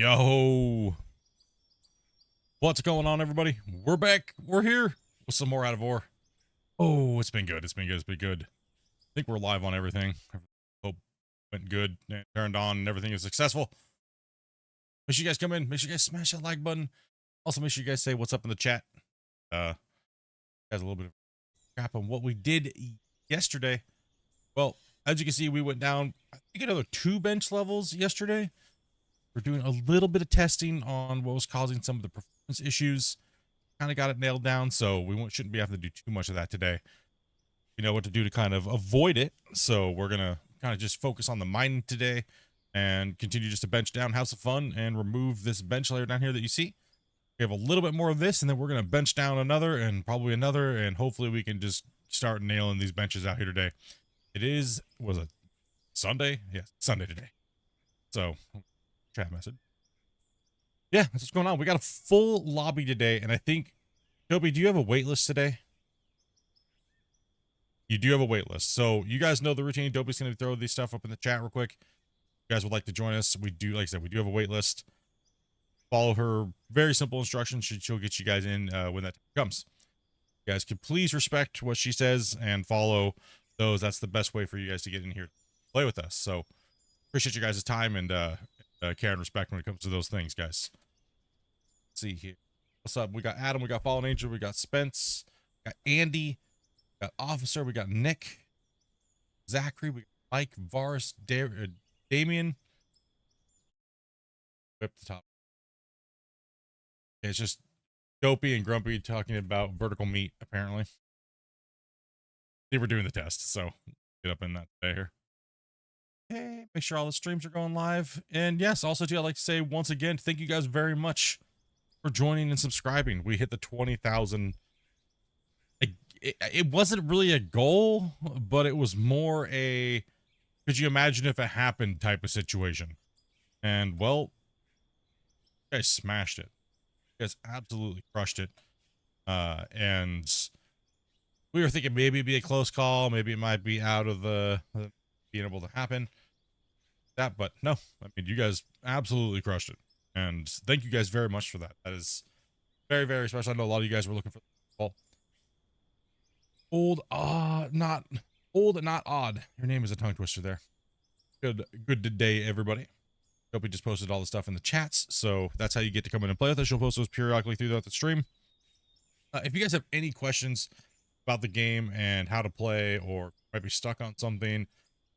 Yo, what's going on, everybody? We're back. We're here with some more Out of Ore. Oh, it's been good. It's been good. It's been good. I think we're live on everything. Hope went good and turned on and everything is successful. Make sure you guys come in. Make sure you guys smash that like button. Also, make sure you guys say what's up in the chat. Guys, a little bit of crap on what we did yesterday. Well, as you can see, we went down, I think, another 2 bench levels yesterday. We're doing a little bit of testing on what was causing some of the performance issues. Kind of got it nailed down, so we shouldn't be having to do too much of that today. We know what to do to kind of avoid it, so we're going to kind of just focus on the mining today and continue just to bench down, have some fun, and remove this bench layer down here that you see. We have a little bit more of this, and then we're going to bench down another and probably another, and hopefully we can just start nailing these benches out here today. Was it Sunday? Yes, Sunday today. So, chat message. Yeah, that's what's going on. We got a full lobby today, and I think, Toby, do you have a wait list today? You do have a wait list. So you guys know the routine. Toby's going to throw these stuff up in the chat real quick. If you guys would like to join us, we do, like I said, we do have a wait list. Follow her very simple instructions. She'll get you guys in when that time comes. You guys can please respect what she says and follow those. That's the best way for you guys to get in here to play with us. So appreciate you guys' time and care and respect when it comes to those things, guys. Let's see here. What's up? We got Adam, we got Fallen Angel, we got Spence, we got Andy, we got Officer, we got Nick, Zachary, we got Mike, Varus, Damien. Up the top. Okay, it's just Dopey and Grumpy talking about vertical meat, apparently. They were doing the test, so get up in that today here. Hey, make sure all the streams are going live. And yes, also too, I'd like to say once again, thank you guys very much for joining and subscribing. We hit the 20,000. It wasn't really a goal, but it was more a, could you imagine if it happened type of situation. And well, you guys smashed it. You guys absolutely crushed it. And we were thinking maybe it'd be a close call. Maybe it might be out of the being able to happen. But no, I mean, you guys absolutely crushed it. And thank you guys very much for that. That is very, very special. I know a lot of you guys were looking for well, not odd. Your name is a tongue twister there. Good day, everybody. Hope we just posted all the stuff in the chats, so that's how you get to come in and play with us. She'll post those periodically throughout the stream. If you guys have any questions about the game and how to play, or might be stuck on something,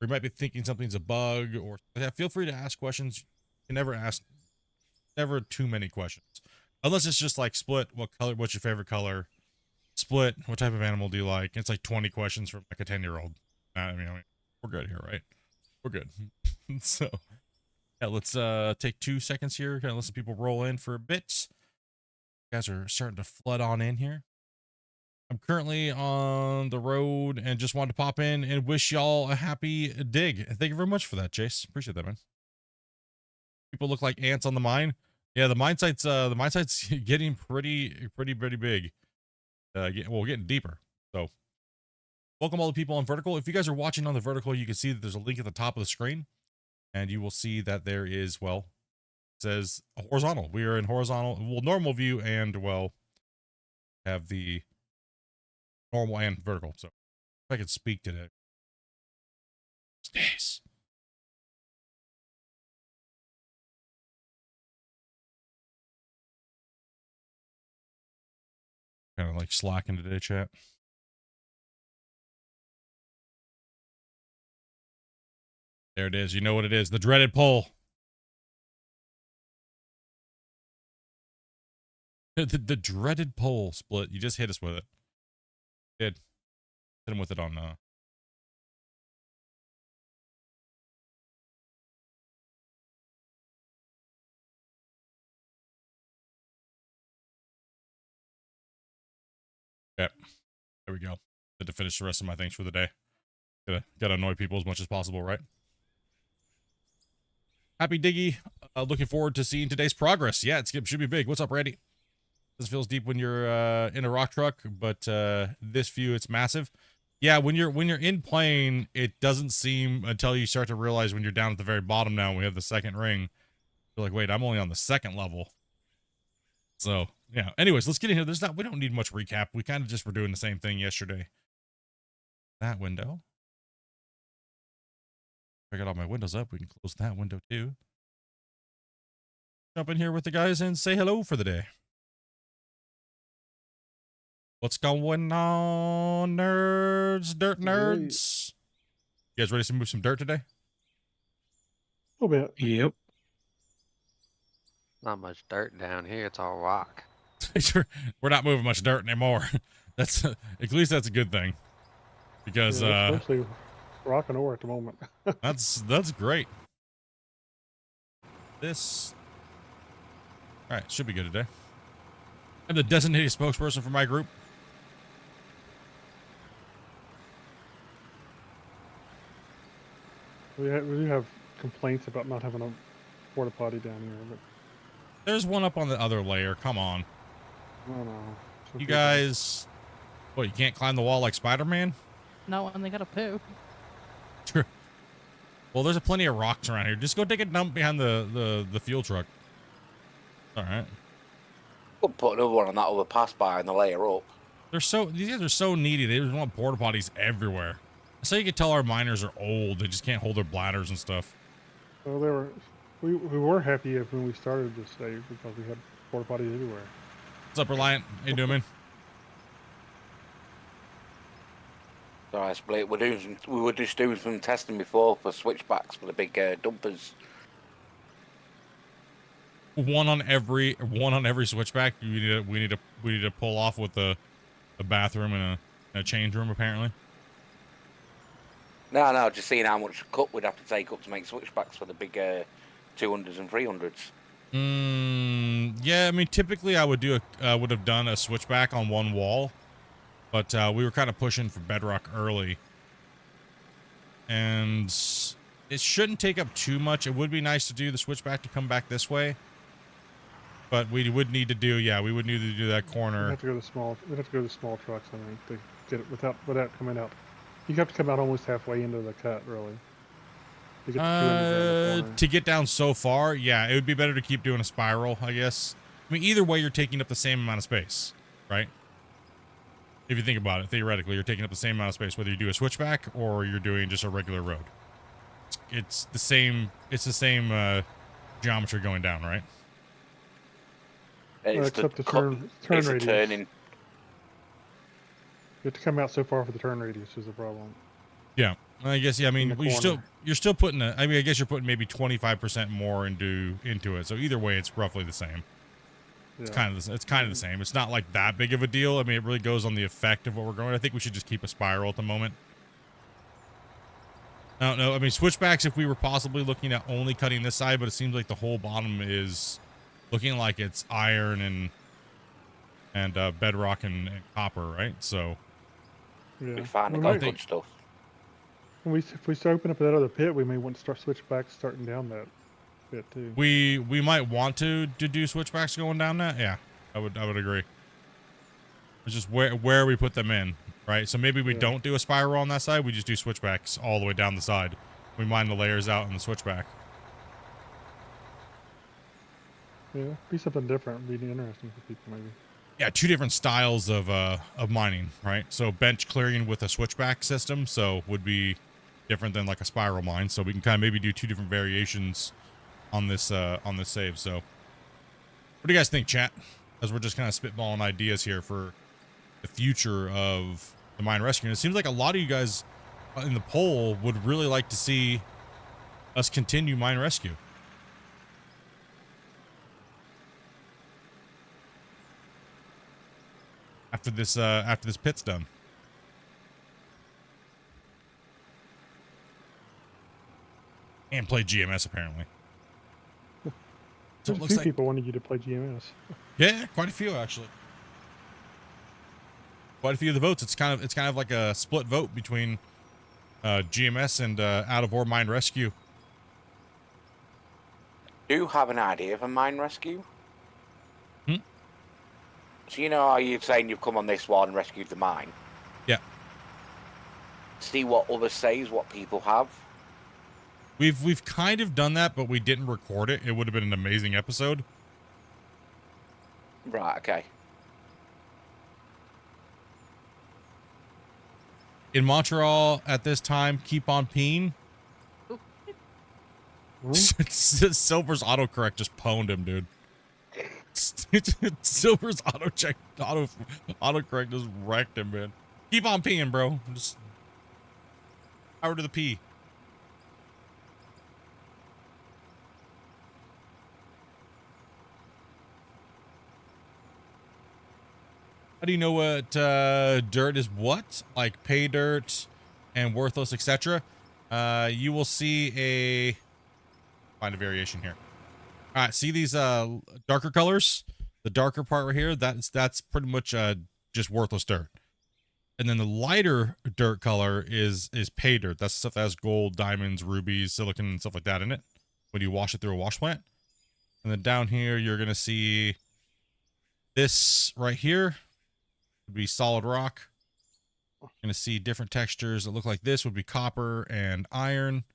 or you might be thinking something's a bug, or feel free to ask questions. You can never ask too many questions, unless it's just like Split, what's your favorite color? Split, what type of animal do you like? It's like 20 questions from like a 10-year-old. I mean, we're good here, right? We're good. So yeah, let's take 2 seconds here, kind of let some people roll in for a bit. You guys are starting to flood on in here. I'm currently on the road and just wanted to pop in and wish y'all a happy dig. Thank you very much for that, Chase. Appreciate that, man. People look like ants on the mine. Yeah, the mine site's getting pretty big. Getting deeper. So welcome all the people on vertical. If you guys are watching on the vertical, you can see that there's a link at the top of the screen, and you will see that there is, well, it says horizontal. We are in horizontal, well, normal view, and well, have the normal and vertical. So if I could speak today. Stays. Kind of like slacking today, chat. There it is. You know what it is. The dreaded poll. The dreaded poll, Split. You just hit us with it. Did. Hit him with it on Yep. There we go. Good to finish the rest of my things for the day. Gotta annoy people as much as possible, right? Happy Diggy. Looking forward to seeing today's progress. Yeah, it should be big. What's up, Randy? This feels deep when you're in a rock truck, but this view, it's massive. Yeah, when you're in plane, it doesn't seem until you start to realize when you're down at the very bottom now, we have the second ring, You're like, wait, I'm only on the 2nd level. So yeah. Anyways, let's get in here. We don't need much recap. We kind of just were doing the same thing yesterday. That window. If I got all my windows up, we can close that window too. Jump in here with the guys and say hello for the day. What's going on, nerds? Dirt nerds. You guys ready to move some dirt today? A little bit. Yep. Not much dirt down here. It's all rock. We're not moving much dirt anymore. That's at least that's a good thing, because Yeah, it's mostly rock and ore at the moment. that's great. This all right, should be good today. I'm the designated spokesperson for my group. We do have complaints about not having a porta potty down here, but There's one up on the other layer. Come on, I don't know. you guys. What, you can't climb the wall like Spider-Man? No, and they gotta poo. Sure. Well, there's plenty of rocks around here. Just go take a dump behind the fuel truck. All right. We'll put another one on that other pass by and the layer up. These guys are so needy. They just want porta potties everywhere. So you can tell our miners are old. They just can't hold their bladders and stuff. Well, we were happy when we started this save because we had porta potties everywhere. What's up, Reliant? How you doing, man? So I split. We were just doing some testing before for switchbacks for the big dumpers. One on every switchback. We need to pull off with a bathroom and a change room apparently. No, just seeing how much cut we'd have to take up to make switchbacks for the big 200s and 300s. Yeah, I mean typically I would have done a switchback on one wall, but we were kind of pushing for bedrock early, and it shouldn't take up too much. It would be nice to do the switchback to come back this way, but we would need to do that corner. We'd have to go to the small trucks, I think, to get it without coming out. You have to come out almost halfway into the cut, really. To get To get down so far, yeah, it would be better to keep doing a spiral, I guess. I mean, either way, you're taking up the same amount of space, right? If you think about it, theoretically, you're taking up the same amount of space, whether you do a switchback or you're doing just a regular road. It's the same. It's the same geometry going down, right? It's except the turn radius. Turning. You have to come out so far for the turn radius is the problem. Yeah, I guess. Yeah, I mean, you're still putting I guess you're putting maybe 25% more into it. So either way, it's roughly the same. Yeah. It's kind of the same. It's not like that big of a deal. I mean, it really goes on the effect of what we're going. I think we should just keep a spiral at the moment. I don't know. I mean, switchbacks, if we were possibly looking at only cutting this side, but it seems like the whole bottom is looking like it's iron and bedrock and copper, right? So yeah, we finally got good stuff. If we start opening up that other pit, we may want to start switchbacks starting down that pit too. We might want to do switchbacks going down that. Yeah, I would agree. It's just where we put them in, right? So maybe we don't do a spiral on that side. We just do switchbacks all the way down the side. We mine the layers out in the switchback. Yeah, be something different. Be interesting for people, maybe. Yeah, two different styles of mining, right? So bench clearing with a switchback system, so would be different than like a spiral mine. So we can kind of maybe do two different variations on this save. So, what do you guys think, chat? As we're just kind of spitballing ideas here for the future of the mine rescue. And it seems like a lot of you guys in the poll would really like to see us continue mine rescue. After this pit's done. And play GMS apparently. So it looks like people wanted you to play GMS. Yeah, quite a few actually. Quite a few of the votes. It's kind of like a split vote between GMS and out of ore mine rescue. Do you have an idea of a mine rescue? So you know how you're saying you've come on this one and rescued the mine? Yeah. See what others say, what people have. We've kind of done that, but we didn't record it. It would have been an amazing episode. Right, okay. In Montreal at this time, keep on peeing. Silver's autocorrect just pwned him, dude. Silver's autocorrect just wrecked him, man. Keep on peeing, bro. Just power to the pee. How do you know what dirt is what? Like pay dirt and worthless, etc. You will see a find a variation here. All right, see these darker colors? The darker part right here, that's pretty much just worthless dirt. And then the lighter dirt color is pay dirt. That's stuff that has gold, diamonds, rubies, silicon, and stuff like that in it when you wash it through a wash plant. And then down here, you're gonna see this right here. Would be solid rock. You're gonna see different textures that look like this would be copper and iron,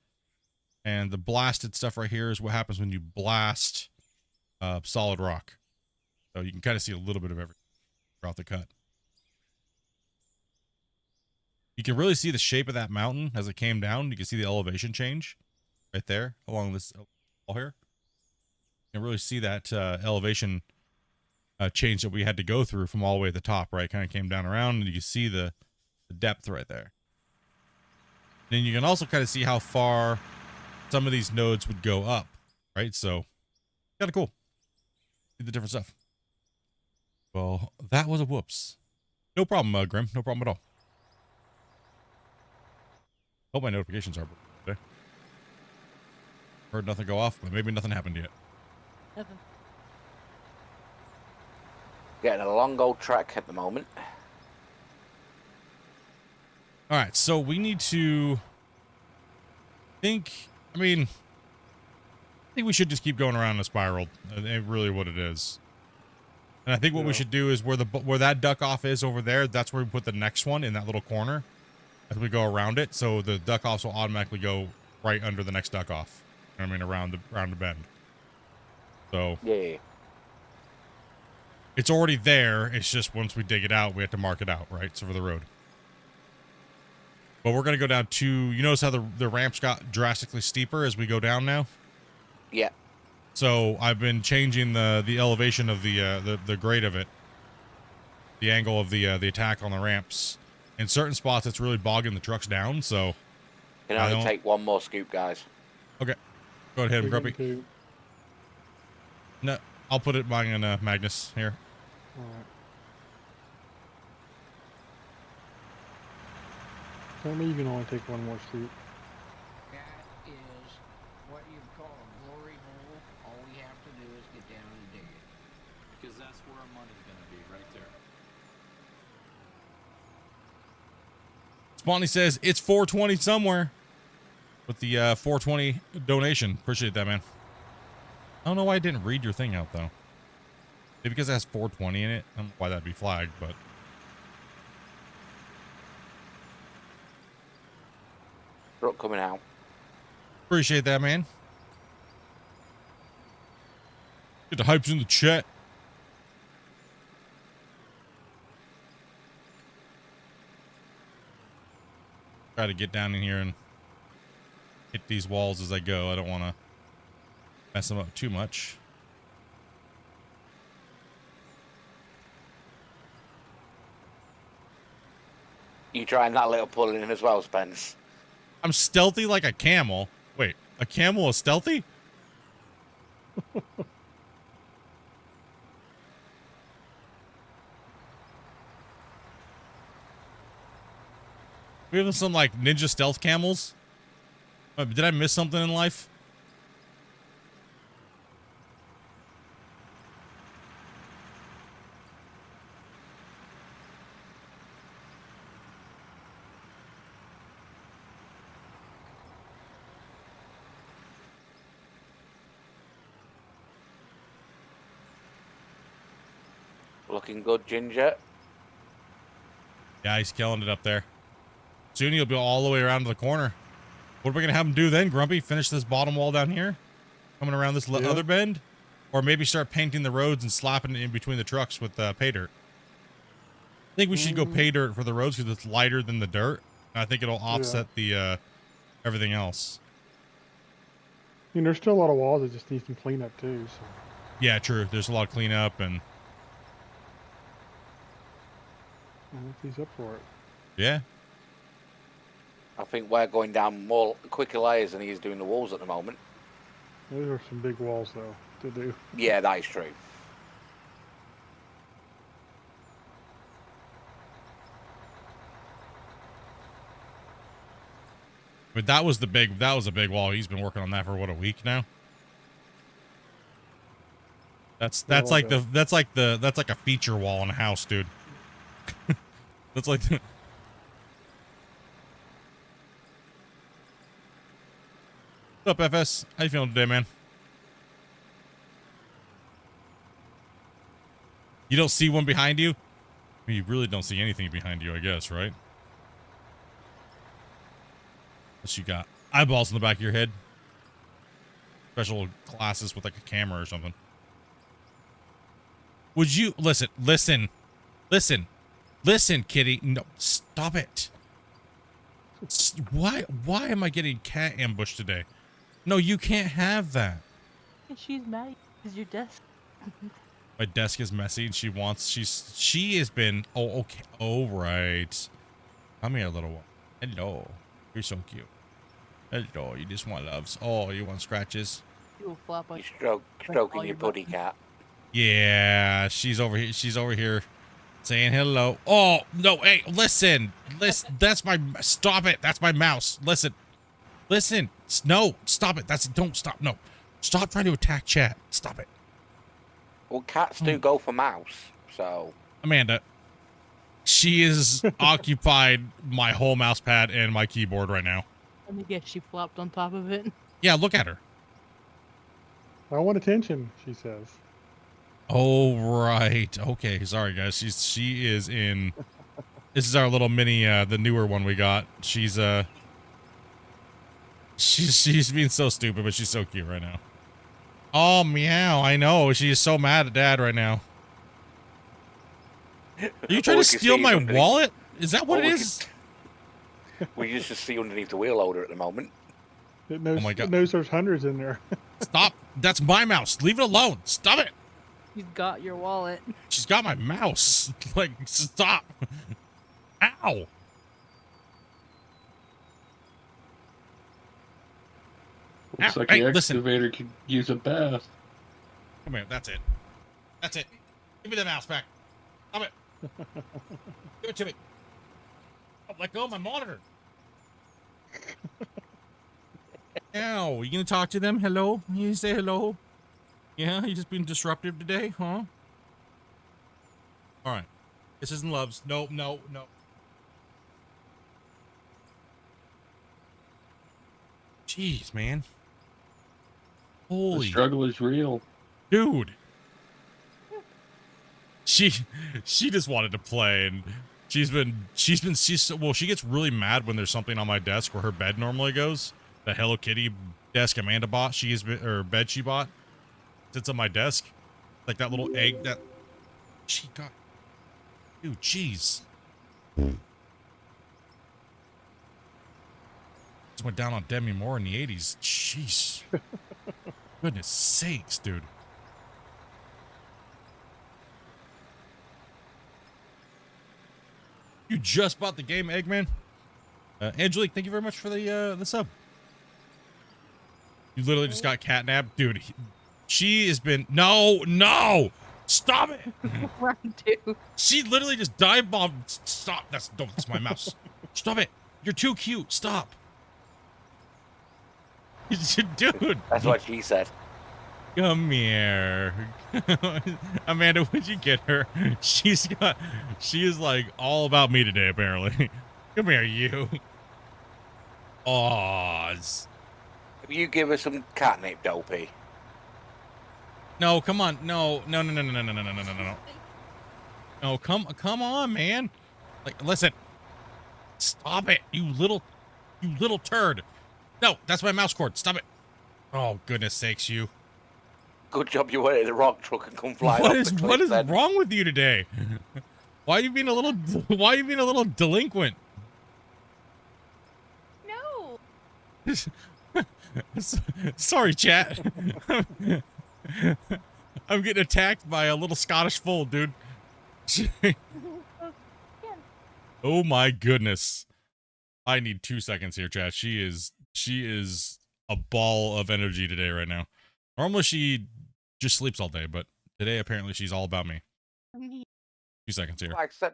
and the blasted stuff right here is what happens when you blast solid rock. So you can kind of see a little bit of everything throughout the cut. You can really see the shape of that mountain as it came down. You can see the elevation change right there along this wall here. You can really see that elevation change that we had to go through from all the way at the top, right? Kind of came down around, and you can see the depth right there. Then you can also kind of see how far some of these nodes would go up, right? So kind of cool. See the different stuff. Well, that was a whoops. No problem, Grim. No problem at all. Hope my notifications are today. Heard nothing go off, but maybe nothing happened yet. Nothing. Getting a long old track at the moment. All right, so we need to think. I think we should just keep going around the spiral. That's really what it is. And I think what we should do is where that duck off is over there. That's where we put the next one in that little corner as we go around it. So the duck offs will automatically go right under the next duck off. You know what I mean, around the bend. So yeah. It's already there. It's just once we dig it out, we have to mark it out, right? So for the road. But we're going to go down to, you notice how the ramps got drastically steeper as we go down now? Yeah. So I've been changing the elevation of the grade of it. The angle of the attack on the ramps. In certain spots, it's really bogging the trucks down, so. Can only take one more scoop, guys. Okay. Go ahead, Grumpy. No, I'll put it behind Magnus here. Alright. Tell me you can only take one more scoop. That is what you call a glory hole. All we have to do is get down and dig it. Because that's where our money's going to be, right there. Spawny says it's 420 somewhere with the 420 donation. Appreciate that, man. I don't know why I didn't read your thing out, though. Maybe because it has 420 in it. I don't know why that'd be flagged, but. Truck coming out. Appreciate that, man. Get the hypes in the chat. Try to get down in here and hit these walls as I go. I don't want to mess them up too much. You trying that little pulling in as well, Spence? I'm stealthy like a camel. Wait, a camel is stealthy? We have some like ninja stealth camels. Did I miss something in life? Looking good, Ginger. Yeah, he's killing it up there. Soon he'll be all the way around to the corner. What are we gonna have them do then, Grumpy? Finish this bottom wall down here, coming around this other bend, or maybe start painting the roads and slapping it in between the trucks with pay dirt. I think we should go pay dirt for the roads because it's lighter than the dirt. And I think it'll offset the everything else. I mean, there's still a lot of walls that just need some cleanup too. So. Yeah, true. There's a lot of cleanup and. I don't know if he's up for it. Yeah. I think we're going down more quicker layers than he is doing the walls at the moment. Those are some big walls though to do. Yeah, that is true. But that was a big wall. He's been working on that for what, a week now? That's like a feature wall in a house, dude. That's like What's up, FS? How you feeling today, man? You don't see one behind you? I mean, you really don't see anything behind you, I guess, right? What you got? Eyeballs in the back of your head. Special glasses with like a camera or something. Would you listen, kitty? No, stop it. Why am I getting cat ambushed today? No, you can't have that. She's mad because your desk. My desk is messy and she has been, oh, okay. Oh, right. Come here, little one. Hello. You're so cute. Hello. You just want loves. Oh, you want scratches? You'll flop on You're stroking your putty cat. Yeah, she's over here. She's over here saying hello. Oh, no. Hey, listen. That's my, stop it. That's my mouse. Listen. No, stop it. Don't stop. No. Stop trying to attack chat. Stop it. Well, cats do go for mouse, so. Amanda, she is occupied my whole mouse pad and my keyboard right now. Let me guess, she flopped on top of it. Yeah, look at her. I want attention, she says. Oh, right. Okay, sorry, guys. She is in. This is our little mini, the newer one we got. She's being so stupid, but she's so cute right now. Oh, meow. I know. She is so mad at Dad right now. Are you trying to steal my wallet? Is that what it is? We used to see underneath the wheel loader at the moment. It knows, Oh my God. It knows there's hundreds in there. Stop. That's my mouse. Leave it alone. Stop it. She's got your wallet. She's got my mouse. Like, stop. Ow. Looks like Hey, the listen. excavator could use a bath. Come here. That's it. That's it. Give me the mouse back. Stop it. Give it to me. Oh, let go of my monitor. Ow. You gonna talk to them? Hello? You say hello? Yeah, you just being disruptive today, huh? All right. This isn't loves. No. Jeez, man. The Holy struggle is real. dude. She just wanted to play, and she gets really mad when there's something on my desk where her bed normally goes. The Hello Kitty desk Amanda bought. Or bed she bought sits on my desk, like that little egg that she got. Dude, jeez. Just went down on Demi Moore in the 80s. Jeez. Goodness sakes, dude. You just bought the game, Eggman? Angelique, thank you very much for the sub. You literally just got catnapped. Dude, she has been... No! Stop it! Round two. She literally just dive bombed. Stop. That's my mouse. Stop it. You're too cute. Stop. Dude. That's what she said. Come here. Amanda, would you get her? She is like all about me today, apparently. Come here, you. Oz. You give her some catnip, Dopey. No, come on. No. No, come on, man. Like, listen. Stop it, you little turd. No, that's my mouse cord. Stop it. Oh, goodness sakes, you. Good job you went in the rock truck and come flying What off is the cliff what is then. wrong with you today? Why are you being a little delinquent? No. Sorry, chat. I'm getting attacked by a little Scottish fool, dude. Oh my goodness. I need 2 seconds here, chat. She is a ball of energy today right now. Normally she just sleeps all day, but today apparently she's all about me. 2 seconds here. Like I said,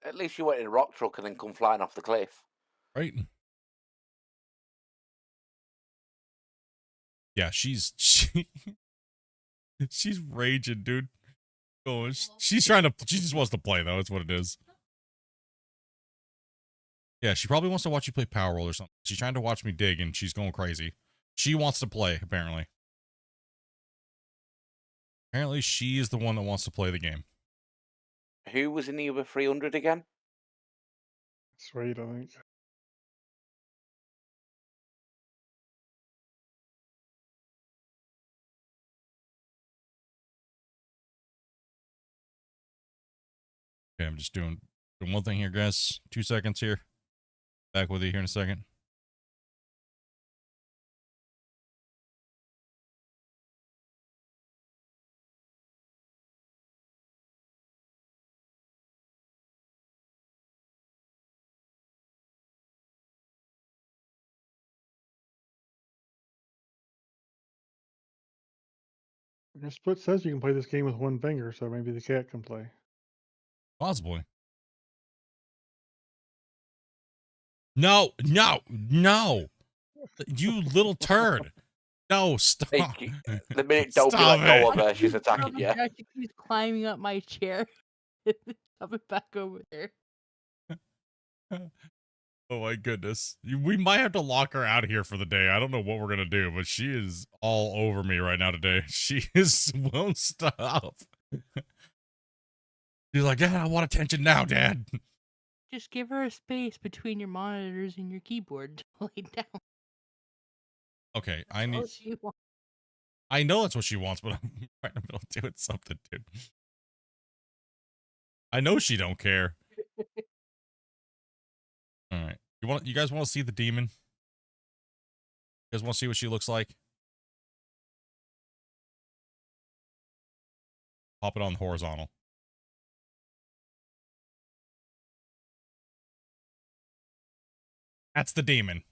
at least you went in a rock truck and then come flying off the cliff. Right? Yeah, she's raging, dude. Oh, she just wants to play though. That's what it is. Yeah, she probably wants to watch you play Power Roll or something. She's trying to watch me dig and she's going crazy. She wants to play, apparently. Apparently she is the one that wants to play the game. Who was in the other 300 again? Sweet, I think. Okay, I'm just doing one thing here, guys. 2 seconds here. Back with you here in a second. Your Split says you can play this game with one finger, so maybe the cat can play. Possibly. No, no, no. You little turd. No, stop. Hey, the minute Dopey Stop let go it. of her, she's attacking you. She keeps climbing up my chair. Coming back over there. Oh my goodness. We might have to lock her out of here for the day. I don't know what we're going to do, but she is all over me right now today. She won't stop. She's like, Dad, I want attention now, Dad. Just give her a space between your monitors and your keyboard to lay down. Okay, I That's need. all she wants. I know that's what she wants, but I'm right in the middle of doing something, dude. I know she don't care. All right, you guys want to see the demon? You guys want to see what she looks like? Pop it on the horizontal. That's the demon,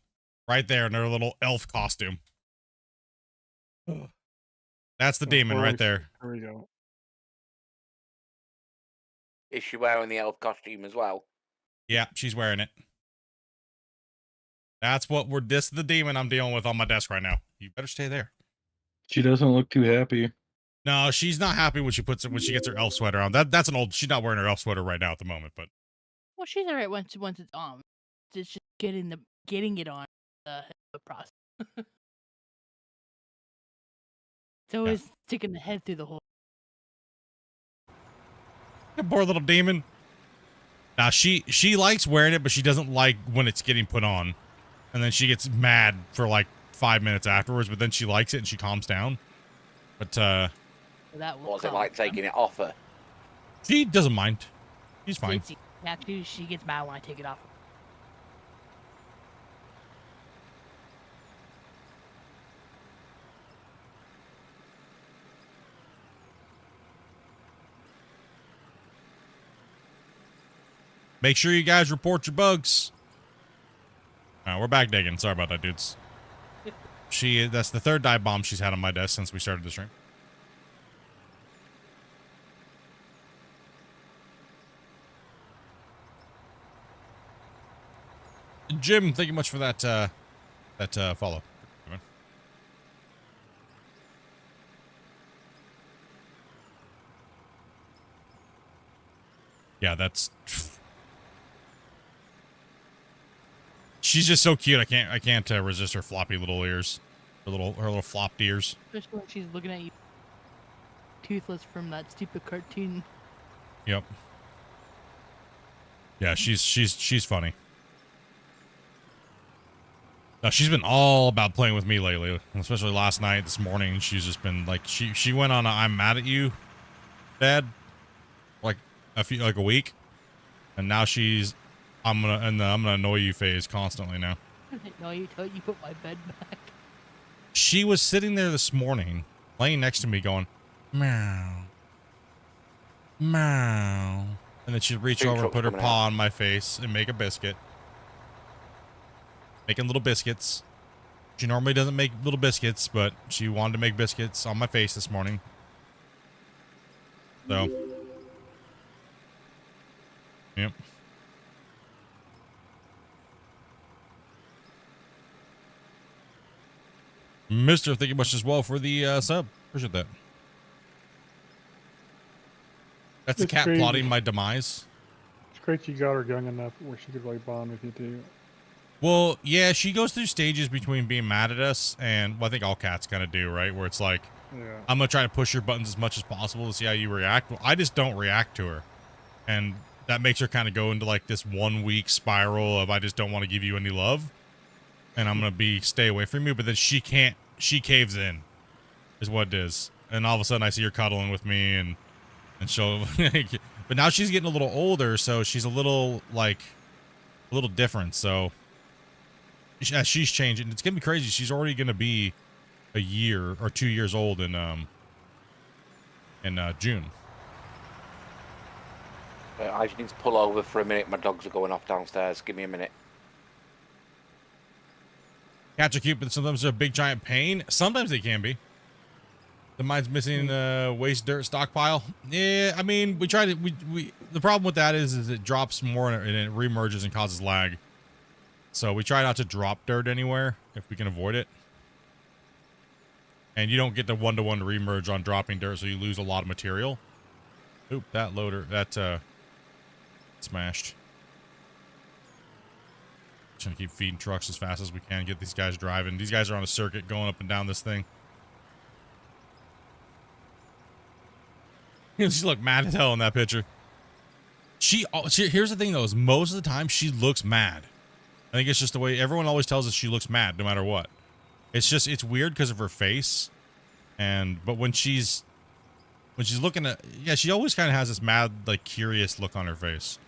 right there in her little elf costume. That's the demon right there. There we go. Is she wearing the elf costume as well? Yeah, she's wearing it. That's what this is the demon I'm dealing with on my desk right now. You better stay there. She doesn't look too happy. No, she's not happy when she gets her elf sweater on. That's an old. She's not wearing her elf sweater right now at the moment, but Well, she's alright once it's on. It's just getting it on the process. It's always sticking the head through the hole. poor little demon. Now she likes wearing it, but she doesn't like when it's getting put on, and then she gets mad for like 5 minutes afterwards. But then she likes it and she calms down. But So that will What was it calm like her down. taking it off her? she doesn't mind. She's fine. Actually, she gets mad when I take it off. Make sure you guys report your bugs. We're back digging. Sorry about that, dudes. That's the third dive bomb she's had on my desk since we started the stream. Jim, thank you much for that follow. Yeah, that's. She's just so cute. I can't resist her floppy little ears, her little flopped ears. Especially when she's looking at you, toothless from that stupid cartoon. Yep. Yeah, she's funny. No, she's been all about playing with me lately, especially last night, this morning. She's just been like, she went on a "I'm mad at you, Dad," like a week, and now she's I'm gonna annoy you phase constantly now. I didn't know you till you put my bed back. She was sitting there this morning, laying next to me, going, "Meow, meow," and then she'd reach Food over and truck's put her coming paw out. on my face and make a biscuit, making little biscuits. She normally doesn't make little biscuits, but she wanted to make biscuits on my face this morning. So, yep. Mister, thank you much as well for the sub. Appreciate that. That's the It's cat crazy. plotting my demise. It's great you got her young enough where she could really bond with you too. Well, yeah, she goes through stages between being mad at us and, well, I think all cats kind of do, right? Where it's like, Yeah. I'm going to try to push your buttons as much as possible to see how you react. Well, I just don't react to her. And that makes her kind of go into like this 1 week spiral of, I just don't want to give you any love. And I'm going to stay away from you. But then she caves in is what it is. And all of a sudden I see her cuddling with me and she'll, but now she's getting a little older. So she's a little different. So as she's changing, it's going to be crazy. She's already going to be a year or 2 years old in June. I just need to pull over for a minute. My dogs are going off downstairs. Give me a minute. Cats are cute, but sometimes they're a big giant pain. Sometimes they can be. The mine's missing waste dirt stockpile. Yeah, I mean, we try to. We the problem with that is it drops more and it remerges and causes lag. So we try not to drop dirt anywhere if we can avoid it. And you don't get the one-to-one remerge on dropping dirt, so you lose a lot of material. Oop, that loader, that smashed. Trying to keep feeding trucks as fast as we can, get these guys driving. These guys are on a circuit going up and down this thing. She looked mad as hell in that picture. She here's the thing though, is most of the time she looks mad. I think it's just the way everyone always tells us she looks mad no matter what. It's weird because of her face. But when she's looking at, yeah, she always kind of has this mad, like curious look on her face.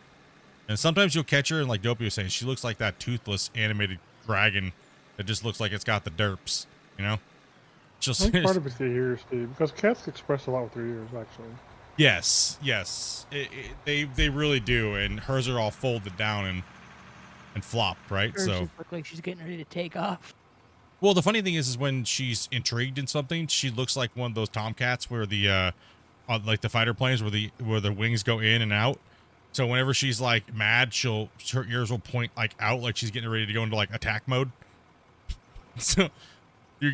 And sometimes you'll catch her and like Dopey was saying, she looks like that toothless animated dragon that just looks like it's got the derps, you know? Just, I think part of it's the ears too, because cats express a lot with their ears actually. yes. They really do. And hers are all folded down and flopped, right? Hers So just look like she's getting ready to take off. well, the funny thing is when she's intrigued in something, she looks like one of those tomcats where the like the fighter planes where the wings go in and out. So whenever she's like mad, her ears will point like out, like she's getting ready to go into like attack mode. So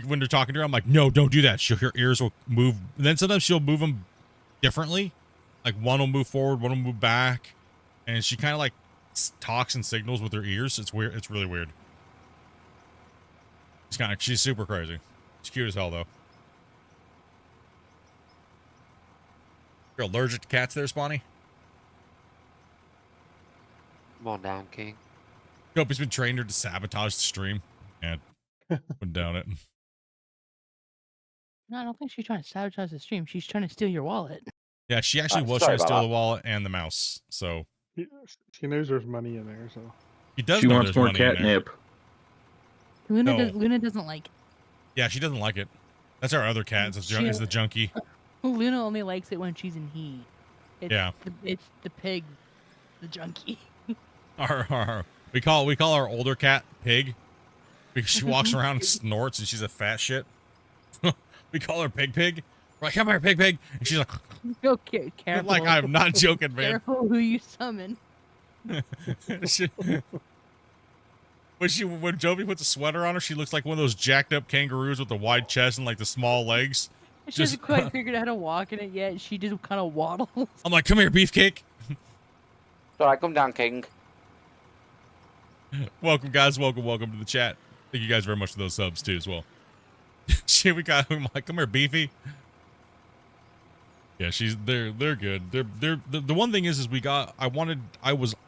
when they're talking to her, I'm like, no, don't do that. Her ears will move. And then sometimes she'll move them differently. Like one will move forward, one will move back, and she kind of like talks and signals with her ears. It's weird. It's really weird. She's super crazy. She's cute as hell though. You're allergic to cats there, Spawny? Come on down, King. Dopey's been trained her to sabotage the stream. And went down it. No, I don't think she's trying to sabotage the stream. She's trying to steal your wallet. Yeah, she actually was sorry trying to about steal that. the wallet and the mouse. So She knows there's money in there, so he does She know wants there's more money in there. catnip. No. Luna doesn't like it. Yeah, she doesn't like it. That's our other cat. Is the junkie. Luna only likes it when she's in heat. Yeah. It's the pig, the junkie. We call our older cat Pig because she walks around and snorts and she's a fat shit. We call her Pig. We're like, come here, Pig, and she's like, Okay, careful. like I'm not joking, man. Careful who you summon. When Jovi puts a sweater on her, she looks like one of those jacked up kangaroos with the wide chest and like the small legs. She hasn't quite figured out how to walk in it yet. She just kind of waddles. I'm like, come here, Beefcake. All right, come down, King. Welcome, guys. Welcome to the chat. Thank you guys very much for those subs too, as well. Shit, I'm like, come here, Beefy. Yeah, they're good. The one thing is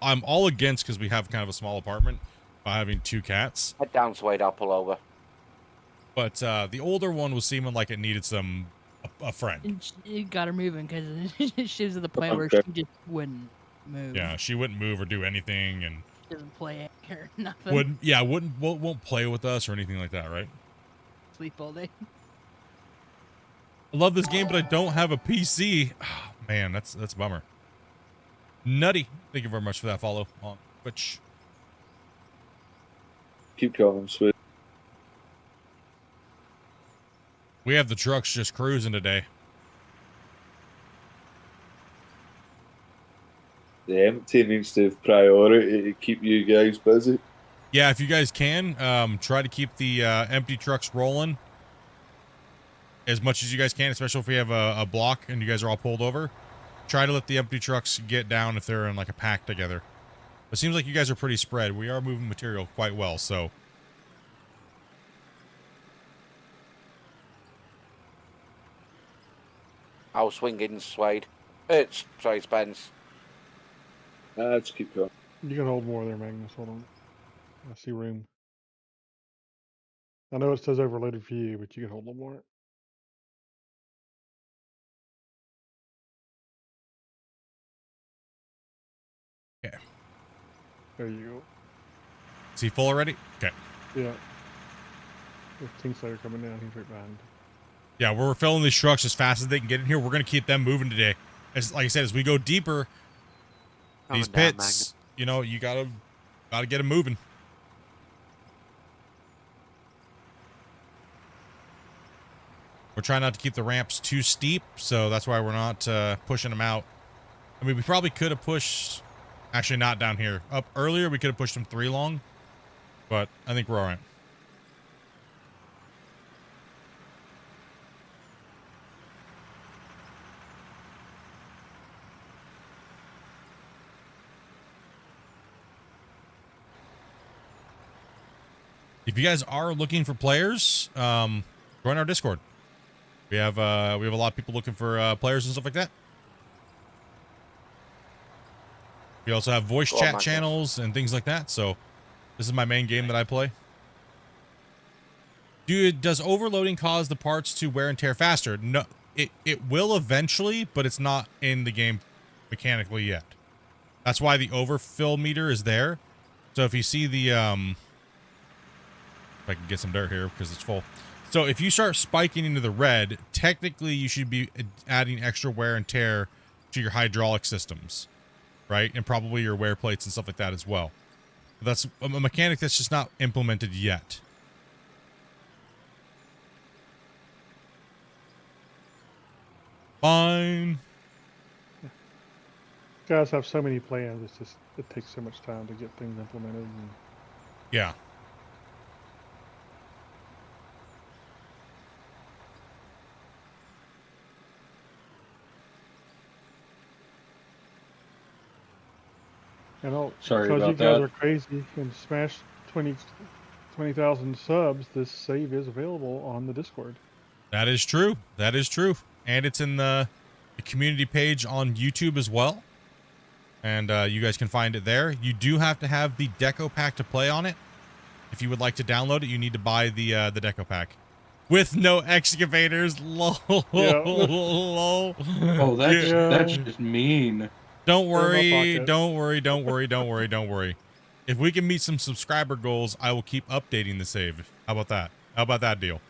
I'm all against because we have kind of a small apartment. by having 2 cats. Head down, Suede. I'll pull over. But the older one was seeming like it needed a friend. And it got her moving because she was at the point where Okay. she just wouldn't move. Yeah, she wouldn't move or do anything, and She doesn't play or nothing. won't play with us or anything like that, right? Sleep all day. I love this game, but I don't have a PC. Oh, man, that's a bummer. Nutty, thank you very much for that follow on Twitch. Keep going, sweet. We have the trucks just cruising today. The empty needs to have priority to keep you guys busy. Yeah, if you guys can, try to keep the empty trucks rolling as much as you guys can, especially if we have a block and you guys are all pulled over. Try to let the empty trucks get down if they're in like a pack together. It seems like you guys are pretty spread. We are moving material quite well, so. I'll swing in, Suede. Sorry, Spence. Let's keep going. You can hold more there, Magnus. Hold on. I see room. I know it says overloaded for you, but you can hold a little more. Okay. There you go. Is he full already? Okay. Yeah. There's Kingslayer coming down. He's right behind. Yeah, we're filling these trucks as fast as they can get in here. We're going to keep them moving today. As like I said, as we go deeper, Coming these down, pits, you know, you gotta get them moving. We're trying not to keep the ramps too steep, so that's why we're not pushing them out. I mean, we probably could have pushed, actually not down here. Up earlier, we could have pushed them 3 long, but I think we're all right. If you guys are looking for players, join our Discord. We have a lot of people looking for players and stuff like that. We also have voice Go on, chat Magnus. channels and things like that. So this is my main game that I play. Does overloading cause the parts to wear and tear faster? No, it will eventually, but it's not in the game mechanically yet. That's why the overfill meter is there. So if you see the if I can get some dirt here because it's full. So if you start spiking into the red, technically you should be adding extra wear and tear to your hydraulic systems, right? And probably your wear plates and stuff like that as well. But that's a mechanic that's just not implemented yet. Fine. Guys have so many plans. It's just it takes so much time to get things implemented. And Yeah. And all, Sorry because you about guys that. are crazy and smash 20,000 subs, this save is available on the Discord. That is true. That is true. And it's in the community page on YouTube as well. And you guys can find it there. You do have to have the deco pack to play on it. If you would like to download it, you need to buy the deco pack. With no excavators. Lol. Yeah. Lol. Oh, that's just mean. Don't in my worry. pocket. Don't worry. Don't worry. Don't worry. Don't worry. If we can meet some subscriber goals, I will keep updating the save. How about that? How about that deal?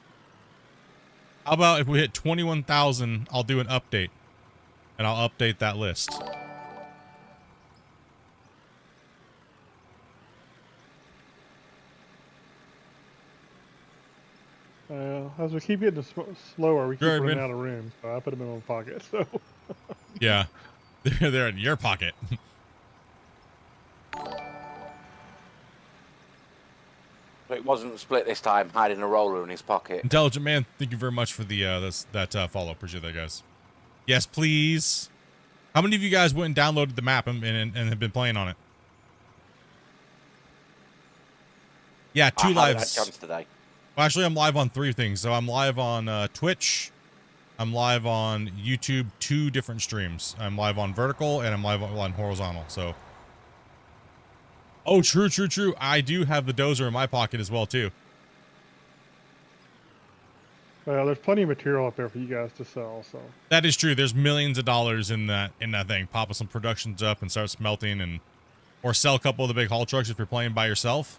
How about if we hit 21,000, I'll do an update. And I'll update that list. As we keep getting slower, we keep Right, running man. out of room. So I put them in my pocket. So Yeah. They're in your pocket. So it wasn't split this time, hiding a roller in his pocket. Intelligent man, thank you very much for the that follow. Appreciate that, guys. Yes, please. How many of you guys went and downloaded the map and have been playing on it? Yeah, I 2 haven't had a lives. chance today. Well, actually, I'm live on 3 things. So I'm live on Twitch. I'm live on YouTube, 2 different streams. I'm live on vertical and I'm live on horizontal. So Oh, true, true, true. I do have the dozer in my pocket as well, too. Well, there's plenty of material up there for you guys to sell. So That is true. There's millions of dollars in that thing. Pop some productions up and start smelting, and or sell a couple of the big haul trucks if you're playing by yourself,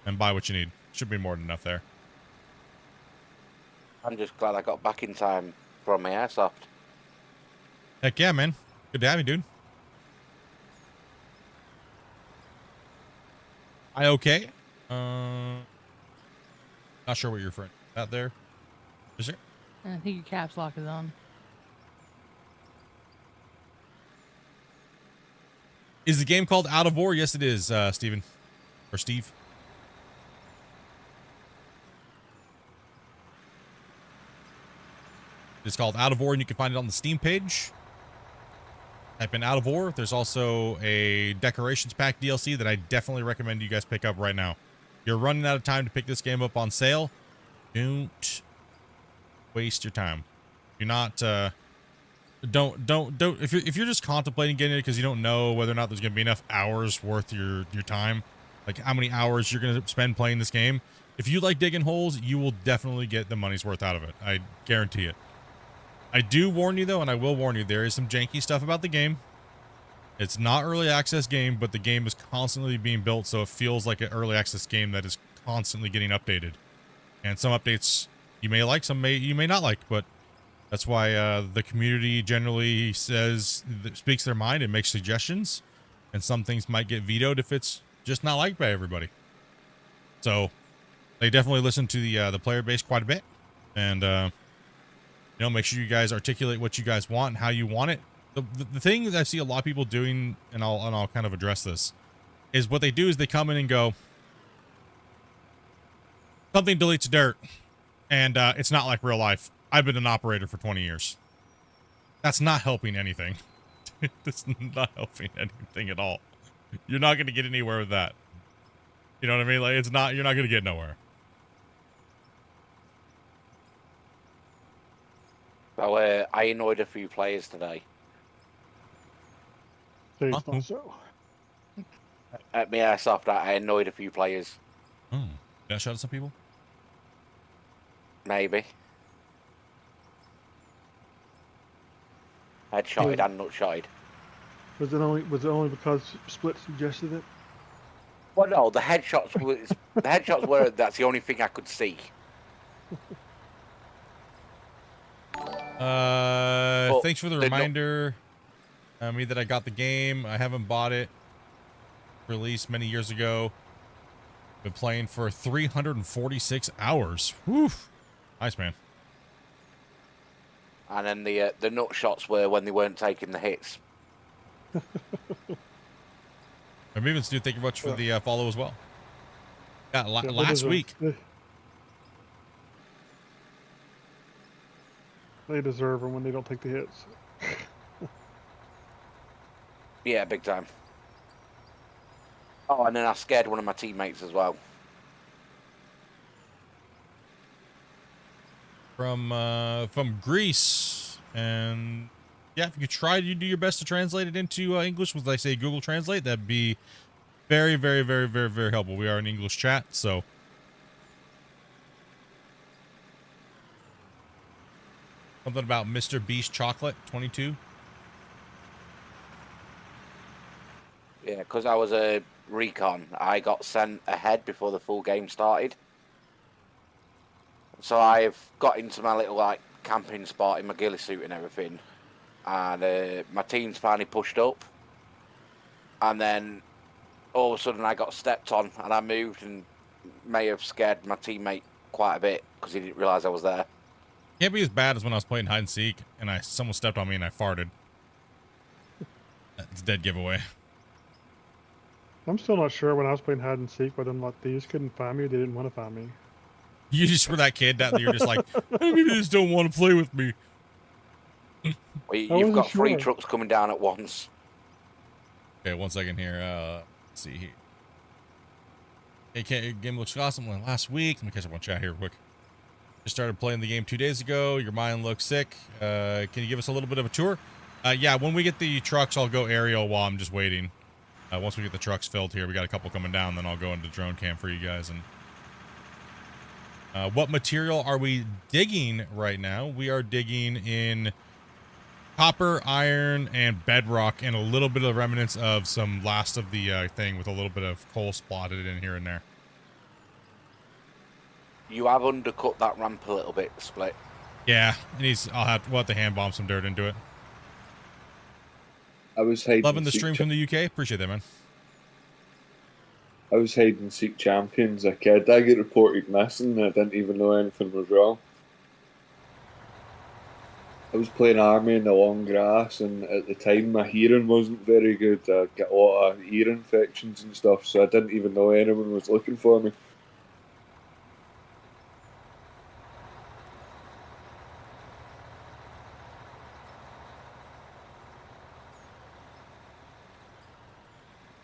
and buy what you need. Should be more than enough there. I'm just glad I got back in time from my airsoft. Heck yeah, man. Good to have you, dude. I okay? Not sure what you're referring to. Out there. Is there? I think your caps lock is on. Is the game called Out of War? Yes, it is, Steven. Or Steve. It's called Out of War, and you can find it on the Steam page. Type in Out of War. There's also a Decorations Pack DLC that I definitely recommend you guys pick up right now. You're running out of time to pick this game up on sale. Don't waste your time. You're not, don't, if you're just contemplating getting it because you don't know whether or not there's going to be enough hours worth your time, like how many hours you're going to spend playing this game. If you like digging holes, you will definitely get the money's worth out of it. I guarantee it. I do warn you though, and I will warn you, there is some janky stuff about the game. It's not early access game, but the game is constantly being built, so it feels like an early access game that is constantly getting updated. And some updates you may like, some you may not like, but that's why the community generally speaks their mind and makes suggestions, and some things might get vetoed if it's just not liked by everybody. So they definitely listen to the player base quite a bit, and you know, make sure you guys articulate what you guys want and how you want it. The thing that I see a lot of people doing, and I'll kind of address this, is what they do is they come in and go, something deletes dirt, and it's not like real life. I've been an operator for 20 years. That's not helping anything. That's not helping anything at all. You're not going to get anywhere with that. You know what I mean? Like, you're not going to get nowhere. So I annoyed a few players today. say it's not so. At my airsoft, I annoyed a few players. Oh, did I shout at some people? Maybe. Headshotted and not shotted. Was it only because Split suggested it? Well, no, the headshots were that's the only thing I could see. Thanks for the reminder. Me that I got the game. I haven't bought it. Released many years ago. Been playing for 346 hours. Whew. Nice, man. And then the nut shots were when they weren't taking the hits. I'm even Stu, thank you much for the follow as well. Yeah, Yeah, last week. They deserve them when they don't take the hits. Yeah, big time. Oh, and then I scared one of my teammates as well. From Greece, and yeah, if you try to do your best to translate it into English with, like, say, Google Translate, that'd be very, very, very, very, very helpful. We are in English chat, so. Something about Mr. Beast Chocolate 22. Yeah, because I was a recon, I got sent ahead before the full game started. So I've got into my little, like, camping spot in my ghillie suit and everything. And my team's finally pushed up. And then all of a sudden I got stepped on and I moved and may have scared my teammate quite a bit because he didn't realise I was there. Can't be as bad as when I was playing hide and seek and someone stepped on me and I farted. That's a dead giveaway. I'm still not sure when I was playing hide and seek whether or not they just couldn't find me or they didn't want to find me. You just were that kid that you're just like, maybe they just don't want to play with me. Well, you've got three trucks coming down at once. Okay, 1 second here. Let's see here. Okay, game looks awesome. Last week. Let me catch up on chat here real quick. Just started playing the game 2 days ago. Your mind looks sick. Can you give us a little bit of a tour? Yeah, when we get the trucks, I'll go aerial while I'm just waiting. Once we get the trucks filled here, we got a couple coming down, then I'll go into drone cam for you guys. And what material are we digging right now? We are digging in copper, iron, and bedrock, and a little bit of remnants of some last of the thing with a little bit of coal spotted in here and there. You have undercut that ramp a little bit, Split. Yeah, we'll have to hand bomb some dirt into it. I was hiding. Loving the stream from the UK. Appreciate that, man. I was hide and seek champions as a kid. I get reported missing and I didn't even know anything was wrong. I was playing army in the long grass, and at the time my hearing wasn't very good. I got a lot of ear infections and stuff, so I didn't even know anyone was looking for me.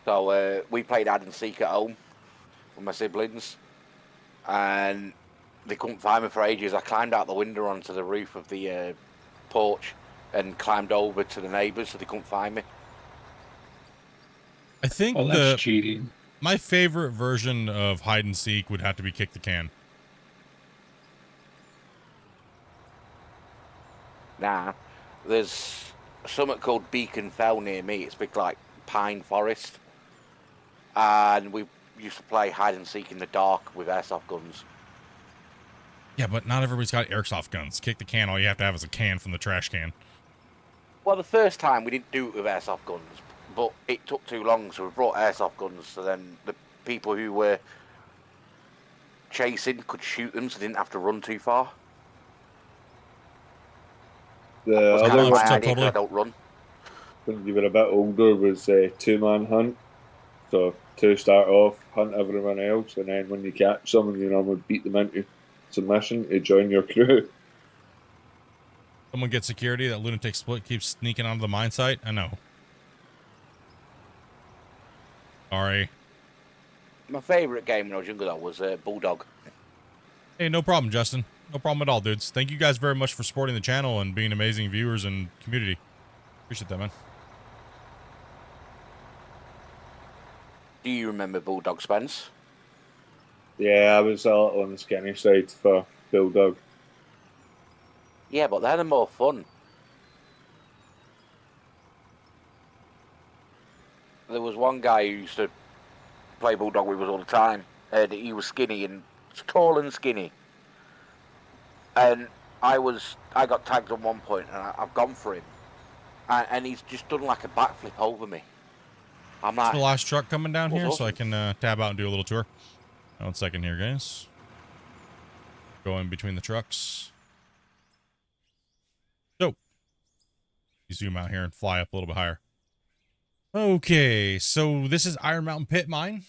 So we played hide and seek at home with my siblings, and they couldn't find me for ages. I climbed out the window onto the roof of the porch and climbed over to the neighbours, so they couldn't find me. I think that's cheating. My favorite version of hide and seek would have to be kick the can. Nah, there's something called Beacon Fell near me. It's a big, like, pine forest. And we used to play hide and seek in the dark with airsoft guns. Yeah, but not everybody's got airsoft guns. Kick the can, all you have to have is a can from the trash can. Well, the first time we didn't do it with airsoft guns, but it took too long, so we brought airsoft guns, so then the people who were chasing could shoot them, so they didn't have to run too far. The That's kind other of one, my idea, 'cause totally. I don't run. when you were a bit older, was two-man hunt. So two start off, hunt everyone else, and then when you catch someone, you normally beat them into submission to join your crew. Someone gets security. That lunatic Split keeps sneaking onto the mine site. I know. Sorry. My favourite game when I was younger, though, was Bulldog. Hey, no problem, Justin. No problem at all, dudes. Thank you guys very much for supporting the channel and being amazing viewers and community. Appreciate that, man. Do you remember Bulldog, Spence? Yeah, I was a little on the skinny side for Bulldog. Yeah, but they're the more fun. There was one guy who used to play Bulldog with us all the time, and he was skinny and tall and skinny. And I got tagged at one point, and I've gone for him, and he's just done like a backflip over me. I'm like, The last truck coming down here, so I awesome. can tab out and do a little tour. 1 second here, guys. Go in between the trucks. So, you zoom out here and fly up a little bit higher. Okay, so this is Iron Mountain Pit Mine.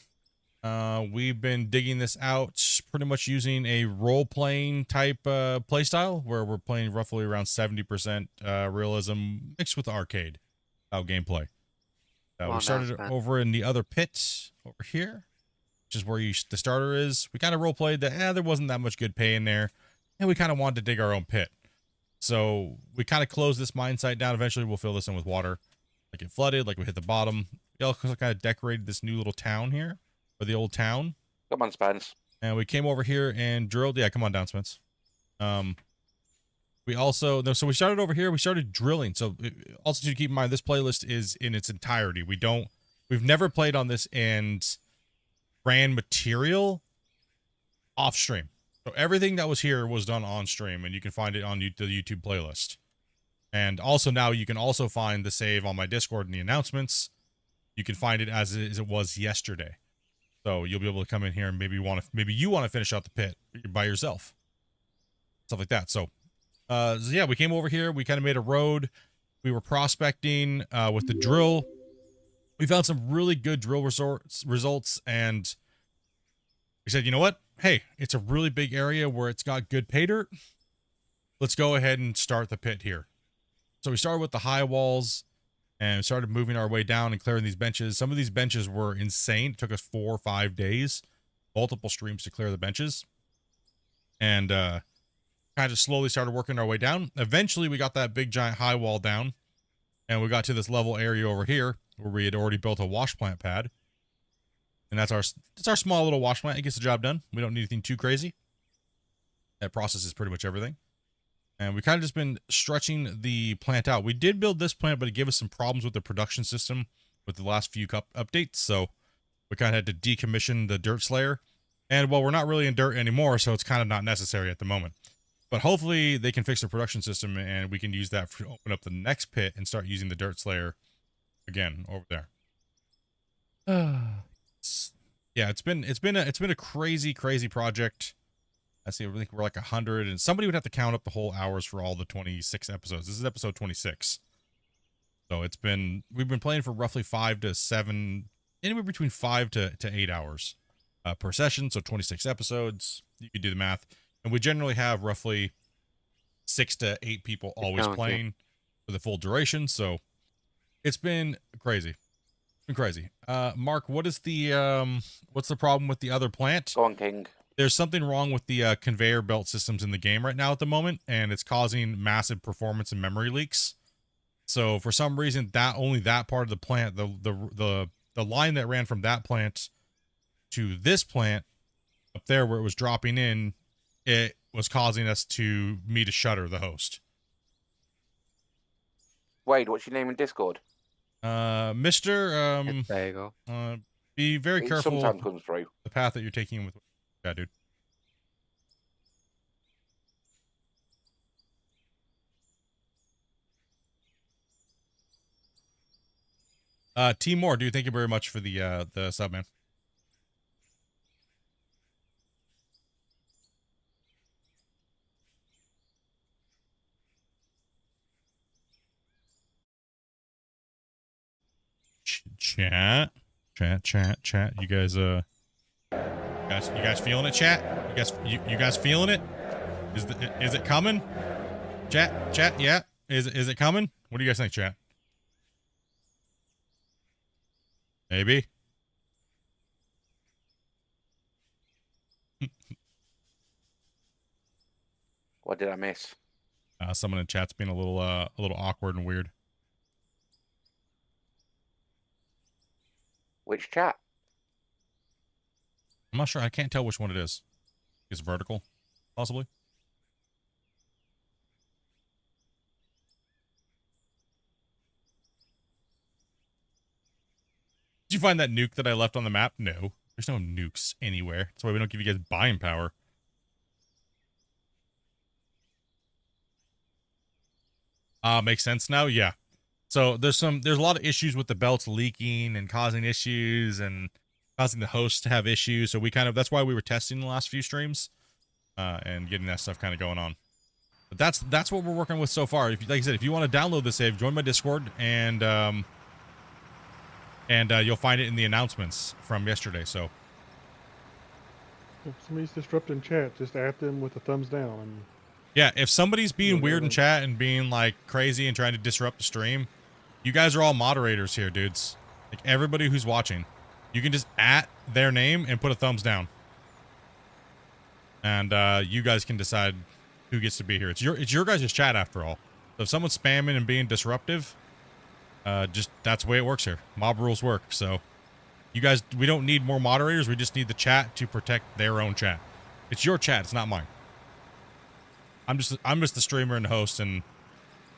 We've been digging this out pretty much using a role-playing type play style, where we're playing roughly around 70% realism mixed with arcade gameplay. We started over in the other pit over here, which is where the starter is. We kind of role-played that there wasn't that much good pay in there, and we kind of wanted to dig our own pit. So we kind of closed this mine site down. Eventually, we'll fill this in with water. Like it flooded, like we hit the bottom. We also kind of decorated this new little town here, or the old town. come on, Spence. And we came over here and drilled. Yeah, come on down, Spence. We also, no, so we started over here. We started drilling. So also to keep in mind, this playlist is in its entirety. We've never played on this and ran material off stream. So everything that was here was done on stream, and you can find it on the YouTube playlist. And also now you can also find the save on my Discord and the announcements. You can find it as it was yesterday. So you'll be able to come in here and maybe you want to finish out the pit by yourself. Stuff like that. So yeah, we came over here. We kind of made a road. We were prospecting with the drill. We found some really good drill results, and we said, you know what? Hey, it's a really big area where it's got good pay dirt. Let's go ahead and start the pit here. So we started with the high walls and started moving our way down and clearing these benches. Some of these benches were insane. It took us 4 or 5 days, multiple streams to clear the benches. And kind of slowly started working our way down. Eventually, we got that big giant high wall down, and we got to this level area over here. where we had already built a wash plant pad. And that's our small little wash plant. It gets the job done. We don't need anything too crazy. That processes pretty much everything. And we kind of just been stretching the plant out. We did build this plant, but it gave us some problems with the production system with the last few updates. So we kind of had to decommission the dirt slayer. And well, we're not really in dirt anymore, so it's kind of not necessary at the moment. But hopefully they can fix the production system and we can use that to open up the next pit and start using the dirt slayer again over there. Yeah, it's been a crazy project. I see. I think we're like 100, and somebody would have to count up the whole hours for all the 26 episodes. This is episode 26, so we've been playing for roughly 5 to 7, anywhere between 5 to 8 hours per session. So 26 episodes. You can do the math, and we generally have roughly 6 to 8 people always playing for the full duration. So it's been crazy. Mark, what's the problem with the other plant? Go on, King. There's something wrong with the conveyor belt systems in the game right now at the moment, and it's causing massive performance and memory leaks. So for some reason, only that part of the plant, the line that ran from that plant to this plant up there where it was dropping in, it was causing me to shutter the host. Wade, what's your name in Discord? Mr. There you go. Be very It careful sometimes comes through. the path that you're taking with. Yeah, dude. T Moore, dude, thank you very much for the sub, man. Chat. You guys, you guys feeling it, chat? You guys feeling it? Is it coming? Chat, yeah. Is it coming? What do you guys think, chat? Maybe. What did I miss? Someone in chat's being a little awkward and weird. Which chat? I'm not sure. I can't tell which one it is. It's vertical, possibly. Did you find that nuke that I left on the map? No. There's no nukes anywhere. That's why we don't give you guys buying power. Makes sense now? Yeah. So there's a lot of issues with the belts leaking and causing issues and causing the host to have issues. So that's why we were testing the last few streams and getting that stuff kind of going on. But that's what we're working with so far. Like I said, if you want to download the save, join my Discord and you'll find it in the announcements from yesterday. So if somebody's disrupting chat, just at them with a thumbs down. And yeah, if somebody's being weird in chat and being like crazy and trying to disrupt the stream, you guys are all moderators here, dudes. Like everybody who's watching, you can just at their name and put a thumbs down, and you guys can decide who gets to be here. It's your guys' chat after all. So if someone's spamming and being disruptive, just that's the way it works here. Mob rules work. So you guys, we don't need more moderators. We just need the chat to protect their own chat. It's your chat. It's not mine. I'm just the streamer and the host, and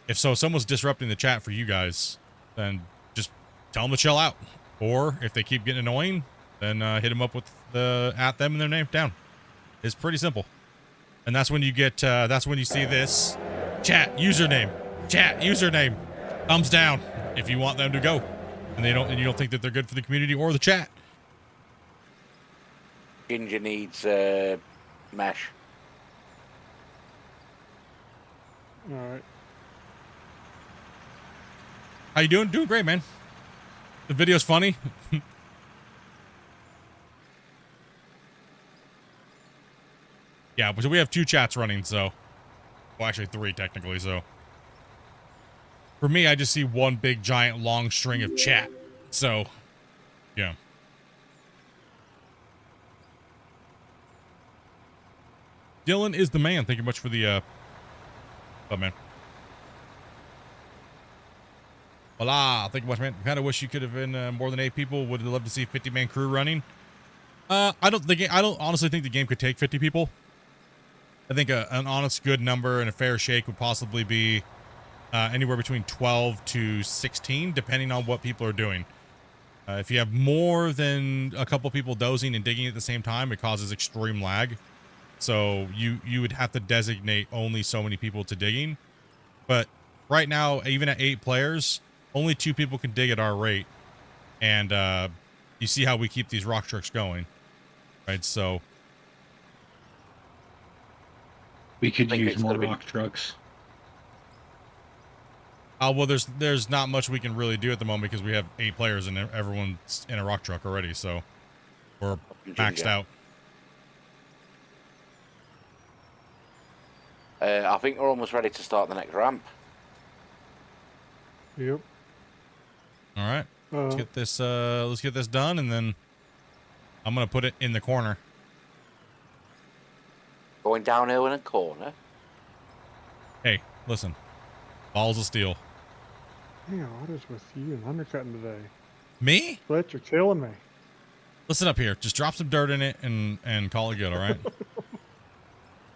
if someone's disrupting the chat for you guys, then just tell them to chill out. Or if they keep getting annoying, then hit them up with the at them and their name down. It's pretty simple. And that's when you get that's when you see this chat username, thumbs down if you want them to go, and you don't think that they're good for the community or the chat. Ginger needs mesh. all right. How you doing? Doing great, man. The video's funny. Yeah, but we have 2 chats running, so well, actually 3 technically. So for me, I just see one big giant long string of chat. So yeah. Dylan is the man. Thank you much for the oh man. Voila, thank you much, man. Kind of wish you could have been more than 8 people. Would have loved to see a 50-man crew running. I don't honestly think the game could take 50 people. I think an honest good number and a fair shake would possibly be anywhere between 12 to 16, depending on what people are doing. If you have more than a couple people dozing and digging at the same time, it causes extreme lag. So you would have to designate only so many people to digging. But right now, even at 8 players, only 2 people can dig at our rate. And you see how we keep these rock trucks going, right? So We could think use it's more gonna be- rock trucks. well, there's not much we can really do at the moment because we have 8 players and everyone's in a rock truck already. So we're maxed out. I think we're almost ready to start the next ramp. Yep. All right. Let's get this done, and then I'm gonna put it in the corner. Going downhill in a corner. Hey, listen, balls of steel. Yeah, what is with you and undercutting today? Me? Split, you're killing me. Listen up here. Just drop some dirt in it and call it good. All right.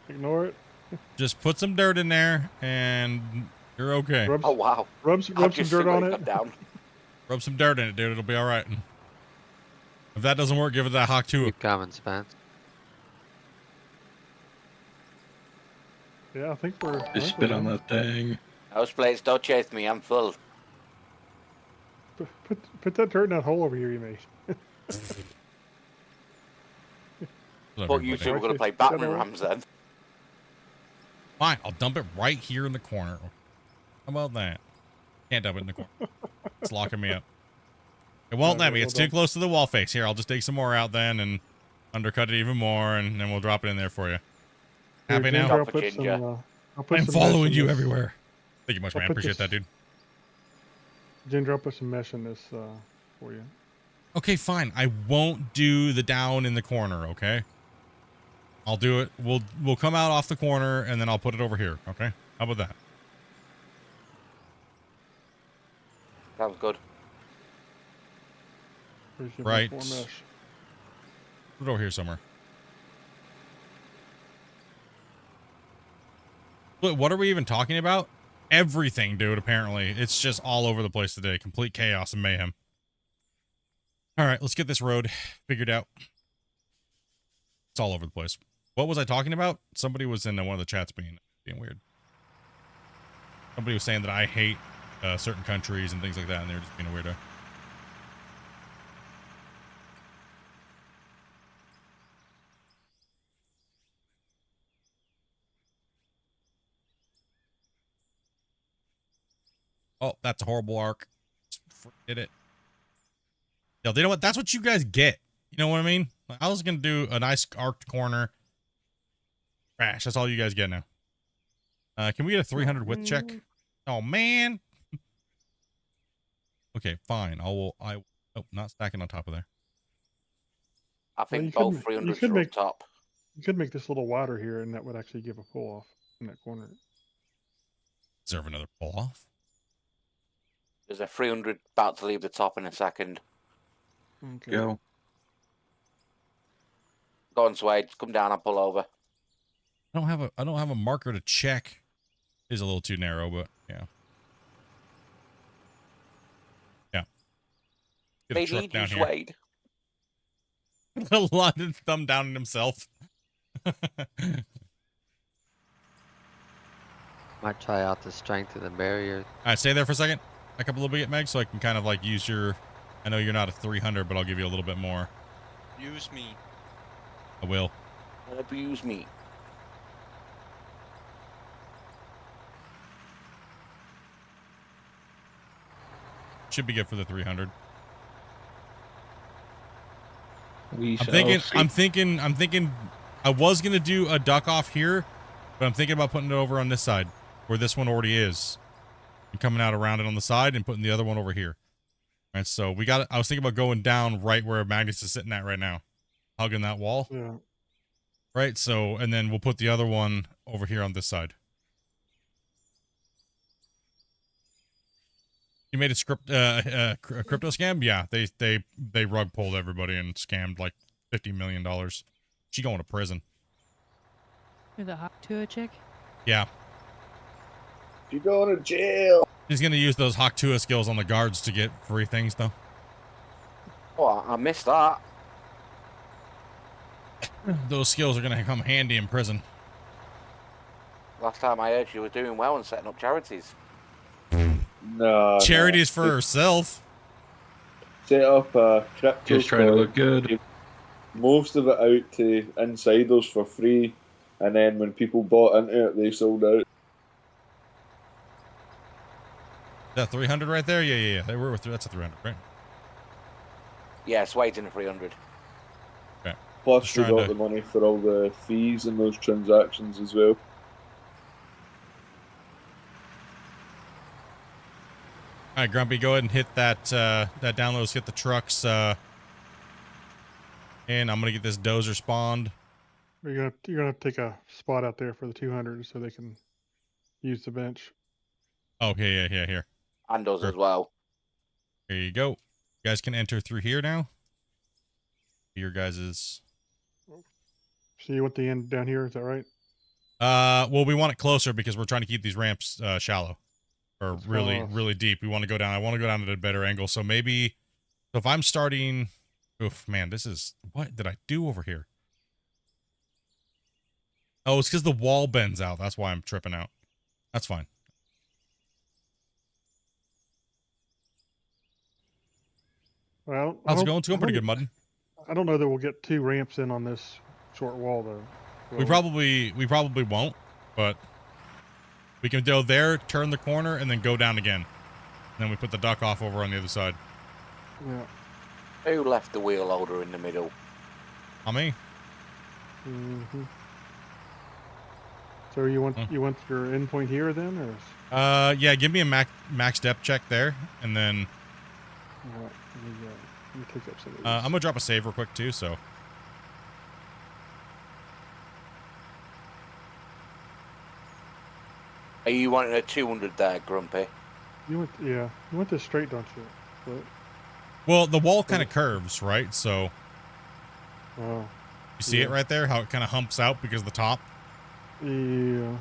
Ignore it. Just put some dirt in there, and you're okay. Rub, Oh wow! rub some Just dirt see what on he it. got down. Rub some dirt in it, dude. It'll be all right. If that doesn't work, give it that hawk too. Keep coming, Spence. Yeah, I think we're. Just spit on that thing. Those plates don't chase me. I'm full. Put that dirt in that hole over here you made. But you two were going to play Batman Rams then. Fine, I'll dump it right here in the corner. How about that? Can't dump it in the corner. It's locking me up. It won't let me. It's too close to the wall face. Here, I'll just take some more out then and undercut it even more, and then we'll drop it in there for you. Happy now? I'll put some, I'm following you everywhere. Thank you much, man. put Appreciate this- that, dude. Ginger, I'll put some mesh in this for you. Okay, fine. I won't do the down in the corner, okay? I'll do it. We'll come out off the corner, and then I'll put it over here, okay? How about that? Sounds good. Where's your Right. more mesh? Put it over here somewhere. But what are we even talking about? Everything, dude, apparently. It's just all over the place today. Complete chaos and mayhem. All right, let's get this road figured out. It's all over the place. What was I talking about? Somebody was in one of the chats being weird. Somebody was saying that I hate certain countries and things like that, and they were just being a weirdo. Oh, that's a horrible arc. Forget it. Yo, you know what? That's what you guys get. You know what I mean? I was going to do a nice arced corner. Crash. That's all you guys get now. Can we get a 300 width check? Oh, man. Okay, fine. Oh, not stacking on top of there. I think you both could 300s are make- up top. You could make this a little wider here, and that would actually give a pull off in that corner. Deserve another pull off. There's a 300 about to leave the top in a second. Okay. Go. Go on, Swade. Come down and pull over. I don't have a marker to check. It is a little too narrow, but yeah. Yeah. Get a They truck need you, down here. Swade. London's thumb down on himself. Might try out the strength of the barrier. All right, stay there for a second. Back up a little bit, Meg, so I can kind of like use your. I know you're not a 300, but I'll give you a little bit more. Use me. I will. Abuse me. Should be good for the 300. We I'm shall thinking. see. I'm thinking. I was gonna do a duck off here, but I'm thinking about putting it over on this side, where this one already is, and coming out around it on the side and putting the other one over here. All right. So we got. I was thinking about going down right where Magnus is sitting at right now, hugging that wall. Yeah. Right. So and then we'll put the other one over here on this side. You made a a crypto scam? Yeah, they rug pulled everybody and scammed like $50 million. She going to prison. You're the hot tour chick? Yeah. You going to jail? He's gonna use those Haktua skills on the guards to get free things, though. Oh, I missed that. Those skills are gonna come handy in prison. Last time I heard she was doing well and setting up charities. No. Charities for herself. Set up a crypto. Just trying to coin, look good. give most of it out to insiders for free, and then when people bought into it, they sold out. That 300 right there? Yeah. They were with that's a 300, right? Yeah, Swade's in the 300. Plus, Just we trying got to- the money for all the fees in those transactions as well. All right, Grumpy, go ahead and hit that that download. Let's get the trucks. And I'm gonna get this dozer spawned. You're gonna take a spot out there for the 200 so they can use the bench. Okay, yeah. Here And us Sure. as well. you go. You guys can enter through here now. Your guys's. So you want the end down here? Is that right? Well, we want it closer because we're trying to keep these ramps shallow, or Let's really, follow. really deep. We want to go down. I want to go down at a better angle. So maybe, so if I'm starting, oof, man, this is what did I do over here? Oh, it's because the wall bends out. That's why I'm tripping out. That's fine. Well, How's it going? It's going pretty good, Mudden. I don't know that we'll get 2 ramps in on this short wall though. We probably won't, but we can go there, turn the corner, and then go down again. And then we put the duck off over on the other side. Yeah. Who left the wheel holder in the middle? On me. hmm So you want your endpoint here then, or? Yeah, give me a max depth check there, and then Alright, let me take up some of these. I'm gonna drop a save real quick too. So Are you wanting a 200 there, Grumpy? You want this straight, don't you? But, well, the wall kind of curves, right? So oh, you see it Yeah. right there, how it kind of humps out because of the top. yeah.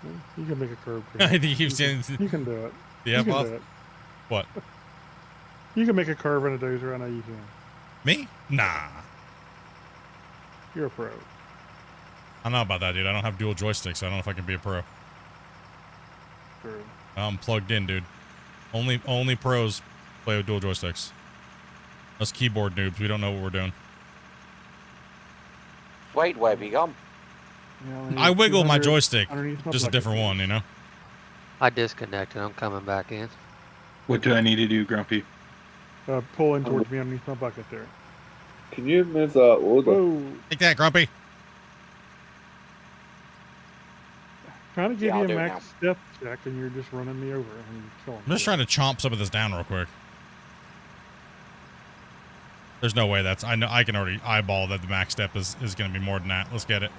Well, you can make a curve. I Chris. think you've seen You can do it. the You F can off. do it. What? You can make a curve in a dozer. I know you can. Me? Nah. You're a pro. I don't know about that, dude. I don't have dual joysticks, so I don't know if I can be a pro. True. I'm plugged in, dude. Only pros play with dual joysticks. Us keyboard noobs, we don't know what we're doing. Wade, where have you gone? Yeah, I wiggle my 200 joystick, underneath my just a bucket. different one, you know? I disconnected. I'm coming back in. What do I need to do, Grumpy? Pull in towards me underneath my bucket there. Can you move that order? Whoa! Take that, Grumpy. Trying to give Yeah, I'll you do a it max step check, and you're just running me over and killing I'm just trying to chomp some of this down real quick. There's no way that's... I know I can already eyeball that the max step is going to be more than that. Let's get it.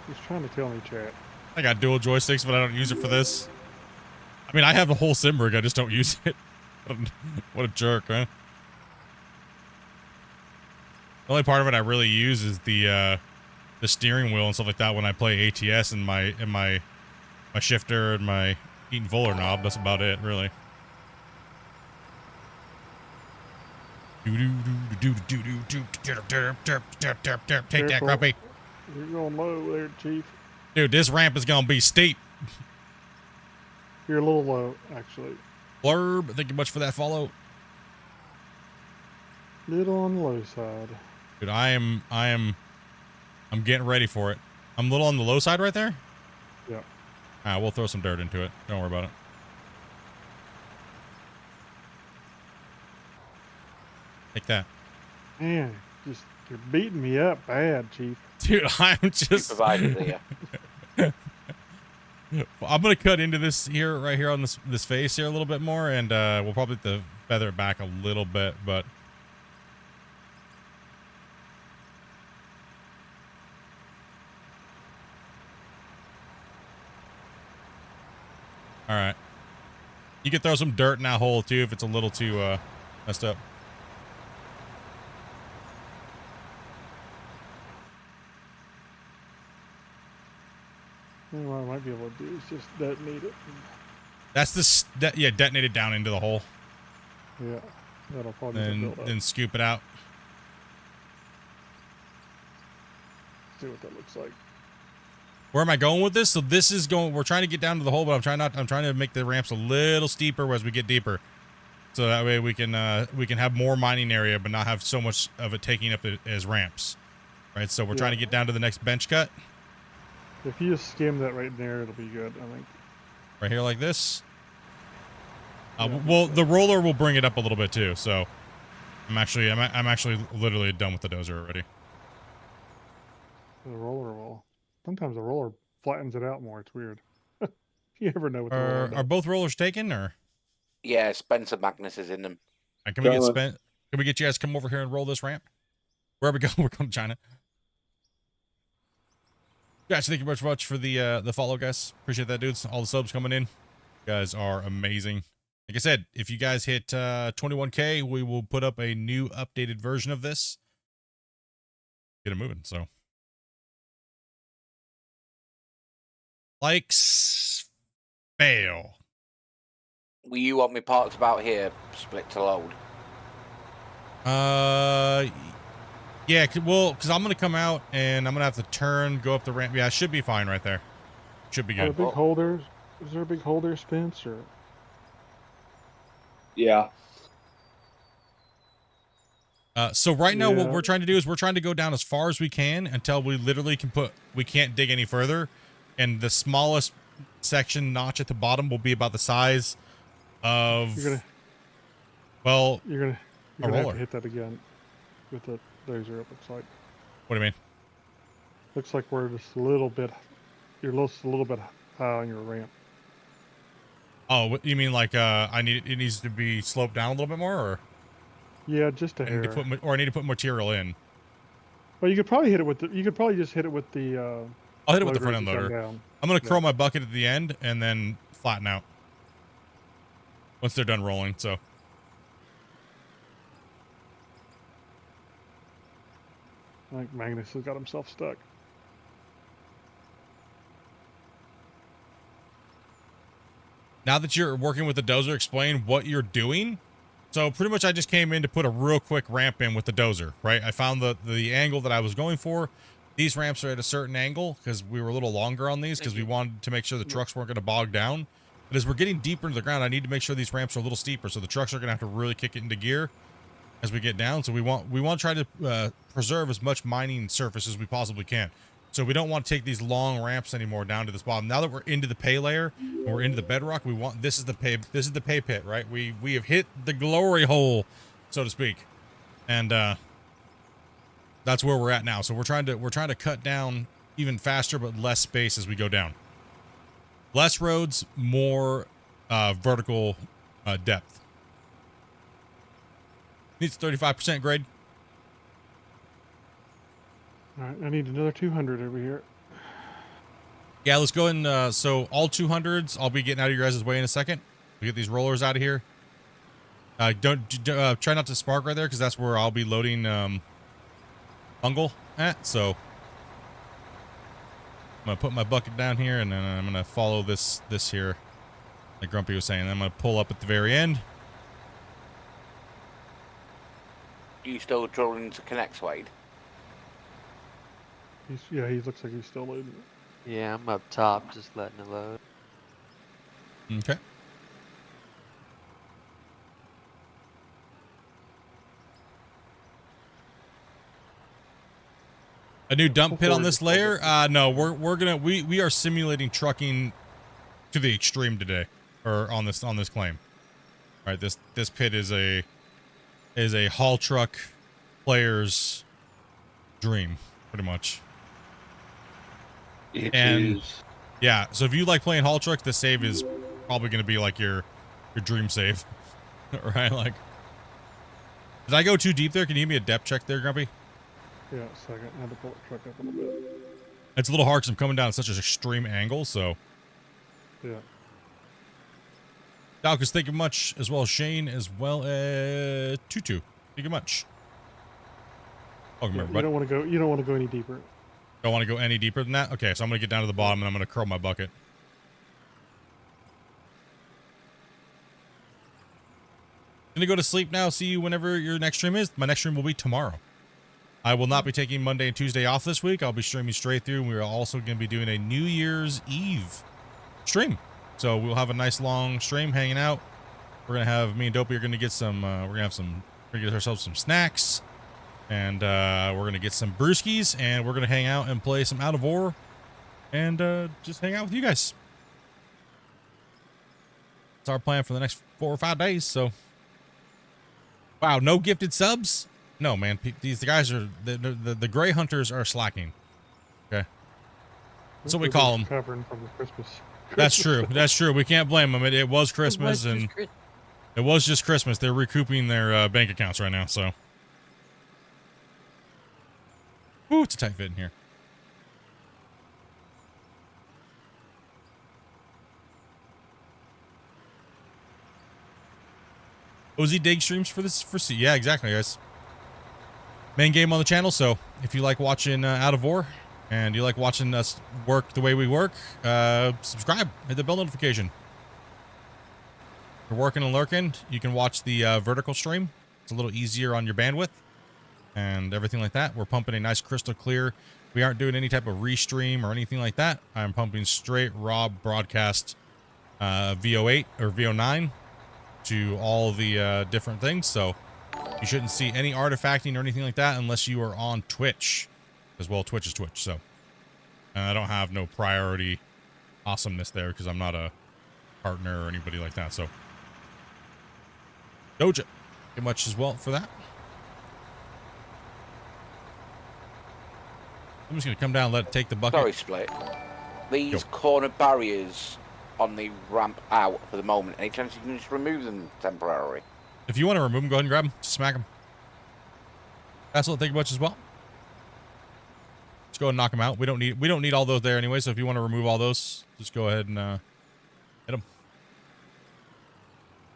He's trying to tell me, chat. I got dual joysticks, but I don't use it for this. I mean, I have a whole sim rig. I just don't use it. What a jerk, huh? The only part of it I really use is the steering wheel and stuff like that when I play ATS and my shifter and my Eaton Fuller knob. That's about it, really. Take that, Careful. Grumpy. You're going low there, Chief. Dude, this ramp is gonna be steep. You're a little low, actually. Blurb, thank you much for that follow. Little on the low side. Dude, I'm getting ready for it. I'm a little on the low side right there? Yeah. We'll throw some dirt into it. Don't worry about it. Take that. Man, you're beating me up bad, Chief. Dude, I'm just... Provided here. I'm going to cut into this here, right here on this face here a little bit more, and we'll probably have to feather it back a little bit, but... All right. You can throw some dirt in that hole too if it's a little too messed up. And what I might be able to do is just detonate it. That's yeah, detonate it down into the hole. Yeah, that'll probably get built up. Then scoop it out. See what that looks like. Where am I going with this? So this is going. We're trying to get down to the hole, but I'm trying to make the ramps a little steeper as we get deeper, so that way we can have more mining area, but not have so much of it taking up as ramps. Right. So we're trying to get down to the next bench cut. If you just skim that right there, it'll be good. I think. Right here, like this. Yeah, well, the roller will bring it up a little bit too. So I'm actually literally done with the dozer already. The roller will. Sometimes the roller flattens it out more. It's weird. You never know what the roller does. Are both rollers taken or? Yeah, Spencer Magnus is in them. Can we get you guys to come over here and roll this ramp? Where are we going? We're going to China. Guys, thank you very much for the follow, guys. Appreciate that, dudes. All the subs coming in. You guys are amazing. Like I said, if you guys hit 21K, we will put up a new updated version of this. Get it moving, so. Likes fail. Will you want me parked about here, split to load? Yeah, well, because I'm going to come out and I'm going to have to turn, go up the ramp. Yeah, it should be fine right there. Should be Are good. there big holders? Is there a big holder, Spence? Or? Yeah. So right now what we're trying to do is we're trying to go down as far as we can until we literally we can't dig any further. And the smallest section notch at the bottom will be about the size of, You're well, gonna a roller. have to hit that again with the laser, it looks like. What do you mean? Looks like we're just a little bit, you're just a little bit high on your ramp. Oh, you mean like it needs to be sloped down a little bit more, or? Yeah, just a hair. I need to put material in. Well, you could probably hit it with the, you could probably just hit it with the, I'll hit it with the front end loader. I'm going to curl my bucket at the end and then flatten out once they're done rolling, so. I think Magnus has got himself stuck. Now that you're working with the dozer, explain what you're doing. So pretty much I just came in to put a real quick ramp in with the dozer, right? I found the angle that I was going for. These ramps are at a certain angle because we were a little longer on these because we wanted to make sure the trucks weren't going to bog down. But as we're getting deeper into the ground, I need to make sure these ramps are a little steeper. So the trucks are going to have to really kick it into gear as we get down. So we want to try to preserve as much mining surface as we possibly can. So we don't want to take these long ramps anymore down to this bottom. Now that we're into the pay layer and we're into the bedrock, this is the pay pit, right? We have hit the glory hole, so to speak. And that's where we're at now. So we're trying to cut down even faster but less space as we go down. Less roads, more vertical depth. Needs 35% grade. All right, I need another 200 over here. Yeah, let's go and so all 200s. I'll be getting out of your guys' way in a second. We get these rollers out of here. Don't try not to spark right there because that's where I'll be loading fungal at. So I'm gonna put my bucket down here and then I'm gonna follow this here, like Grumpy was saying. I'm gonna pull up at the very end. You still drilling to connect, Wade? He looks like he's still loading it. Yeah, I'm up top, just letting it load. Okay. A new dump pit on this layer? No, we are simulating trucking to the extreme today, or on this claim. All right, this pit is a haul truck player's dream, pretty much. It is. Yeah, so if you like playing haul truck, the save is probably going to be like your dream save, right? Like, did I go too deep there? Can you give me a depth check there, Grumpy? Yeah, a second. I had to pull the truck up a little bit. It's a little hard because I'm coming down at such an extreme angle, so. Yeah. Dalkus, thank you much, as well as Shane, as well as Tutu. Thank you much. Welcome, You everybody. don't want to go. You don't want to go any deeper. Don't want to go any deeper than that? Okay, so I'm going to get down to the bottom and I'm going to curl my bucket. Gonna go to sleep now. See you whenever your next stream is. My next stream will be tomorrow. I will not be taking Monday and Tuesday off this week. I'll be streaming straight through. And we're also going to be doing a New Year's Eve stream. So we'll have a nice long stream hanging out. We're going to have, me and Dopey are going to get some, we're going to get ourselves some snacks. And we're going to get some brewskis. And we're going to hang out and play some Out of War. And just hang out with you guys. That's our plan for the next 4 or 5 days. So, wow, no gifted subs? No, man. These guys are, the gray hunters are slacking. Okay. That's what we call them. Covering from the Christmas. That's true. That's true. We can't blame them. It was Christmas, It was and just Chris- it was just Christmas. They're recouping their bank accounts right now, so. Ooh, it's a tight fit in here. OZ Dig streams for this, yeah, exactly, guys. Main game on the channel, so if you like watching Out of War and you like watching us work the way we work, subscribe, hit the bell notification. If you're working and lurking, you can watch the vertical stream. It's a little easier on your bandwidth and everything like that. We're pumping a nice crystal clear. We aren't doing any type of restream or anything like that. I'm pumping straight raw broadcast VO8 or VO9 to all the different things, so you shouldn't see any artifacting or anything like that unless you are on Twitch, as well. Twitch is Twitch, so, and I don't have no priority awesomeness there because I'm not a partner or anybody like that. So Doja, get much as well for that. I'm just gonna come down and let it take the bucket. Sorry, Split. These corner barriers on the ramp out for the moment. Any chance you can just remove them temporarily? If you want to remove them, go ahead and grab them. Just smack them. That's what thank you much as well. Let's go ahead and knock them out. We don't need all those there anyway. So if you want to remove all those, just go ahead and hit them.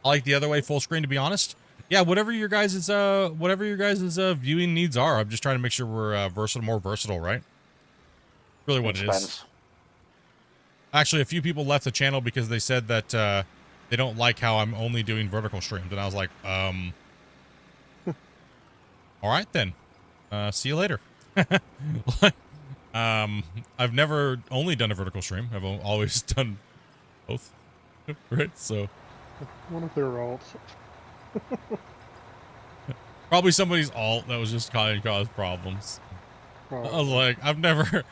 I like the other way, full screen, to be honest. Yeah, whatever your guys' viewing needs are. I'm just trying to make sure we're more versatile, right? Really what it is. Actually, a few people left the channel because they said that they don't like how I'm only doing vertical streams. And I was like, all right, then. See you later. I've never only done a vertical stream. I've always done both. Right? So. One of their alts. Probably somebody's alt that was just cause problems. Probably. I was like, I've never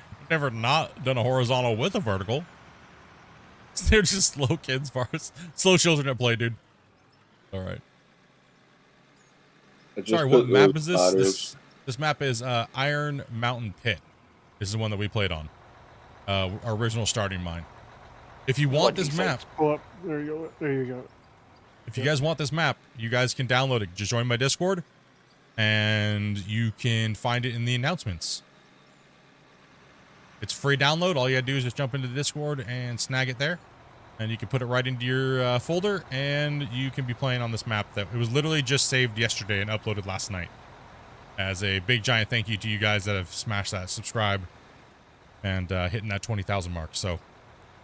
not done a horizontal with a vertical. They're just slow kids, as far as slow children at play, dude. All right. Sorry, what map is this? This map is Iron Mountain Pit. This is the one that we played on. Our original starting mine. If you want this map, pull up. There you go. There you go. if you guys want this map, you guys can download it. Just join my Discord, and you can find it in the announcements. It's free download. All you gotta do is just jump into the Discord and snag it there. And you can put it right into your folder, and you can be playing on this map that it was literally just saved yesterday and uploaded last night. As a big giant thank you to you guys that have smashed that subscribe and hitting that 20,000 mark. So, you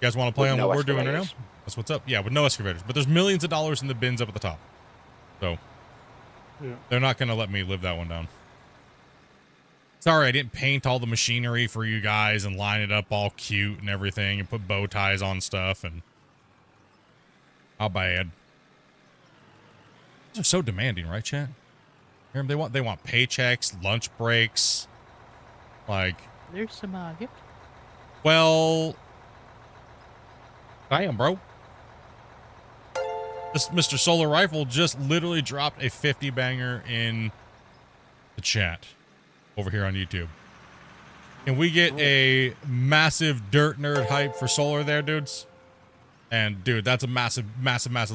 guys want to play on what we're doing right now? That's what's up. Yeah, with no excavators. But there's millions of dollars in the bins up at the top. So, yeah, they're not going to let me live that one down. Sorry, I didn't paint all the machinery for you guys and line it up all cute and everything and put bow ties on stuff and... How bad. They're so demanding, right, chat? They want paychecks, lunch breaks. Like... There's some gift. Well... Damn, bro. This Mr. Solar Rifle just literally dropped a 50 banger in the chat over here on YouTube. Can we get a massive dirt nerd hype for Solar there, dudes? And dude, that's a massive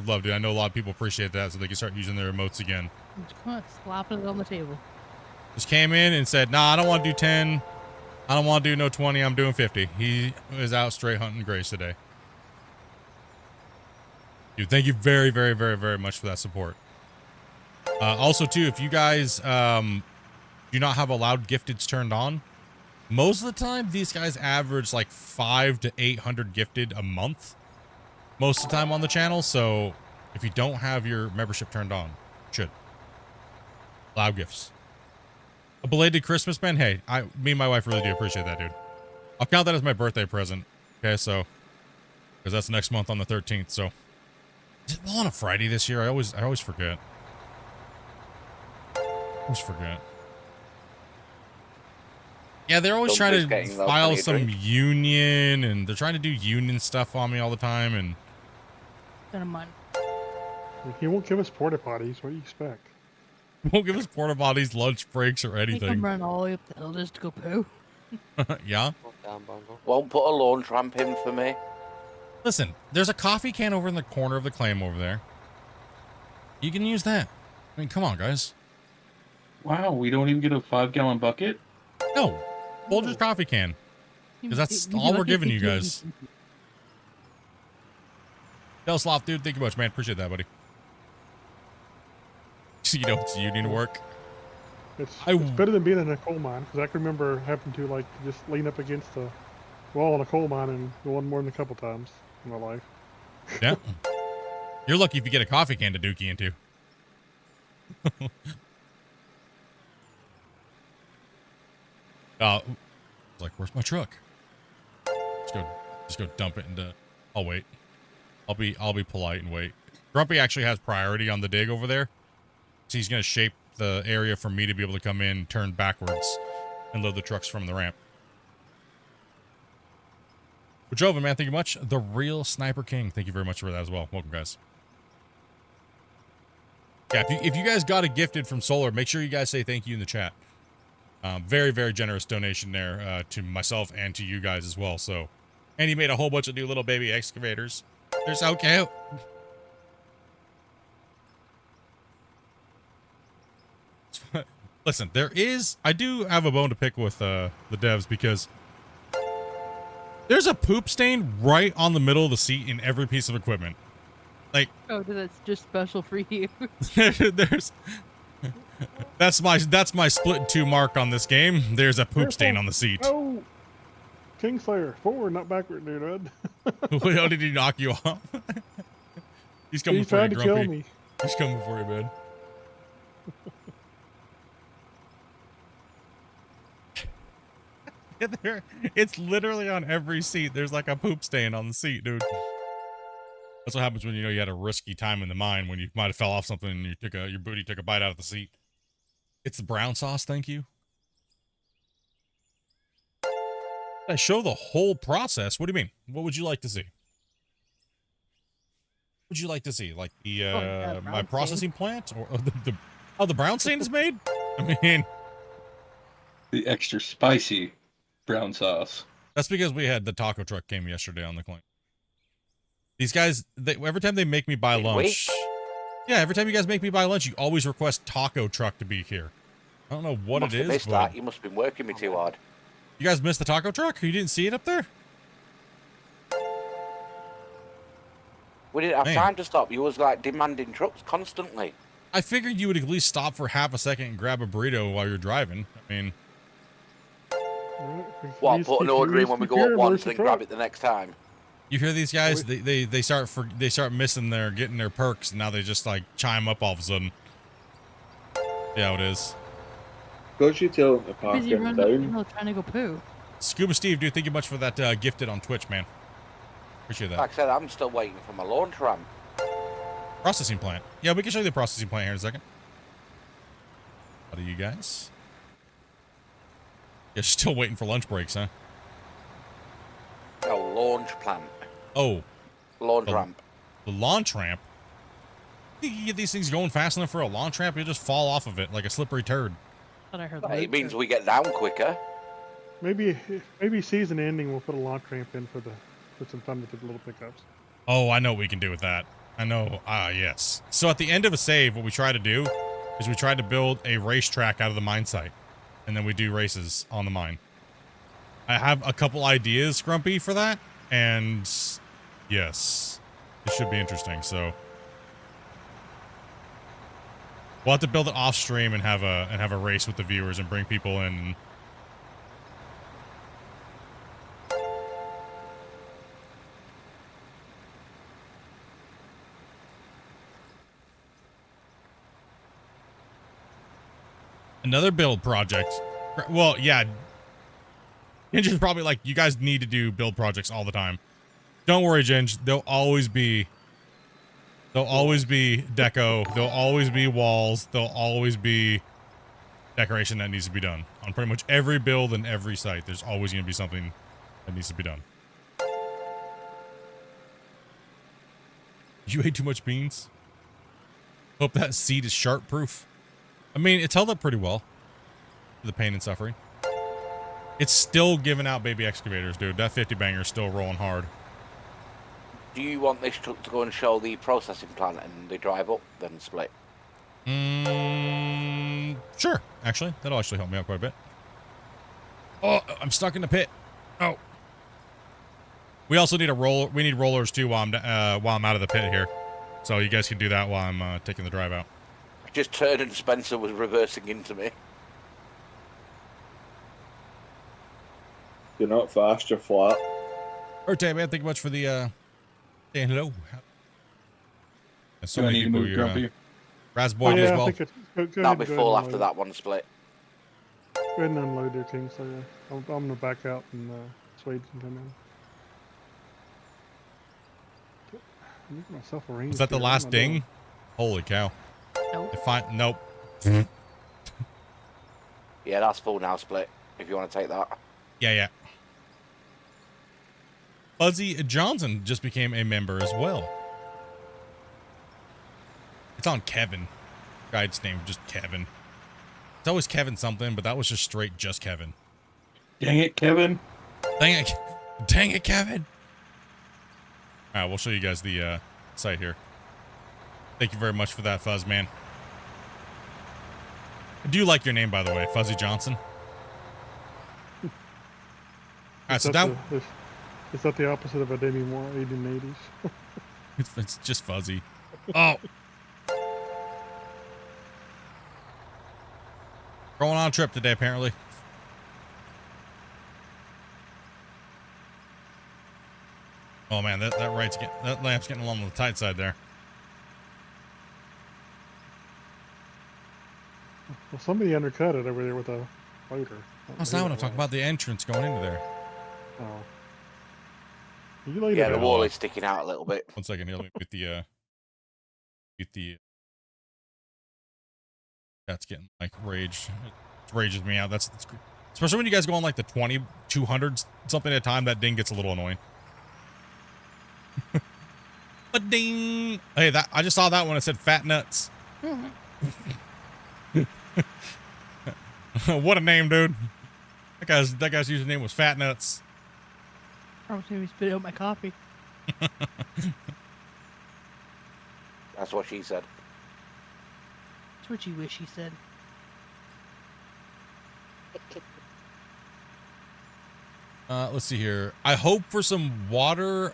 love, dude. I know a lot of people appreciate that, so they can start using their emotes again. Come on, slapping it on the table. Just came in and said, nah, I don't want to do 10. I don't want to do no 20. I'm doing 50. He is out straight hunting grays today. Dude, thank you very, very, very, very much for that support. Also, too, if you guys do not have allowed gifteds turned on, most of the time, these guys average like 500 to 800 gifted a month. Most of the time on the channel, so if you don't have your membership turned on, you should. Allow gifts. A belated Christmas, man? Hey, me and my wife really do appreciate that, dude. I'll count that as my birthday present. Okay, so, because that's next month on the 13th, so. Is it all on a Friday this year? I always forget. Always forget. Yeah, they're always trying to file some union, and they're trying to do union stuff on me all the time, and... Got a month. He won't give us porta potties. What do you expect? Won't give us porta potties, lunch breaks, or Make them anything. run all the way up the hill just to go poo. Yeah? Down bundle. Won't put a launch ramp in for me. Listen, there's a coffee can over in the corner of the claim over there. You can use that. I mean, come on, guys. Wow, we don't even get a 5-gallon bucket? No, Folger's coffee can. Because that's all we're giving you guys. Tell Sloth, dude, thank you much, man. Appreciate that, buddy. You know, it's union work. It's better than being in a coal mine, because I can remember having to like just lean up against the wall in a coal mine and go on more than a couple times in my life. Yeah. You're lucky if you get a coffee can to dookie into. It's like, where's my truck? Just go dump it into. I'll wait. I'll be polite and wait. Grumpy actually has priority on the dig over there, so he's gonna shape the area for me to be able to come in, turn backwards, and load the trucks from the ramp. Jova, man, thank you much. The Real Sniper King, thank you very much for that as well. Welcome, guys. Yeah, if you guys got a gifted from Solar, make sure you guys say thank you in the chat. Very, very generous donation there to myself and to you guys as well. So, and he made a whole bunch of new little baby excavators. They're so cute. Listen, I do have a bone to pick with the devs, because there's a poop stain right on the middle of the seat in every piece of equipment. Like, oh, that's just special for you. there's that's my Splitintwo mark on this game. There's a poop stain on the seat. Oh, Kingslayer, forward, not backward, dude. How did he knock you off? He's coming for you, Grumpy. Grumpy. Kill me. He's coming for you, man. It's literally on every seat. There's like a poop stain on the seat, dude. That's what happens when you know you had a risky time in the mine, when you might have fell off something and you your booty took a bite out of the seat. It's the brown sauce, thank you. I show the whole process. What do you mean? What would you like to see? Would you like to see, like the my processing plant, or the brown stain is made? I mean, The extra spicy brown sauce. that's because we had the taco truck came yesterday on the claim. These guys, every time they make me buy lunch, yeah, every time you guys make me buy lunch, you always request taco truck to be here. I don't know what it is. Missed that. You must have been working me too hard. You guys missed the taco truck? You didn't see it up there? We didn't have time to stop. You was like demanding trucks constantly. I figured you would at least stop for half a second and grab a burrito while you're driving. I mean, What? Put an order in when we go up once and grab it the next time. you hear these guys? They start missing getting their perks, and now they just like chime up all of a sudden. Yeah, it is. Because you tell them to park Busy him running up the down. hill trying to go poo. Scuba Steve, dude, thank you much for that gifted on Twitch, man. Appreciate that. Like I said, I'm still waiting for my launch ramp. Processing plant. Yeah, we can show you the processing plant here in a second. What are you guys? You're still waiting for lunch breaks, huh? No, launch plant. Oh, Launch ramp. the launch ramp. You think you get these things going fast enough for a launch ramp? You'll just fall off of it like a slippery turd. Thought I heard It means we get down quicker. Maybe season ending we'll put a launch ramp in for some fun with the little pickups. Oh, I know what we can do with that. I know. Yes. So at the end of a save, what we try to do is we try to build a racetrack out of the mine site, and then we do races on the mine. I have a couple ideas, Grumpy, for that, and yes, It should be interesting. So we'll have to build it off stream and have a race with the viewers and bring people in. Another build project. Well, yeah. Ginger's probably like, you guys need to do build projects all the time. Don't worry, Ginger. There'll always be deco. There'll always be walls. There'll always be decoration that needs to be done. On pretty much every build and every site, there's always going to be something that needs to be done. You ate too much beans? Hope that seed is sharp proof. I mean, it's held up pretty well. The pain and suffering. It's still giving out baby excavators, dude. That 50 banger is still rolling hard. Do you want this truck to go and show the processing plant and the drive up, then split? Sure. Actually, that'll actually help me out quite a bit. Oh, I'm stuck in the pit. Oh. We also need a roller. We need rollers too while I'm out of the pit here. So you guys can do that while I'm taking the drive out. Just turned and Spencer was reversing into me. You're not fast, you're flat. Alright, man. Thank you much for the saying hello. So Do I many need to people move here. Grumpy? Raspboy yeah, as I well. think go That'll ahead be and go full ahead and after load. that one split. Go ahead and unload there, King. So yeah, I'm gonna back out and Swade can come in. I'm making myself a range. Was that the here. last What am I doing? ding? Holy cow. Nope. Nope. Yeah, that's full now, split. If you want to take that. Yeah. Fuzzy Johnson just became a member as well. It's on Kevin. Guy's name just Kevin. It's always Kevin something, but that was just straight just Kevin. Dang it, Kevin. Dang it, Kevin. All right, we'll show you guys the site here. Thank you very much for that, Fuzz, man. I do like your name, by the way, Fuzzy Johnson. All right, so now Is that the opposite of a Demi Moore 1880s? it's just Fuzzy. Oh. Going on a trip today, apparently. Oh man, that lamp's getting along the tight side there. Well, somebody undercut it over there with a loader. Oh, so now when I'm talking about the entrance going into there. Oh. You laid Yeah, it the out. wall is sticking out a little bit. 1 second here, let me get the that's getting like raged. It rages me out. That's especially when you guys go on like the 20, 200 something at a time, that ding gets a little annoying. A ding. Hey, I just saw that one. It said fat nuts. What a name, dude. That guy's username was Fat Nuts. I was going to spit out my coffee. That's what she said. That's what you wish he said. Let's see here. I hope for some water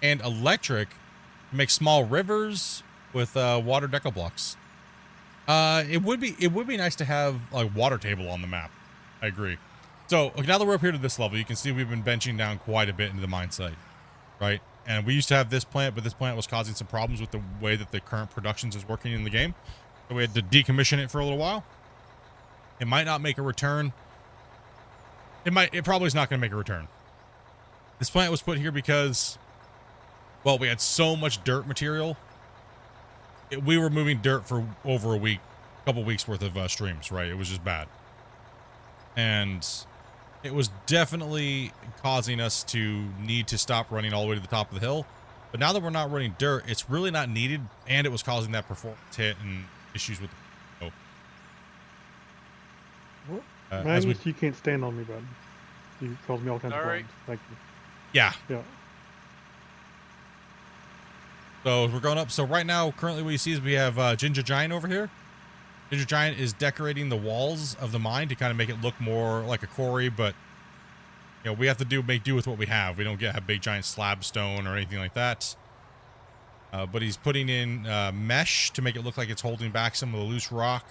and electric to make small rivers with water deco blocks. It would be nice to have like water table on the map. I agree. So now that we're up here to this level, you can see we've been benching down quite a bit into the mine site, right? And we used to have this plant, but this plant was causing some problems with the way that the current productions is working in the game. So we had to decommission it for a little while. It might not make a return. It probably is not going to make a return. This plant was put here because, well, we had so much dirt material. We were moving dirt for over a couple weeks worth of streams, right? It was just bad. And it was definitely causing us to need to stop running all the way to the top of the hill. But now that we're not running dirt, it's really not needed. And it was causing that performance hit and issues with the Magnus, you can't stand on me, bud. You calls me all kinds of Sorry. names. Thank you. Yeah. Yeah. So we're going up. So right now, currently what you see is we have Ginger Giant over here. Ginger Giant is decorating the walls of the mine to kind of make it look more like a quarry, but you know, we have to make do with what we have. We don't have big giant slab stone or anything like that. But he's putting in mesh to make it look like it's holding back some of the loose rock.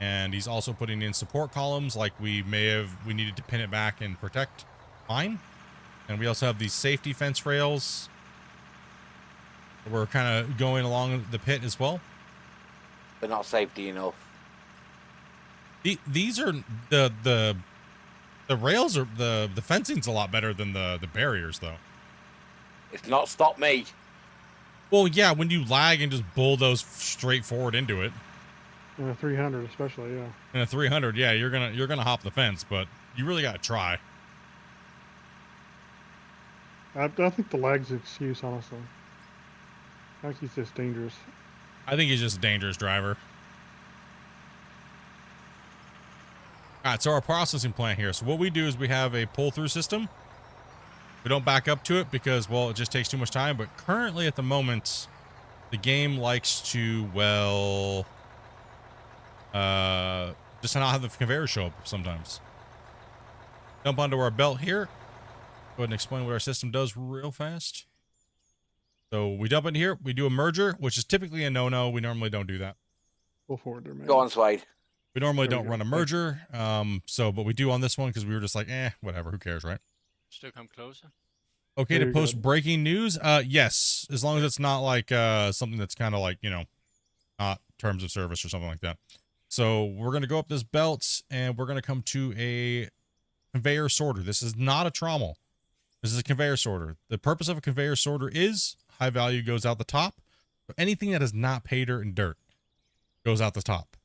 And he's also putting in support columns like we needed to pin it back and protect mine. And we also have these safety fence rails. We're kind of going along the pit as well. They're not safety enough. These are the rails are the fencing's a lot better than the barriers though. It's not stopped me. Well, yeah, when you lag and just bulldoze straight forward into it. In a 300 especially, yeah. In a 300, yeah, you're gonna hop the fence, but you really gotta try. I think the lag's an excuse, honestly. I think he's just dangerous. I think he's just a dangerous driver. All right, so our processing plant here. So what we do is we have a pull-through system. We don't back up to it because, well, it just takes too much time. But currently, at the moment, the game likes to, well, just not have the conveyor show up sometimes. Jump onto our belt here. Go ahead and explain what our system does real fast. So we dump in here. We do a merger, which is typically a no-no. We normally don't do that. Go forward there, man. Go on, Slade. We normally There we don't go. run a merger. But we do on this one because we were just like, whatever, who cares, right? Still come closer. Okay, Very to post good. breaking news. Yes, as long as it's not like something that's kind of like, you know, not terms of service or something like that. So we're gonna go up this belt and we're gonna come to a conveyor sorter. This is not a trommel. This is a conveyor sorter. The purpose of a conveyor sorter is high value goes out the top. So anything that is not pay dirt and dirt goes out the top.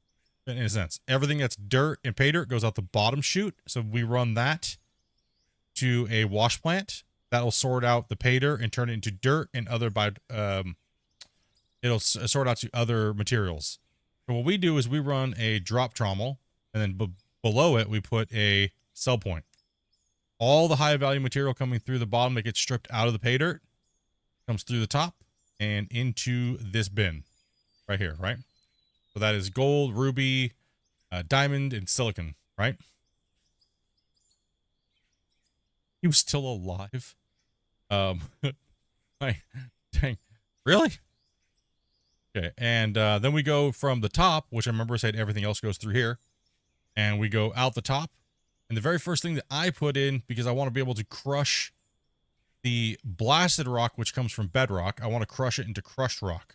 In a sense, everything that's dirt and pay dirt goes out the bottom chute. So we run that to a wash plant. That'll sort out the pay dirt and turn it into dirt and other it'll sort out to other materials. So what we do is we run a drop trommel, and then below it we put a sell point. All the high value material coming through the bottom that gets stripped out of the pay dirt comes through the top and into this bin right here, right? So that is gold, ruby, diamond, and silicon, right? He was still alive. Like, dang, really? Okay, and then we go from the top, which I remember I said everything else goes through here, and we go out the top. And the very first thing that I put in, because I want to be able to crush the blasted rock, which comes from bedrock, I want to crush it into crushed rock.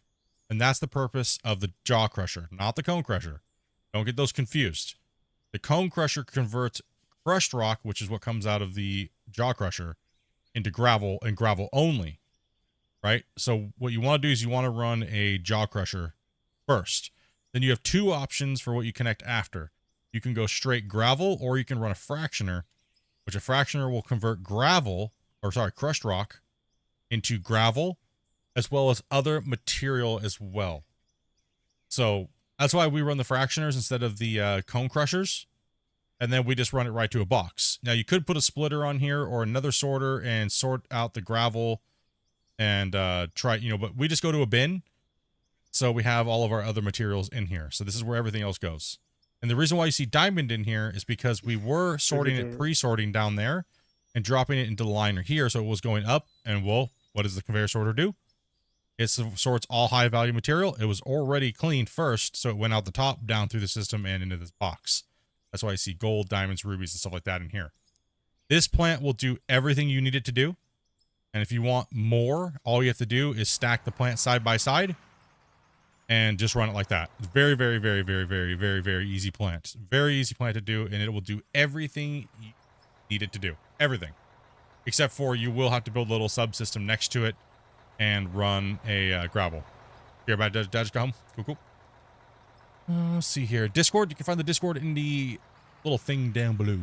And that's the purpose of the jaw crusher, not the cone crusher. Don't get those confused. The cone crusher converts crushed rock, which is what comes out of the jaw crusher, into gravel and gravel only, right? So what you want to do is you want to run a jaw crusher first. Then you have two options for what you connect after. You can go straight gravel, or you can run a fractioner, which a fractioner will convert crushed rock into gravel, as well as other material as well. So that's why we run the fractioners instead of the cone crushers. And then we just run it right to a box. Now you could put a splitter on here or another sorter and sort out the gravel and but we just go to a bin. So we have all of our other materials in here. So this is where everything else goes. And the reason why you see diamond in here is because we were sorting it, pre-sorting down there and dropping it into the liner here. So it was going up, and well, what does the conveyor sorter do? It sorts all high value material. It was already cleaned first. So it went out the top, down through the system and into this box. That's why I see gold, diamonds, rubies, and stuff like that in here. This plant will do everything you need it to do. And if you want more, all you have to do is stack the plant side by side and just run it like that. It's very, very, very, very, very, very, very easy plant. Very easy plant to do, and it will do everything you need it to do. Everything. Except for you will have to build a little subsystem next to it and run a gravel. Here, about did I just go home? Cool, cool. Let's see here. Discord. You can find the Discord in the little thing down below.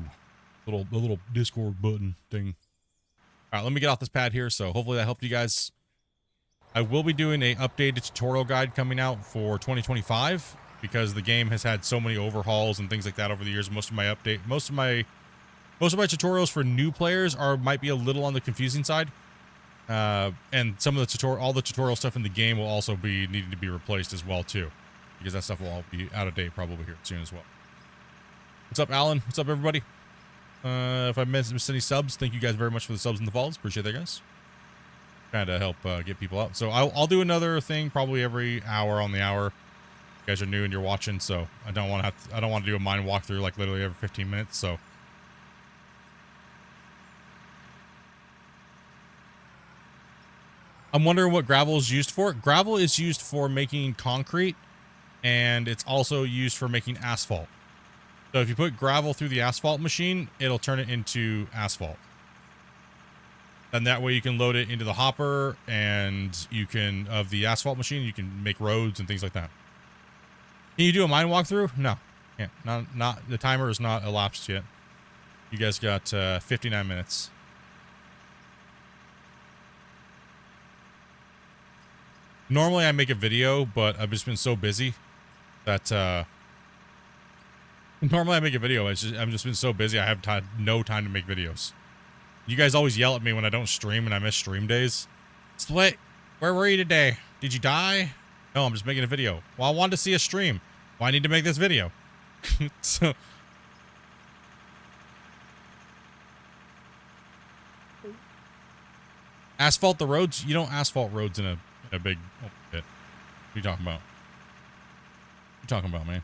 The little Discord button thing. All right, let me get off this pad here. So hopefully that helped you guys. I will be doing a updated tutorial guide coming out for 2025 because the game has had so many overhauls and things like that over the years. Most of my tutorials for new players might be a little on the confusing side. And some of the all the tutorial stuff in the game will also be needing to be replaced as well too, because that stuff will all be out of date probably here soon as well. What's up, Alan? What's up, everybody? If I missed any subs, thank you guys very much for the subs and the follows. Appreciate that, guys. kind of help get people up. So I'll do another thing probably every hour on the hour. You guys are new and you're watching, so I don't want to do a mine walkthrough like literally every 15 minutes. So I'm wondering what gravel is used for. Gravel is used for making concrete, and it's also used for making asphalt. So if you put gravel through the asphalt machine, it'll turn it into asphalt. And that way you can load it into the hopper, and you can, of the asphalt machine, you can make roads and things like that. Can you do a mine walkthrough? No. Can't. Not the timer is not elapsed yet. You guys got 59 minutes. Normally I make a video, but I've just been so busy that normally I make a video. I've just been so busy I have no time to make videos. You guys always yell at me when I don't stream and I miss stream days. Split, where were you today? Did you die? No, I'm just making a video. Well, I wanted to see a stream. Well, I need to make this video. So asphalt the roads? You don't asphalt roads in a big pit. What are you talking about? What are you talking about, man?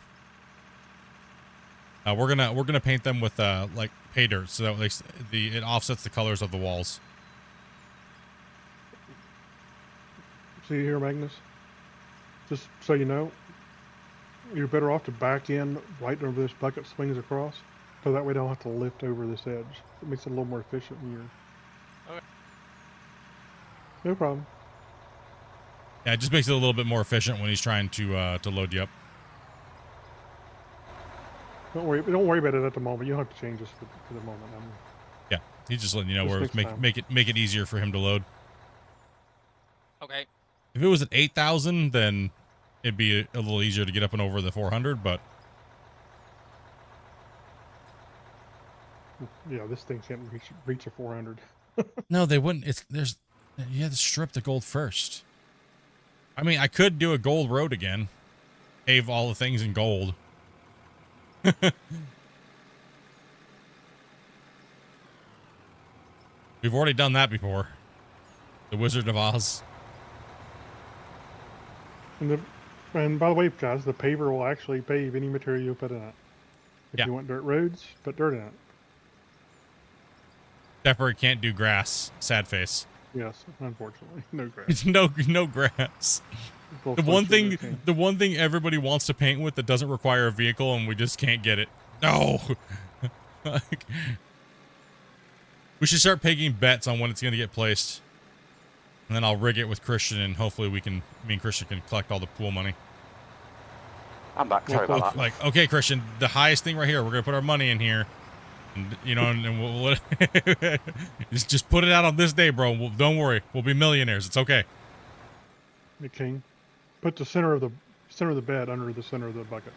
We're gonna paint them with like pay dirt, so that it offsets the colors of the walls. See here, Magnus? Just so you know, you're better off to back in right over this bucket swings across, so that way they don't have to lift over this edge. It makes it a little more efficient when you're... Okay. No problem. Yeah, it just makes it a little bit more efficient when he's trying to load you up. Don't worry about it at the moment. You don't have to change this for the moment. Yeah, he's just letting you know Just where next make it easier for him to load. Okay. If it was at 8,000, then it'd be a little easier to get up and over the 400. But Yeah, this thing can't reach a 400. no, they wouldn't. You have to strip the gold first. I mean, I could do a gold road again, pave all the things in gold. We've already done that before. The Wizard of Oz. And by the way, guys, the paver will actually pave any material you put in it. If Yeah. you want dirt roads, put dirt in it. Except for it can't do grass. Sad face. Yes, unfortunately, no grass. no grass. Both The places one thing everybody wants to paint with that doesn't require a vehicle, and we just can't get it. No. Like, we should start taking bets on when it's going to get placed, and then I'll rig it with Christian, and hopefully me and Christian can collect all the pool money. I'm back. Sorry about that. Like, okay, Christian, the highest thing right here. We're gonna put our money in here, and you know, and we'll just put it out on this day, bro. Don't worry, we'll be millionaires. It's okay. The king, put the center of the bed under the center of the bucket.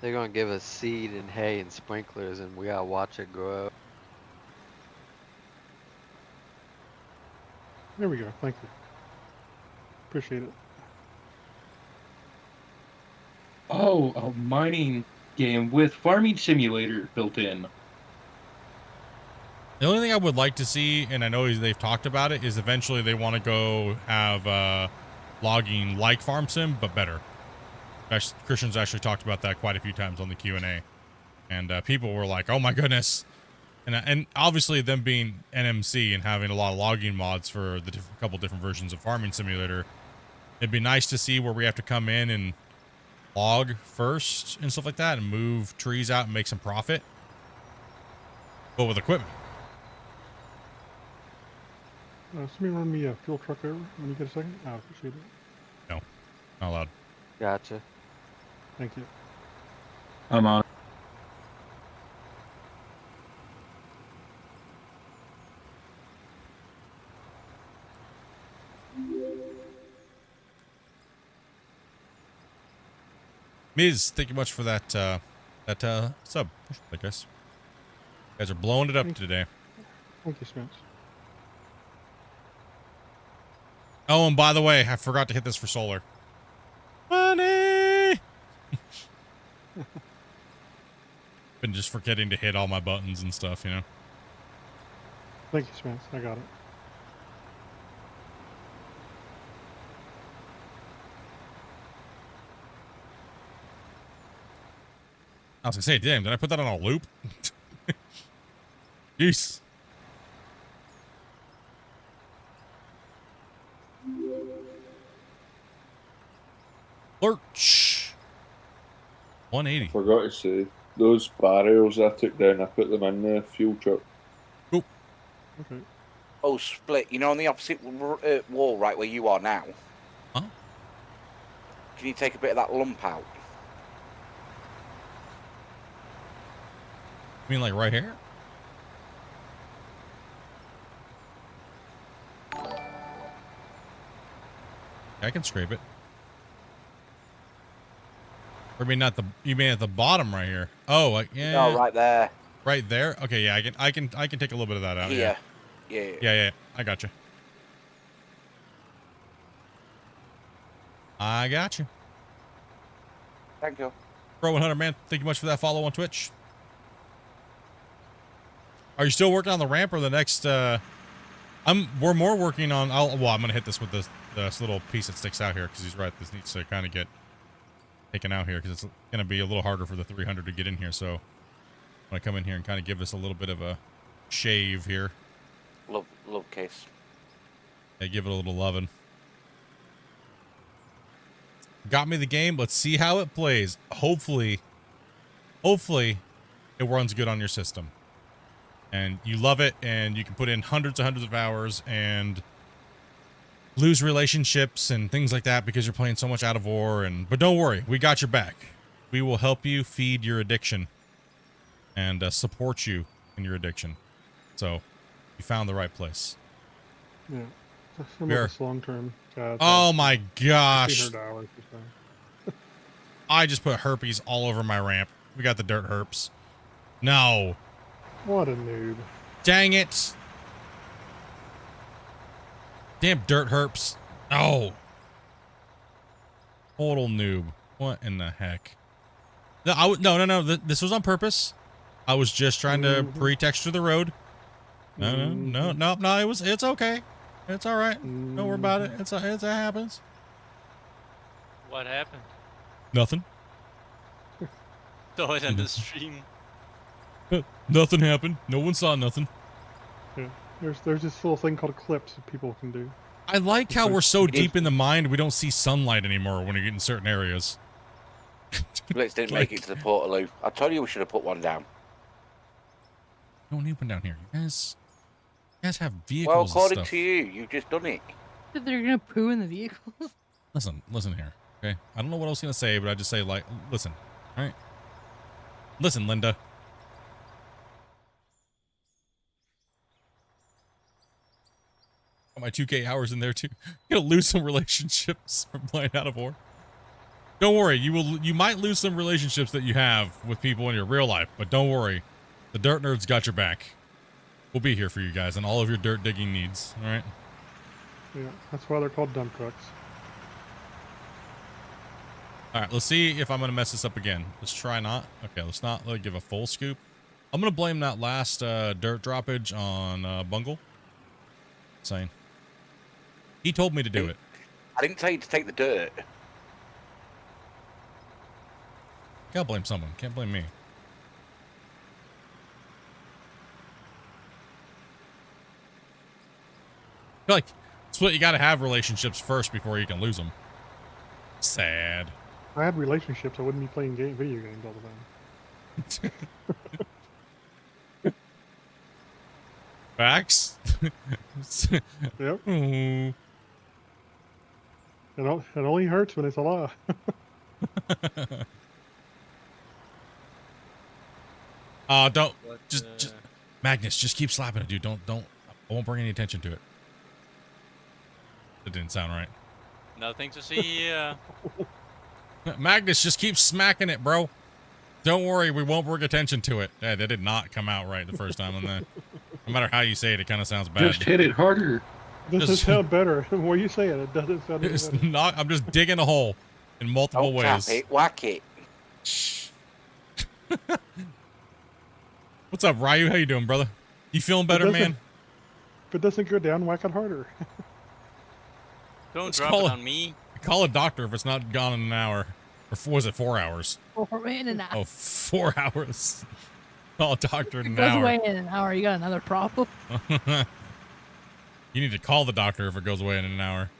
They're gonna give us seed and hay and sprinklers, and we gotta watch it grow. There we go. Thank you. Appreciate it. Oh, a mining game with farming simulator built in. The only thing I would like to see, and I know they've talked about it, is eventually they want to go have logging like Farm Sim, but better. Christian's actually talked about that quite a few times on the Q&A, and people were like, "Oh my goodness!" And obviously them being NMC and having a lot of logging mods for the couple different versions of Farming Simulator, it'd be nice to see where we have to come in and log first and stuff like that, and move trees out and make some profit, but with equipment. Somebody run me a fuel truck over when you get a second. I appreciate it. No, not allowed. Gotcha. Thank you. I'm on. Miz, thank you much for that sub. I guess you guys are blowing it up today. Thank you, Spence. Oh, and by the way, I forgot to hit this for solar. Money. Been just forgetting to hit all my buttons and stuff, you know. Thank you, Spence. I got it. I was gonna say, damn, did I put that on a loop? Jeez. Lurch. 180. Forgot to say, those barrels I took down, I put them in the fuel truck. Cool. Okay. Oh, Split, you know, on the opposite wall, right where you are now. Huh? Can you take a bit of that lump out? You mean like right here? I can scrape it. Or you mean at the bottom right here? Oh, like, yeah. No, right there. Right there? Okay, yeah, I can take a little bit of that out. Here. Yeah, I got you. I got you. Thank you. Bro 100 man, thank you much for that follow on Twitch. Are you still working on the ramp or the next we're more working on I'm gonna hit this with this little piece that sticks out here because he's right. This needs to kind of get taken out here because it's gonna be a little harder for the 300 to get in here. So I'm gonna come in here and kind of give this a little bit of a shave here. Love kiss. Yeah, give it a little loving. Got me the game. Let's see how it plays. Hopefully it runs good on your system. And you love it, and you can put in hundreds of hours and lose relationships and things like that because you're playing so much out of war. But don't worry, we got your back. We will help you feed your addiction and support you in your addiction. So you found the right place. Yeah. Some of us long-term guys. Oh my gosh. $100 or so. I just put herpes all over my ramp. We got the dirt herps. No. What a noob. Dang it. Damn dirt herps. Oh. Total noob. What in the heck? No. This was on purpose. I was just trying to pre-texture the road. No. It's okay. It's all right. Don't worry about it. It happens. What happened? Nothing. Saw it on the stream. Nothing happened. No one saw nothing. Yeah. There's this little thing called clips that people can do. I like how we're so deep in the mind we don't see sunlight anymore when you get in certain areas. Blitz didn't make it to the Portaloo. I told you we should have put one down. Don't need one down here. You guys have vehicles. Well, according and stuff. to you, you've just done it. That they're gonna poo in the vehicles. Listen here. Okay, I don't know what I was gonna say, but I just say like, listen. All right. Listen, Linda. Got my 2K hours in there too. You're gonna lose some relationships from playing out of war. Don't worry, you might lose some relationships that you have with people in your real life, but don't worry. The Dirt Nerds got your back. We'll be here for you guys and all of your dirt digging needs, all right? Yeah, that's why they're called dump trucks. All right, let's see if I'm going to mess this up again. Let's try not. Okay, let's not give a full scoop. I'm going to blame that last dirt droppage on Bungle. Saying. He told me to do it. I didn't tell you to take the dirt. Gotta blame someone. Can't blame me. I feel like it's what you gotta have relationships first before you can lose them. Sad. If I had relationships, I wouldn't be playing video games all the time. Facts? Yep. Ooh. It only hurts when it's a lie. Don't just Magnus, just keep slapping it, dude. Don't I won't bring any attention to it. That didn't sound right. Nothing to see. Magnus, just keep smacking it, bro. Don't worry, we won't bring attention to it. Yeah, that did not come out right the first time on that. No matter how you say it, it kind of sounds bad. Just hit it harder. It doesn't sound better. The way you say it, it doesn't sound It's better. not. I'm just digging a hole in multiple Don't ways. tap it, whack it. What's up, Ryu? How you doing, brother? You feeling better, man? If it doesn't go down, whack it harder. Don't Let's drop call it it- on me. Call a doctor if it's not gone in an hour. Or was it 4 hours? 4 in an hour. Oh, 4 hours. Oh, doctor in an Goes hour. away in an hour. You got another problem. You need to call the doctor if it goes away in an hour.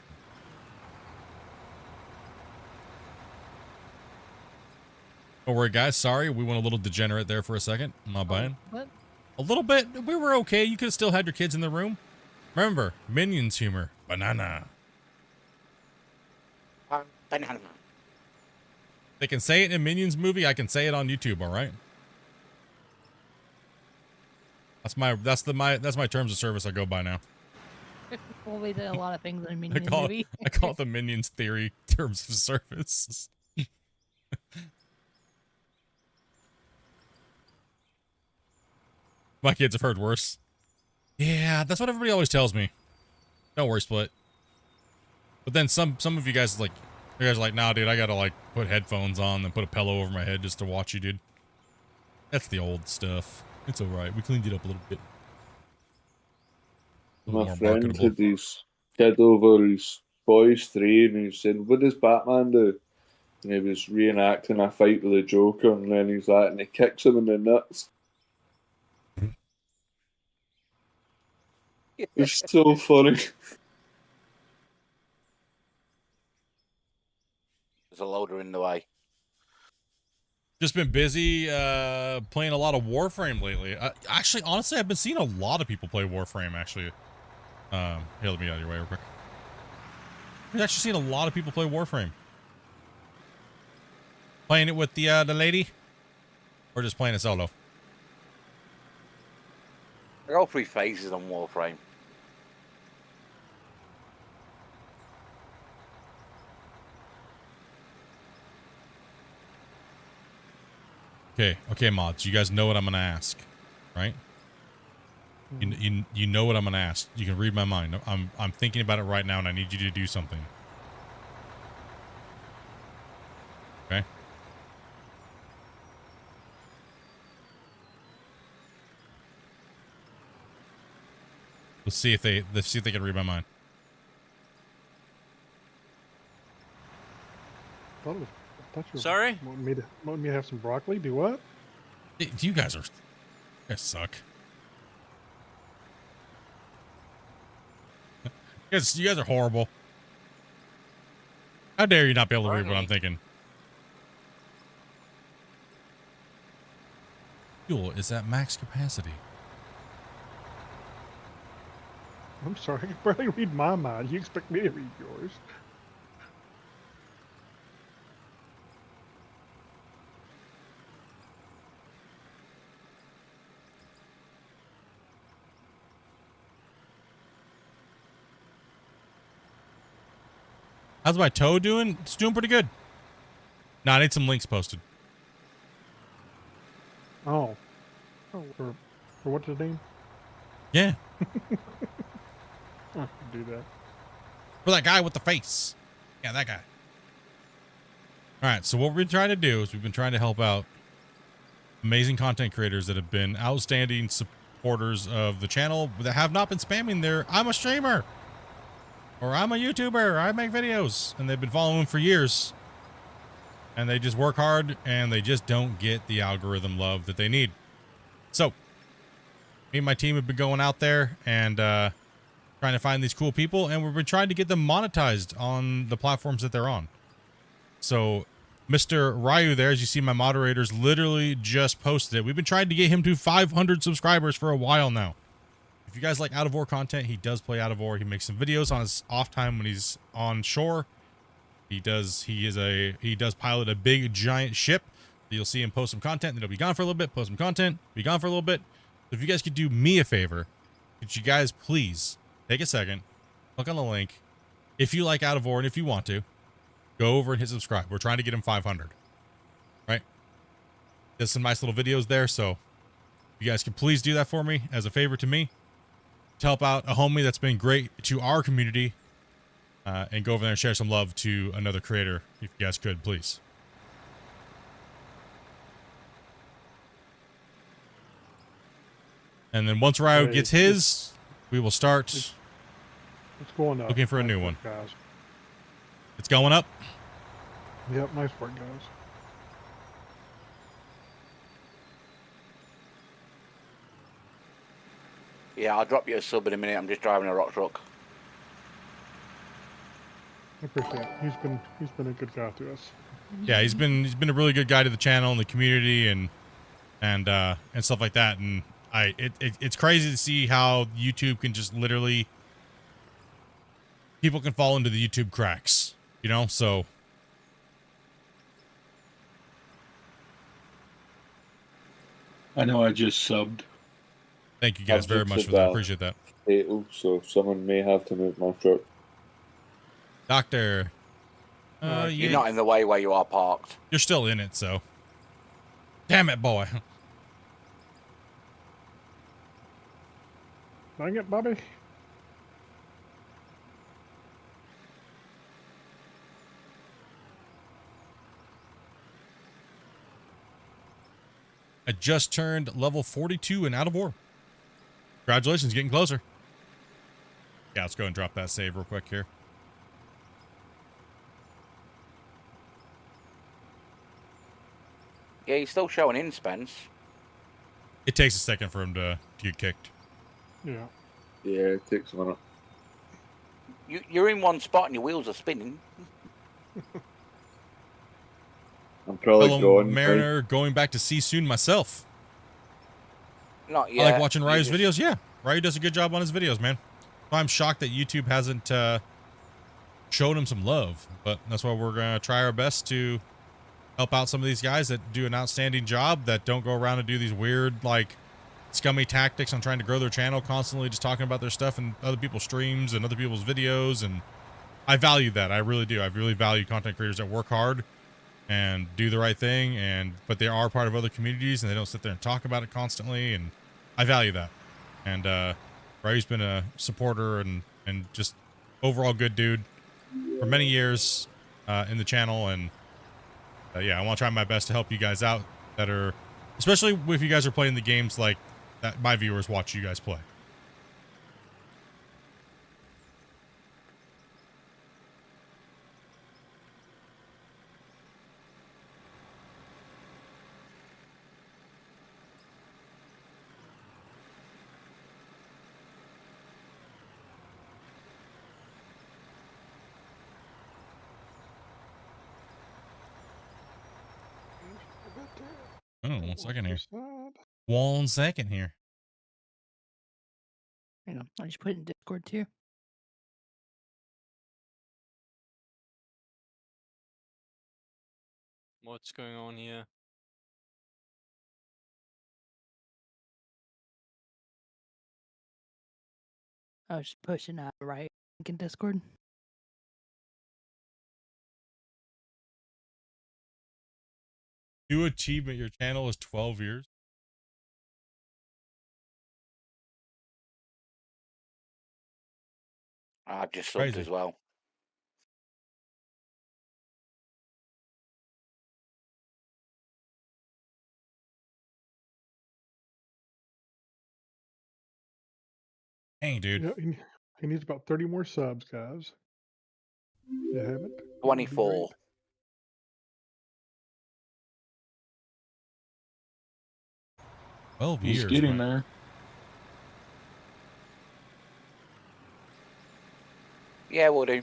Don't worry, guys. Sorry, we went a little degenerate there for a second. I'm not buying. What? A little bit. We were okay. You could have still had your kids in the room. Remember, Minions humor. Banana. Banana. They can say it in Minions movie. I can say it on YouTube. All right. That's my terms of service I go by now. Well, we did a lot of things in a Minion movie. I call it the Minions theory terms of service. My kids have heard worse. Yeah, that's what everybody always tells me. Don't worry, Split. But then some of you guys are like, nah, dude, I gotta like put headphones on and put a pillow over my head just to watch you, dude. That's the old stuff. It's alright. We cleaned it up a little bit. My friend had his kid over, his boy's 3, and he said, what does Batman do? And he was reenacting a fight with the Joker, and then he's like, and he kicks him in the nuts. It's so funny. There's a loader in the way. Just been busy playing a lot of Warframe lately. Actually, honestly, I've been seeing a lot of people play Warframe, actually. Here, let me get out of your way real quick. I've actually seen a lot of people play Warframe. Playing it with the lady? Or just playing it solo? There are all 3 phases on Warframe. Okay, mods. You guys know what I'm gonna ask, right? You know what I'm gonna ask. You can read my mind. I'm thinking about it right now, and I need you to do something. Okay. Let's see if they can read my mind. I thought you were Sorry? wanting me to have some broccoli. Do what? You guys suck. You guys are horrible. How dare you not be able to read what I'm thinking? Fuel is at max capacity. I'm sorry, I can barely read my mind. You expect me to read yours? How's my toe doing? It's doing pretty good. Nah, I need some links posted. Oh. Oh, for what's his name? Yeah. I can do that. For that guy with the face. Yeah, that guy. All right, so what we've been trying to do is we've been trying to help out amazing content creators that have been outstanding supporters of the channel that have not been spamming their I'm a streamer or I'm a YouTuber, I make videos, and they've been following for years. And they just work hard and they just don't get the algorithm love that they need. So, me and my team have been going out there and trying to find these cool people, and we've been trying to get them monetized on the platforms that they're on. So, Mr. Ryu there, as you see, my moderators literally just posted it. We've been trying to get him to 500 subscribers for a while now. If you guys like Out of War content, he does play Out of War. He makes some videos on his off time when he's on shore. He does pilot a big giant ship. You'll see him post some content, then he'll be gone for a little bit, post some content, be gone for a little bit. So if you guys could do me a favor, could you guys please take a second, click on the link. If you like Out of War and if you want to, go over and hit subscribe. We're trying to get him 500. Right? There's some nice little videos there, so you guys can please do that for me as a favor to me. To help out a homie that's been great to our community, and go over there and share some love to another creator, if you guys could, please. And then once Ryo gets his, we will start It's going up. looking for a new one. Guys. It's going up. Yep, nice work, guys. Yeah, I'll drop you a sub in a minute. I'm just driving a rock truck. I appreciate it. He's been a good guy to us. Yeah, he's been a really good guy to the channel and the community and stuff like that. And it's crazy to see how YouTube can just literally, people can fall into the YouTube cracks, you know? So I know I just subbed. thank you guys very much for that. I appreciate that. Fatal, so someone may have to move my truck. Doctor, You're not in the way where you are parked. You're still in it, so. Damn it, boy. Dang it, Bobby. I just turned level 42 and out of war. Congratulations, getting closer. Yeah, let's go and drop that save real quick here. Yeah, you're still showing in, Spence. It takes a second for him to get kicked. Yeah. Yeah, it takes a minute. You're in one spot and your wheels are spinning. I'm probably Fellow going. Mariner, going back to sea soon myself. Not yet. I like watching Ryu's videos. Yeah, Ryu does a good job on his videos, man. I'm shocked that YouTube hasn't shown him some love, but that's why we're gonna try our best to help out some of these guys that do an outstanding job, that don't go around and do these weird, like, scummy tactics on trying to grow their channel, constantly just talking about their stuff and other people's streams and other people's videos. And I value that. I really do. I really value content creators that work hard and do the right thing, but they are part of other communities and they don't sit there and talk about it constantly, and I value that. And Ryu's been a supporter and just overall good dude for many years in the channel. And yeah, I want to try my best to help you guys out that are, especially if you guys are playing the games like that my viewers watch you guys play. Oh, 1 second here. 1 second here. Hang on, I just put it in Discord too. What's going on here? I was just pushing right link in Discord. New achievement, your channel is 12 years. I've just subbed Crazy. as well. Dang, dude. Yeah, he needs about 30 more subs, guys. You haven't? 24. He's years, getting man. there. Yeah, we'll do.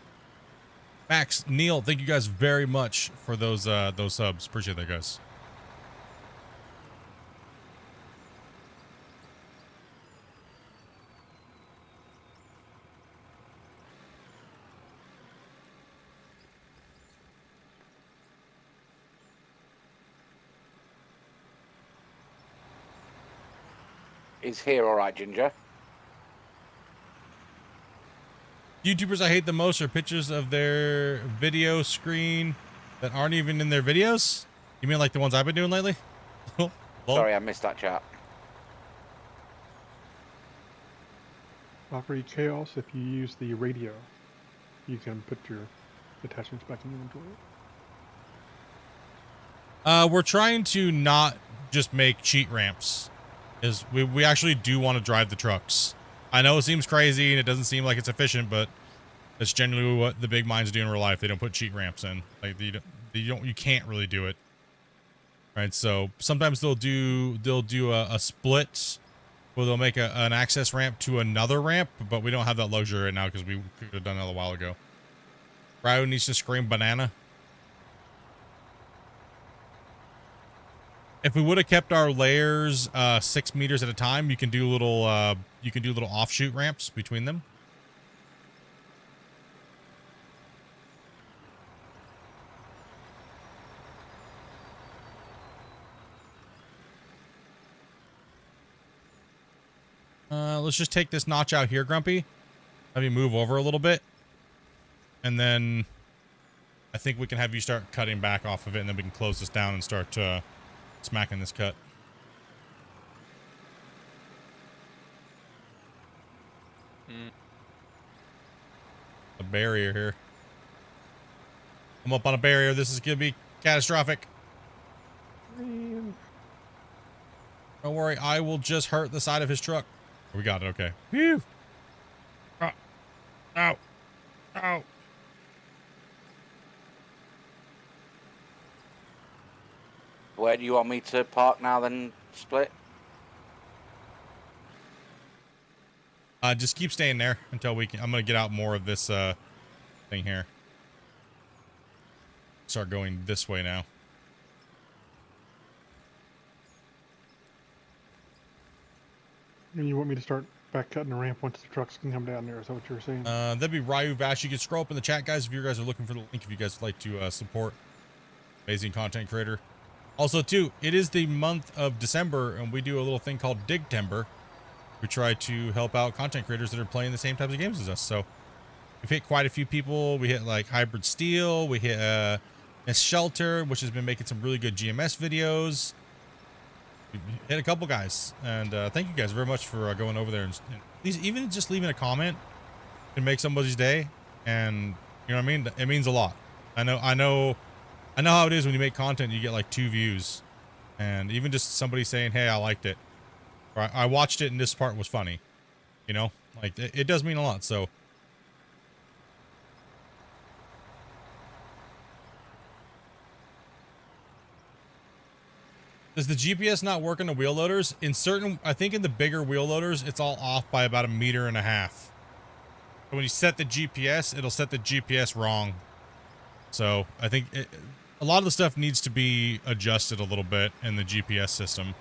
Max, Neil, thank you guys very much for those subs. Appreciate that, guys. He's here, all right, Ginger. YouTubers I hate the most are pictures of their video screen that aren't even in their videos. You mean like the ones I've been doing lately? Well, Sorry, I missed that chat. Offer you chaos if you use the radio. You can put your attachments back in inventory. We're trying to not just make cheat ramps. We actually do want to drive the trucks. I know it seems crazy and it doesn't seem like it's efficient, but that's generally what the big mines do in real life. They don't put cheat ramps in. Like you can't really do it. Right? So sometimes they'll do a split where they'll make an access ramp to another ramp, but we don't have that luxury right now because we could have done that a while ago. Ryu needs to scream banana. If we would have kept our layers 6 meters at a time, you can do little offshoot ramps between them. Let's just take this notch out here, Grumpy. Let me move over a little bit. And then I think we can have you start cutting back off of it, and then we can close this down and start smacking this cut. A barrier here. I'm up on a barrier. This is going to be catastrophic. Man. Don't worry. I will just hurt the side of his truck. We got it. Okay. Phew. Oh. Ow. Ow. Where do you want me to park now then, Split? Just keep staying there until we can. I'm going to get out more of this thing here. Start going this way now. And you want me to start back cutting the ramp once the trucks can come down there? Is that what you were saying? That'd be Ryu Vash. You can scroll up in the chat, guys, if you guys are looking for the link, if you guys would like to support amazing content creator. Also, too, it is the month of December, and we do a little thing called Digtember. We try to help out content creators that are playing the same types of games as us. So we've hit quite a few people. We hit like Hybrid Steel. We hit a Shelter, which has been making some really good GMS videos. We hit a couple guys, and thank you guys very much for going over there and please, even just leaving a comment can make somebody's day. And you know what I mean? It means a lot. I know how it is when you make content. You get like 2 views, and even just somebody saying, "Hey, I liked it," or "I watched it and this part was funny." You know, like it does mean a lot. So. Does the GPS not work on the wheel loaders? In certain, I think in the bigger wheel loaders, it's all off by about 1.5 meters. But when you set the GPS, it'll set the GPS wrong. So I think a lot of the stuff needs to be adjusted a little bit in the GPS system.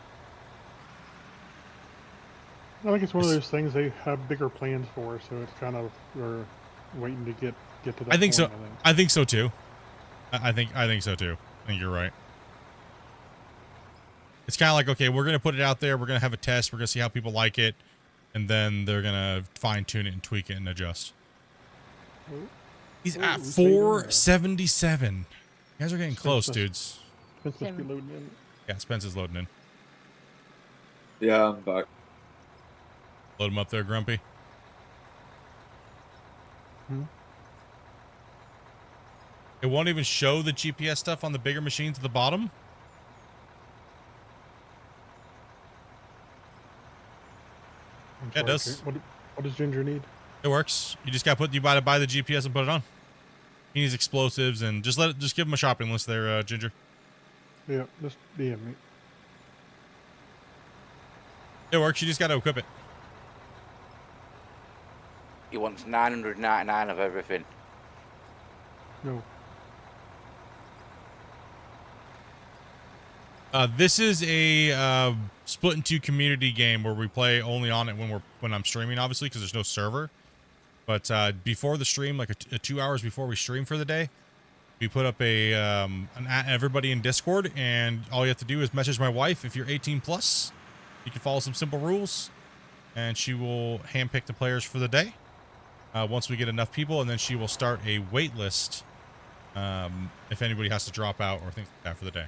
I think it's one of those things they have bigger plans for, so it's kind of we're waiting to get to that. I think point, so. I think so too. I think so too. I think you're right. It's kind of like, okay, we're going to put it out there. We're going to have a test. We're going to see how people like it. And then they're going to fine tune it and tweak it and adjust. He's at 477. You guys are getting close, dudes. Spence must be loading in. Yeah, Spence is loading in. Yeah, I'm back. Load him up there, Grumpy. It won't even show the GPS stuff on the bigger machines at the bottom. Yeah, it does. What does Ginger need? It works. You just gotta buy the GPS and put it on. He needs explosives, and just give him a shopping list there, Ginger. Yeah, just DM me. It works. You just gotta equip it. He wants 999 of everything. No. This is a Splitintwo Tee community game where we play only on it when I'm streaming, obviously, because there's no server. But before the stream, like 2 hours before we stream for the day, we put up everybody in Discord, and all you have to do is message my wife. If you're 18 plus, you can follow some simple rules, and she will handpick the players for the day. Once we get enough people, and then she will start a wait list if anybody has to drop out or things like that for the day.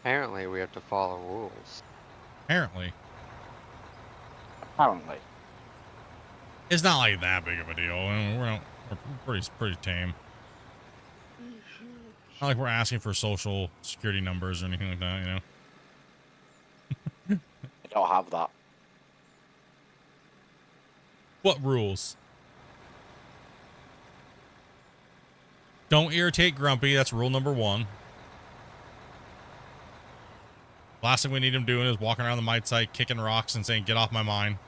Apparently, we have to follow rules. Apparently. It's not like that big of a deal. We're pretty tame. Not like we're asking for social security numbers or anything like that, you know? I don't have that. What rules? Don't irritate Grumpy. That's rule number 1. Last thing we need him doing is walking around the mine site, kicking rocks and saying, "Get off my mine."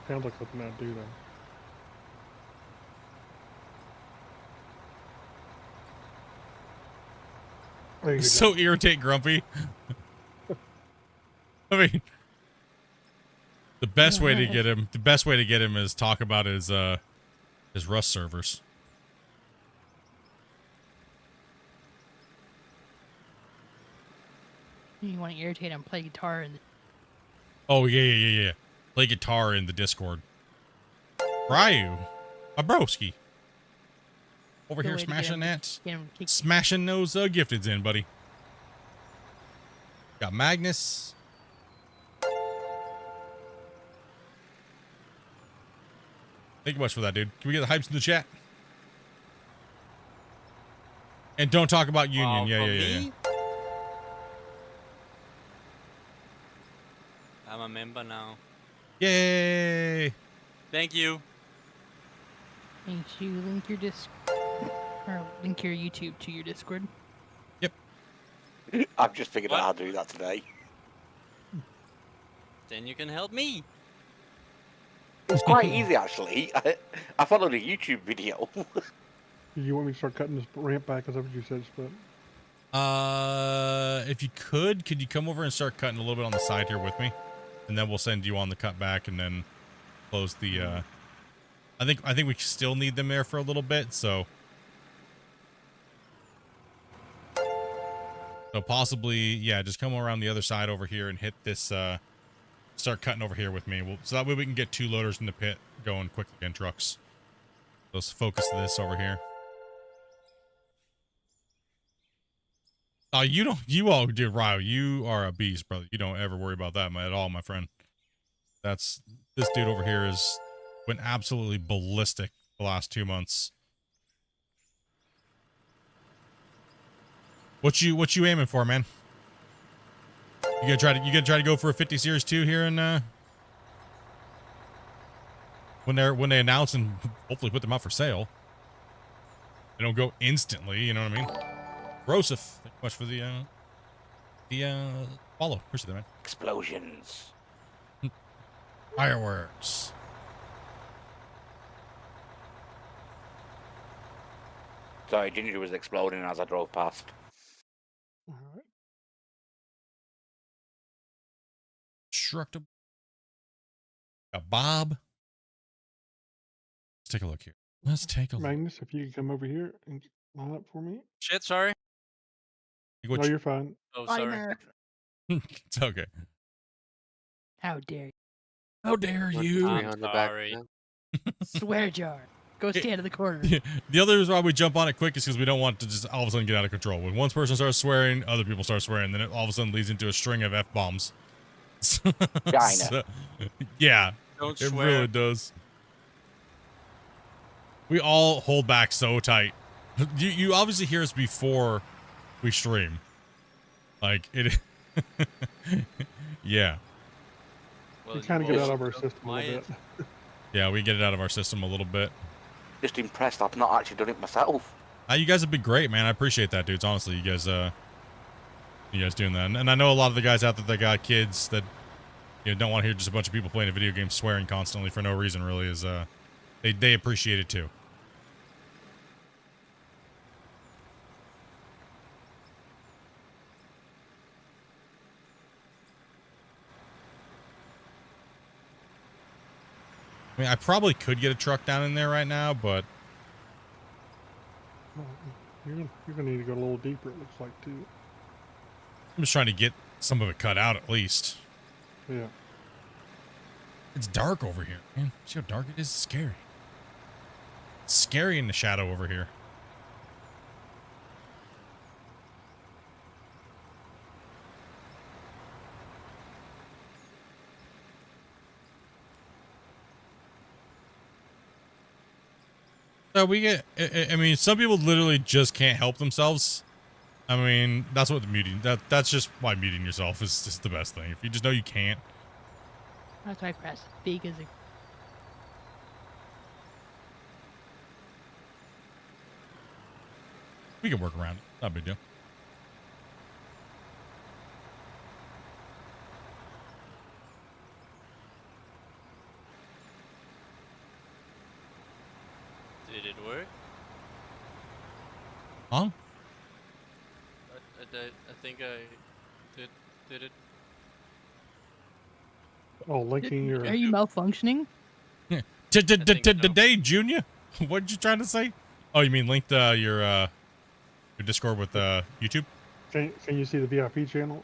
Sounds like something I'd do, though. There you go. So irritate Grumpy. I mean, the best way to get him is talk about his Rust servers. You want to irritate him, play guitar, and Oh yeah. Play guitar in the Discord. Ryu, a broski. Over here smashing that. Smashing those gifteds in, buddy. Got Magnus. Thank you much for that, dude. Can we get the hypes in the chat? And don't talk about Union. Yeah. I'm a member now. Yay! Thank you. Make sure you link your or link your YouTube to your Discord. Yep. I've just figured out how to do that today. Then you can help me. It's quite easy, actually. I followed a YouTube video. You want me to start cutting this ramp back? Is that what you said, Split? If you could you come over and start cutting a little bit on the side here with me? And then we'll send you on the cut back and then close the, I think we still need them there for a little bit, so possibly, yeah, just come around the other side over here and hit this, start cutting over here with me. So that way we can get 2 loaders in the pit going quickly in trucks. Let's focus this over here. Oh, you all do, Ryo. You are a beast, brother. You don't ever worry about that at all, my friend. This dude over here has went absolutely ballistic the last 2 months. What you aiming for, man? You gonna try to go for a 50 Series 2 here and when they announce and hopefully put them out for sale. They don't go instantly, you know what I mean? Rosif, thank you much for the follow. Appreciate that, man. Explosions. Fireworks. Sorry, Ginger was exploding as I drove past. All right. Destructible. Got Bob. Let's take a look here. Let's take a look. Magnus, if you could come over here and line up for me. Shit, sorry. No, you're fine. Oh, sorry. Minor. It's okay. How dare you? How dare you? On the back sorry. then? Swear jar. Go stand in the corner. The other reason why we jump on it quick is because we don't want to just all of a sudden get out of control. When one person starts swearing, other people start swearing, then it all of a sudden leads into a string of F-bombs. China. Yeah, Don't it swear. really does. We all hold back so tight. You obviously hear us before we stream. Like, it... Yeah. Well, We kind of you get out will of our don't system a mind. little bit. Yeah, we get it out of our system a little bit. Just impressed I've not actually done it myself. You guys have been great, man. I appreciate that, dudes. Honestly, you guys doing that. And I know a lot of the guys out there that got kids that don't want to hear just a bunch of people playing a video game swearing constantly for no reason, really, is they appreciate it too. I mean, I probably could get a truck down in there right now, but Oh, you're gonna need to go a little deeper. It looks like too. I'm just trying to get some of it cut out at least. Yeah. It's dark over here, man. See how dark it is? It's scary. It's scary in the shadow over here. So we get, I mean, some people literally just can't help themselves. I mean, that's what the muting, that's just why muting yourself is just the best thing. If you just know you can't. That's why I press big as a We can work around it. Not a big deal. Did it work? Huh? I think I did it. Oh, linking your. Are you malfunctioning? Yeah. think so. Today, Junior? What did you trying to say? Oh, you mean linked your Discord with YouTube? Can you see the VIP channel?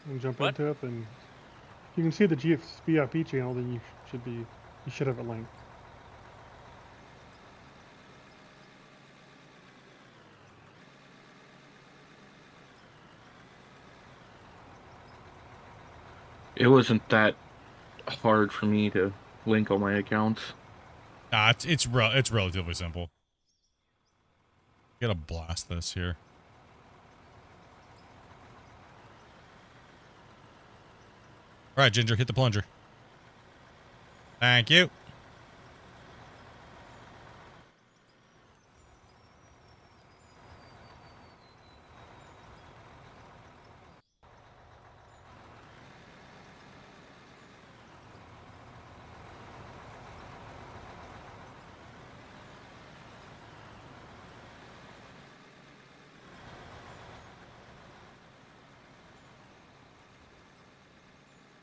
And jump What? into it, and if you can see the VIP channel, then you should have it linked. It wasn't that hard for me to link all my accounts. Nah, it's relatively simple. Gotta blast this here. All right, Ginger, hit the plunger. Thank you.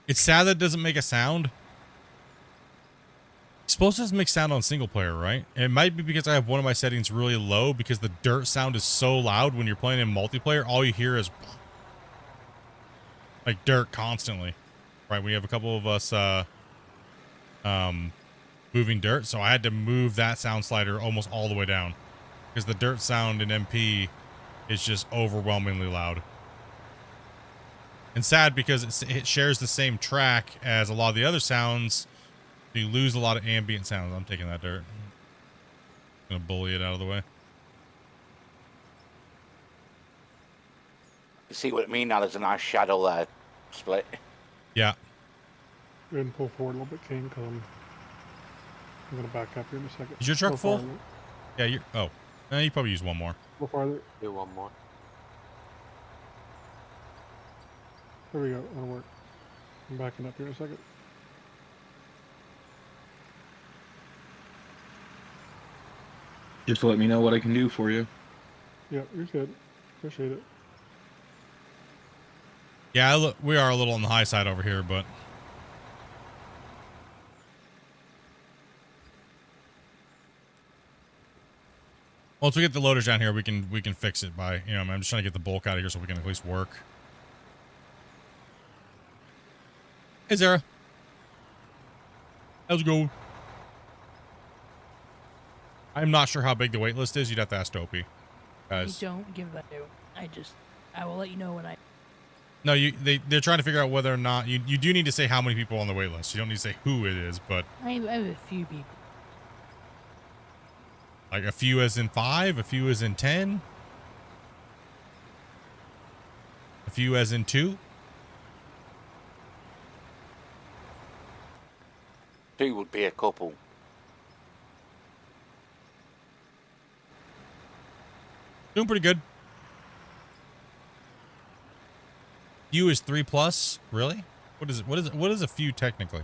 It's sad that it doesn't make a sound. It's supposed to make sound on single player, right? And it might be because I have one of my settings really low because the dirt sound is so loud when you're playing in multiplayer. All you hear is like dirt constantly. Right, we have a couple of us moving dirt, so I had to move that sound slider almost all the way down because the dirt sound in MP is just overwhelmingly loud. And sad because it shares the same track as a lot of the other sounds. So you lose a lot of ambient sounds. I'm taking that dirt. I'm gonna bully it out of the way. You see what I mean? Now there's a nice shadow there, Split. Yeah. Go ahead and pull forward a little bit, King, because I'm gonna back up here in a second. Is your truck Go full? farther. Yeah, you're. Oh, you probably use one more. Go farther. Do one more. There we go. That'll work. I'm backing up here in a second. Just let me know what I can do for you. Yeah, you're good. Appreciate it. Yeah, look, we are a little on the high side over here, but once we get the loaders down here, we can fix it by, you know, I'm just trying to get the bulk out of here so we can at least work. Hey, Zara. How's it going? I'm not sure how big the wait list is. You'd have to ask Dopey. Guys. I don't give a I will let you know when I. No, they're trying to figure out whether or not you do need to say how many people on the wait list. You don't need to say who it is, but I have a few people. like a few as in 5, a few as in 10, a few as in 2. 2 would be a couple. Doing pretty good. Few is 3+. Really? What is it? What is a few technically?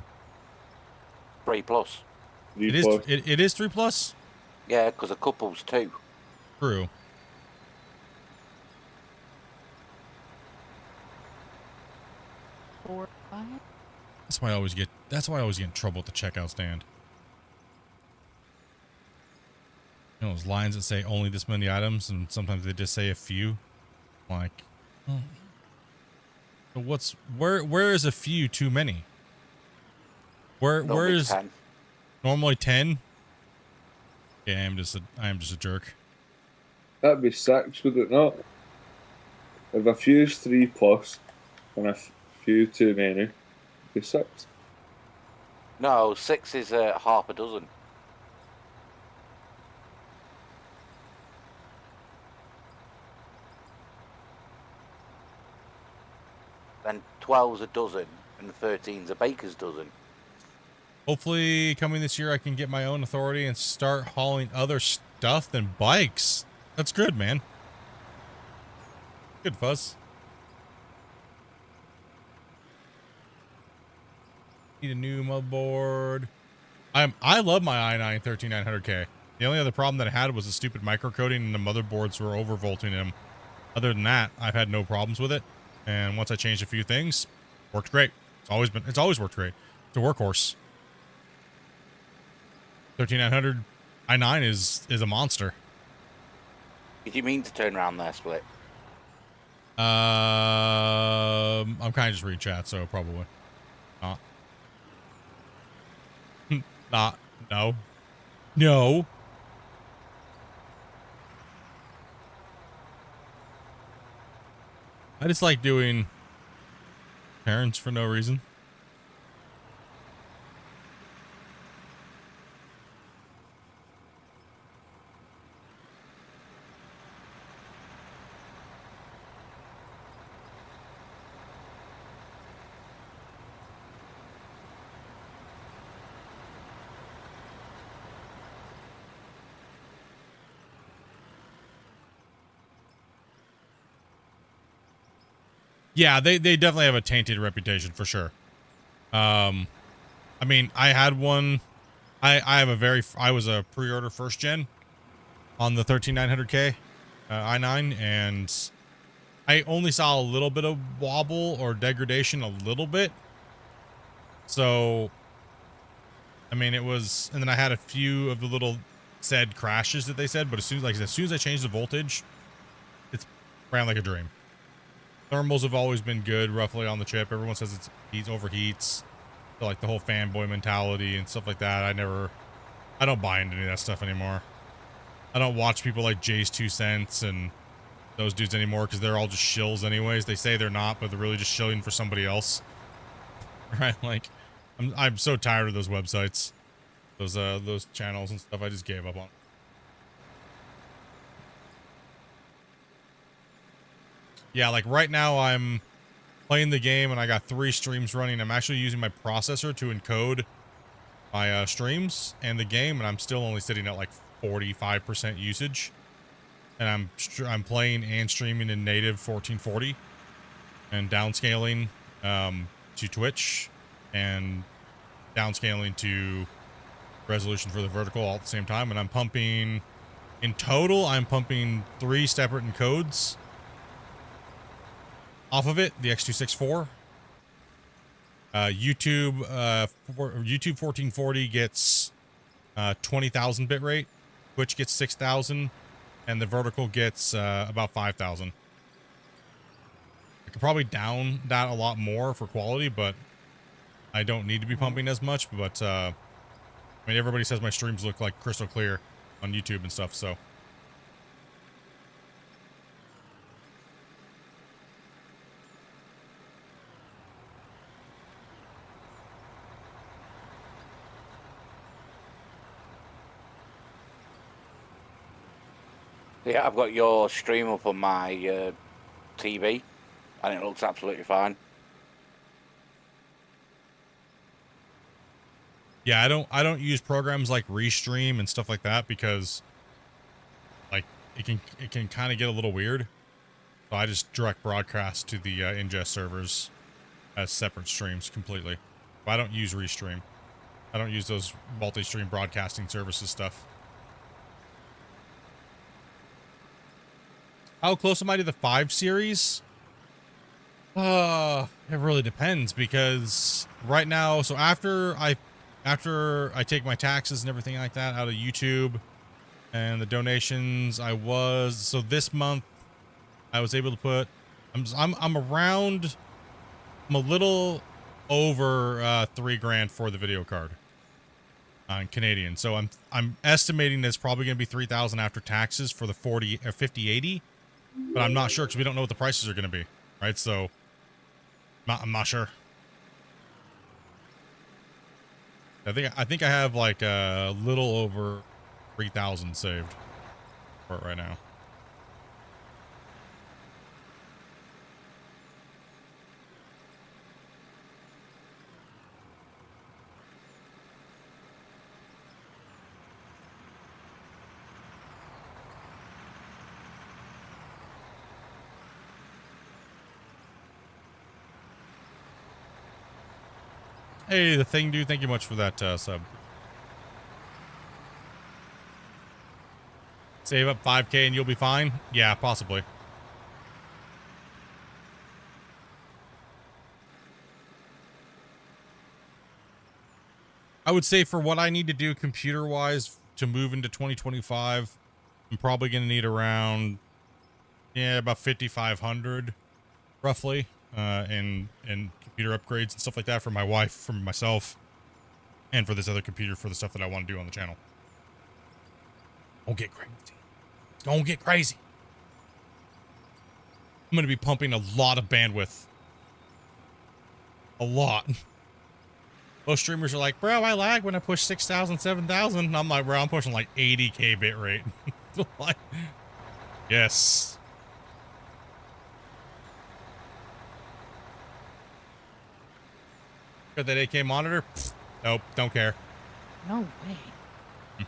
3+. It is. It is 3+. Yeah, because a couple's 2. True. Four, 5. That's why I always get in trouble at the checkout stand. You know those lines that say only this many items, and sometimes they just say a few. Like, oh. So where is a few too many? Where is 10. Normally 10? Yeah, I am just a jerk. That'd be 6, would it not? If a few's 3+ and a few too many, it'd be 6. No, 6 is half a dozen. Then 12's a dozen, and 13's a baker's dozen. Hopefully coming this year, I can get my own authority and start hauling other stuff than bikes. That's good, man. Good fuzz. Need a new motherboard. I love my i9 13900K. The only other problem that I had was the stupid microcoding and the motherboards were overvolting them. Other than that, I've had no problems with it. And once I changed a few things, worked great. It's always worked great. It's a workhorse. 13900 i9 is a monster. Did you mean to turn around there, Split? I'm kind of just reading chat, so probably not. Not. No. No. I just like doing parents for no reason. Yeah, they definitely have a tainted reputation for sure. I mean, I had one. I was a pre-order first gen on the 13900K i9, and I only saw a little bit of wobble or degradation, a little bit. So, I mean, it was, and then I had a few of the little said crashes that they said, but as soon as I changed the voltage, it's ran like a dream. Thermals have always been good, roughly on the chip. Everyone says it overheats. So like the whole fanboy mentality and stuff like that. I don't buy into any of that stuff anymore. I don't watch people like Jay's 2 Cents and those dudes anymore because they're all just shills anyways. They say they're not, but they're really just shilling for somebody else. Right? Like, I'm so tired of those websites, those channels and stuff. I just gave up on. Yeah, like right now I'm playing the game and I got 3 streams running. I'm actually using my processor to encode my streams and the game, and I'm still only sitting at like 45% usage. And I'm playing and streaming in native 1440 and downscaling to Twitch and downscaling to resolution for the vertical all at the same time. And I'm pumping, in total, I'm pumping 3 separate encodes off of it, the X264. YouTube 1440 gets 20,000 bit rate. Twitch gets 6,000, and the vertical gets about 5,000. I could probably down that a lot more for quality, but I don't need to be pumping as much. But I mean, everybody says my streams look like crystal clear on YouTube and stuff, so. Yeah, I've got your stream up on my TV, and it looks absolutely fine. Yeah, I don't use programs like Restream and stuff like that because like it can kind of get a little weird. So I just direct broadcast to the ingest servers as separate streams completely. But I don't use Restream. I don't use those multi-stream broadcasting services stuff. How close am I to the 5 series? It really depends because right now, so after I take my taxes and everything like that out of YouTube and the donations, so this month I was able to put, I'm a little over $3 grand for the video card on Canadian. So I'm estimating that it's probably going to be 3,000 after taxes for the 40 or 5080, but I'm not sure because we don't know what the prices are going to be, right? So I'm not sure. I think I have like a little over 3,000 saved for it right now. Hey, the thing, dude. Thank you much for that sub. Save up 5K and you'll be fine? Yeah, possibly. I would say for what I need to do computer-wise to move into 2025, I'm probably going to need around, yeah, about 5,500, roughly, and computer upgrades and stuff like that for my wife, for myself, and for this other computer for the stuff that I want to do on the channel. Don't get crazy. It's gonna get crazy. I'm going to be pumping a lot of bandwidth. A lot. Most streamers are like, bro, I lag when I push 6,000, 7,000. And I'm like, bro, I'm pushing like 80K bit rate. Like, yes. Got that 8K monitor? Pfft, nope, don't care. No way.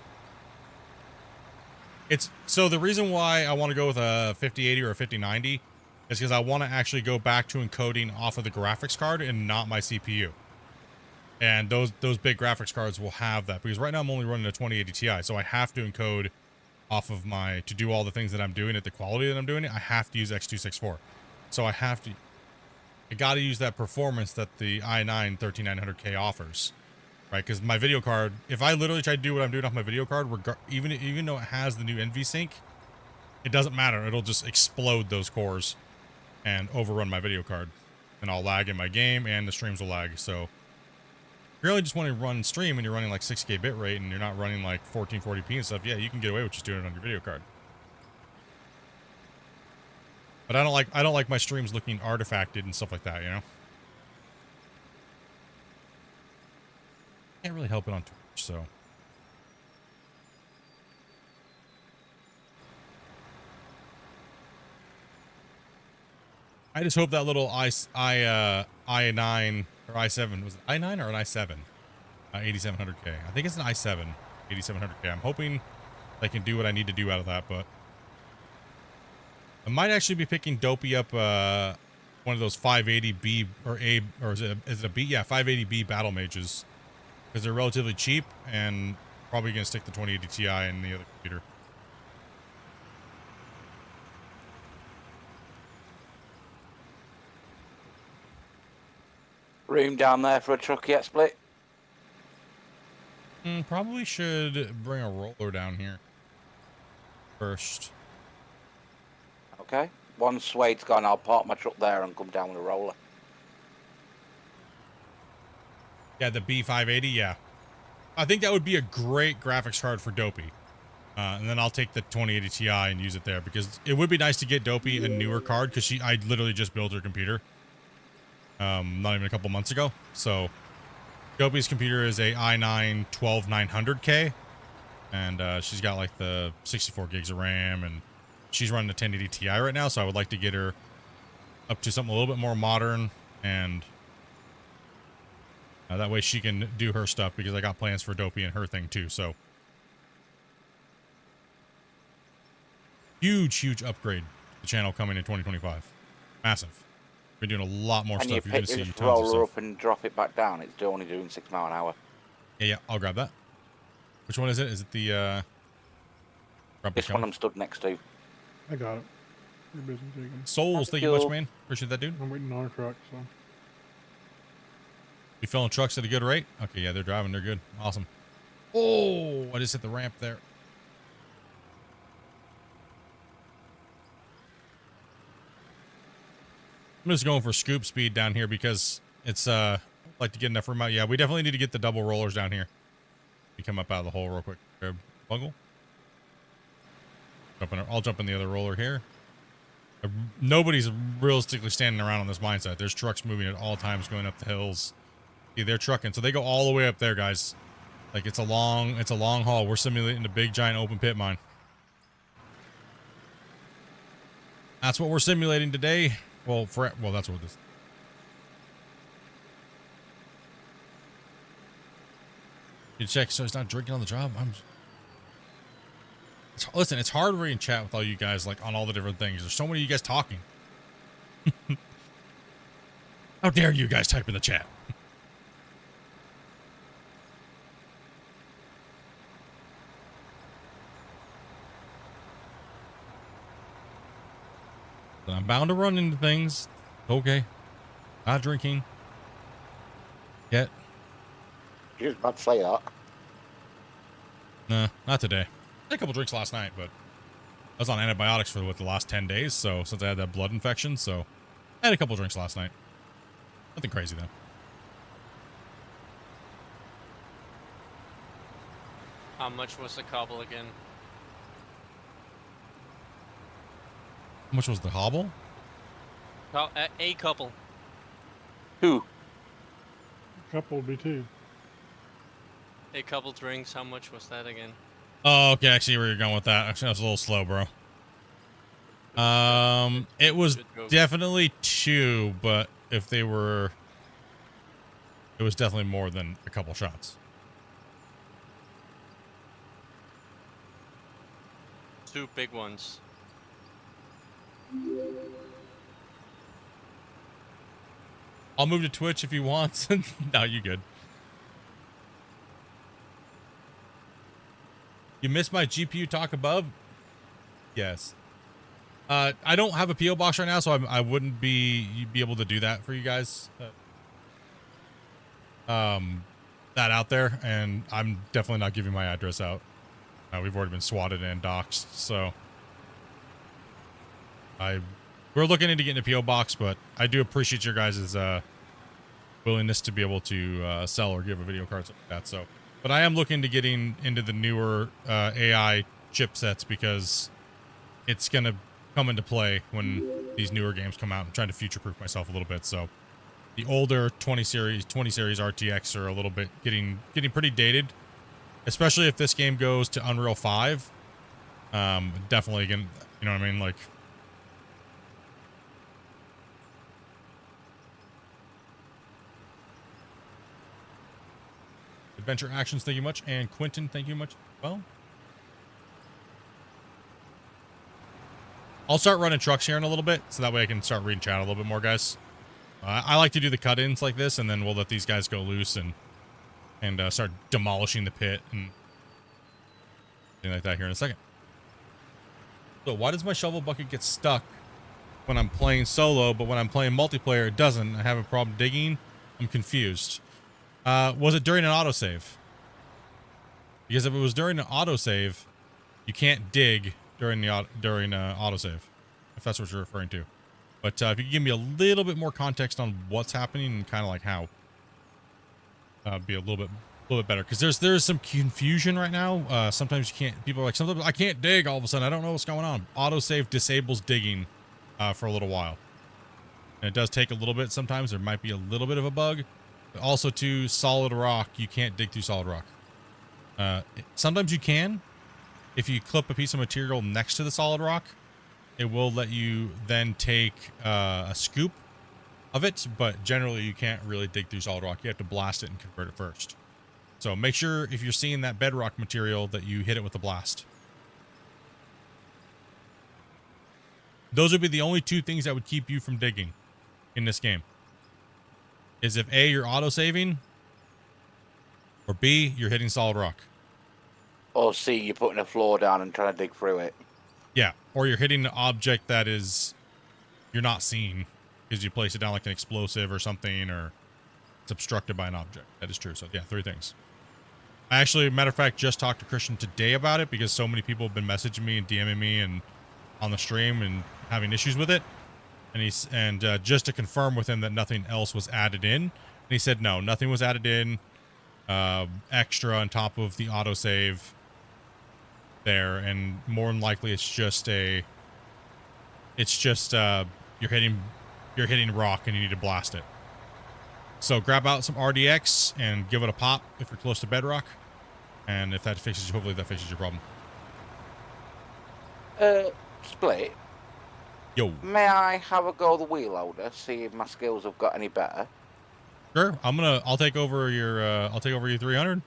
It's so the reason why I want to go with a 5080 or a 5090 is because I want to actually go back to encoding off of the graphics card and not my CPU. And those big graphics cards will have that, because right now I'm only running a 2080 Ti, so I have to encode off of my, to do all the things that I'm doing at the quality that I'm doing it, I have to use X264. So I got to use that performance that the i9 13900K offers, right? Because my video card, if I literally try to do what I'm doing off my video card, even though it has the new NV sync, it doesn't matter. It'll just explode those cores and overrun my video card, and I'll lag in my game, and the streams will lag. So if you really just want to run stream and you're running like 6K bit rate and you're not running like 1440p and stuff, yeah, you can get away with just doing it on your video card. But I don't like my streams looking artifacted and stuff like that, you know? Can't really help it on Twitch, so. I just hope that little i9 or i7, was it i9 or an i7? 8700K. I think it's an i7, 8700K. I'm hoping I can do what I need to do out of that, but I might actually be picking Dopey up one of those 580B or A, or is it a B? Yeah, 580B battle mages, because they're relatively cheap, and probably gonna stick the 2080 Ti in the other computer. Room down there for a truck yet, Split? Probably should bring a roller down here first. Okay. Once Wade's gone, I'll park my truck there and come down with a roller. Yeah, the B580, yeah. I think that would be a great graphics card for Dopey. And then I'll take the 2080 Ti and use it there, because it would be nice to get Dopey a newer card, because I literally just built her computer. Not even a couple months ago. So Dopey's computer is a i9 12900K, and she's got like the 64 gigs of RAM, and she's running a 1080 Ti right now, so I would like to get her up to something a little bit more modern, and that way she can do her stuff, because I got plans for Dopey and her thing too. So huge upgrade to the channel coming in 2025. Massive. Been doing a lot more and stuff. You You're pick gonna see this tons of roller stuff. up and drop it back down. It's only doing 6 miles an hour. Yeah, I'll grab that. Which one is it? Is it the This one I'm stood next to. I got it. You're busy digging. Souls, thank you much, man. Appreciate that, dude. I'm waiting on a truck, so. You filling trucks at a good rate? Okay, yeah, they're driving. They're good. Awesome. Oh, I just hit the ramp there. I'm just going for scoop speed down here because it's like to get enough room out. Yeah, we definitely need to get the double rollers down here. You come up out of the hole real quick. Bungle. I'll jump in the other roller here. Nobody's realistically standing around on this mine site. There's trucks moving at all times going up the hills. See, they're trucking, so they go all the way up there, guys. Like it's a long haul. We're simulating a big giant open pit mine. That's what we're simulating today. Well, that's what this. You check so he's not drinking on the job. Listen, it's hard reading chat with all you guys, like on all the different things. There's so many of you guys talking. How dare you guys type in the chat? I'm bound to run into things. Okay. Not drinking. Yet. You was about to say that. Nah, not today. I had a couple drinks last night, but I was on antibiotics for the last 10 days, so since I had that blood infection, so I had a couple drinks last night. Nothing crazy, though. How much was the cobble again? How much was the hobble? A couple. Who? Couple would be 2. A couple drinks. How much was that again? Oh, okay. I see where you're going with that. Actually, I was a little slow, bro. It was definitely 2, but if they were, it was definitely more than a couple shots. 2 big ones. I'll move to Twitch if you want. No, you good. You missed my GPU talk above? Yes. I don't have a PO box right now, so I wouldn't be able to do that for you guys. That out there, and I'm definitely not giving my address out. We've already been swatted and doxxed, so we're looking into getting a PO box, but I do appreciate your guys' willingness to be able to sell or give a video card like that. So, but I am looking to getting into the newer AI chipsets because it's gonna come into play when these newer games come out. I'm trying to future-proof myself a little bit. So, the older 20 series RTX are a little bit getting pretty dated, especially if this game goes to Unreal 5. Definitely gonna, you know what I mean, like. Adventure Actions, thank you much. And Quentin, thank you much as well. I'll start running trucks here in a little bit, so that way I can start reading chat a little bit more, guys. I like to do the cut-ins like this, and then we'll let these guys go loose and start demolishing the pit and things like that here in a second. So why does my shovel bucket get stuck when I'm playing solo, but when I'm playing multiplayer, it doesn't? I have a problem digging. I'm confused. Was it during an autosave? Because if it was during an autosave, you can't dig during autosave, if that's what you're referring to. But if you can give me a little bit more context on what's happening and kind of like how, be a little bit better. Because there's some confusion right now. Sometimes you can't. People are like, sometimes I can't dig. All of a sudden, I don't know what's going on. Autosave disables digging for a little while, and it does take a little bit. Sometimes there might be a little bit of a bug. But also, to solid rock, you can't dig through solid rock. Sometimes you can. If you clip a piece of material next to the solid rock, it will let you then take a scoop of it, but generally you can't really dig through solid rock. You have to blast it and convert it first. So make sure if you're seeing that bedrock material that you hit it with a blast. Those would be the only 2 things that would keep you from digging in this game. Is if A, you're auto-saving, or B, you're hitting solid rock. Or C, you're putting a floor down and trying to dig through it. Yeah, or you're hitting an object that is you're not seeing because you place it down like an explosive or something, or it's obstructed by an object. That is true. So yeah, 3 things. I actually, matter of fact, just talked to Christian today about it because so many people have been messaging me and DMing me and on the stream and having issues with it. And just to confirm with him that nothing else was added in. And he said, no, nothing was added in extra on top of the autosave there. And more than likely it's just you're hitting rock and you need to blast it. So grab out some RDX and give it a pop if you're close to bedrock. And if that fixes you, hopefully that fixes your problem. Split. Yo. May I have a go of the wheel loader, see if my skills have got any better? Sure. I'll take over your 300.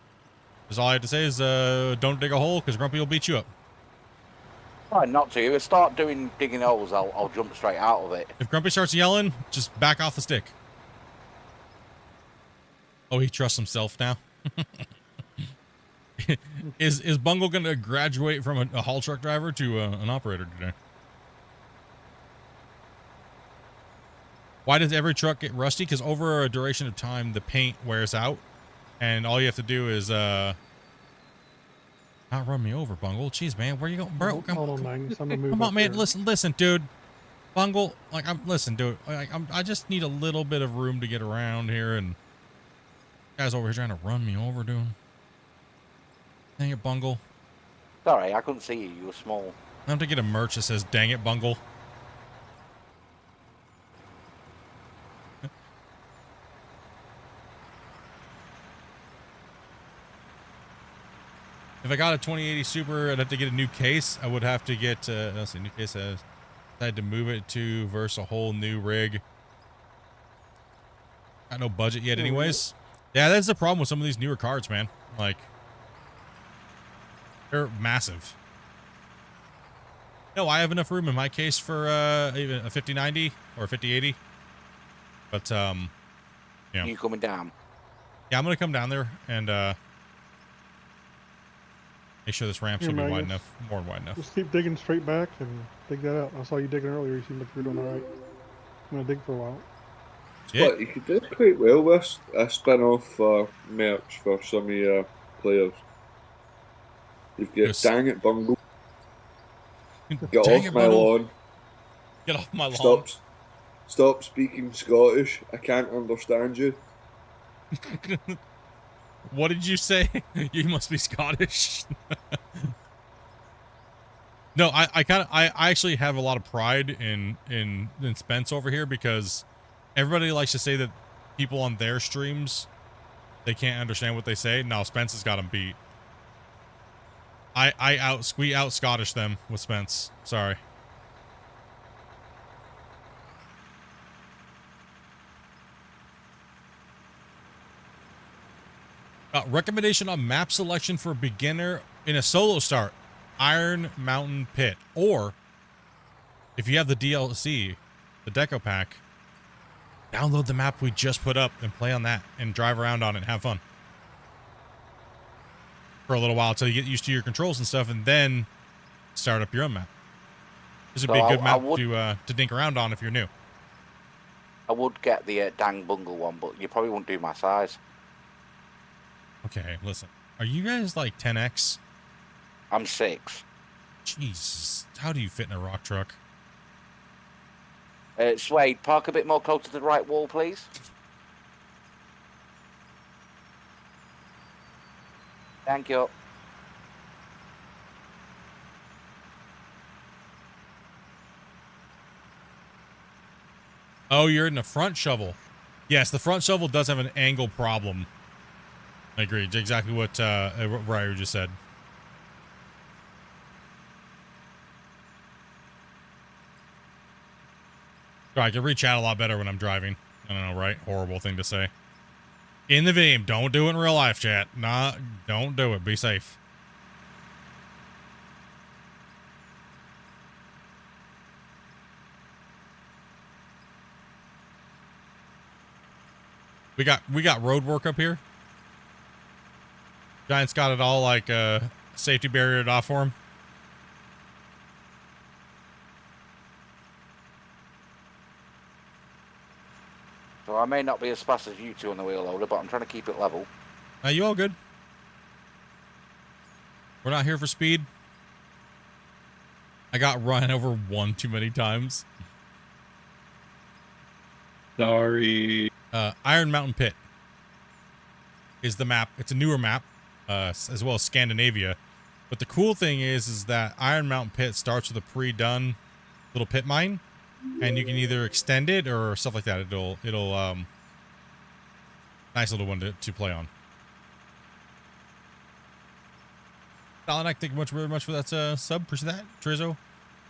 That's all I have to say is don't dig a hole because Grumpy will beat you up. Try not to. If I start digging holes, I'll jump straight out of it. If Grumpy starts yelling, just back off the stick. Oh, he trusts himself now. Is Bungle gonna graduate from a haul truck driver to an operator today? Why does every truck get rusty? Because over a duration of time, the paint wears out, and all you have to do is not run me over, Bungle. Jeez, man, where you going, bro? Hold on, Magnus. I'm gonna move Come up on, man. here. Listen, dude. Bungle, like, listen, dude. I just need a little bit of room to get around here, and guys over here trying to run me over, dude. Dang it, Bungle. Sorry, I couldn't see you. You were small. I have to get a merch that says, "Dang it, Bungle." If I got a 2080 Super, I'd have to get a new case. I would have to get, let's see, new case. I had to move it to versus a whole new rig. Got no budget yet, anyways. Yeah, that's the problem with some of these newer cards, man. Like, they're massive. No, I have enough room in my case for even a 5090 or a 5080. But yeah. You coming down? Yeah, I'm gonna come down there and make sure this ramp's Here, gonna be wide Magnus. enough, more than wide enough. Just keep digging straight back and dig that out. I saw you digging earlier. You seemed like you were doing all right. I'm gonna dig for a while. Yeah. But you could do quite well with a spin-off merch for some of your players. You've got Yes. Dang It Bungle. Get Dang off it, my Bungle. lawn. Get off my lawn. Stop speaking Scottish. I can't understand you. What did you say? You must be Scottish. No, I actually have a lot of pride in Spence over here, because everybody likes to say that people on their streams, they can't understand what they say. No, Spence has got them beat. We out Scottish them with Spence. Sorry. Recommendation on map selection for a beginner in a solo start: Iron Mountain Pit. Or if you have the DLC, the Deco Pack, download the map we just put up and play on that and drive around on it and have fun for a little while until you get used to your controls and stuff, and then start up your own map. This would be a good map to dink around on if you're new. I would get the Dang Bungle one, but you probably wouldn't do my size. Okay, listen. Are you guys like 10x? I'm 6. Jesus, how do you fit in a rock truck? Suede, park a bit more close to the right wall, please. Thank you. Oh, you're in the front shovel. Yes, the front shovel does have an angle problem. I agree. It's exactly what Ryer just said. So I can reach out a lot better when I'm driving. I don't know, right? Horrible thing to say. In the game, don't do it in real life, chat. Nah, don't do it. Be safe. We got road work up here. Giant's got it all like safety barriered off for him. So I may not be as fast as you two on the wheel loader, but I'm trying to keep it level. Are you all good? We're not here for speed. I got run over one too many times. Sorry. Iron Mountain Pit is the map. It's a newer map, as well as Scandinavia. But the cool thing is that Iron Mountain Pit starts with a pre-done little pit mine, and you can either extend it or stuff like that. It'll nice little one to play on. Dalinak, thank you very much for that sub. Appreciate that. Trizzo.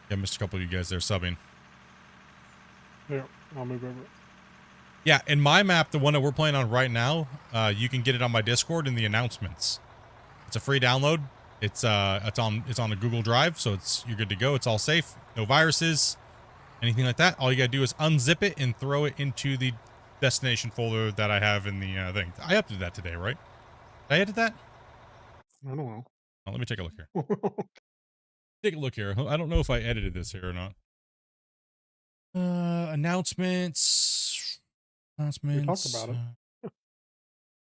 Yeah, missed a couple of you guys there subbing. Yeah, I'll move over. Yeah, in my map, the one that we're playing on right now, you can get it on my Discord in the announcements. It's a free download. It's on a Google Drive, so you're good to go. It's all safe, no viruses, anything like that. All you gotta do is unzip it and throw it into the destination folder that I have in the thing. I updated that today, right? Did I edit that? I don't know. Oh, let me take a look here. Take a look here. I don't know if I edited this here or not. Announcements. Announcements. about it. You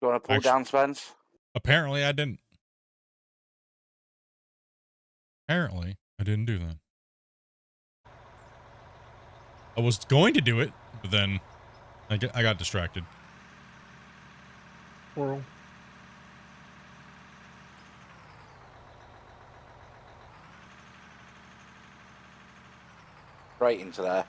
want to pull Actu- down, Spence? Apparently I didn't. Apparently I didn't do that. I was going to do it, but then I got distracted. Squirrel. Right into there.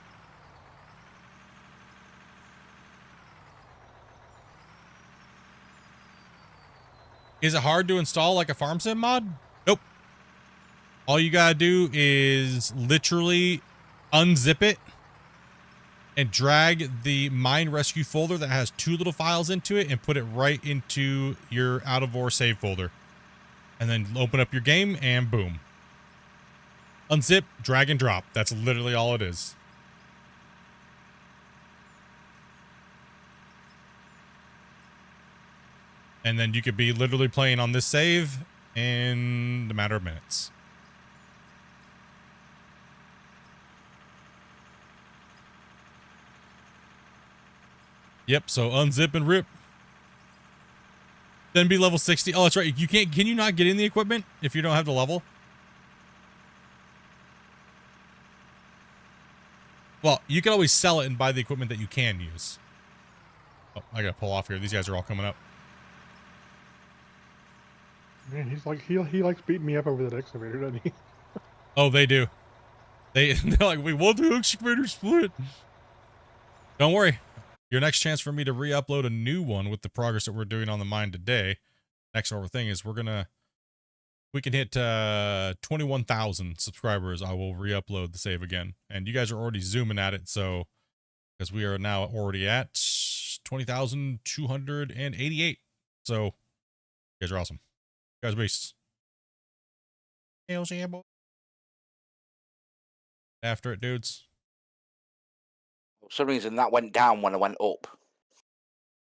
Is it hard to install like a farm sim mod? Nope. All you gotta do is literally unzip it and drag the mine rescue folder that has 2 little files into it and put it right into your out of ore save folder. And then open up your game and boom. Unzip, drag and drop. That's literally all it is. And then you could be literally playing on this save in a matter of minutes. Yep, so unzip and rip. Then be level 60. Oh, that's right. You can't, can you not get in the equipment if you don't have the level? Well, you can always sell it and buy the equipment that you can use. Oh, I gotta pull off here. These guys are all coming up. Man, he's like he likes beating me up over that excavator, doesn't he? Oh, they do. They're like, we want the excavator split. Don't worry. Your next chance for me to re-upload a new one with the progress that we're doing on the mine today. Next over thing is we can hit 21,000 subscribers. I will re-upload the save again. And you guys are already zooming at it, so because we are now already at 20,288. So you guys are awesome. You guys are beasts. Hell yeah, boy. After it, dudes. For some reason, that went down when I went up.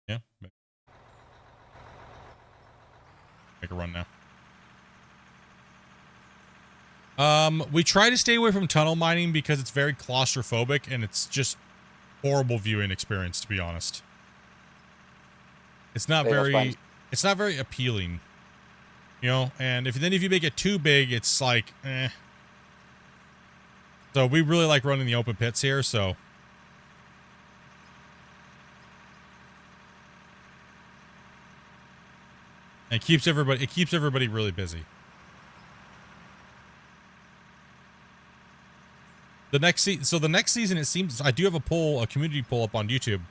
Yeah. Make a run now. We try to stay away from tunnel mining because it's very claustrophobic and it's just horrible viewing experience, to be honest. It's not very appealing, you know, and if you make it too big, it's like, eh. So we really like running the open pits here, so. It keeps everybody really busy. The next season, it seems, I do have a community poll up on YouTube,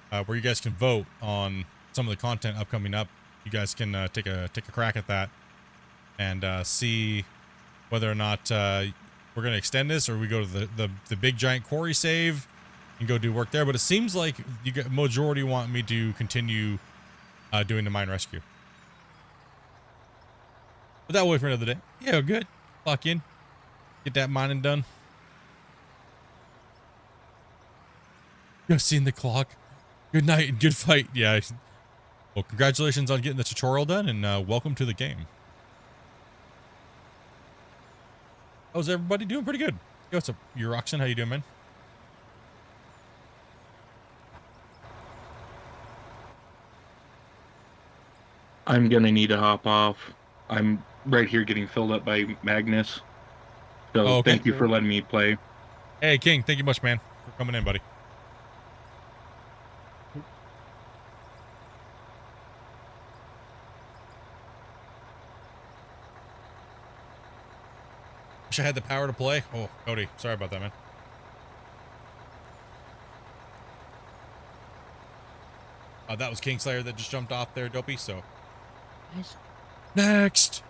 where you guys can vote on some of the content coming up. You guys can take a crack at that and see whether or not we're gonna extend this or we go to the big giant quarry save and go do work there. But it seems like majority want me to continue doing the mine rescue. But that will wait for another day. Yeah, good. Lock in. Get that mining done. You've seen the clock. Good night and good fight. Yeah. Well, congratulations on getting the tutorial done, and welcome to the game. How's everybody doing? Pretty good. Yo, what's up, Euroxen? How you doing, man? I'm gonna need to hop off. I'm right here getting filled up by Magnus. So Oh, okay. Thank you for letting me play. Hey, King. Thank you much, man, for coming in, buddy. Wish I had the power to play. Oh, Cody. Sorry about that, man. That was Kingslayer that just jumped off there, Dopey, so. Nice. Next!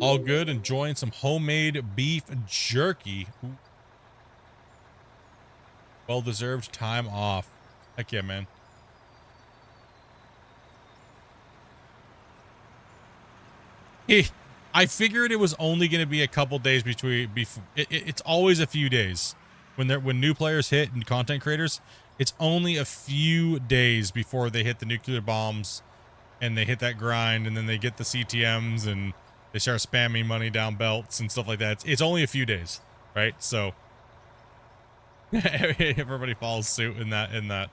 All good. Enjoying some homemade beef jerky. Ooh. Well-deserved time off. Heck yeah, man. Hey, I figured it was only going to be a couple days between. It's always a few days when new players hit and content creators. It's only a few days before they hit the nuclear bombs, and they hit that grind, and then they get the CTMs, and They start spamming money down belts and stuff like that. It's only a few days, right? So everybody follows suit in that.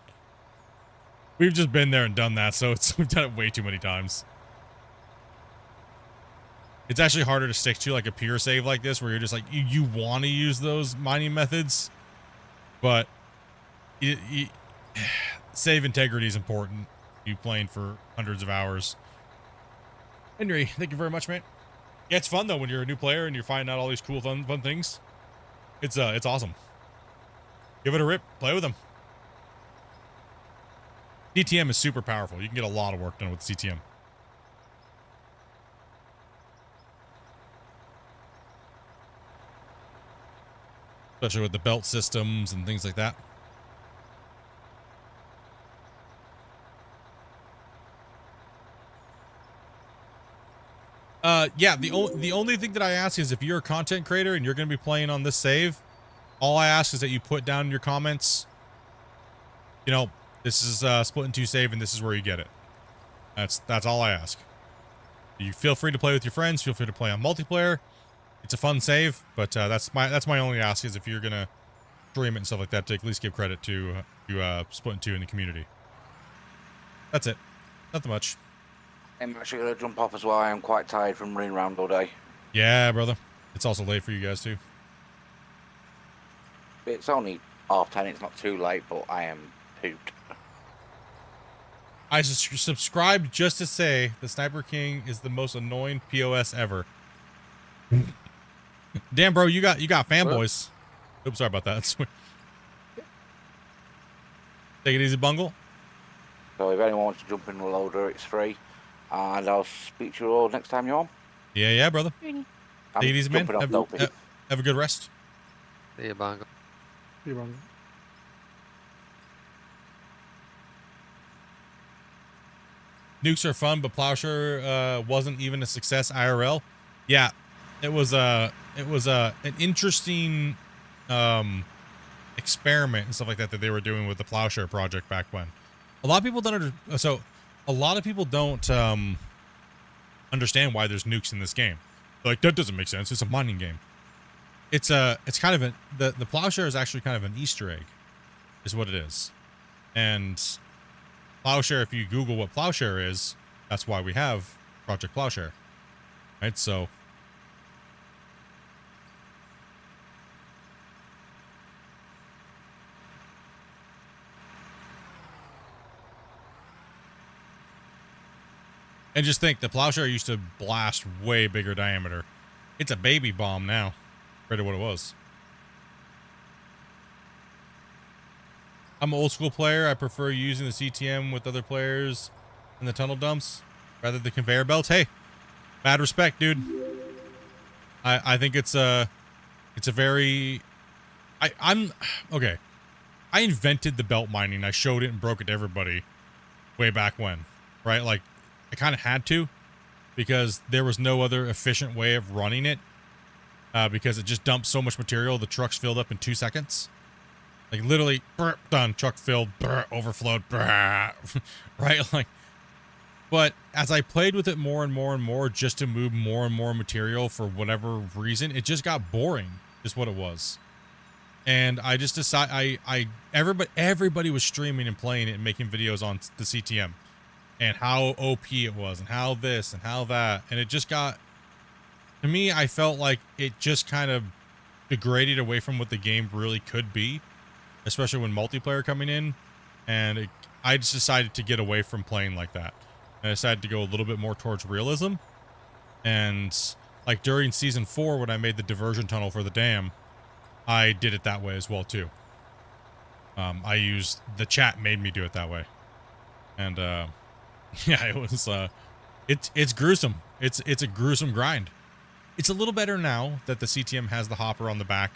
We've just been there and done that, so we've done it way too many times. It's actually harder to stick to like a pure save like this, where you're just like you want to use those mining methods, but save integrity is important. You playing for hundreds of hours. Henry, thank you very much, man. Yeah, it's fun though when you're a new player and you're finding out all these cool fun things. It's awesome. Give it a rip. Play with them. CTM is super powerful. You can get a lot of work done with CTM. Especially with the belt systems and things like that. Yeah, the only thing that I ask is if you're a content creator and you're going to be playing on this save, all I ask is that you put down in your comments, you know, this is Splitintwo save and this is where you get it. That's all I ask. You feel free to play with your friends, feel free to play on multiplayer. It's a fun save, but that's my only ask is if you're going to stream it and stuff like that, to at least give credit to Splitintwo in the community. That's it. Nothing much. I'm actually going to jump off as well. I am quite tired from running around all day. Yeah, brother. It's also late for you guys, too. It's only 10:30. It's not too late, but I am pooped. I subscribed just to say the Sniper King is the most annoying POS ever. Damn, bro, you got fanboys. Oops, sorry about that. Take it easy, Bungle. So if anyone wants to jump in the loader, it's free. And I'll speak to you all next time you're on. Yeah, brother. Take it easy, man. Have a good rest. See you, Bongo. See you, Bongo. Nukes are fun, but Plowshare wasn't even a success IRL. Yeah, it was an interesting experiment and stuff like that they were doing with the Plowshare project back when. A lot of people don't understand why there's nukes in this game. They're like, that doesn't make sense. It's a mining game. It's kind of the Plowshare is actually kind of an Easter egg, is what it is. And Plowshare, if you Google what Plowshare is, that's why we have Project Plowshare, right? So and just think, the Plowshare used to blast way bigger diameter. It's a baby bomb now, compared to what it was. I'm an old school player. I prefer using the CTM with other players in the tunnel dumps rather than conveyor belts. Hey, mad respect, dude. I think it's a very, I'm okay. I invented the belt mining. I showed it and broke it to everybody way back when, right? Like, I kind of had to, because there was no other efficient way of running it, because it just dumped so much material. The trucks filled up in 2 seconds. Like, literally, done, truck filled, overflowed, right? Like, but as I played with it more and more and more, just to move more and more material for whatever reason, it just got boring, is what it was. And I just decided, everybody was streaming and playing it and making videos on the CTM. And how OP it was, and how this, and how that. And it just got, to me, I felt like it just kind of degraded away from what the game really could be, especially when multiplayer coming in. And I just decided to get away from playing like that. And I decided to go a little bit more towards realism. And like during season 4, when I made the diversion tunnel for the dam, I did it that way as well too. I used, the chat made me do it that way. And yeah, it was it's gruesome. It's a gruesome grind. It's a little better now that the CTM has the hopper on the back,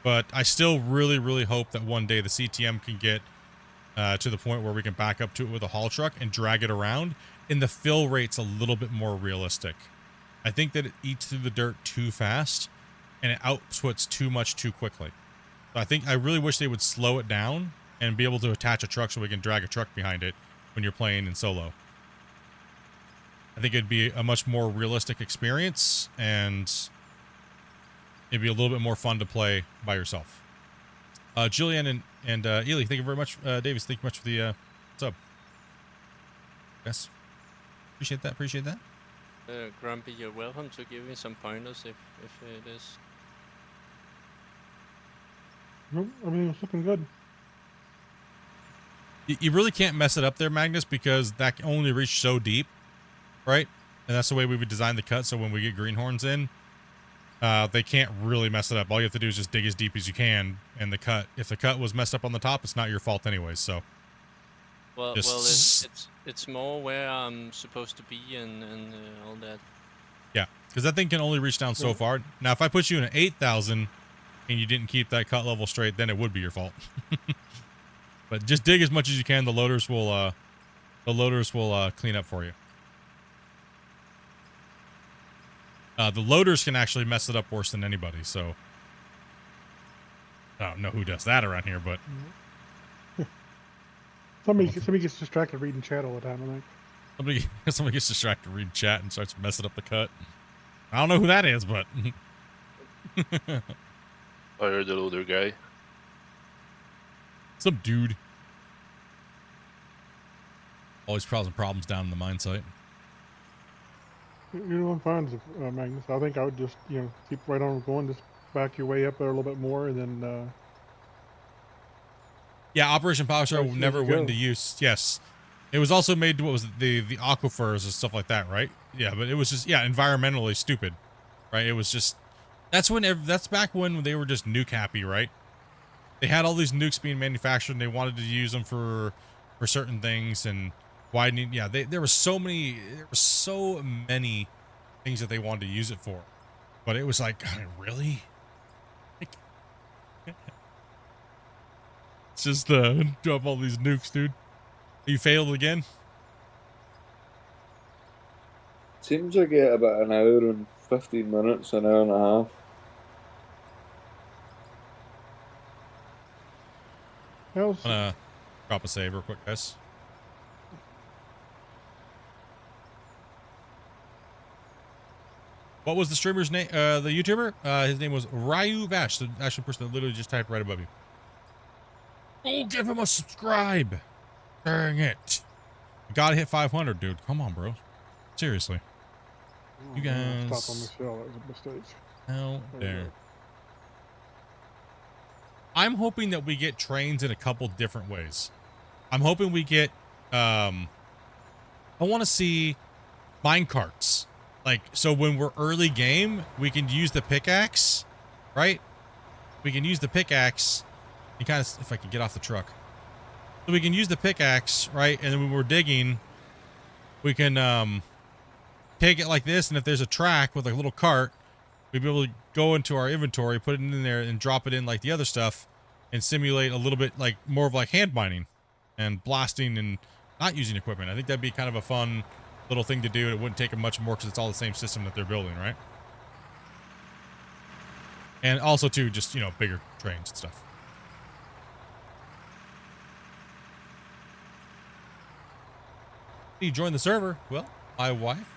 but I still really hope that one day the CTM can get to the point where we can back up to it with a haul truck and drag it around, and the fill rate's a little bit more realistic. I think that it eats through the dirt too fast and it outputs too much too quickly. So I really wish they would slow it down and be able to attach a truck so we can drag a truck behind it when you're playing in solo. I think it'd be a much more realistic experience, and it'd be a little bit more fun to play by yourself. Julian and Ely, thank you very much. Davis, thank you much for the sub. Yes. Appreciate that. Appreciate that. Grumpy, you're welcome to give me some pointers if it is. Nope, everything's looking good. You really can't mess it up there, Magnus, because that can only reach so deep, right? And that's the way we would design the cut. So when we get greenhorns in, they can't really mess it up. All you have to do is just dig as deep as you can, and the cut. If the cut was messed up on the top, it's not your fault anyways. So. Well, it's more where I'm supposed to be and all that. Yeah, because that thing can only reach down so far. Now, if I put you in an 8,000 and you didn't keep that cut level straight, then it would be your fault. But just dig as much as you can. The loaders will clean up for you. The loaders can actually mess it up worse than anybody. So I don't know who does that around here, but. Somebody gets distracted reading chat all the time, I think. Somebody gets distracted reading chat and starts messing up the cut. I don't know who that is, but I heard the loader guy. Some dude. Always problems down in the mine site. You're doing fine, Magnus. I think I would just, keep right on going, just back your way up there a little bit more, and then, yeah, Operation Power Star never went into use. Yes. It was also made to, what was it, the aquifers and stuff like that, right? Yeah, but it was just, environmentally stupid, right? It was just, that's back when they were just nuke happy, right? They had all these nukes being manufactured and they wanted to use them for certain things and widening. Yeah, there were so many things that they wanted to use it for. But it was like, really? It's just drop all these nukes, dude. You failed again? Seems like it about an hour and 15 minutes, an hour and a half. I'm gonna drop a save real quick, guys. What was the streamer's name? The YouTuber? His name was Ryu Vash, the actual person that literally just typed right above you. Oh, give him a subscribe. Dang it. You gotta hit 500, dude. Come on, bro. Seriously. You guys. Stop on the shell. That was a mistake. Out there. I'm hoping that we get trains in a couple different ways. I'm hoping we get, I want to see mine carts. Like, so when we're early game, we can use the pickaxe, right? We can use the pickaxe and kind of, if I can get off the truck. So we can use the pickaxe, right? And then when we're digging, we can take it like this. And if there's a track with a little cart, we'd be able to go into our inventory, put it in there and drop it in like the other stuff and simulate a little bit like more of like hand mining and blasting and not using equipment. I think that'd be kind of a fun little thing to do. It wouldn't take them much more because it's all the same system that they're building, right? And also too, just, bigger trains and stuff. You join the server. Well, my wife,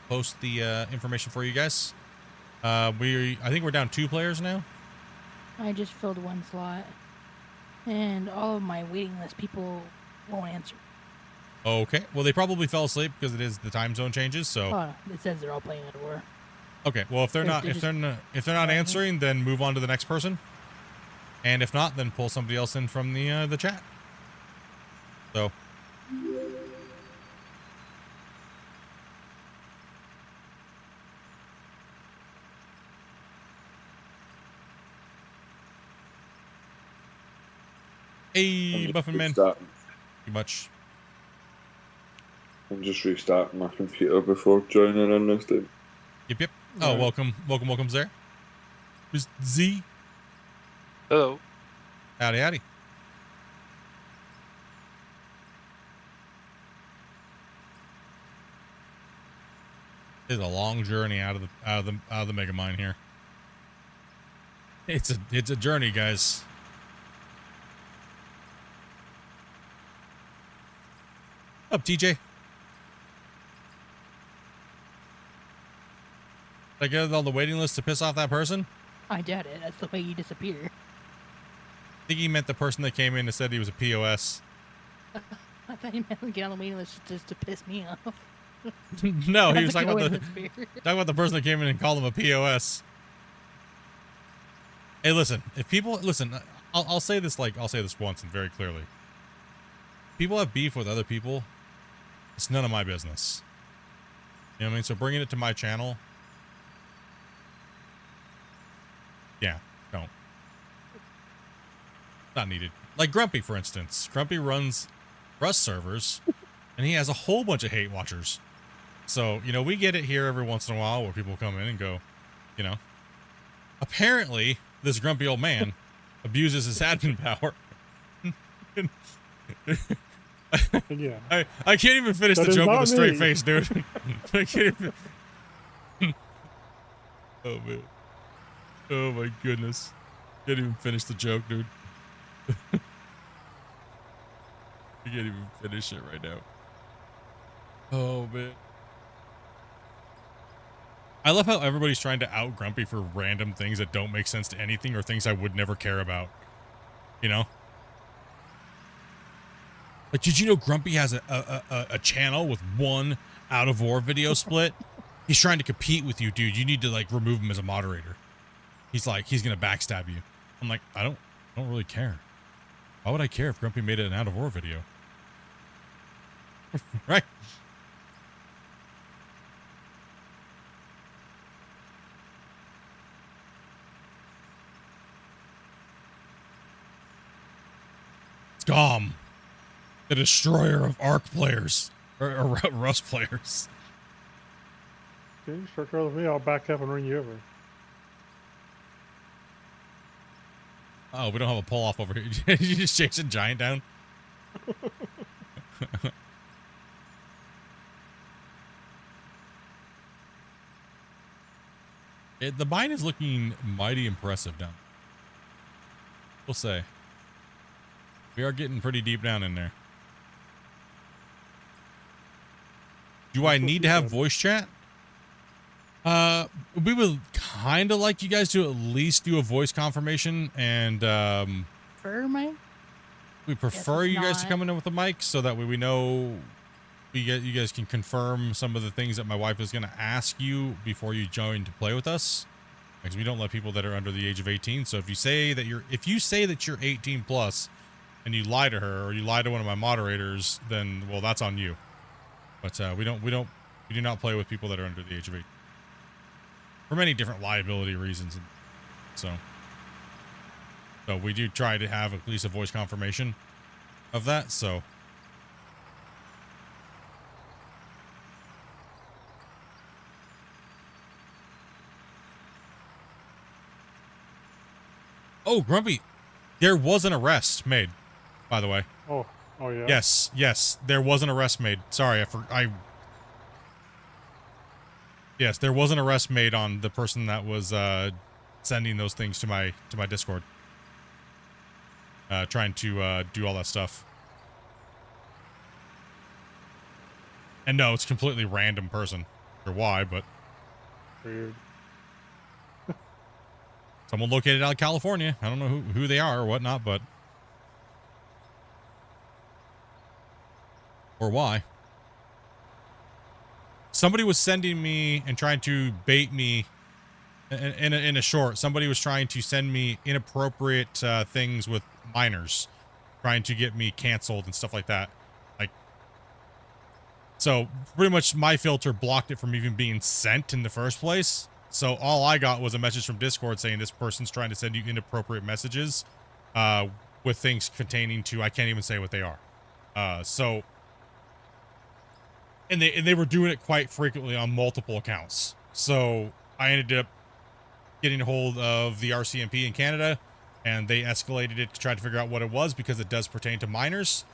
post the information for you guys. I think we're down 2 players now. I just filled 1 slot, and all of my waiting list people won't answer. Okay, well they probably fell asleep because it is the time zone changes. So it says they're all playing at war. Okay, well if they're not answering, then move on to the next person. And if not, then pull somebody else in from the chat. So. Hey, Buffin Man. Too much. I'm just restarting my computer before joining in this time. Yep. Oh, welcome, there. Mr. Z. Hello. Howdy. It's a long journey out of the mega mine here. It's a journey, guys. Up, TJ. Did I get on the waiting list to piss off that person? I doubt it. That's the way you disappear. I think he meant the person that came in and said he was a POS. I thought he meant get on the waiting list just to piss me off. No, he was talking about the person that came in and called him a POS. Hey, listen. If people listen, I'll say this once and very clearly. People have beef with other people. It's none of my business. You know what I mean? So bringing it to my channel. Yeah, don't. Not needed. Like Grumpy, for instance. Grumpy runs Rust servers, and he has a whole bunch of hate watchers. So, you know, we get it here every once in a while where people come in and go, you know. Apparently, this grumpy old man abuses his admin power. Yeah. I can't even finish the joke with a straight face, dude. I can't even. Oh, man. Oh, my goodness. Can't even finish the joke, dude. I can't even finish it right now. Oh, man. I love how everybody's trying to out Grumpy for random things that don't make sense to anything or things I would never care about. You know? Like, did you know Grumpy has a channel with one out of war video split? He's trying to compete with you, dude. You need to, like, remove him as a moderator. He's like, he's gonna backstab you. I'm like, I don't really care. Why would I care if Grumpy made it an out of war video? Right? Scum. The destroyer of ARC players. Or Rust players. Okay, you start with me, I'll back up and ring you over. Oh, we don't have a pull off over here. You just chasing Giant down? The mine is looking mighty impressive down. We'll say. We are getting pretty deep down in there. Do I need to have voice chat? We would kind of like you guys to at least do a voice confirmation, and For mic? we prefer you guys to come in with a mic so that way we know you guys can confirm some of the things that my wife is going to ask you before you join to play with us, because we don't let people that are under the age of 18. So if you say that you're 18 plus and you lie to her or you lie to one of my moderators, then well, that's on you. But we do not play with people that are under the age of 18. For many different liability reasons. So we do try to have at least a voice confirmation of that. So oh, Grumpy, there was an arrest made, by the way. Oh yeah. Yes, there was an arrest made. Sorry, yes, there was an arrest made on the person that was sending those things to my Discord. Trying to do all that stuff. And no, it's a completely random person. Or why, but Weird. someone located out of California. I don't know who they are or whatnot, but or why. Somebody was sending me and trying to bait me in a short. Somebody was trying to send me inappropriate things with minors, trying to get me canceled and stuff like that. Like, so pretty much my filter blocked it from even being sent in the first place. So all I got was a message from Discord saying this person's trying to send you inappropriate messages with things containing to, I can't even say what they are. And they were doing it quite frequently on multiple accounts. So I ended up getting a hold of the RCMP in Canada, and they escalated it to try to figure out what it was, because it does pertain to minors.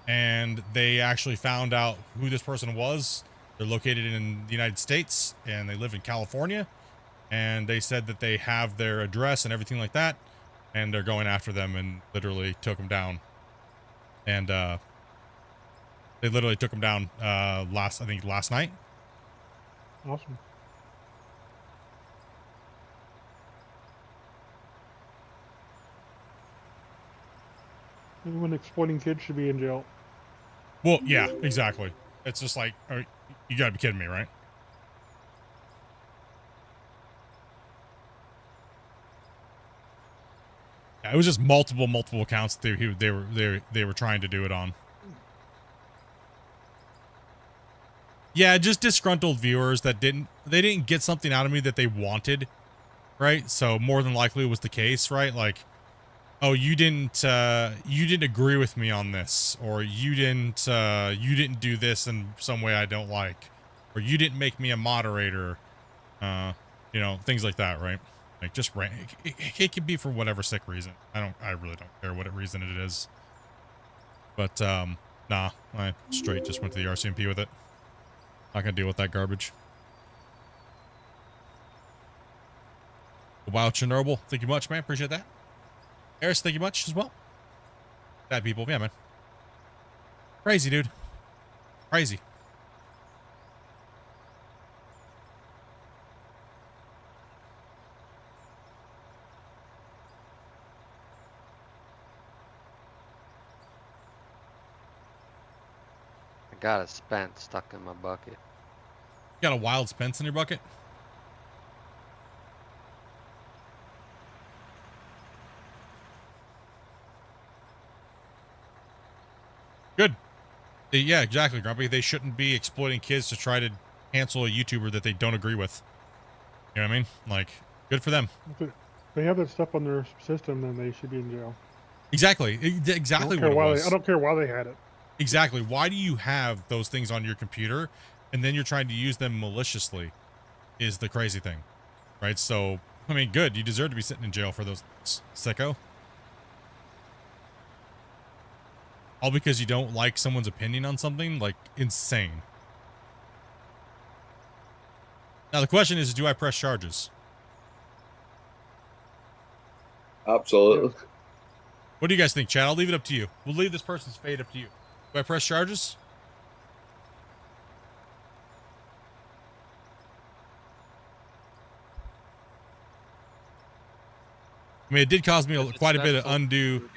And they actually found out who this person was. They're located in the United States, and they live in California. And they said that they have their address and everything like that, and they're going after them and literally took them down. And They literally took him down last night. Awesome. Anyone exploiting kids should be in jail. Well, yeah, exactly. It's just like, you gotta be kidding me, right? Yeah, it was just multiple accounts they were trying to do it on. Yeah, just disgruntled viewers that didn't get something out of me that they wanted, right? So more than likely it was the case, right? Like, oh, you didn't agree with me on this, or you didn't do this in some way I don't like, or you didn't make me a moderator, you know, things like that, right? Like, just it could be for whatever sick reason. I really don't care what reason it is. But nah, I straight just went to the RCMP with it. Not gonna deal with that garbage. Wow, Chernobyl, thank you much, man. Appreciate that. Harris, thank you much as well. Bad people, yeah, man. Crazy, dude. Crazy. I got a spent stuck in my bucket. You got a wild Spence in your bucket? Good. Yeah, exactly, Grumpy. They shouldn't be exploiting kids to try to cancel a YouTuber that they don't agree with. You know what I mean? Like, good for them. If they have that stuff on their system, then they should be in jail. Exactly. Exactly what it was. I don't care why they had it. Exactly. Why do you have those things on your computer and then you're trying to use them maliciously is the crazy thing, right? So, I mean, good. You deserve to be sitting in jail for those, sicko. All because you don't like someone's opinion on something? Like, insane. Now, the question is, do I press charges? Absolutely. What do you guys think, Chad? I'll leave it up to you. We'll leave this person's fate up to you. Do I press charges? I mean, it did cause me quite a bit of undue...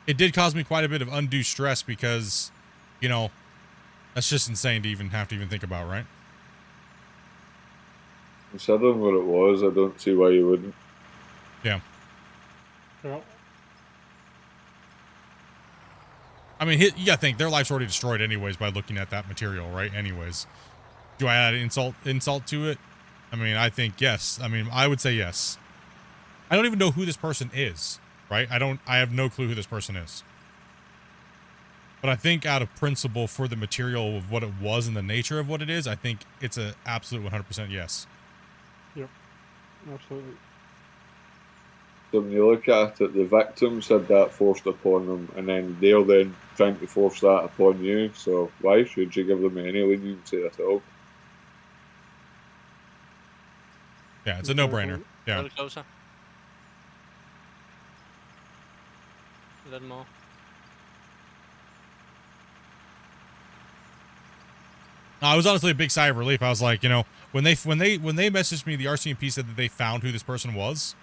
It did cause me quite a bit of undue stress because, you know, that's just insane to even have to even think about, right? Considering what it was, I don't see why you wouldn't. Yeah. Well, I mean, you gotta think, their life's already destroyed anyways by looking at that material, right? Anyways. Do I add insult to it? I mean, I think yes. I mean, I would say yes. I don't even know who this person is, right? I have no clue who this person is. But I think out of principle for the material of what it was and the nature of what it is, I think it's an absolute 100% yes. Yep. Absolutely. So when you look at it, the victims had that forced upon them, and then they're then trying to force that upon you. So why should you give them any leniency at all? Yeah, it's a no-brainer. Yeah. A little closer. A little more. I was honestly a big sigh of relief. I was like, you know, when they messaged me, the RCMP said that they found who this person was,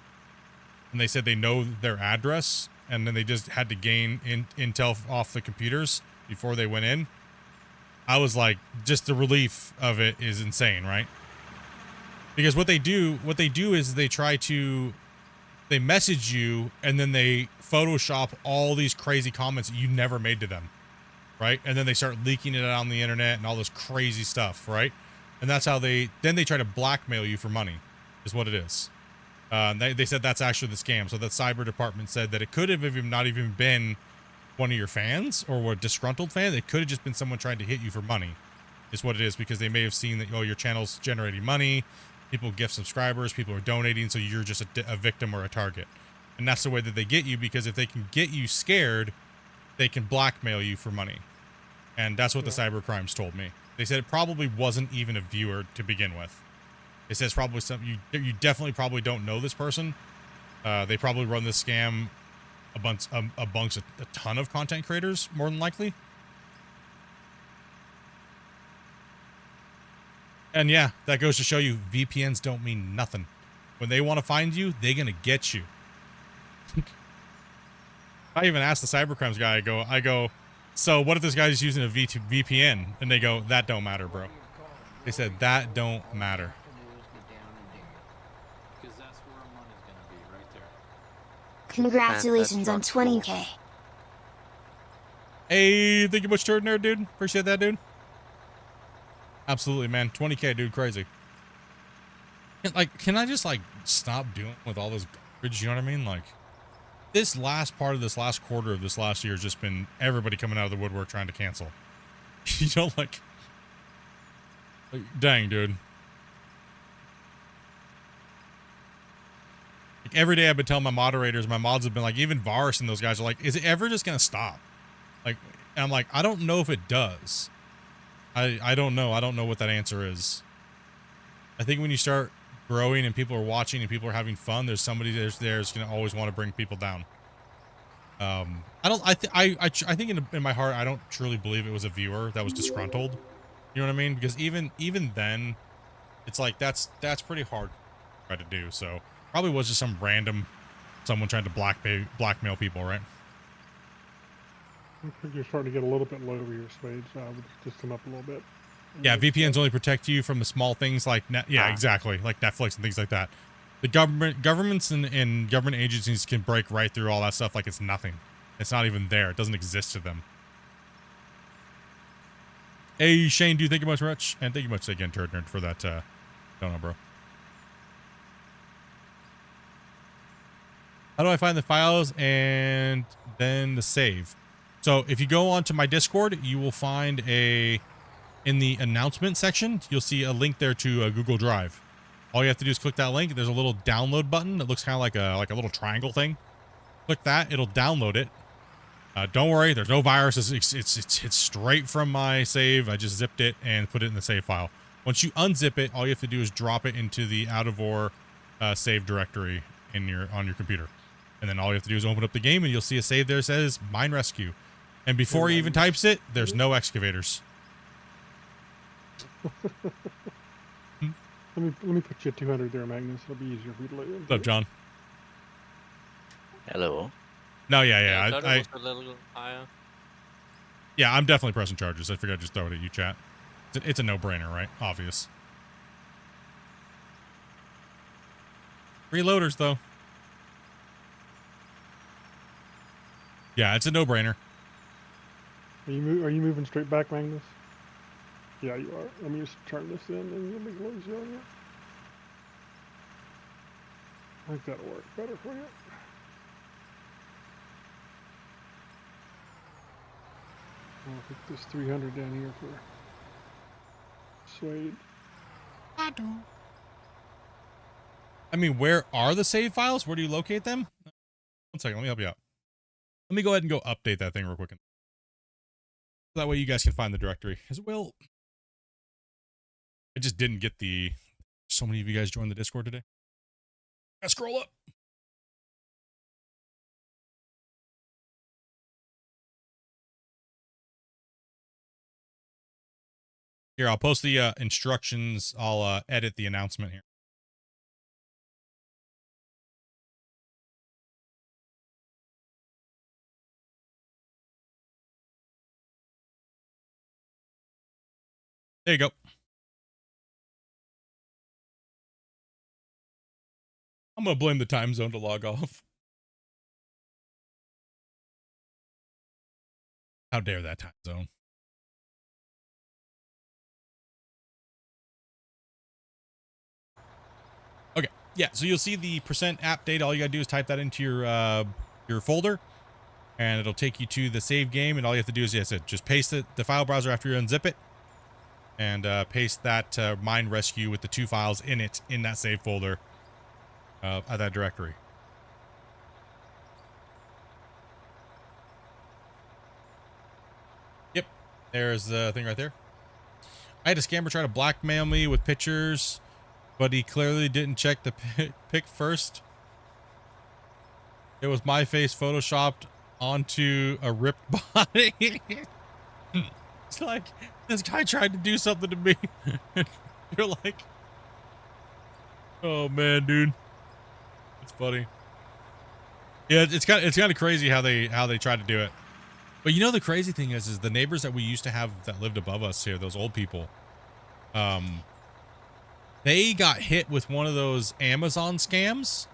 and they said they know their address, and then they just had to gain intel off the computers before they went in. I was like, just the relief of it is insane, right? Because what they do is they message you and then they Photoshop all these crazy comments that you never made to them, right? And then they start leaking it out on the internet and all this crazy stuff, right? And that's how they try to blackmail you for money, is what it is. They said that's actually the scam. So the cyber department said that it could have not even been one of your fans or a disgruntled fan. It could have just been someone trying to hit you for money, is what it is, because they may have seen that, oh, your channel's generating money, people gift subscribers, people are donating, so you're just a victim or a target. And that's the way that they get you, because if they can get you scared, they can blackmail you for money. And that's what the cyber crimes told me. They said it probably wasn't even a viewer to begin with. It says probably something you definitely probably don't know this person. They probably run this scam amongst a ton of content creators, more than likely. And yeah, that goes to show you VPNs don't mean nothing. When they want to find you, they're going to get you. I even asked the cybercrimes guy, I go, so what if this guy's using a VPN? And they go, that don't matter, bro. They said, that don't matter. Because that's where our money's going to be, right there. Congratulations on 20K. Hey, thank you much, Turd Nerd, dude. Appreciate that, dude. Absolutely, man. 20K, dude. Crazy. Can I just, like, stop doing with all this garbage? You know what I mean? Like, this last part of this last quarter of this last year has just been everybody coming out of the woodwork trying to cancel. You know, like, dang, dude. Like, every day I've been telling my moderators, my mods have been like, even Varus and those guys are like, is it ever just going to stop? Like, and I'm like, I don't know if it does. I don't know. I don't know what that answer is. I think when you start growing and people are watching and people are having fun, there's somebody there's going to always want to bring people down. I think in my heart, I don't truly believe it was a viewer that was disgruntled. You know what I mean? Because even then, it's like, that's pretty hard to try to do. So probably was just some random, someone trying to blackmail people, right? I think you're starting to get a little bit low over your Swade, so I would just come up a little bit. Yeah, VPNs only protect you from the small things like exactly, like Netflix and things like that. The governments and government agencies can break right through all that stuff like it's nothing. It's not even there. It doesn't exist to them. Hey, Shane, do you thank you much, and thank you much again, Turd Nerd, for that. Don't know, bro. How do I find the files and then the save? So if you go onto my Discord, you will find in the announcement section, you'll see a link there to a Google Drive. All you have to do is click that link. There's a little download button that looks kind of like a little triangle thing. Click that, it'll download it. Don't worry, there's no viruses. It's straight from my save. I just zipped it and put it in the save file. Once you unzip it, all you have to do is drop it into the out of or save directory on your computer. And then all you have to do is open up the game and you'll see a save there that says Mine Rescue. And before he even types it, there's no excavators. Let me put you at 200 there, Magnus. It'll be easier for you to load in. What's up, John? Hello. No, yeah. I thought it was a little higher. Yeah, I'm definitely pressing charges. I figured I'd just throw it at you, chat. It's a no-brainer, right? Obvious. Reloaders, though. Yeah, it's a no-brainer. Are you moving straight back, Magnus? Yeah, you are. Let me just turn this in and you'll be lazy on you. I think that'll work better for you. I'll put this 300 down here for Swade. I mean, where are the save files? Where do you locate them? 1 second, let me help you out. Let me go ahead and go update that thing real quick. That way you guys can find the directory as well. I just didn't get so many of you guys joined the Discord today. Gotta scroll up. Here, I'll post the instructions. I'll edit the announcement here. There you go. I'm going to blame the time zone to log off. How dare that time zone? Okay, yeah, so you'll see the %app data. All you gotta do is type that into your folder, and it'll take you to the save game, and all you have to do is, yes, just paste the file browser after you unzip it, and paste that Mine Rescue with the 2 files in that save folder at that directory. Yep, there's the thing right there. I had a scammer try to blackmail me with pictures, but he clearly didn't check the pic first. It was my face photoshopped onto a ripped body. It's like, this guy tried to do something to me. You're like, oh man, dude, it's funny. Yeah, it's kind of crazy how they try to do it. But you know, the crazy thing is the neighbors that we used to have that lived above us here, those old people, they got hit with one of those Amazon scams.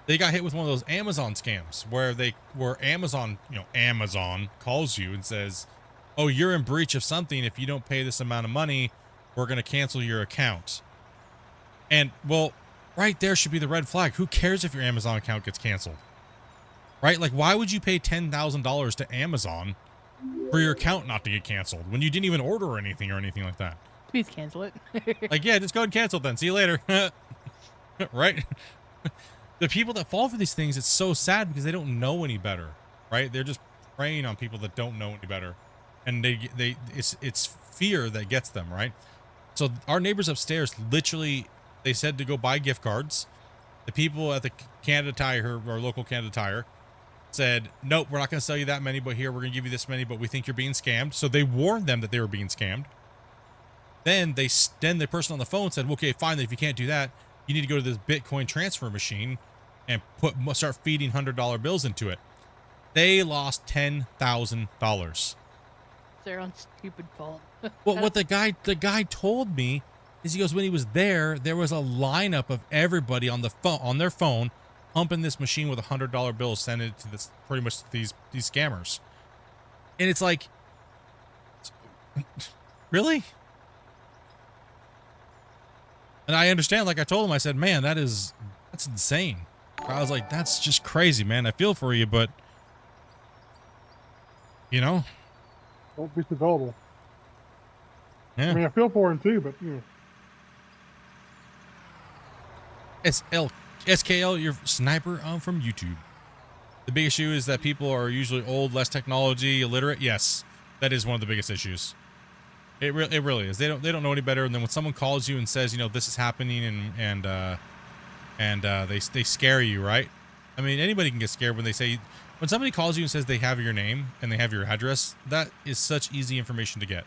They got hit with one of those Amazon scams where Amazon, Amazon calls you and says, oh, you're in breach of something. If you don't pay this amount of money, we're going to cancel your account. And well, right there should be the red flag. Who cares if your Amazon account gets canceled? Right? Like, why would you pay $10,000 to Amazon for your account not to get canceled when you didn't even order anything or anything like that? Please cancel it. Like, yeah, just go and cancel it then. See you later. Right? The people that fall for these things, it's so sad because they don't know any better, right? They're just preying on people that don't know any better. And it's fear that gets them, right? So our neighbors upstairs, literally, they said to go buy gift cards. The people at the Canada Tire, our local Canada Tire, said, nope, we're not going to sell you that many, but here, we're going to give you this many, but we think you're being scammed. So they warned them that they were being scammed. Then the person on the phone said, okay, fine, if you can't do that, you need to go to this Bitcoin transfer machine and start feeding $100 bills into it. They lost $10,000. Their own stupid fault. Well, what the guy told me is, he goes, when he was there was a lineup of everybody on their phone, pumping this machine with $100 bills, sending it to pretty much these scammers. And it's like, really? And I understand, like I told him, I said, man, that's insane. I was like, that's just crazy, man. I feel for you, but don't be so gullible. Yeah. I mean, I feel for him too, but SKL, your sniper from YouTube. The big issue is that people are usually old, less technology, illiterate. Yes, that is one of the biggest issues. It really is. They don't know any better. And then when someone calls you and says, this is happening, and they scare you, right? I mean, anybody can get scared when somebody calls you and says they have your name and they have your address. That is such easy information to get,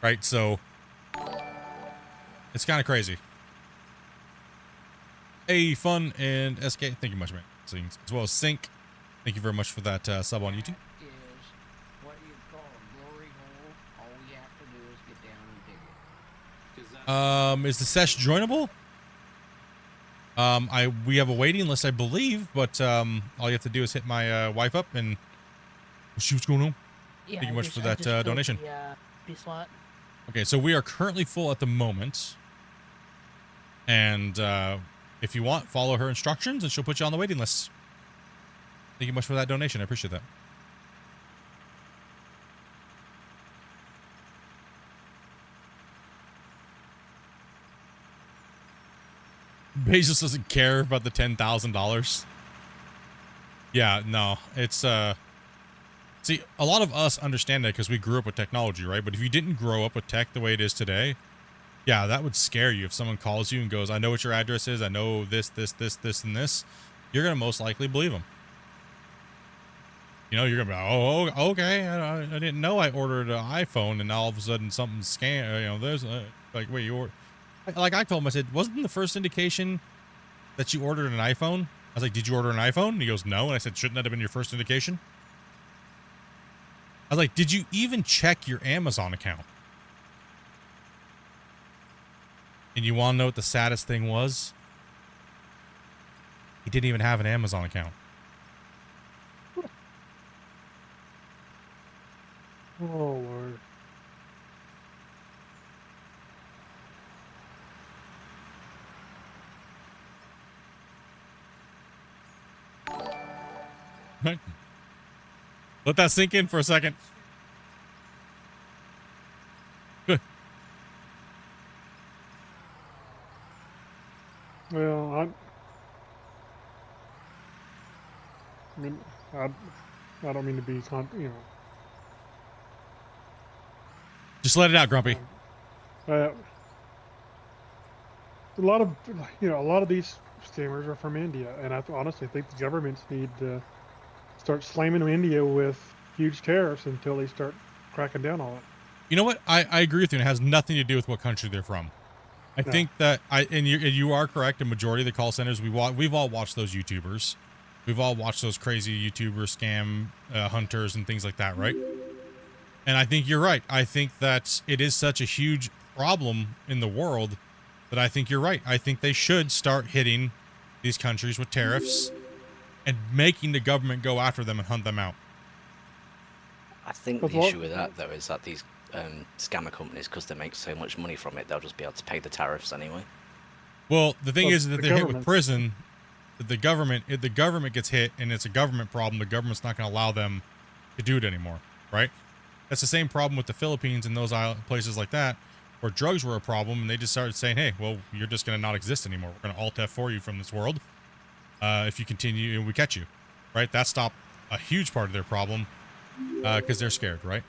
right? So it's kind of crazy. Hey, Fun and SK, thank you much, man. As well as Sync, thank you very much for that sub on YouTube. Is the sesh joinable? We have a waiting list, I believe, but all you have to do is hit my wife up and see what's going on. Yeah, thank you much for that donation. The slot. Okay, so we are currently full at the moment, and if you want, follow her instructions, and she'll put you on the waiting list. Thank you much for that donation. I appreciate that. Bezos doesn't care about the $10,000. Yeah, no, it's see, a lot of us understand that because we grew up with technology, right? But if you didn't grow up with tech the way it is today, yeah, that would scare you. If someone calls you and goes, I know what your address is, I know this, and this, you're gonna most likely believe them. You're gonna be like, oh, okay, I didn't know I ordered an iPhone, and now all of a sudden something's scam. There's like, wait, like I told him, I said, wasn't the first indication that you ordered an iPhone? I was like, did you order an iPhone? And he goes, no. And I said, shouldn't that have been your first indication? I was like, did you even check your Amazon account? And you want to know what the saddest thing was? He didn't even have an Amazon account. oh Lord. Let that sink in for a second. Good. Well, I don't mean to be, Just let it out, Grumpy. A lot of these scammers are from India, and I honestly think the governments need to start slamming India with huge tariffs until they start cracking down on it. You know what? I agree with you. And it has nothing to do with what country they're from. I think that you are correct. A majority of the call centers we've all watched those YouTubers. We've all watched those crazy YouTuber scam hunters and things like that, right? And I think you're right. I think that it is such a huge problem in the world that I think you're right. I think they should start hitting these countries with tariffs and making the government go after them and hunt them out. I think the issue with that, though, is that these scammer companies, because they make so much money from it, they'll just be able to pay the tariffs anyway. Well, the thing is that they're hit with prison. If the government gets hit and it's a government problem, the government's not going to allow them to do it anymore, right? That's the same problem with the Philippines and those places like that, where drugs were a problem, and they just started saying, hey, well, you're just going to not exist anymore. We're going to alt F4 you from this world if you continue and we catch you, right? That stopped a huge part of their problem because they're scared, right?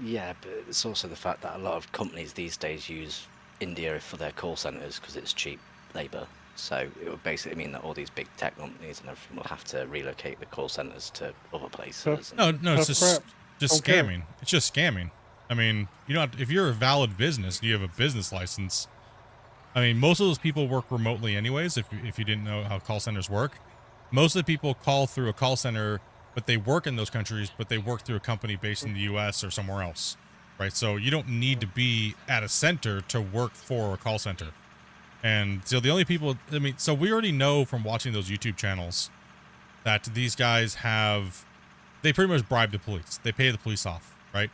Yeah, but it's also the fact that a lot of companies these days use India for their call centers because it's cheap labor. So it would basically mean that all these big tech companies and everything will have to relocate the call centers to other places. No, it's just scamming. It's just scamming. I mean, you don't have to, if you're a valid business, you have a business license. I mean, most of those people work remotely anyways. If you didn't know how call centers work, most of the people call through a call center, but they work in those countries, but they work through a company based in the U.S. or somewhere else, right? So you don't need to be at a center to work for a call center. And so the only people, I mean, so we already know from watching those YouTube channels that these guys they pretty much bribe the police. They pay the police off, right?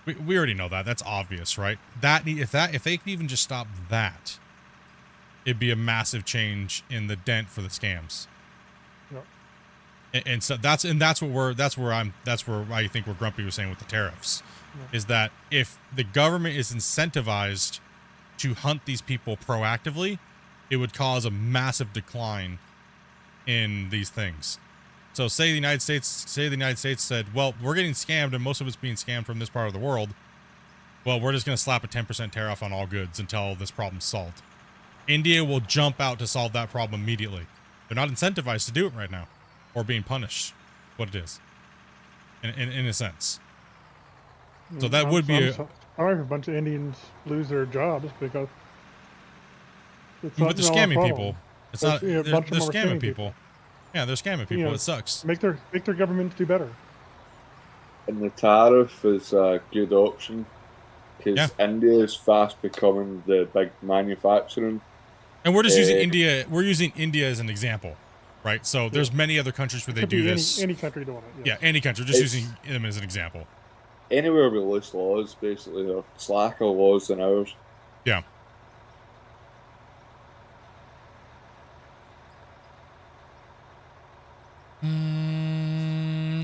We already know that. That's obvious, right? If they could even just stop that, it'd be a massive change in the dent for the scams. And so that's where I think what Grumpy was saying with the tariffs is that if the government is incentivized to hunt these people proactively, it would cause a massive decline in these things. So say the United States said, well, we're getting scammed and most of it's being scammed from this part of the world. Well, we're just going to slap a 10% tariff on all goods until this problem's solved. India will jump out to solve that problem immediately. They're not incentivized to do it right now. Or being punished, what it is, in a sense. So that would be I remember a bunch of Indians lose their jobs because it's not they're scamming people. It's not. They're scamming people. Yeah, they're scamming people. You know, it sucks. Make their governments do better. And the tariff is a good option because India is fast becoming the big manufacturing. And we're just using India. We're using India as an example. Right, so there's many other countries where they do this. Any country doing it. Yeah, any country. Just using them as an example. Anywhere with loose laws, basically, or slacker laws than ours. Yeah.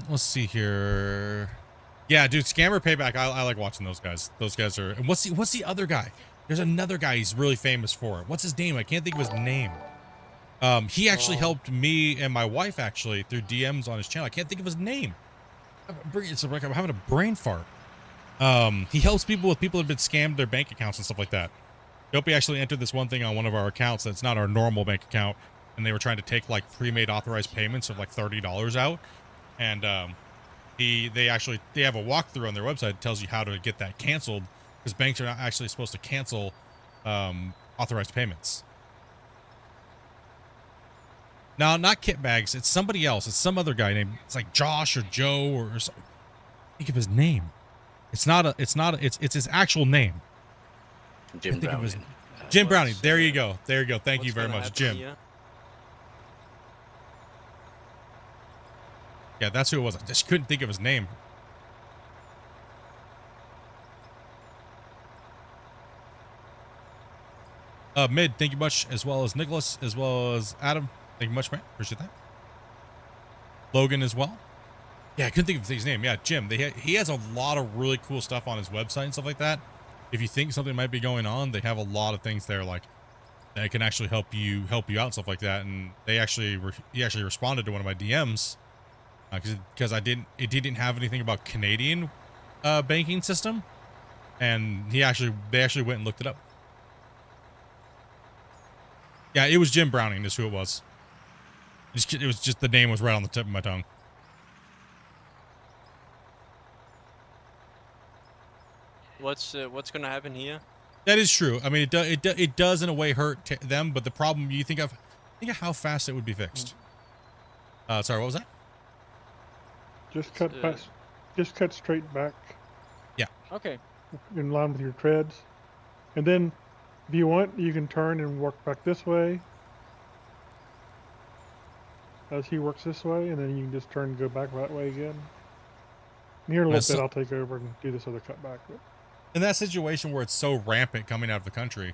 Let's see here. Yeah, dude, Scammer Payback. I like watching those guys. Those guys are. And what's the other guy? There's another guy he's really famous for. What's his name? I can't think of his name. He actually helped me and my wife actually through DMs on his channel. I can't think of his name. It's like I'm having a brain fart. He helps people that have been scammed their bank accounts and stuff like that. Dopey actually entered this one thing on one of our accounts that's not our normal bank account, and they were trying to take like pre-made authorized payments of like $30 out, and they have a walkthrough on their website that tells you how to get that canceled because banks are not actually supposed to cancel authorized payments. No, not Kitbags. It's somebody else. It's some other guy named. It's like Josh or Joe or something. Think of his name. It's his actual name. Jim Browning. Jim Browning. There you go. There you go. Thank you very much, Jim. Yeah, that's who it was. I just couldn't think of his name. Mid, thank you much, as well as Nicholas, as well as Adam. Thank you much, man. Appreciate that. Logan as well. Yeah, I couldn't think of his name. Yeah, Jim. He has a lot of really cool stuff on his website and stuff like that. If you think something might be going on, they have a lot of things there like that can actually help you out and stuff like that. And he actually responded to one of my DMs because it didn't have anything about Canadian banking system, and they actually went and looked it up. Yeah, it was Jim Browning. Is who it was. It was just the name was right on the tip of my tongue. what's gonna happen here? That is true. I mean, it does in a way hurt them, but the problem you think of how fast it would be fixed. Sorry, what was that? Just cut straight back. Yeah. Okay. In line with your treads, and then if you want, you can turn and work back this way. As he works this way, and then you can just turn and go back that way again. And here in a little bit, I'll take over and do this other cutback. But in that situation where it's so rampant coming out of the country.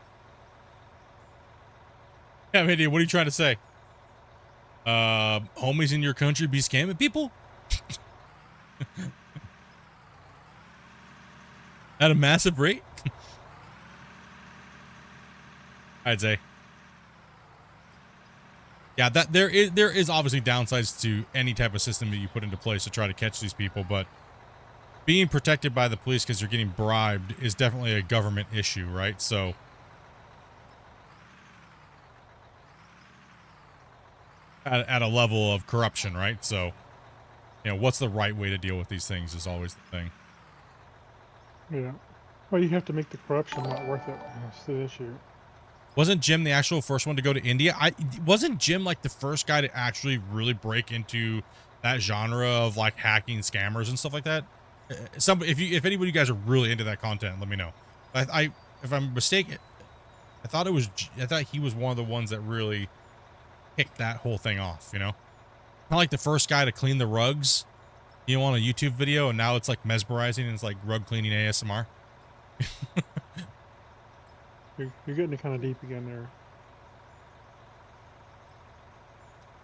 Yeah, Mindy, what are you trying to say? Homies in your country be scamming people? At a massive rate? I'd say. Yeah, that there is obviously downsides to any type of system that you put into place to try to catch these people, but being protected by the police because you're getting bribed is definitely a government issue, right? So at a level of corruption, right? So, you know, what's the right way to deal with these things is always the thing. yeah, well, you have to make the corruption not worth it. That's the issue. Wasn't Jim the actual first one to go to India? Wasn't Jim like the first guy to actually really break into that genre of like hacking scammers and stuff like that? If any of you guys are really into that content, let me know. If I'm mistaken, I thought he was one of the ones that really kicked that whole thing off, you know? Not like the first guy to clean the rugs, you know, on a YouTube video, and now it's like mesmerizing and it's like rug cleaning ASMR. You're getting kind of deep again there.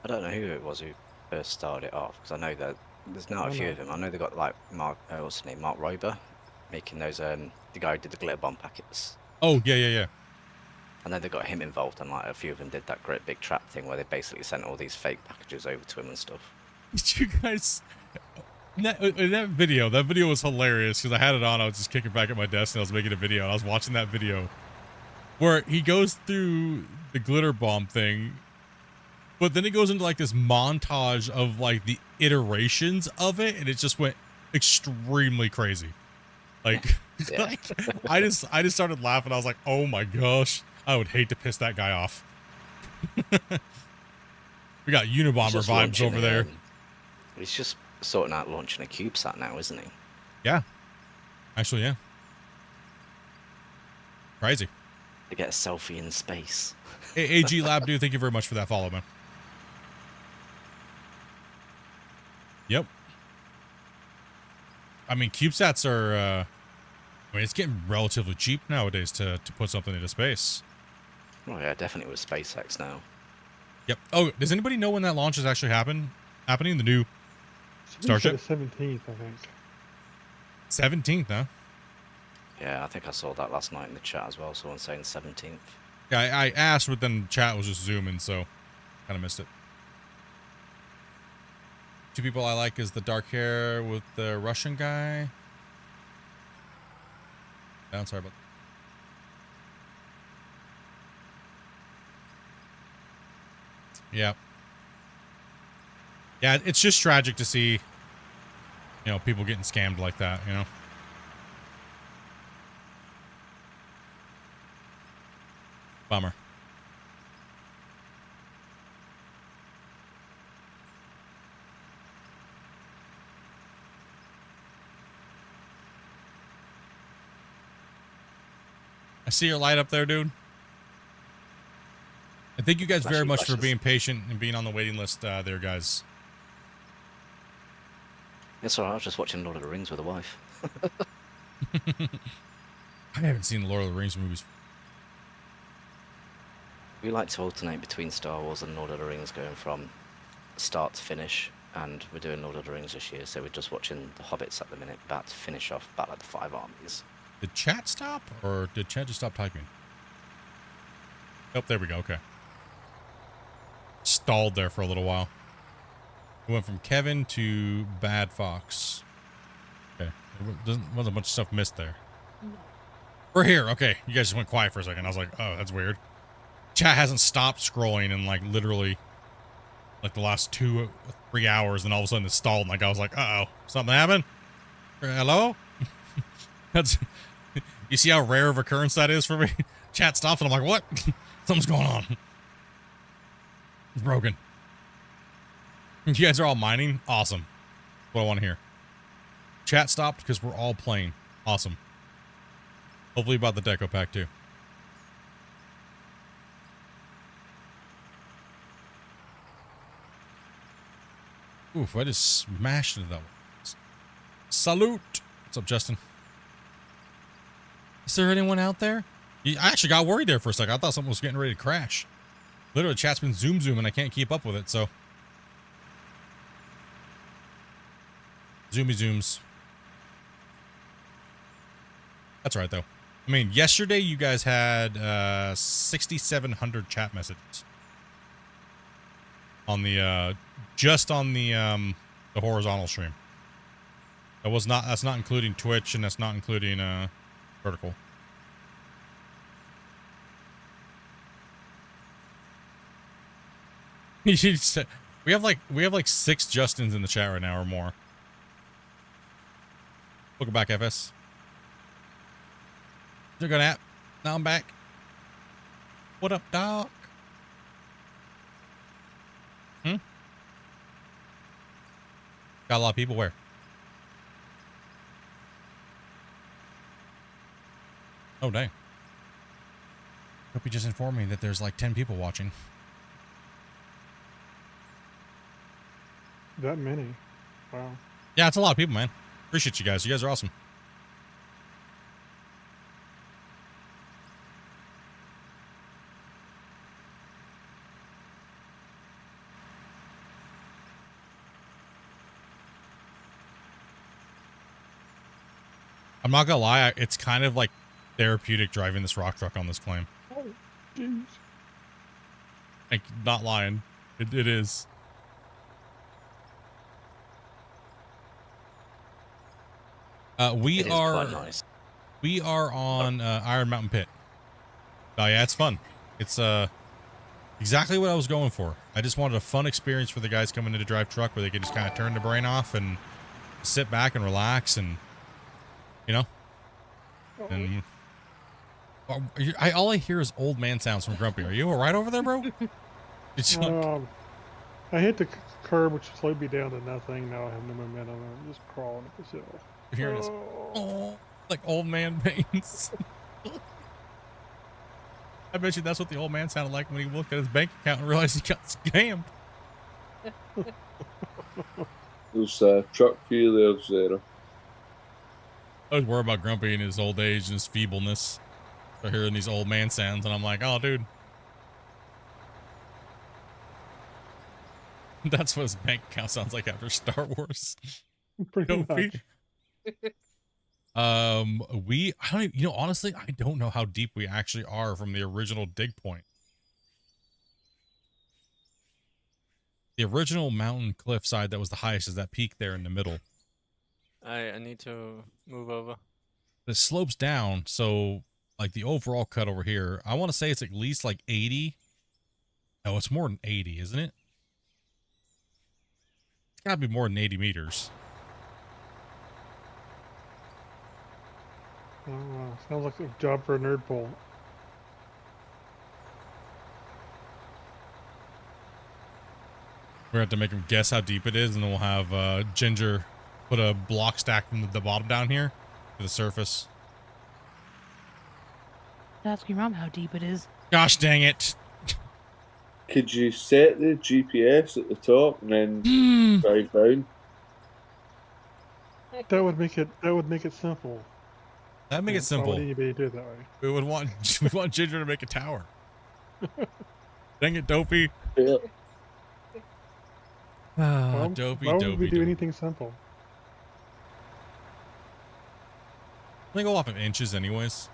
I don't know who it was who first started it off, because I know that there's not a few of them. I know they got like Mark, what's his name, Mark Rober, making those. The guy who did the glitter bomb packets. Oh yeah. I know they got him involved, and like a few of them did that great big trap thing where they basically sent all these fake packages over to him and stuff. Did you guys? In that video was hilarious because I had it on. I was just kicking back at my desk and I was making a video, and I was watching that video where he goes through the glitter bomb thing, but then it goes into like this montage of like the iterations of it, and it just went extremely crazy. Like, like I just started laughing. I was like, oh my gosh, I would hate to piss that guy off. We got Unabomber vibes over there. He's just sorting out launching a CubeSat now, isn't he? Yeah. Actually, yeah. Crazy. To get a selfie in space. Hey, AG Lab, dude, thank you very much for that follow, man. Yep. I mean, CubeSats are, I mean, it's getting relatively cheap nowadays to put something into space. Oh yeah, definitely with SpaceX now. Yep. Oh, does anybody know when that launch is actually happening? The new Starship? The 17th, I think. 17th, huh? Yeah, I think I saw that last night in the chat as well. Someone saying 17th. Yeah, I asked, but then chat was just zooming, so kind of missed it. Two people I like is the dark hair with the Russian guy. I'm sorry about that. Yeah. Yeah, it's just tragic to see, you know, people getting scammed like that, you know? Bummer. I see your light up there, dude. And thank you guys very much for being patient and being on the waiting list there, guys. It's alright, I was just watching Lord of the Rings with a wife. I haven't seen the Lord of the Rings movies. We like to alternate between Star Wars and Lord of the Rings, going from start to finish, and we're doing Lord of the Rings this year, so we're just watching The Hobbits at the minute, about to finish off Battle of the Five Armies. Did chat stop, or did chat just stop typing? Oh, there we go, okay. Stalled there for a little while. We went from Kevin to Bad Fox. Okay, there wasn't a bunch of stuff missed there. We're here, okay. You guys just went quiet for a second. I was like, oh, that's weird. Chat hasn't stopped scrolling in like literally like the last 2 or 3 hours, and all of a sudden it stalled, and like I was like, uh-oh, something happened? Hello? That's You see how rare of occurrence that is for me? Chat stopped and I'm like, what? Something's going on. It's broken. You guys are all mining? Awesome. That's what I want to hear. Chat stopped because we're all playing. Awesome. Hopefully about the deco pack too. Oof, I just smashed into that one. Salute! What's up, Justin? Is there anyone out there? I actually got worried there for a second. I thought something was getting ready to crash. Literally, chat's been zoom and I can't keep up with it, so. Zoomy zooms. That's right, though. I mean, yesterday you guys had 6,700 chat messages on the just on the horizontal stream. That's not including Twitch, and that's not including vertical. We have like 6 Justins in the chat right now or more. Welcome back, FS. Took a nap. Now I'm back. What up, Doc? Got a lot of people where? Oh, dang. Hope you just informed me that there's like 10 people watching. That many? Wow. Yeah, it's a lot of people, man. Appreciate you guys. You guys are awesome. I'm not gonna lie, it's kind of like therapeutic driving this rock truck on this claim. Oh, jeez. Like, not lying. It is. We are quite nice. We are on Iron Mountain Pit. Oh yeah, it's fun. It's exactly what I was going for. I just wanted a fun experience for the guys coming in to drive truck where they could just kind of turn the brain off and sit back and relax and, you know. And all I hear is old man sounds from Grumpy. Are you all right over there, bro? I hit the curb, which slowed me down to nothing. Now I have no momentum. I'm just crawling up this hill. Here it is. Oh, like old man pains. I bet you that's what the old man sounded like when he looked at his bank account and realized he got scammed. There's truck fuel there, Zero. I was worried about Grumpy and his old age and his feebleness. So hearing these old man sounds, and I'm like, oh, dude. That's what his bank account sounds like after Star Wars. Pretty much. I don't even, you know, honestly, I don't know how deep we actually are from the original dig point. The original mountain cliff side that was the highest is that peak there in the middle. I need to move over. It slopes down, so like the overall cut over here, I want to say it's at least like 80. Oh, it's more than 80, isn't it? It's gotta be more than 80 meters. Oh, wow. Sounds like a job for a nerd pool. We're gonna have to make them guess how deep it is, and then we'll have Ginger put a block stack from the bottom down here to the surface. Ask your mom how deep it is. Gosh dang it. Could you set the GPS at the top and then drive down? That would make it simple. That'd make it simple. Why would anybody do it that way? We want Ginger to make a tower. Dang it, Dopey. Yeah. Dopey, why would Dopey. we do anything simple? They go off of inches anyways.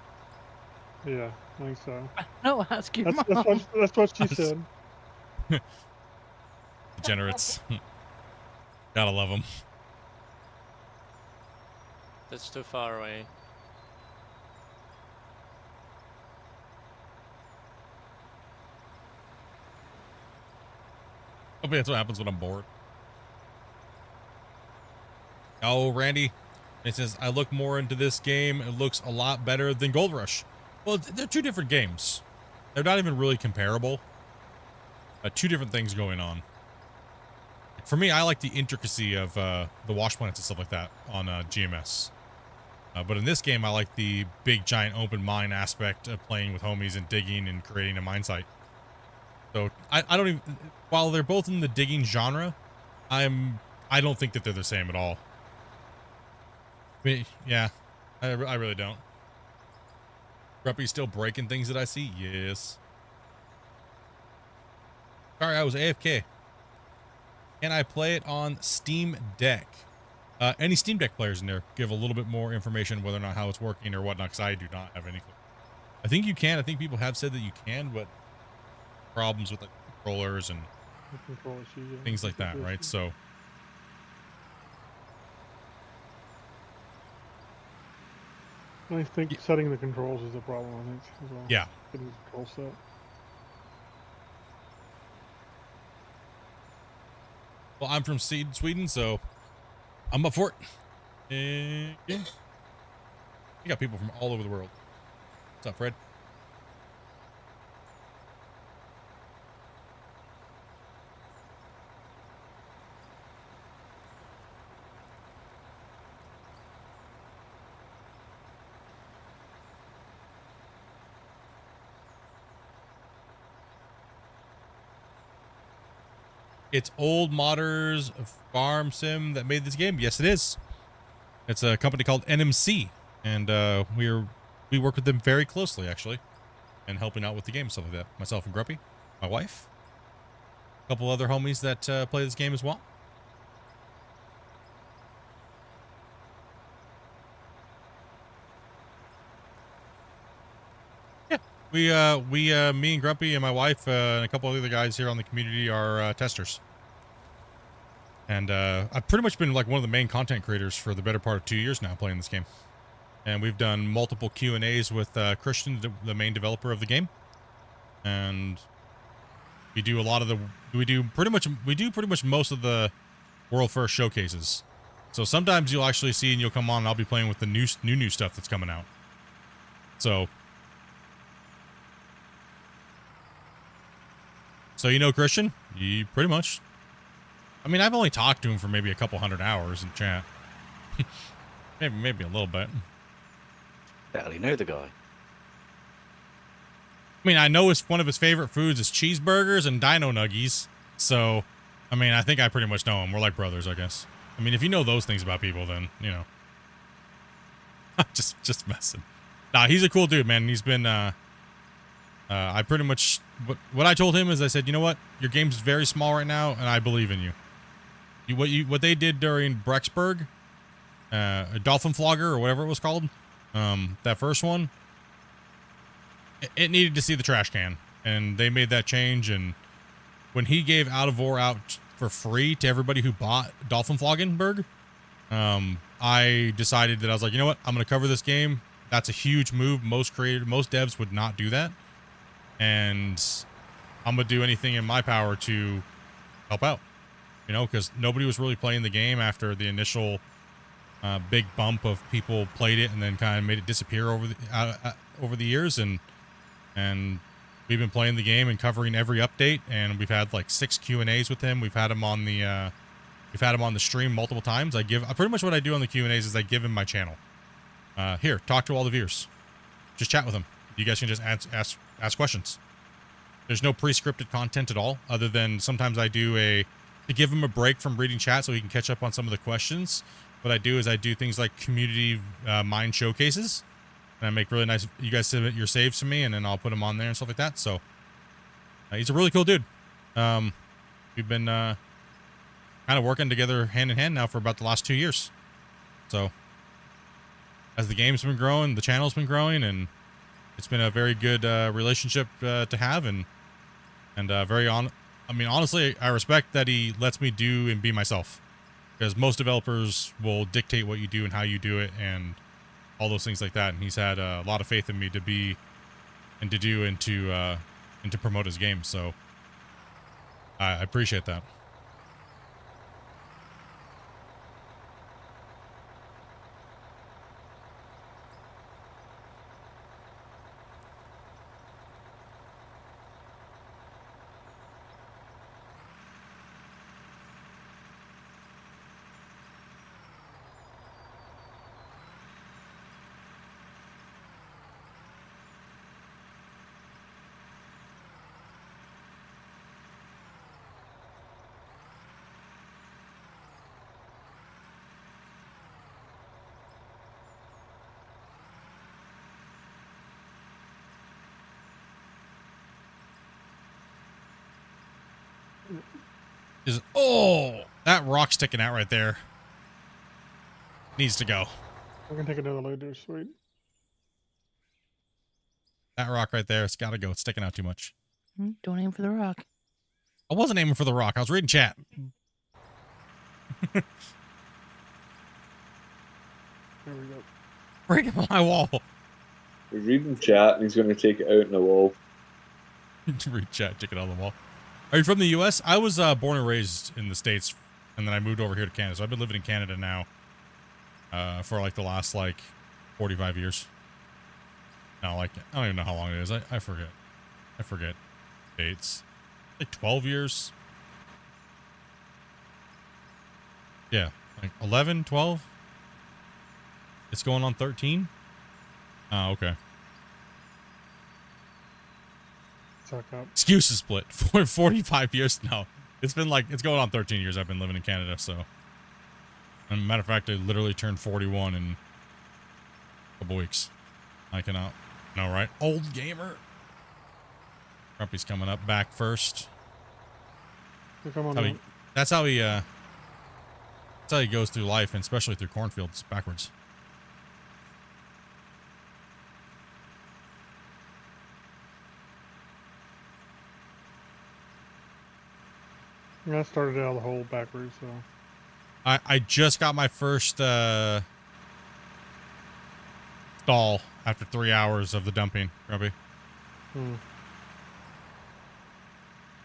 Yeah, I think so. No, ask your mom. That's what she said. Degenerates. Gotta love them. That's too far away. Hopefully that's what happens when I'm bored. Oh, Randy, It says, I look more into this game. It looks a lot better than Gold Rush. Well, they're two different games. They're not even really comparable. Two different things going on. For me, I like the intricacy of the wash planets and stuff like that on GMS. But in this game, I like the big, giant, open mine aspect of playing with homies and digging and creating a mine site. So I don't even, while they're both in the digging genre, I don't think that they're the same at all. I mean, yeah, I really don't. Grumpy's still breaking things that I see? Yes. Sorry, I was AFK. Can I play it on Steam Deck? Any Steam Deck players in there give a little bit more information whether or not how it's working or whatnot, because I do not have any clue. I think you can. I think people have said that you can, but problems with the controllers and things like that, right? So I think setting the controls is the problem, I think, as well. Yeah. Getting the control set. Well, I'm from Sweden, so I'm up for it. And yeah. You got people from all over the world. What's up, Fred? It's Old Modders Farm Sim that made this game. Yes, it is. It's a company called NMC, and we work with them very closely, actually, and helping out with the game, stuff like that. Myself and Grumpy, my wife, a couple other homies that play this game as well. Yeah, me and Grumpy and my wife and a couple of other guys here on the community are testers. And I've pretty much been like one of the main content creators for the better part of 2 years now playing this game. And we've done multiple Q&As with Christian, the main developer of the game. And we do a lot of we do pretty much most of the world first showcases. So sometimes you'll actually see and you'll come on and I'll be playing with the new stuff that's coming out. So you know Christian? Pretty much. I mean, I've only talked to him for maybe a couple 100 hours in chat. maybe a little bit. Barely know the guy. I mean, I know one of his favorite foods is cheeseburgers and dino nuggies. So, I mean, I think I pretty much know him. We're like brothers, I guess. I mean, if you know those things about people, then, you know. just messing. Nah, he's a cool dude, man. He's been, I pretty much, what I told him is I said, you know what? Your game's very small right now, and I believe in you. What they did during Brexburg, a Dolphin Flogger or whatever it was called, that first one, it needed to see the trash can, and they made that change. And when he gave Out of War out for free to everybody who bought Dolphin Floggenberg, I decided that I was like, you know what? I'm going to cover this game. That's a huge move. Most devs would not do that. And I'm going to do anything in my power to help out, you know, because nobody was really playing the game after the initial big bump of people played it and then kind of made it disappear over the years. And we've been playing the game and covering every update, and we've had like 6 Q&As with him. We've had him on the stream multiple times. Pretty much what I do on the Q&As is I give him my channel. Here, talk to all the viewers. Just chat with them. You guys can just ask questions. There's no pre-scripted content at all, other than sometimes I do to give him a break from reading chat so he can catch up on some of the questions. What I do is I do things like community mine showcases, and I make really nice. You guys submit your saves to me, and then I'll put them on there and stuff like that. So he's a really cool dude. We've been kind of working together hand in hand now for about the last 2 years. So as the game's been growing, the channel's been growing, and it's been a very good relationship to have, and I mean, honestly, I respect that he lets me do and be myself, because most developers will dictate what you do and how you do it and all those things like that. And he's had a lot of faith in me to be and to do and to promote his game. So I appreciate that. – Is that rock sticking out right there. Needs to go. We're gonna take another load there, sweet. That rock right there, it's gotta go. It's sticking out too much. Don't aim for the rock. I wasn't aiming for the rock. I was reading chat. There we go. Break my wall. He's reading chat and he's going to take it out in the wall. Read chat, take it on the wall. Are you from the U.S.? I was born and raised in the States, and then I moved over here to Canada. So I've been living in Canada now for like the last 45 years. No, I don't even know how long it is. I forget. I forget dates. Like 12 years. Yeah, like 11, 12. It's going on 13. Oh, okay. Suck up. Excuses split for 45 years now. It's going on 13 years I've been living in Canada, so. And matter of fact, I literally turned 41 in a couple weeks. I cannot. No, right? Old gamer. Grumpy's coming up back first. That's how he goes through life, and especially through cornfields backwards. I started out of the hole backwards, so. I just got my first stall after 3 hours of the dumping, Grumpy.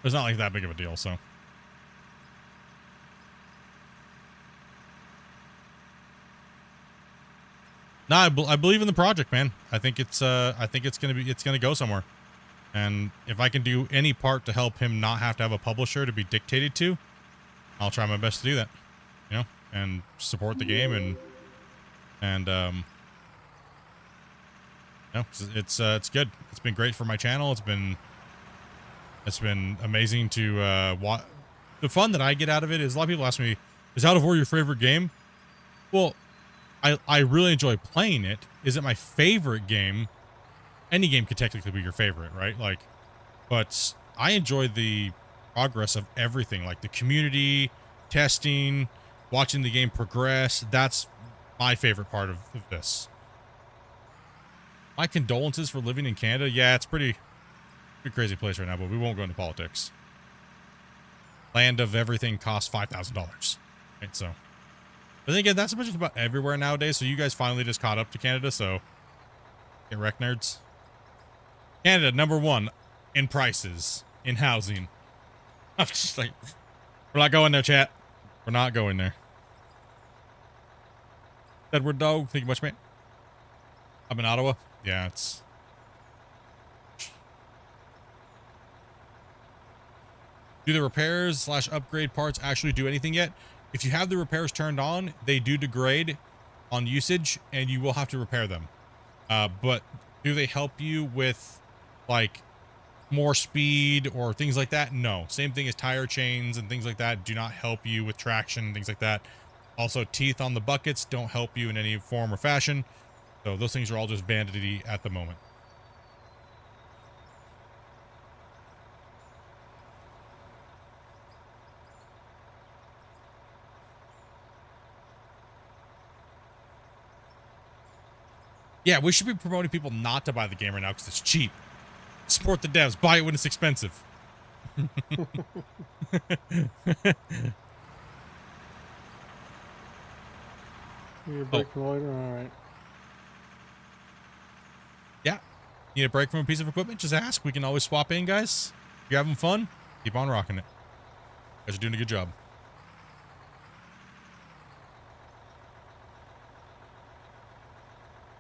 It's not like that big of a deal, so. No, I believe in the project, man. I think it's gonna go somewhere. And if I can do any part to help him not have to have a publisher to be dictated to, I'll try my best to do that. You know, and support the game and no, it's good. It's been great for my channel. It's been amazing to watch. The fun that I get out of it is a lot of people ask me, "Is Out of War your favorite game?" Well, I really enjoy playing it. Is it my favorite game? Any game could technically be your favorite, right? But I enjoy the progress of everything, like the community, testing, watching the game progress. That's my favorite part of this. My condolences for living in Canada. Yeah, it's pretty crazy place right now, but we won't go into politics. Land of everything costs $5,000. Right, so. But then again, that's just about everywhere nowadays, so you guys finally just caught up to Canada, so get wrecked, nerds. Canada, #1 in prices, in housing. I'm just like, we're not going there, chat. We're not going there. Edward Dog, thank you much, mate. I'm in Ottawa. Yeah, it's... Do the repairs / upgrade parts actually do anything yet? If you have the repairs turned on, they do degrade on usage, and you will have to repair them. But do they help you with, more speed or things like that? No. Same thing as tire chains and things like that do not help you with traction and things like that. Also, teeth on the buckets don't help you in any form or fashion. So those things are all just vanity at the moment. Yeah, we should be promoting people not to buy the game right now because it's cheap. Support the devs. Buy it when it's expensive. You need a break from later? Alright. Yeah. Need a break from a piece of equipment? Just ask. We can always swap in, guys. If you're having fun, keep on rocking it. You guys are doing a good job.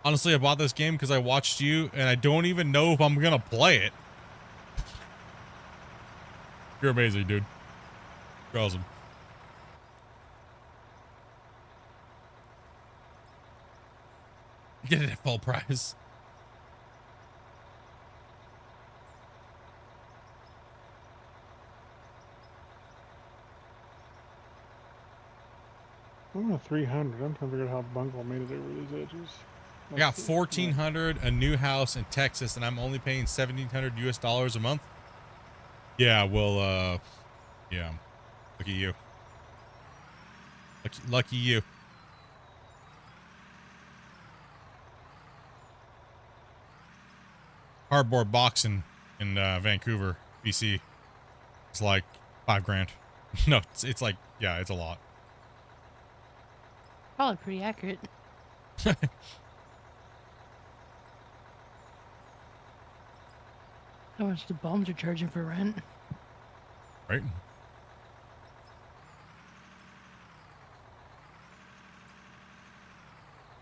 Honestly, I bought this game because I watched you, and I don't even know if I'm going to play it. You're amazing, dude. You're awesome. Get it at full price. I'm at 300. I'm trying to figure out how Bungle made it over these edges. I got 1,400, a new house in Texas, and I'm only paying $1,700 US a month. Yeah, well, yeah. Lucky you. Lucky you. Cardboard box in Vancouver, BC. It's like $5,000. No, it's like, yeah, it's a lot. Probably pretty accurate. How much the bums are charging for rent? Right.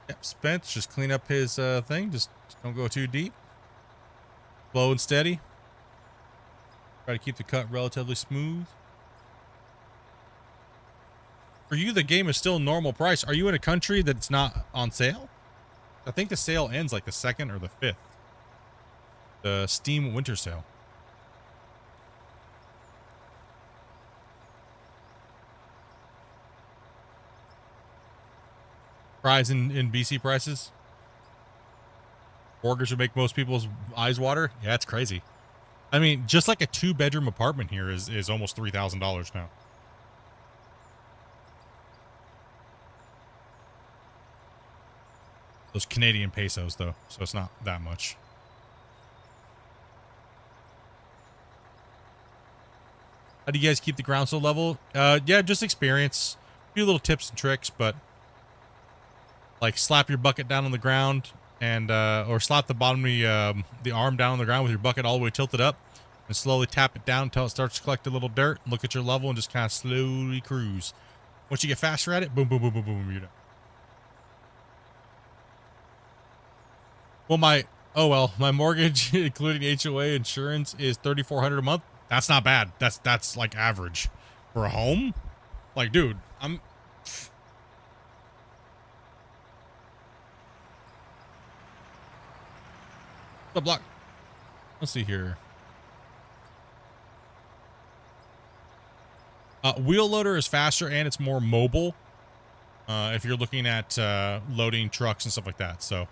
Yep, Spence, just clean up his thing. Just don't go too deep. Slow and steady. Try to keep the cut relatively smooth. For you, the game is still normal price. Are you in a country that's not on sale? I think the sale ends like the 2nd or the 5th. The Steam winter sale. Rise in BC prices. Mortgage would make most people's eyes water. Yeah, it's crazy. I mean, just like a 2-bedroom apartment here is almost $3,000 now. Those Canadian pesos, though, so it's not that much. How do you guys keep the ground so level? Yeah, just experience. A few little tips and tricks, but like slap your bucket down on the ground and or slap the bottom of the arm down on the ground with your bucket all the way tilted up and slowly tap it down until it starts to collect a little dirt. Look at your level and just kind of slowly cruise. Once you get faster at it, boom, boom, boom, boom, boom, you're done. Well, my mortgage, including HOA insurance, is $3,400 a month. That's not bad. That's like average for a home. Like, dude, the block. Let's see here. Wheel loader is faster and it's more mobile. If you're looking at loading trucks and stuff like that, so.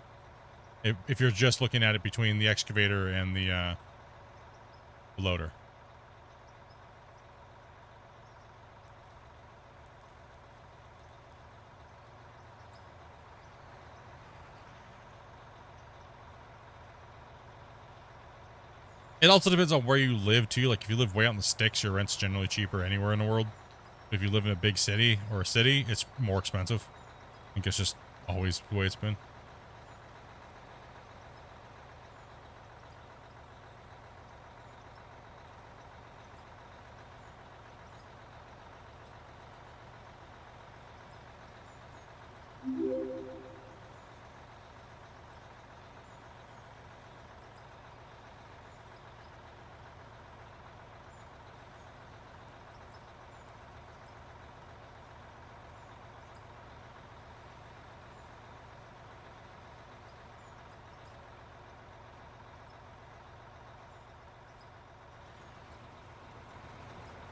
If you're just looking at it between the excavator and the loader. It also depends on where you live too. Like if you live way out in the sticks, your rent's generally cheaper anywhere in the world. If you live in a big city or a city, it's more expensive. I think it's just always the way it's been.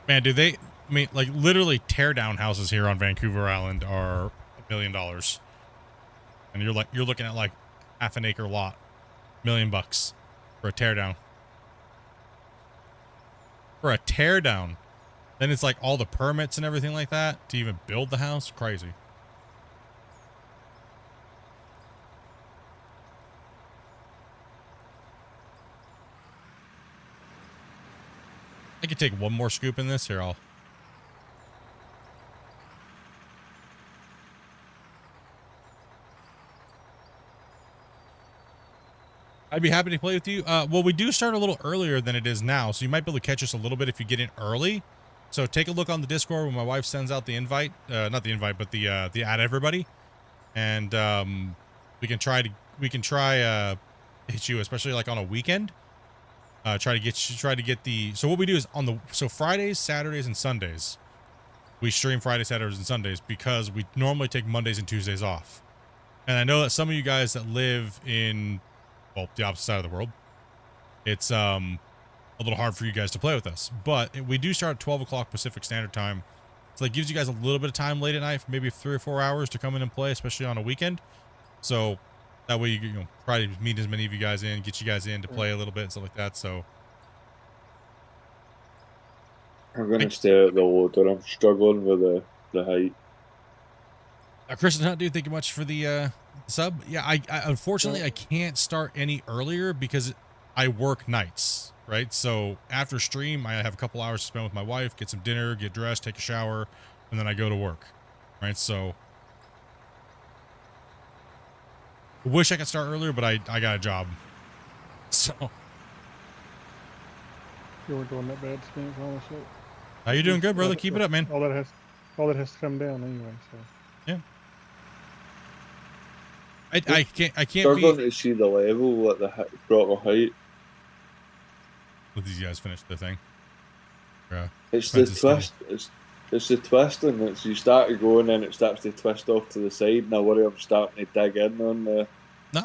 Man, do they? I mean, like literally tear down houses here on Vancouver Island are $1 million, and you're looking at like half an acre lot, $1 million for a tear down. For a tear down, then it's like all the permits and everything like that to even build the house. Crazy. I could take one more scoop in this. Here, I'd be happy to play with you. Well, we do start a little earlier than it is now, so you might be able to catch us a little bit if you get in early. So take a look on the Discord when my wife sends out the invite. Not the invite, but the add everybody. And we can try hit you, especially like on a weekend. Try to get the, so what we do is so Fridays, Saturdays, and Sundays, we stream Fridays, Saturdays, and Sundays because we normally take Mondays and Tuesdays off. And I know that some of you guys that live in, well, the opposite side of the world, it's a little hard for you guys to play with us, but we do start at 12 o'clock Pacific Standard Time. So that gives you guys a little bit of time late at night, for maybe 3 or 4 hours to come in and play, especially on a weekend. So that way you know, try to meet as many of you guys in, get you guys in to play a little bit and stuff like that. So I'm going to stay at the loader. I'm struggling with the height. Christian Hunt, dude, thank you much for the sub. Yeah, I unfortunately I can't start any earlier because I work nights, right? So after stream, I have a couple hours to spend with my wife, get some dinner, get dressed, take a shower, and then I go to work, right? So I wish I could start earlier, but I got a job. So You weren't doing that bad, Spence, honestly. how you doing? Good, brother. Keep it up, man. All that has to come down anyway. So yeah. I can't struggling to see the level at the proper height. Let these guys finish the thing. It's the twist. It's the twisting. It's you start to go and then it starts to twist off to the side. And I worry I'm starting to dig in on the. No.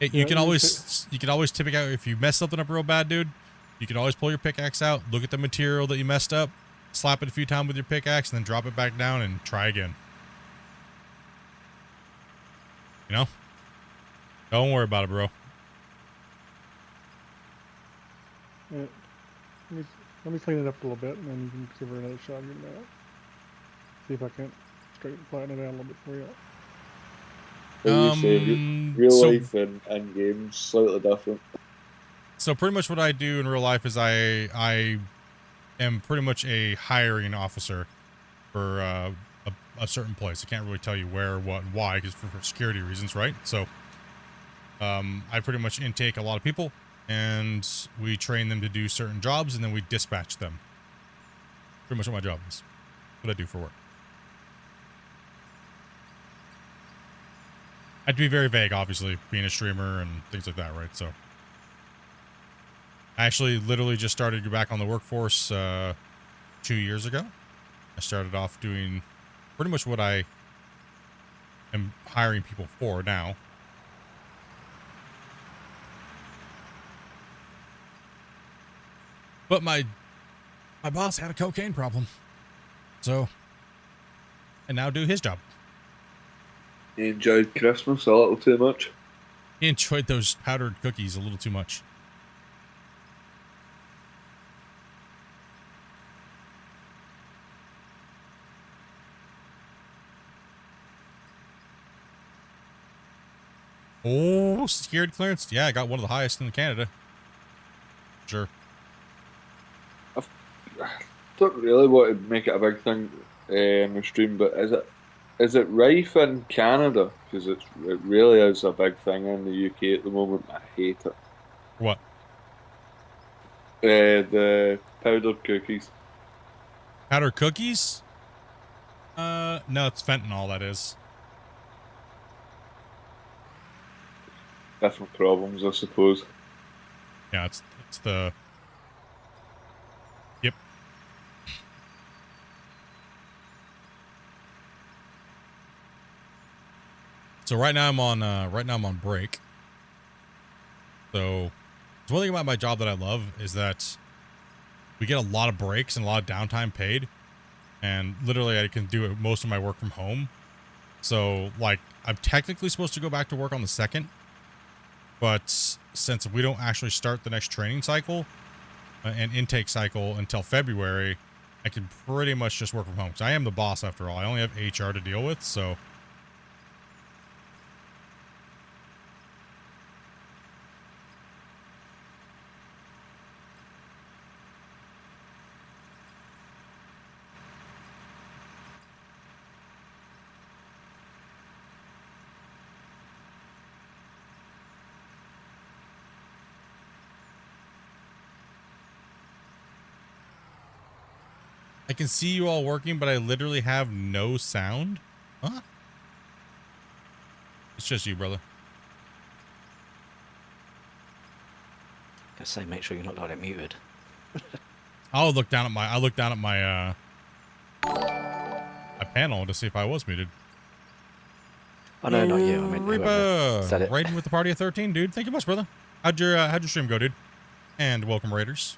You can always tip it out if you mess something up real bad, dude. You can always pull your pickaxe out, look at the material that you messed up, slap it a few times with your pickaxe, and then drop it back down and try again. You know? Don't worry about it, bro. Yeah. Let me clean it up a little bit, and then you can give her another shot at that. See if I can't flatten it out a little bit for you. You say real life and games slightly different. So pretty much what I do in real life is I am pretty much a hiring officer for a certain place. I can't really tell you where, what, and why, because for security reasons, right? So I pretty much intake a lot of people, and we train them to do certain jobs, and then we dispatch them. Pretty much what my job is. What I do for work. I have to be very vague, obviously, being a streamer and things like that, right? So I actually literally just started back on the workforce 2 years ago. I started off doing pretty much what I am hiring people for now. But my boss had a cocaine problem. So I now do his job. He enjoyed Christmas a little too much. He enjoyed those powdered cookies a little too much. Oh, security clearance? Yeah, I got one of the highest in Canada. Sure. I don't really want to make it a big thing in the stream, but is it rife in Canada? Because it really is a big thing in the UK at the moment. I hate it. What? The powdered cookies. Powdered cookies? No, it's fentanyl, that is. Different problems, I suppose. Yeah, it's the... Yep. So right now I'm on break. So the one thing about my job that I love is that we get a lot of breaks and a lot of downtime paid, and literally I can do most of my work from home. So like I'm technically supposed to go back to work on the 2nd, but since we don't actually start the next training cycle and intake cycle until February, I can pretty much just work from home because I am the boss after all. I only have HR to deal with, so. I can see you all working, but I literally have no sound. Huh? It's just you, brother. I say, make sure you're not got it muted. I looked down at my panel to see if I was muted. Oh no, not you. I meant whoever said it. Raiding with the party of 13, dude. Thank you much, brother. How'd your stream go, dude? And welcome, Raiders.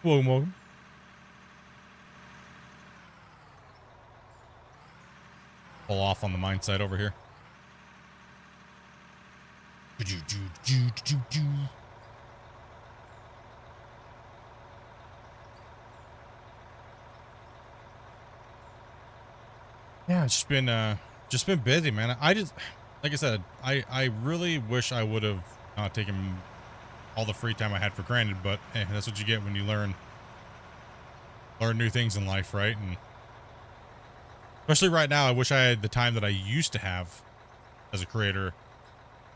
Welcome. Pull off on the mine site over here. Yeah, it's just been busy, man. I just, like I said, I really wish I would have not taken all the free time I had for granted, but hey, that's what you get when you learn new things in life, right? And especially right now, I wish I had the time that I used to have as a creator.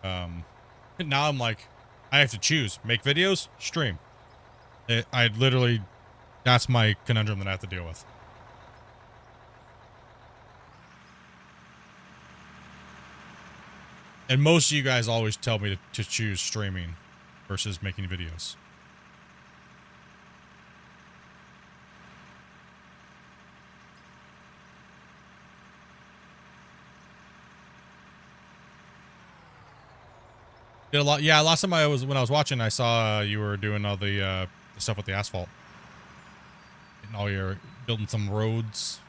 Now I'm like, I have to choose: make videos, stream. I literally, that's my conundrum that I have to deal with. And most of you guys always tell me to choose streaming versus making videos. Did a lot. Yeah, last time when I was watching, I saw you were doing all the stuff with the asphalt. And all your building some roads.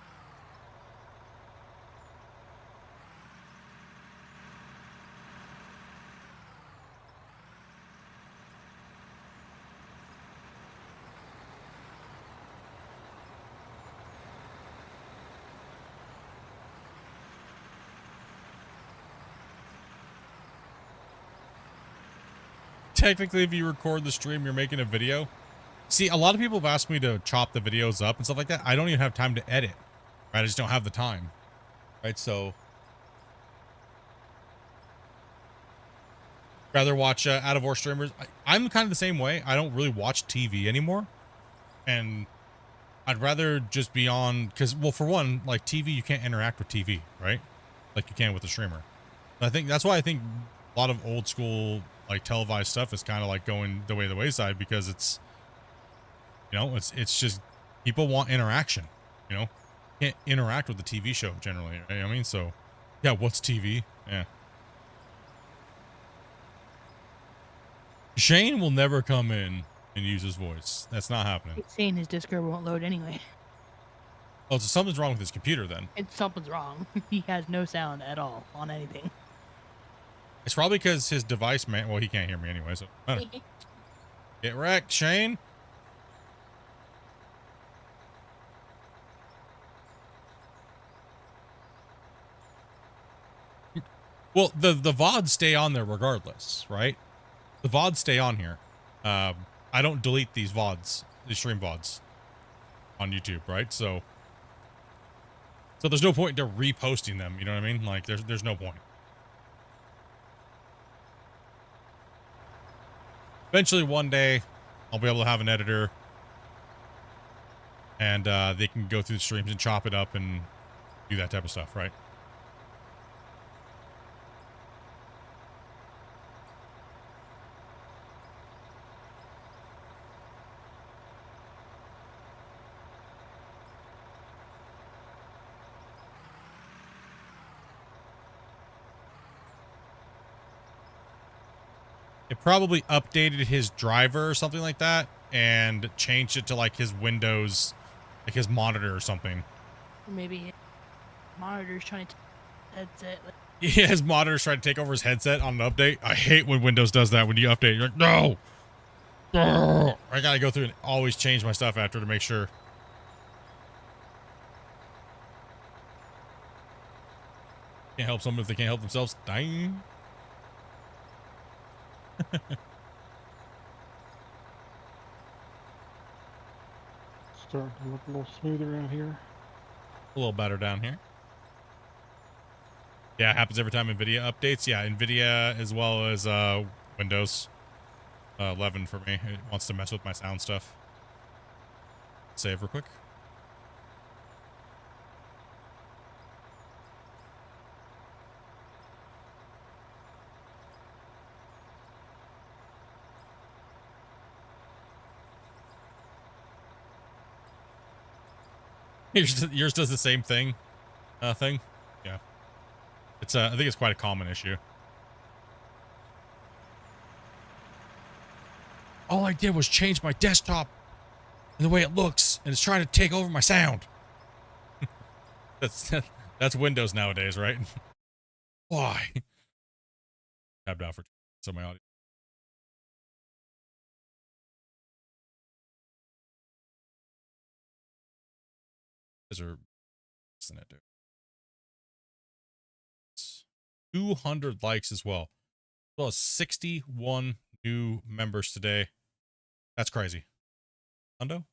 Technically, if you record the stream, you're making a video. See, a lot of people have asked me to chop the videos up and stuff like that. I don't even have time to edit, right? I just don't have the time, right? So, rather watch out of war streamers. I'm kind of the same way. I don't really watch TV anymore, and I'd rather just be on because, well, for one, like TV, you can't interact with TV, right? Like you can with a streamer. I think that's why I think a lot of old school like televised stuff is kind of like going the wayside because it's, you know, it's just people want interaction, you know, can't interact with the TV show generally, right? I mean, so yeah, what's TV? Yeah. Shane will never come in and use his voice. That's not happening. He's saying his Discord won't load anyway. Oh, so something's wrong with his computer then. Something's wrong. He has no sound at all on anything. It's probably because his device, well, he can't hear me anyway, so. Get wrecked, Shane. Well, the VODs stay on there regardless, right? The VODs stay on here. I don't delete these VODs, these stream VODs on YouTube, right? So there's no point to reposting them, you know what I mean? Like there's no point. Eventually one day I'll be able to have an editor and they can go through the streams and chop it up and do that type of stuff, right? It probably updated his driver or something like that and changed it to like his Windows, like his monitor or something. Or maybe monitor's trying to headset. Yeah, his monitor's trying to take over his headset on an update. I hate when Windows does that when you update. You're like, no! I gotta go through and always change my stuff after to make sure. Can't help someone if they can't help themselves. Dang. Starting to look a little smoother out here. A little better down here. Yeah, it happens every time NVIDIA updates. Yeah, NVIDIA as well as Windows 11 for me. It wants to mess with my sound stuff. Save real quick. Yours does the same thing. Yeah. It's I think it's quite a common issue. All I did was change my desktop and the way it looks, and it's trying to take over my sound. That's Windows nowadays, right? Why? Tabbed out for some of my audio. These are listening to. 200 likes as well. As well as 61 new members today. That's crazy. Hundo?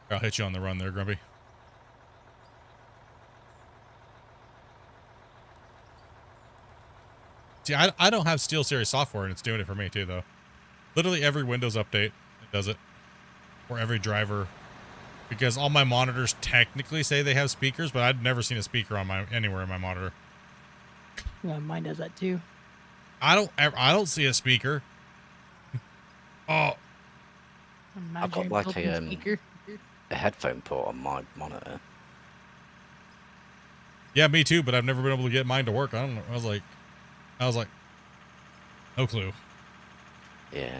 I'll hit you on the run there, Grumpy. See, I don't have SteelSeries software, and it's doing it for me too, though. Literally every Windows update, it does it. Or every driver. Because all my monitors technically say they have speakers, but I've never seen a speaker on anywhere in my monitor. Yeah, mine does that too. I don't see a speaker. Oh. I've got like a headphone port on my monitor. Yeah, me too, but I've never been able to get mine to work. I don't know. I was like, no clue. Yeah.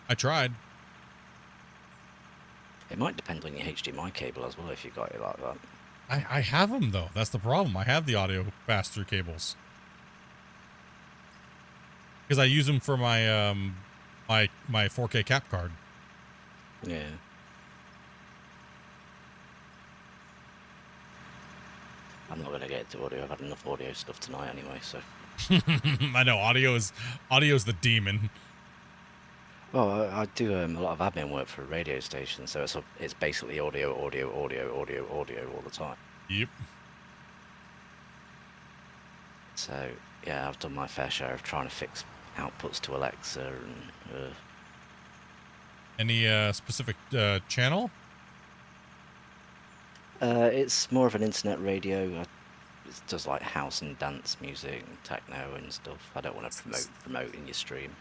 I tried. It might depend on your HDMI cable as well if you got it like that. I have them though. That's the problem. I have the audio pass-through cables. Because I use them for my my 4K cap card. Yeah. I'm not gonna get into audio. I've had enough audio stuff tonight anyway, so. I know audio's the demon. Well, I do a lot of admin work for a radio station, so it's basically audio all the time. Yep. So yeah, I've done my fair share of trying to fix outputs to Alexa and. Any specific channel? It's more of an internet radio. It does like house and dance music and techno and stuff. I don't want to promote in your stream.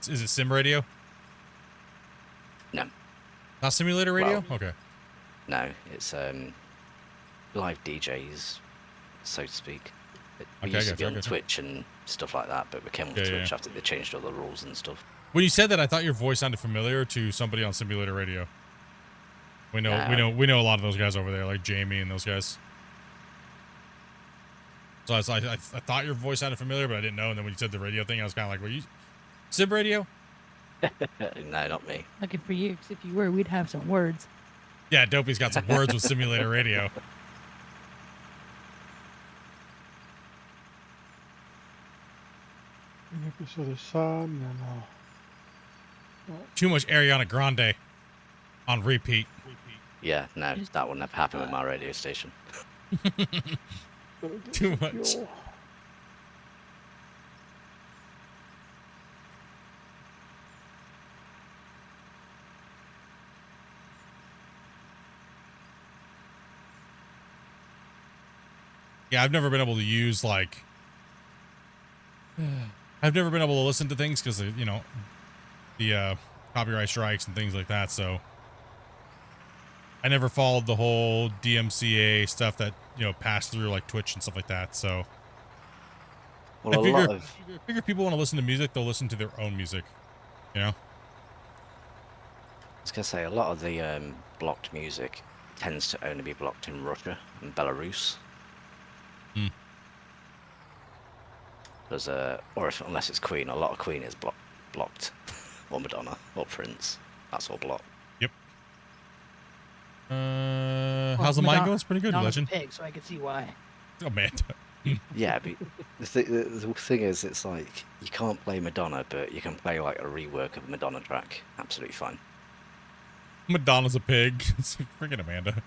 Is it sim radio? No. Not simulator radio? Well, okay. No, it's live DJs, so to speak. We Okay, used to be on gotcha. Twitch and stuff like that, but we came on Twitch after they changed all the rules and stuff. When you said that, I thought your voice sounded familiar to somebody on simulator radio. We know a lot of those guys over there, like Jamie and those guys. So I thought your voice sounded familiar, but I didn't know. And then when you said the radio thing, I was kind of like, "Were you Sim Radio?" No, not me. Lucky for you, because if you were, we'd have some words. Yeah, Dopey's got some words with simulator radio. Make this other side, and then Too much Ariana Grande on repeat. Yeah, no, that would never happen with my radio station. Too much. Yeah, I've never been able to use like. I've never been able to listen to things because you know, the copyright strikes and things like that. So I never followed the whole DMCA stuff that passed through like Twitch and stuff like that. So well, I figure people want to listen to music, they'll listen to their own music. You know. I was gonna say a lot of the blocked music tends to only be blocked in Russia and Belarus. Hmm. There's unless it's Queen, a lot of Queen is blocked, or Madonna, or Prince. That's all blocked. Yep. How's the mic going? It's pretty good, Madonna's Legend. a pig, so I can see why. Oh man. Yeah, but the thing is, it's like you can't play Madonna, but you can play like a rework of a Madonna track. Absolutely fine. Madonna's a pig. It's freaking Amanda.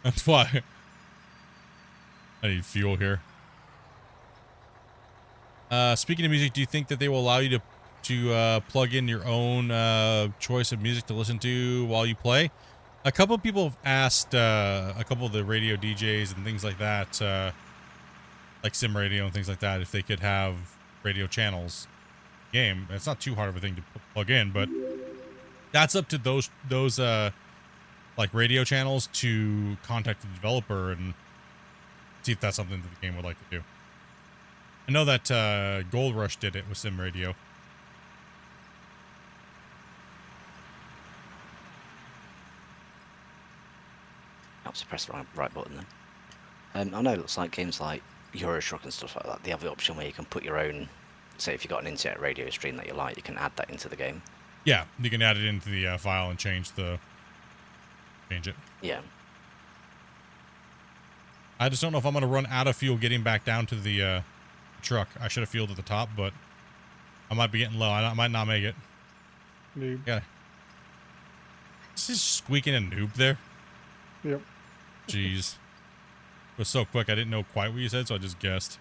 That's why. I need fuel here. Speaking of music, do you think that they will allow you to plug in your own choice of music to listen to while you play? A couple of people have asked a couple of the radio DJs and things like that, like sim radio and things like that, if they could have radio channels game. It's not too hard of a thing to plug in, but that's up to those like radio channels to contact the developer and see if that's something that the game would like to do. I know that Gold Rush did it with Sim Radio. Helps to press the right button then. I know it looks like games like Euroshock and stuff like that, they have the option where you can put your own, say if you've got an internet radio stream that you like, you can add that into the game. Yeah, you can add it into the file and change it. Yeah. I just don't know if I'm going to run out of fuel getting back down to the truck. I should have fueled at the top, but I might be getting low. I might not make it. Noob. Yeah. Is this squeaking a noob there? Yep. Jeez. It was so quick, I didn't know quite what you said, so I just guessed.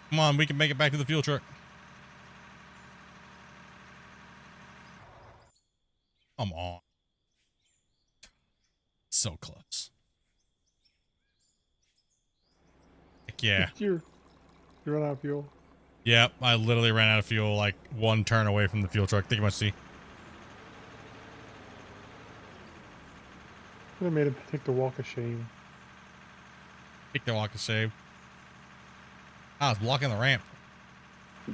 Come on, we can make it back to the fuel truck. Come on. So close. Heck yeah. You run out of fuel. Yep, I literally ran out of fuel like one turn away from the fuel truck. Think you must see. They made him take the walk of shame. Take the walk of shame. I was blocking the ramp.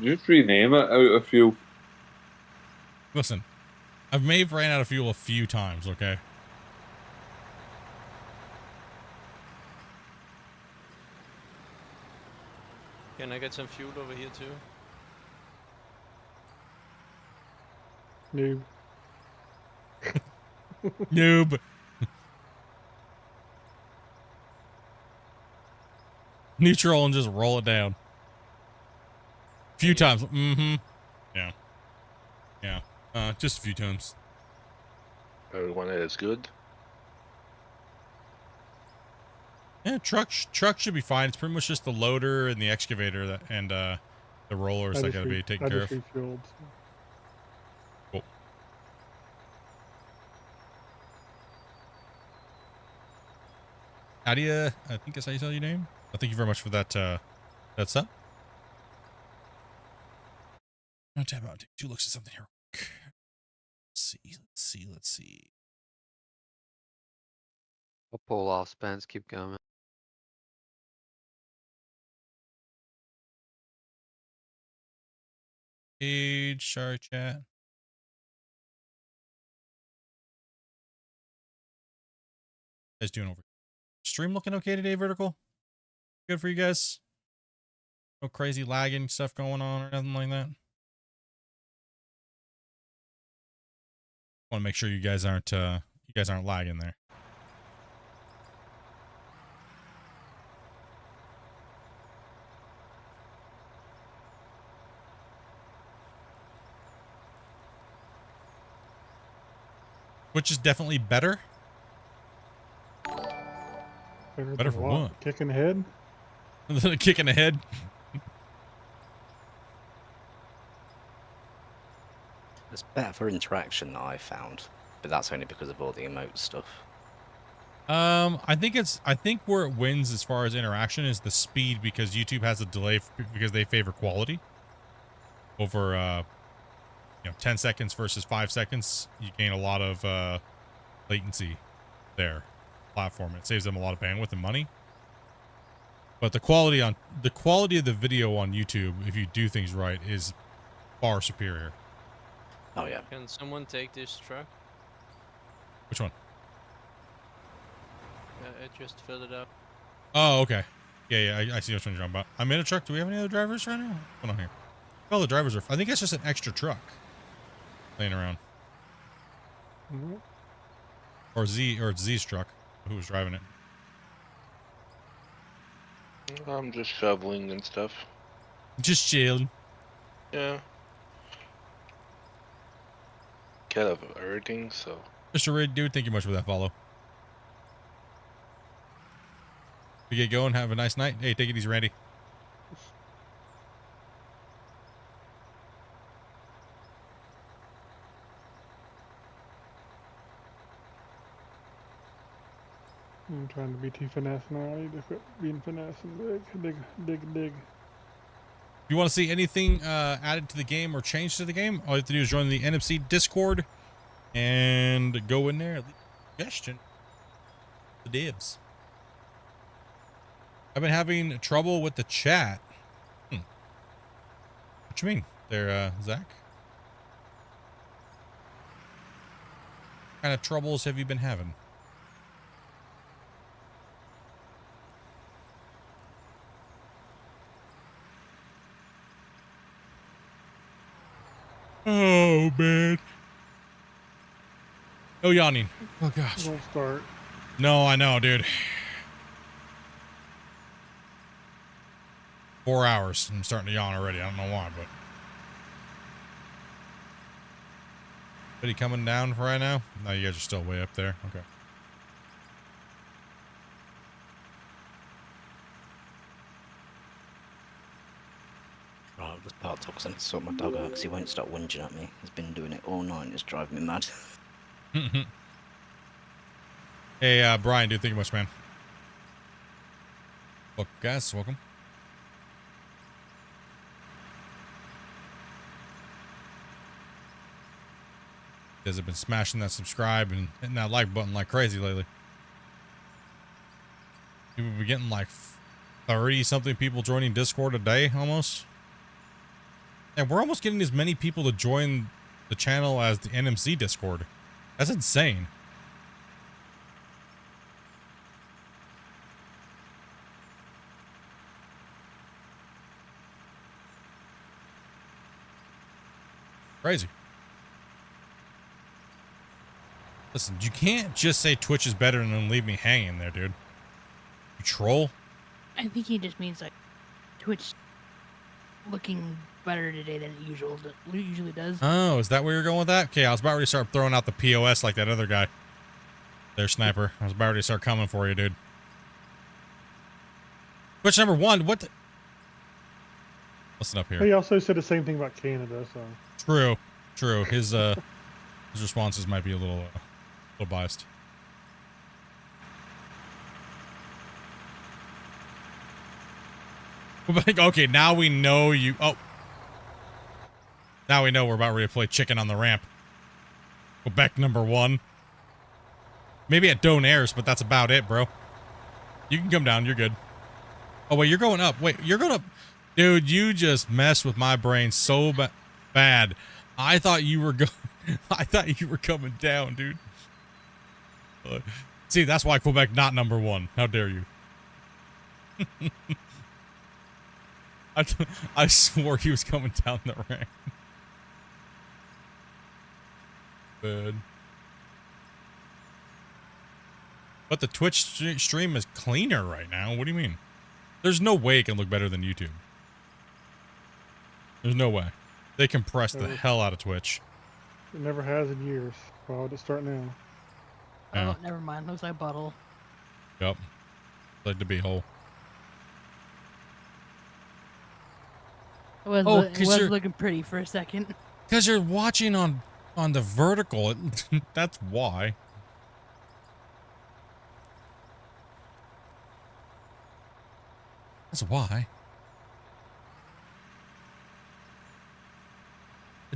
Just rename it out of fuel. Listen, I've may have ran out of fuel a few times, okay? Can I get some fuel over here too? Noob. Noob. Neutral and just roll it down. A few times. Mm-hmm. Yeah. Yeah. Just a few times. Everyone is good. Yeah, truck should be fine. It's pretty much just the loader and the excavator and the rollers that gotta be taken care of. Refueled, so. Cool. How do you? I think that's how you spell your name. Thank you very much for that. That sub. I'll tab out. Take 2 looks at something here. Let's see. I'll pull off, Spence. Keep going. Page, sorry, chat. Guys doing over? Stream looking okay today, Vertical? Good for you guys? No crazy lagging stuff going on or nothing like that? Want to make sure you guys aren't lagging there. Which is definitely better. Better for what? Kick in the head? A kick in the head? It's better for interaction that I found, but that's only because of all the emote stuff. I think where it wins as far as interaction is the speed, because YouTube has a delay because they favor quality over 10 seconds versus 5 seconds. You gain a lot of latency there. Platform, it saves them a lot of bandwidth and money, but the quality of the video on YouTube, if you do things right, is far superior. Oh yeah. Can someone take this truck? Which one? I just filled it up. Oh, okay. Yeah, I see which one you're talking about. I'm in a truck. Do we have any other drivers right now? What's going on here? All the drivers are. I think it's just an extra truck laying around. Mm-hmm. Or it's Z's truck. Who was driving it? I'm just shoveling and stuff. Just chilling. Yeah. Kind of everything, so. Mr. Red, dude, thank you much for that follow. We get going. Have a nice night. Hey, take it easy, Randy. I'm trying to be too finesse now. I need to quit being finesse and dig. If you want to see anything added to the game or changed to the game, all you have to do is join the NMC Discord and go in there. Leave a suggestion. The dibs. I've been having trouble with the chat. What you mean there, Zach? What kind of troubles have you been having? bad. No yawning. Oh gosh. Don't start. No, I know, dude. 4 hours. I'm starting to yawn already. I don't know why, but. Are coming down for right now? No, you guys are still way up there. Okay. Right, I've just parked up because I need to sort my dog out because he won't stop whinging at me. He's been doing it all night and it's driving me mad. Hey, Brian, dude, thank you much, man. Look, guys, welcome. You guys have been smashing that subscribe and hitting that like button like crazy lately. We've been getting like 30-something people joining Discord a day almost. And we're almost getting as many people to join the channel as the NMC Discord. That's insane. Crazy. Listen, you can't just say Twitch is better and then leave me hanging there, dude. You troll. I think he just means like Twitch looking better today than it usually does. Oh, is that where you're going with that? Okay, I was about ready to start throwing out the POS like that other guy. There, Sniper. I was about ready to start coming for you, dude. Twitch number 1, what the... Listen up here. He also said the same thing about Canada, so... True. True. His responses might be a little biased. Okay, now we know you... Oh. Now we know we're about ready to play chicken on the ramp. Quebec number 1. Maybe at Donairs, but that's about it, bro. You can come down. You're good. Oh, wait, you're going up. Wait, you're going up. Dude, you just messed with my brain so bad. I thought you were I thought you were coming down, dude. See, that's why Quebec not number 1. How dare you? I swore he was coming down the ramp. Bad. But the Twitch stream is cleaner right now. What do you mean? There's no way it can look better than YouTube. There's no way. They compress the hell out of Twitch. It never has in years. Why would it start now? Yeah. Oh, never mind. Looks like butthole. Yep. Like the beehole. It was looking pretty for a second. Because you're watching on the vertical. That's why. That's why.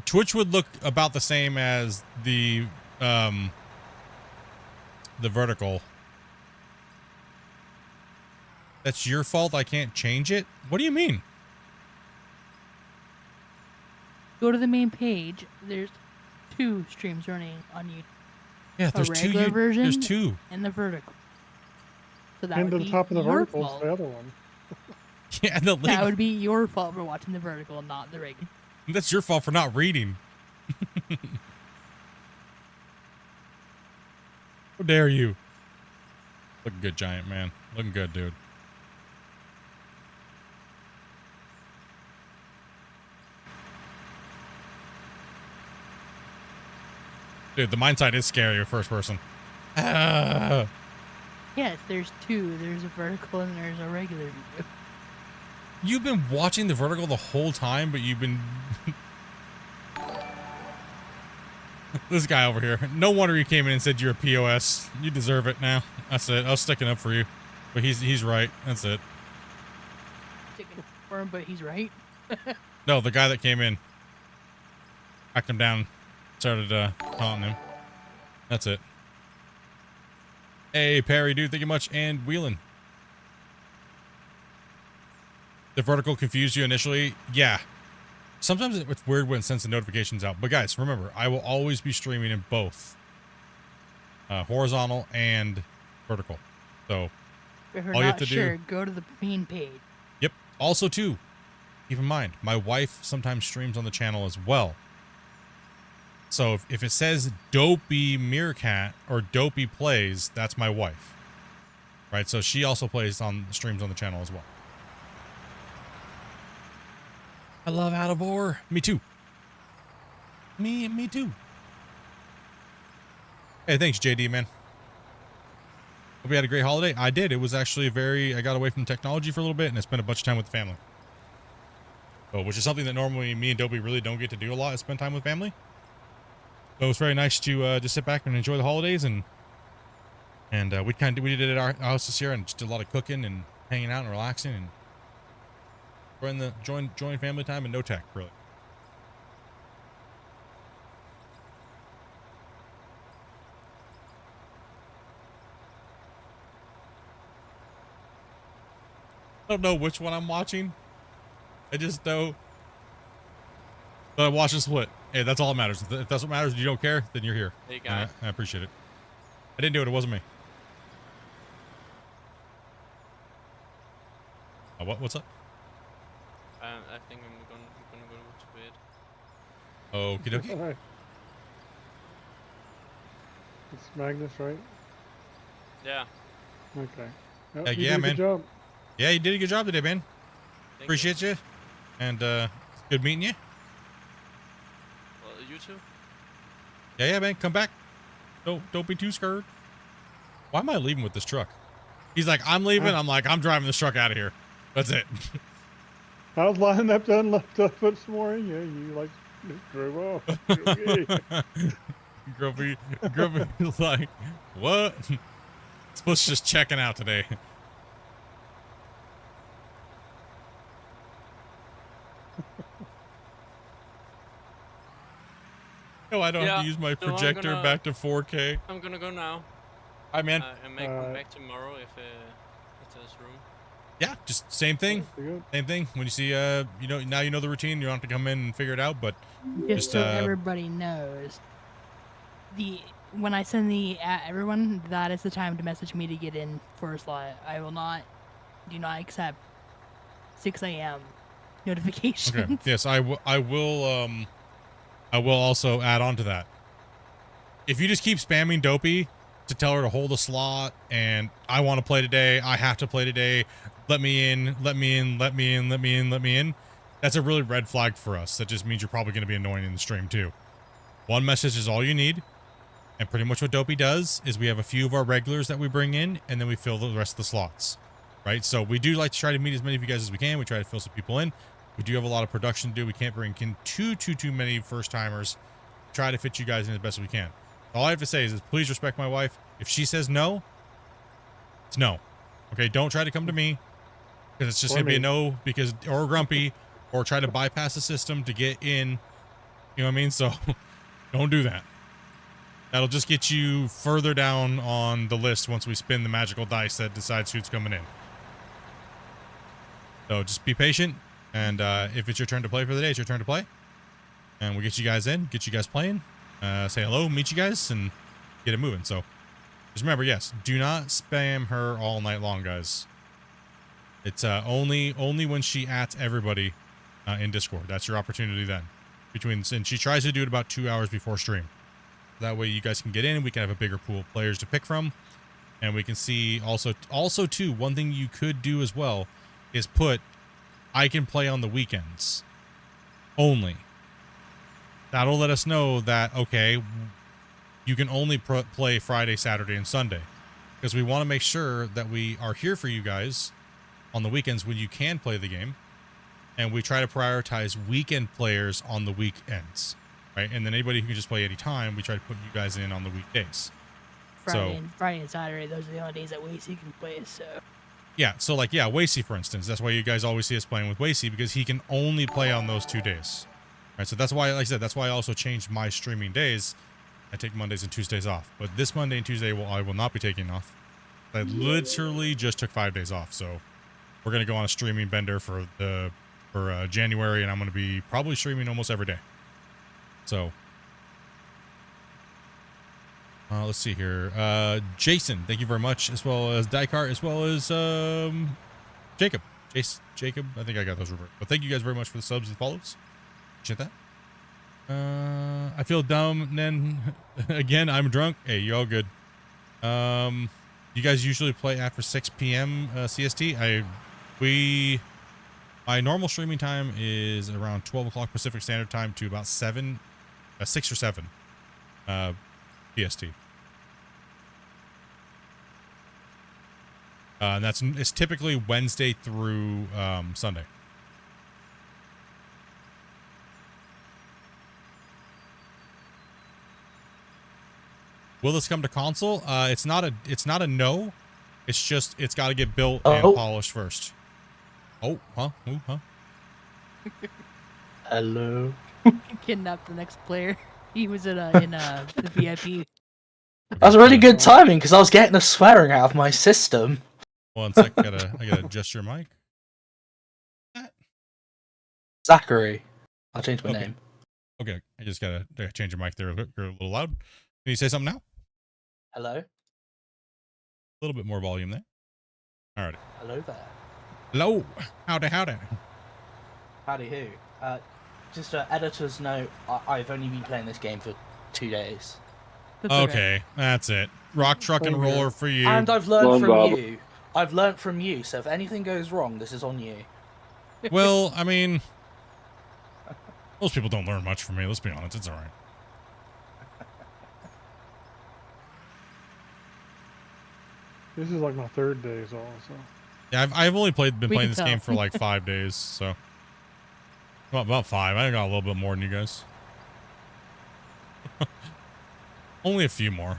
Twitch would look about the same as the vertical. That's your fault. I can't change it. What do you mean? Go to the main page. There's 2 streams running on YouTube. Yeah, there's regular version. There's 2. And the vertical. So that and would to be the top of the your vertical fault. is the other one. Yeah, the link. That would be your fault for watching the vertical, not the regular. That's your fault for not reading. How dare you? Looking good, giant man. Looking good, dude. Dude, the mine site is scarier first person. Yes, there's 2. There's a vertical and there's a regular view. You've been watching the vertical the whole time, but you've been... This guy over here. No wonder he came in and said you're a POS. You deserve it now. That's it. I was sticking up for you. But he's right. That's it. Sticking up for him, but he's right. No, the guy that came in. Hacked him down. Started taunting him. That's it. Hey, Perry, dude. Thank you much. And Wheelan. The vertical confused you initially? Yeah. Sometimes it's weird when it sends the notifications out. But guys, remember, I will always be streaming in both horizontal and vertical. So If you're all you not have to sure, do... go to the main page. Yep. Also, too, keep in mind, my wife sometimes streams on the channel as well. So if it says Dopey Meerkat or Dopey Plays, that's my wife. Right? So she also plays on streams on the channel as well. I love Attaboy. Me too. Me too. Hey, thanks, JD, man. Hope you had a great holiday. I did. It was actually I got away from technology for a little bit, and I spent a bunch of time with the family. So, which is something that normally me and Dopey really don't get to do a lot, is spend time with family. So it was very nice to just sit back and enjoy the holidays, and we did it at our house this year, and just did a lot of cooking and hanging out and relaxing and enjoying family time and no tech, really. I don't know which one I'm watching. I just know that I'm watching Split. Hey, that's all that matters. If that's what matters and you don't care, then you're here. Hey, guys. I appreciate it. I didn't do it. It wasn't me. What's up? I think I'm gonna go to bed. Okie dokie. Hi. It's Magnus, right? Yeah. Okay. Heck you yeah, did a man. Good job. Yeah, you did a good job today, man. Thank Appreciate you. And good meeting you. Well, you too. Yeah, man. Come back. Don't be too scared. Why am I leaving with this truck? He's like, I'm leaving. I'm like, I'm driving this truck out of here. That's it. I was lining up, done left up, put some more in. Yeah, you like drove off. Grumpy was like, what? Split's just checking out today. No, I don't have to use my projector back to 4K. I'm gonna go now. Hi, man. I may come back tomorrow if there's room. Yeah, just same thing. Same thing. When you see, now you know the routine. You don't have to come in and figure it out, but Just so everybody knows, when I send the at everyone, that is the time to message me to get in for a slot. I do not accept 6 a.m. notifications. Okay. Yes, I will also add on to that. If you just keep spamming Dopey to tell her to hold a slot and I want to play today, I have to play today, let me in, let me in, let me in, let me in, let me in, that's a really red flag for us. That just means you're probably going to be annoying in the stream too. One message is all you need. And pretty much what Dopey does is we have a few of our regulars that we bring in and then we fill the rest of the slots, right? So we do like to try to meet as many of you guys as we can. We try to fill some people in. We do have a lot of production to do. We can't bring in too many first timers. Try to fit you guys in as best as we can. All I have to say is please respect my wife. If she says no, it's no. Okay, don't try to come to me because it's just gonna be a no or grumpy or try to bypass the system to get in. You know what I mean? So don't do that. That'll just get you further down on the list once we spin the magical dice that decides who's coming in. So just be patient. And if it's your turn to play for the day, it's your turn to play. And we'll get you guys in, get you guys playing, say hello, meet you guys, and get it moving. So just remember, yes, do not spam her all night long, guys. It's only when she ats everybody in Discord. That's your opportunity then. And she tries to do it about 2 hours before stream. That way you guys can get in and we can have a bigger pool of players to pick from. And we can see also too, one thing you could do as well is put I can play on the weekends only. That'll let us know that, okay, you can only play Friday, Saturday, and Sunday. Because we want to make sure that we are here for you guys on the weekends when you can play the game. And we try to prioritize weekend players on the weekends, right? And then anybody who can just play anytime, we try to put you guys in on the weekdays. Friday and Saturday, those are the only days that Wasey can play, so... Yeah, so like, yeah, Wasey, for instance. That's why you guys always see us playing with Wasey, because he can only play on those 2 days. Right, so that's why, like I said, that's why I also changed my streaming days. I take Mondays and Tuesdays off. But this Monday and Tuesday, I will not be taking off. I literally just took 5 days off, so we're going to go on a streaming bender for January, and I'm going to be probably streaming almost every day. So... let's see here. Jason, thank you very much, as well as Dykart, as well as Jacob. Jacob, I think I got those reversed. But thank you guys very much for the subs and follows. Appreciate that. I feel dumb. And then again, I'm drunk. Hey, you all good? You guys usually play after 6 p.m. CST? My normal streaming time is around 12 o'clock Pacific Standard Time to about 6 or 7 PST. And it's typically Wednesday through Sunday. Will this come to console? It's not a no. It's just it's got to get built and polished first. Oh, huh? Ooh, huh? Hello. Kidnapped the next player. He was in the VIP. That was really good timing because I was getting the swearing out of my system. One sec, I gotta adjust your mic. Zachary. I'll change my name. Okay, I just gotta change your mic there. You're a little loud. Can you say something now? Hello. A little bit more volume there. All right. Hello there. Hello. Howdy, howdy. Howdy who? Just an editor's note. I've only been playing this game for 2 days. Okay, that's it. Rock, truck, and roller for you. And I've learned from you. I've learned from you. So if anything goes wrong, this is on you. Well, I mean, most people don't learn much from me. Let's be honest. It's all right. This is like my 3rd day is all. So. Yeah, I've only been playing this game for like 5 days, so about 5. I got a little bit more than you guys. Only a few more.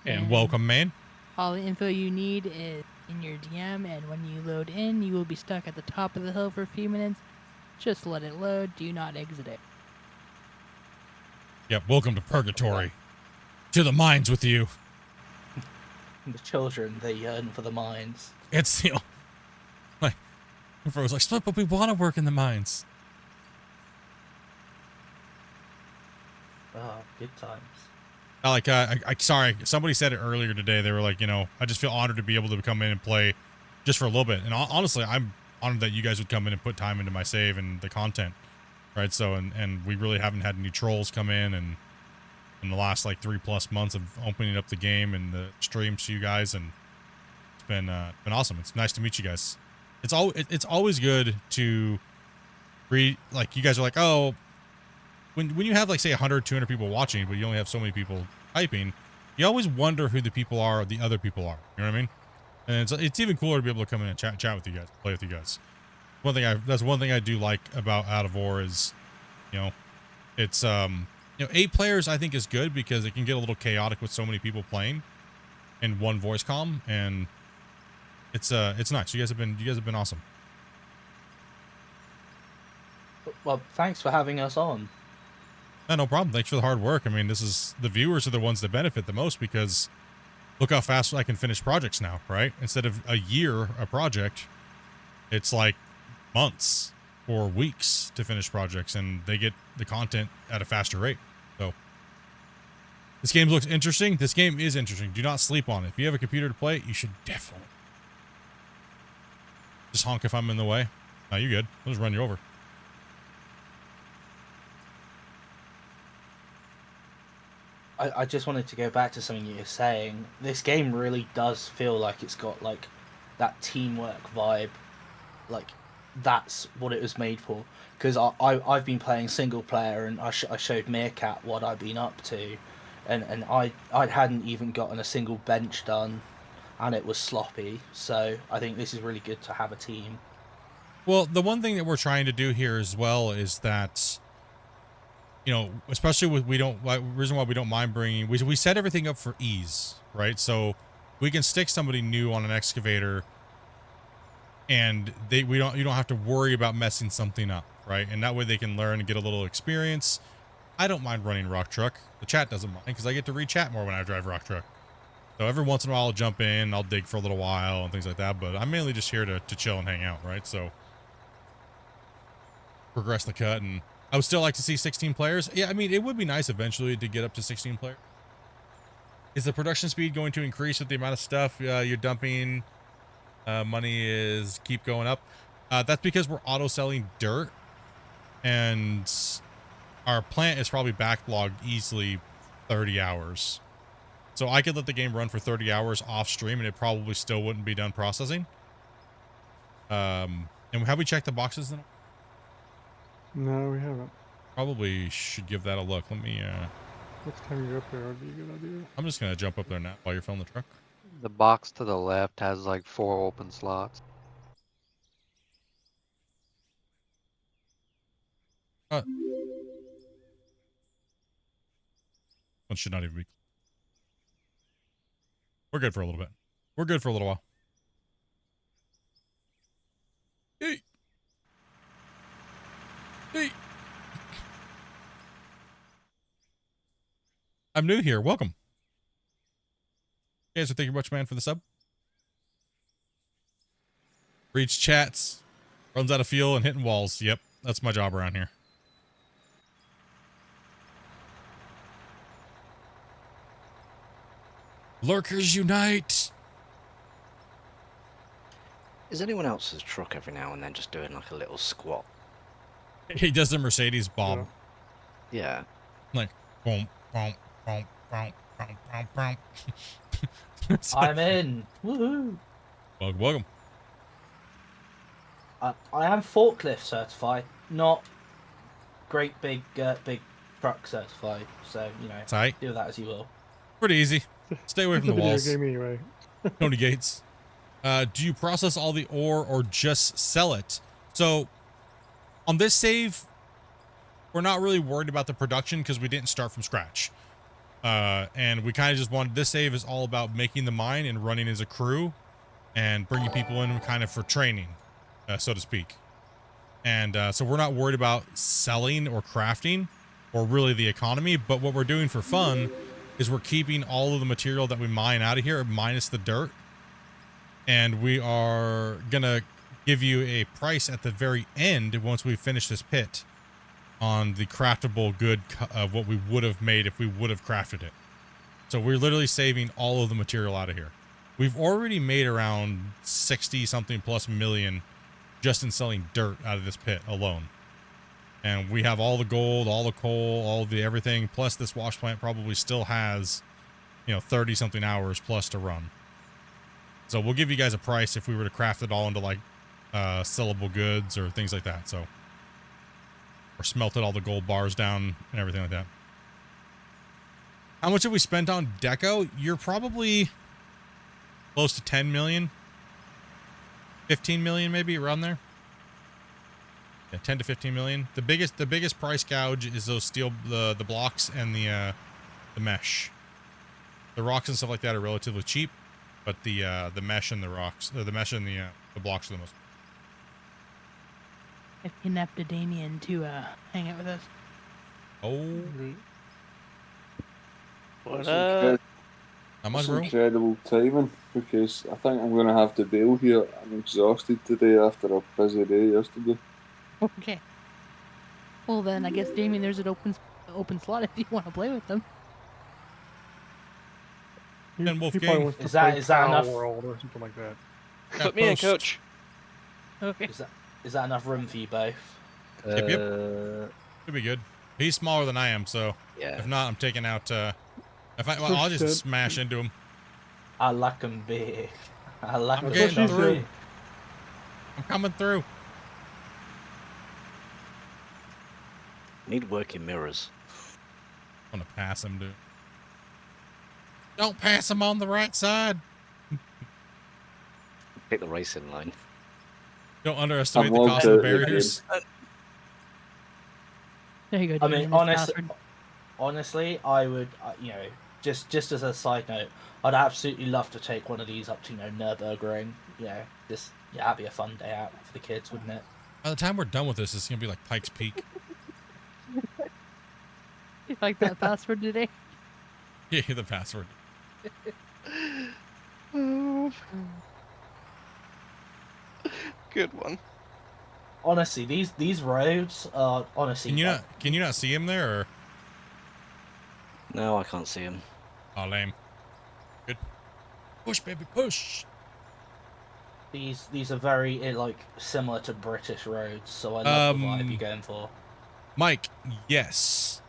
And welcome, man. All the info you need is in your DM, and when you load in, you will be stuck at the top of the hill for a few minutes. Just let it load. Do not exit it. Yep. Welcome to Purgatory. To the mines with you. The children, they yearn for the mines. It's the like. Everyone was like, "Split, but we want to work in the mines." Ah, good times. Sorry, somebody said it earlier today. They were like, I just feel honored to be able to come in and play just for a little bit. And honestly, I'm honored that you guys would come in and put time into my save and the content, right? So, and we really haven't had any trolls come in and in the last like 3+ months of opening up the game and the streams to you guys, and it's been awesome. It's nice to meet you guys. It's always good to read, like, you guys are like, oh, when you have like say 100, 200 people watching, but you only have so many people typing, you always wonder who the people are, the other people are. You know what I mean? And it's even cooler to be able to come in and chat with you guys, play with you guys. That's one thing I do like about Out of War is, it's 8 players I think is good because it can get a little chaotic with so many people playing in one voice comm, and it's nice. You guys have been awesome. Well, thanks for having us on. No problem. Thanks for the hard work. I mean, the viewers are the ones that benefit the most because look how fast I can finish projects now, right? Instead of a year a project, it's like months or weeks to finish projects, and they get the content at a faster rate. So this game looks interesting. This game is interesting. Do not sleep on it. If you have a computer to play it, you should definitely just honk if I'm in the way. No, you good. I'll just run you over. I just wanted to go back to something you were saying. This game really does feel like it's got like that teamwork vibe. Like that's what it was made for. Because I've been playing single player, and I showed Meerkat what I've been up to, and I hadn't even gotten a single bench done, and it was sloppy. So I think this is really good to have a team. Well, the one thing that we're trying to do here as well is that, especially with reason why we don't mind bringing, we set everything up for ease, right? So we can stick somebody new on an excavator, and you don't have to worry about messing something up, right? And that way they can learn and get a little experience. I don't mind running rock truck. The chat doesn't mind because I get to read chat more when I drive rock truck. So every once in a while I'll jump in, I'll dig for a little while and things like that. But I'm mainly just here to chill and hang out, right? So progress the cut, and I would still like to see 16 players. Yeah, I mean, it would be nice eventually to get up to 16 players. Is the production speed going to increase with the amount of stuff you're dumping? Money is keep going up. That's because we're auto selling dirt. and our plant is probably backlogged easily 30 hours. So I could let the game run for 30 hours off stream and it probably still wouldn't be done processing. And have we checked the boxes then? No, we haven't. Probably should give that a look. Let me, Next time you're up there, that'd be a good idea. I'm just going to jump up there now while you're filling the truck. The box to the left has like 4 open slots. One should not even be. We're good for a little bit. We're good for a little while. Hey. Hey. I'm new here. Welcome. You guys are thank you much, man, for the sub. Reads chats, runs out of fuel, and hitting walls. Yep, that's my job around here. Lurkers unite! Is anyone else's truck every now and then just doing like a little squat? He does the Mercedes bob. Yeah. Like, boom, boom, boom, boom, boom, boom, boom. I'm in. Woohoo! Welcome. I am forklift certified, not great big truck certified. So you know, Tight. do that as you will. Pretty easy. Stay away from the walls. Game anyway. Tony Gates. Do you process all the ore or just sell it? So on this save, we're not really worried about the production because we didn't start from scratch. And we kind of just wanted, this save is all about making the mine and running as a crew and bringing people in kind of for training, so to speak. And so we're not worried about selling or crafting or really the economy, but what we're doing for fun is we're keeping all of the material that we mine out of here minus the dirt. And we are gonna give you a price at the very end once we finish this pit on the craftable good of what we would have made if we would have crafted it. So we're literally saving all of the material out of here. We've already made around 60 something plus million just in selling dirt out of this pit alone. And we have all the gold, all the coal, all the everything, plus this wash plant probably still has, 30 something hours plus to run. So we'll give you guys a price if we were to craft it all into like sellable goods or things like that. So, or smelted all the gold bars down and everything like that. How much have we spent on deco? You're probably close to 10 million, 15 million, maybe around there. Yeah, 10 to 15 million. The biggest price gouge is those steel, the blocks and the mesh. The rocks and stuff like that are relatively cheap, but the mesh and the rocks, the mesh and the blocks are the most. I've kidnapped a Damien to hang out with us. Oh. What up? How much, That's bro? incredible timing, because I think I'm going to have to bail here. I'm exhausted today after a busy day yesterday. Okay. Well then, I guess Damien, there's an open slot if you want to play with them. And Wolf He Game. probably wants to Is play that Power enough? World or something like that. Put me in, coach. Okay. Is that enough room for you both? Yep. Should be good. He's smaller than I am, so Yeah. if not, I'm taking out. I'll just smash into him. I like them big. I like I'm them getting chunky. through. I'm coming through. Need working mirrors. I'm gonna pass him, dude. Don't pass him on the right side. Pick the racing line. Don't underestimate I'm the all cost of the good, you're barriers. There you go. I Damien, mean, it's password. honestly, I would, just as a side note, I'd absolutely love to take one of these up to, Nürburgring. That'd be a fun day out for the kids, wouldn't it? By the time we're done with this, it's gonna be like Pikes Peak. You like that password today? Yeah, the password. Good one. Honestly, these roads are honestly. Can you not see him there? Or? No, I can't see him. Oh, lame. Good. Push, baby, push. These are very similar to British roads, so I love the vibe you're going for. Mike, yes.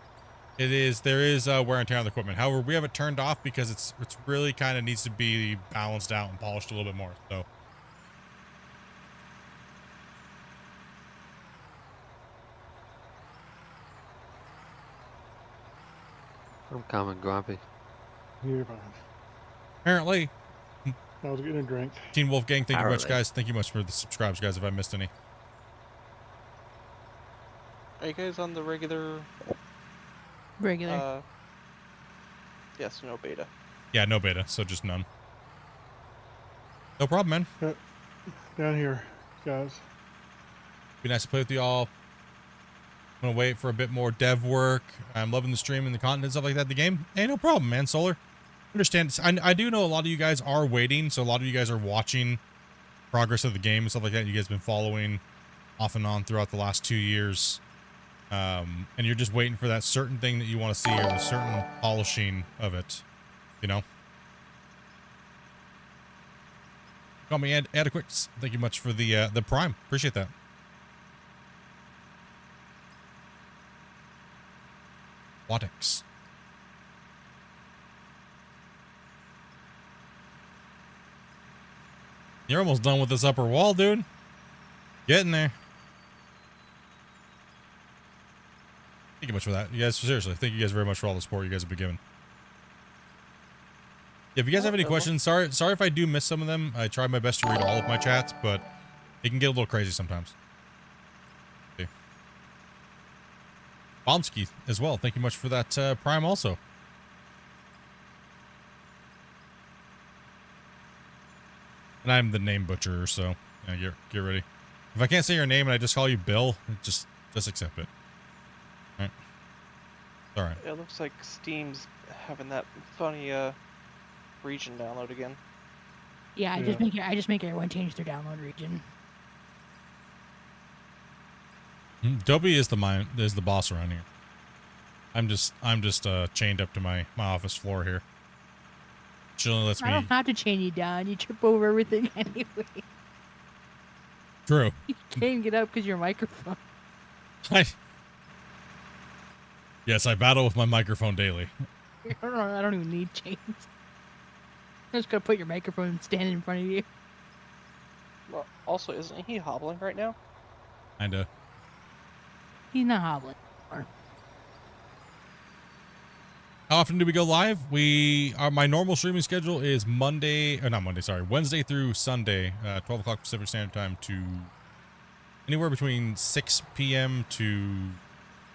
It is. There is wear and tear on the equipment. However, we have it turned off because it's really kind of needs to be balanced out and polished a little bit more. So. I'm coming, Grumpy. You're fine. Apparently. I was getting a drink. Teen Wolfgang, thank you much, guys. Thank you much for the subscribes, guys, if I missed any. Are you guys on the regular? Regular. Yes, no beta. Yeah, no beta, so just none. No problem, man. Down here, guys. Be nice to play with you all. I'm gonna wait for a bit more dev work. I'm loving the stream and the content and stuff like that. The game, hey, no problem, man. Solar, understand. I do know a lot of you guys are waiting, so a lot of you guys are watching progress of the game and stuff like that. You guys have been following off and on throughout the last 2 years, and you're just waiting for that certain thing that you want to see or the certain polishing of it, you know. Call me adequate. Thank you much for the prime. Appreciate that. Watix. You're almost done with this upper wall, dude. Getting there. Thank you much for that. You guys, seriously, thank you guys very much for all the support you guys have been giving. If you guys have any questions, sorry if I do miss some of them. I try my best to read all of my chats, but it can get a little crazy sometimes. Okay. Bomsky as well. Thank you much for that prime also. And I'm the name butcher, so yeah, get ready. If I can't say your name and I just call you Bill, just accept it. All right. All right. It looks like Steam's having that funny region download again. Yeah, I just make everyone change their download region. Dobie is the boss around here. I'm just chained up to my office floor here. She only lets me. I don't have to chain you down. You trip over everything anyway. True. You can't get up because your microphone. Yes, I battle with my microphone daily. I don't even need chains. I just gotta put your microphone stand in front of you. Well, also, isn't he hobbling right now? Kinda. He's not hobbling. How often do we go live? My normal streaming schedule is Wednesday through Sunday, 12 o'clock Pacific Standard Time to anywhere between 6 p.m. to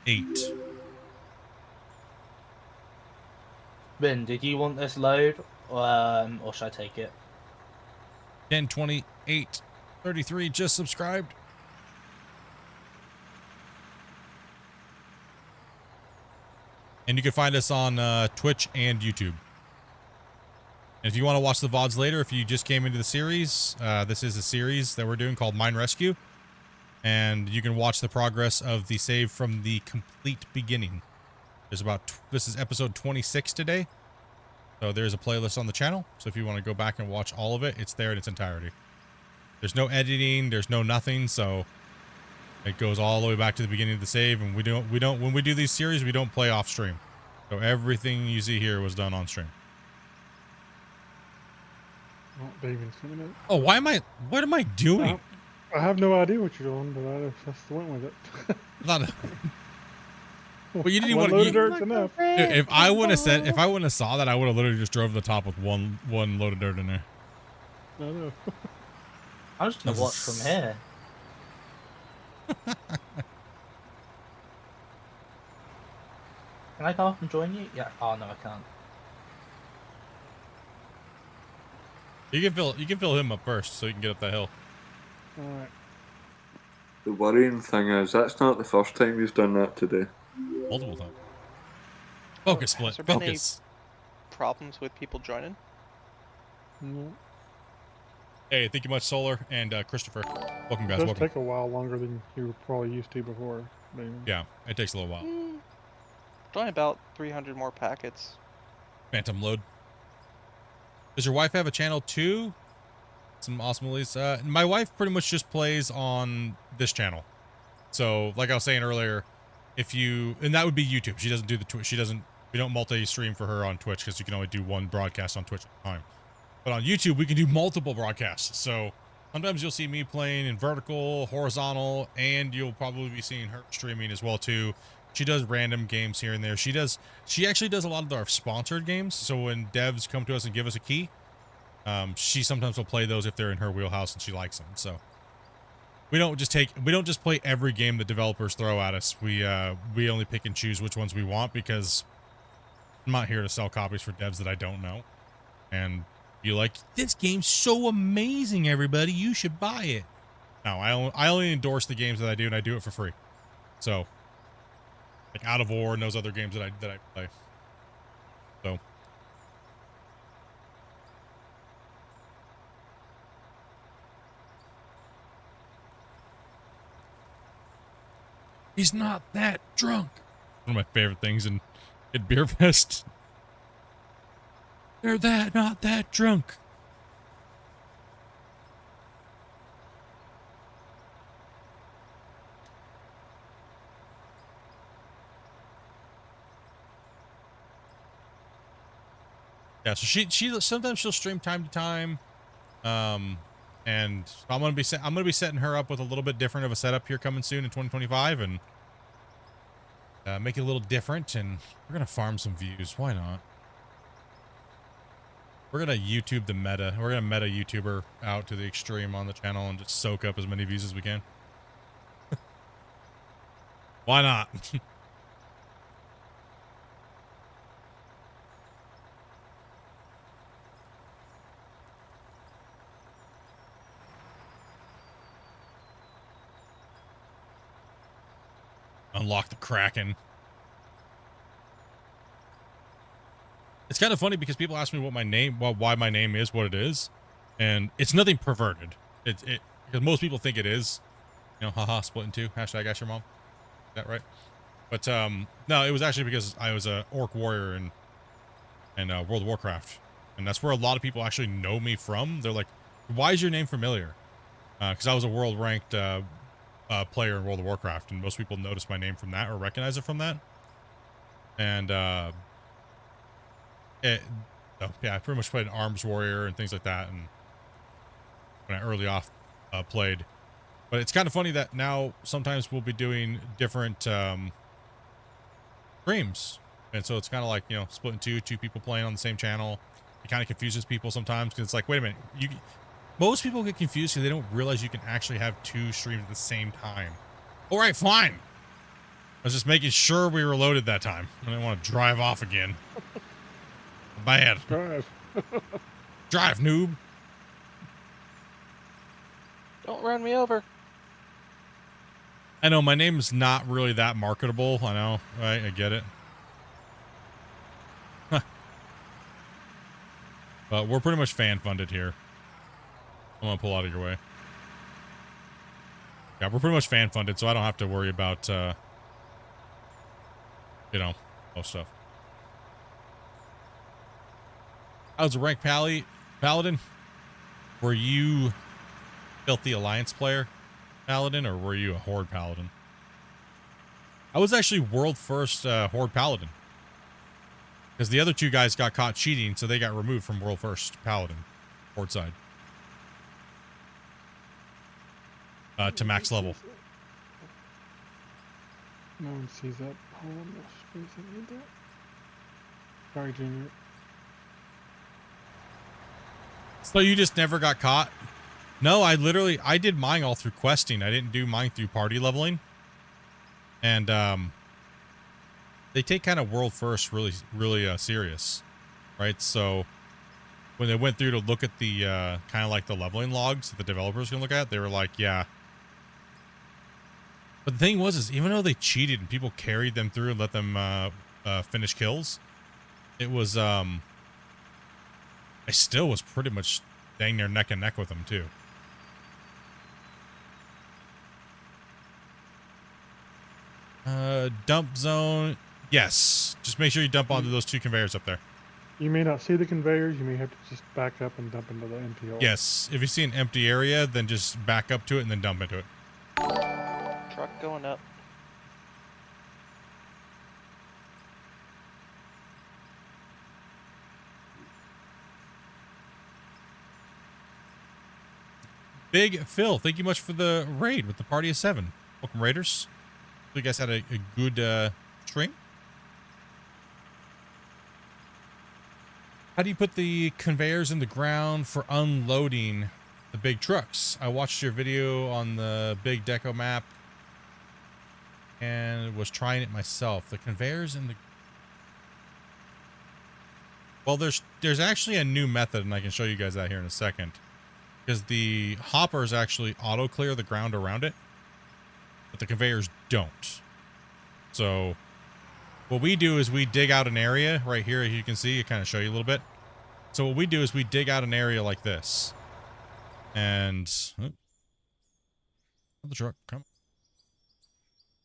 8. Ben, did you want this load, or should I take it? 102833 just subscribed. And you can find us on Twitch and YouTube. And if you want to watch the VODs later, if you just came into the series, this is a series that we're doing called Mine Rescue. And you can watch the progress of the save from the complete beginning. This is episode 26 today. So there's a playlist on the channel. So if you want to go back and watch all of it, it's there in its entirety. There's no editing, there's no nothing, so it goes all the way back to the beginning of the save, and when we do these series, we don't play off stream. So everything you see here was done on stream. Oh, David's coming in. Oh, what am I doing? I have no idea what you're doing, but I just went with it. But you didn't One want load of dirt's enough. If I wouldn't have saw that, I would have literally just drove to the top with one load of dirt in there. No. I'm just gonna watch from here. Can I go up and join you? Yeah. Oh no, I can't. You can fill him up first, so you can get up that hill. All right. The worrying thing is, that's not the first time he's done that today. Multiple times. Focus, Split. Has there been Focus. any problems with people joining? No. Hey, thank you much, Solar and Christopher. Welcome, guys. It does Welcome. take a while longer than you were probably used to before. Yeah, it takes a little while. Join about 300 more packets. Phantom load. Does your wife have a channel too? Some awesome release. My wife pretty much just plays on this channel. So, like I was saying earlier, if you, and that would be YouTube. She doesn't do the Twitch. We don't multi-stream for her on Twitch because you can only do one broadcast on Twitch at a time. But on YouTube, we can do multiple broadcasts. So sometimes you'll see me playing in vertical, horizontal, and you'll probably be seeing her streaming as well too. She does random games here and there. She actually does a lot of our sponsored games. So when devs come to us and give us a key, she sometimes will play those if they're in her wheelhouse and she likes them. So we don't just play every game that developers throw at us. We only pick and choose which ones we want because I'm not here to sell copies for devs that I don't know. And you're like, this game's so amazing, everybody. You should buy it. No, I only endorse the games that I do, and I do it for free. So, like Out of War and those other games that I play. So. He's not that drunk. One of my favorite things in Beer Fest. They're not that drunk. Yeah, so she sometimes she'll stream time to time, and I'm gonna be setting her up with a little bit different of a setup here coming soon in 2025, and make it a little different, and we're gonna farm some views. Why not? We're gonna YouTube the meta. We're gonna meta YouTuber out to the extreme on the channel and just soak up as many views as we can. Why not? Unlock the Kraken. It's kind of funny because people ask me what my name, why my name is what it is, and it's nothing perverted. Because most people think it is, you know, haha, split in two. Hashtag ask your mom. Is that right? But no, it was actually because I was a orc warrior in World of Warcraft, and that's where a lot of people actually know me from. They're like, "Why is your name familiar?" Because I was a world ranked player in World of Warcraft, and most people notice my name from that or recognize it from that. And yeah, I pretty much played an arms warrior and things like that, and when I early off played. But it's kind of funny that now sometimes we'll be doing different streams, and so it's kind of like, you know, split in two people playing on the same channel. It kind of confuses people sometimes because it's like, wait a minute, most people get confused because they don't realize you can actually have two streams at the same time. All right, fine. I was just making sure we were loaded that time. I didn't want to drive off again. Bad. Drive. Drive, noob. Don't run me over. I know my name's not really that marketable. I know, right? I get it. Huh. But we're pretty much fan funded here. I'm gonna pull out of your way. Yeah, we're pretty much fan funded, so I don't have to worry about, you know, most stuff. I was a rank paladin. Were you Filthy Alliance player paladin, or were you a Horde paladin? I was actually world first Horde paladin, because the other two guys got caught cheating, so they got removed from world first paladin, Horde side, to max level. No one sees that. Hold on, no space I need that. Sorry, Junior. So you just never got caught? No, I did mine all through questing. I didn't do mine through party leveling. And they take kind of world first really serious, right? So when they went through to look at the kind of like the leveling logs that the developers can look at, they were like, yeah. But the thing was, is even though they cheated and people carried them through and let them finish kills, it was I still was pretty much dang near neck and neck with them too. Dump zone. Yes. Just make sure you dump onto those two conveyors up there. You may not see the conveyors. You may have to just back up and dump into the empty hole. Yes. If you see an empty area, then just back up to it and then dump into it. Truck going up. Big Phil, thank you much for the raid with the party of 7. Welcome, Raiders. Hope you guys had a good stream. How do you put the conveyors in the ground for unloading the big trucks? I watched your video on the big deco map and was trying it myself. The conveyors in the... Well, there's actually a new method, and I can show you guys that here in a second. Because the hoppers actually auto-clear the ground around it, but the conveyors don't. So what we do is we dig out an area right here, as you can see, I kind of show you a little bit. So what we do is we dig out an area like this. And the truck, come on.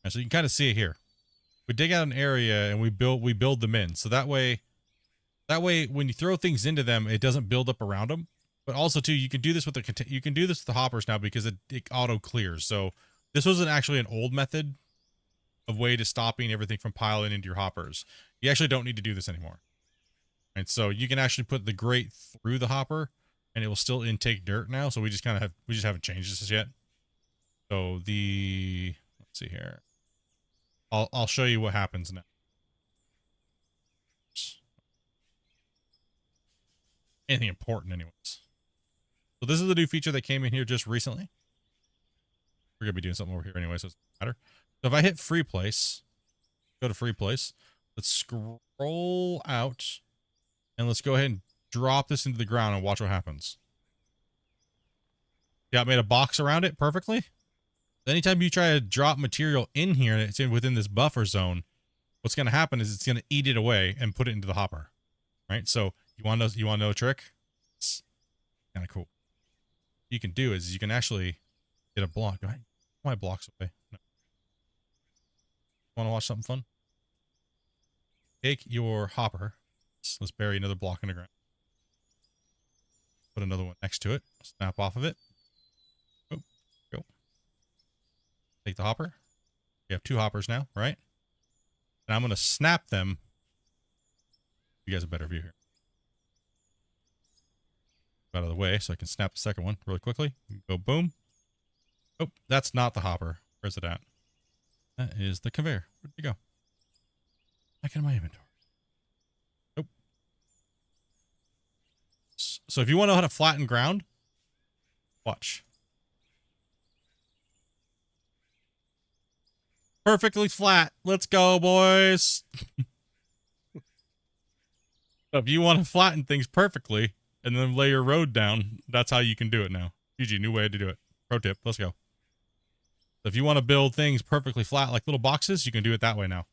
And so you can kind of see it here. We dig out an area and we build them in. So that way when you throw things into them, it doesn't build up around them. But also too, you can do this with the hoppers now because it auto clears. So this wasn't actually an old method of way to stopping everything from piling into your hoppers. You actually don't need to do this anymore. And so you can actually put the grate through the hopper and it will still intake dirt now. So we just haven't changed this yet. So let's see here. I'll show you what happens now. Anything important anyways. So this is the new feature that came in here just recently. We're gonna be doing something over here anyway, so it doesn't matter. So if I hit free place, go to free place, let's scroll out and let's go ahead and drop this into the ground and watch what happens. Yeah, I made a box around it perfectly. Anytime you try to drop material in here and it's within this buffer zone, what's going to happen is it's going to eat it away and put it into the hopper, right? So you want to know a trick? It's kind of cool. What you can do is you can actually get a block. Do I put my blocks away? No. Want to watch something fun? Take your hopper. Let's bury another block in the ground. Put another one next to it. Snap off of it. Oh, go. Take the hopper. We have 2 hoppers now, right? And I'm going to snap them. You guys have a better view here. Out of the way so I can snap the second one really quickly. Go boom. Oh, that's not the hopper. Where's it at? That is the conveyor. Where'd you go? Back in my inventory. Nope. So if you want to know how to flatten ground, watch. Perfectly flat. Let's go, boys. If you want to flatten things perfectly and then lay your road down, that's how you can do it now. GG, new way to do it. Pro tip. Let's go. So if you want to build things perfectly flat like little boxes, you can do it that way now.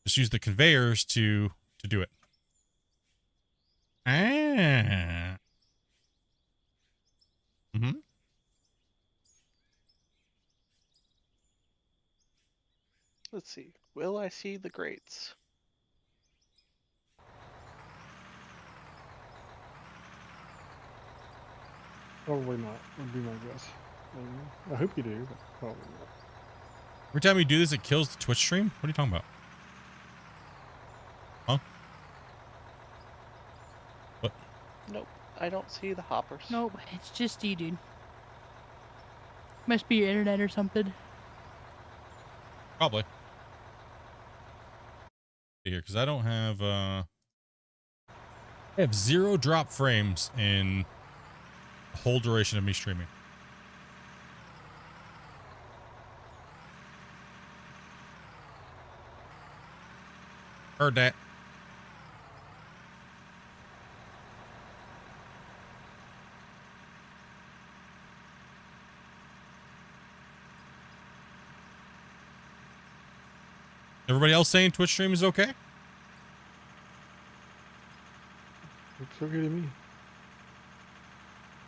Just use the conveyors to do it. Ah. Mm-hmm. Let's see. Will I see the grates? Probably not, would be my guess. I hope you do, but probably not. Every time you do this, it kills the Twitch stream? What are you talking about? Huh? What? Nope, I don't see the hoppers. Nope, it's just you, dude. Must be your internet or something. Probably. Here, because I don't have, I have 0 drop frames in the whole duration of me streaming. Heard that. Everybody else saying Twitch stream is okay? Looks okay to me.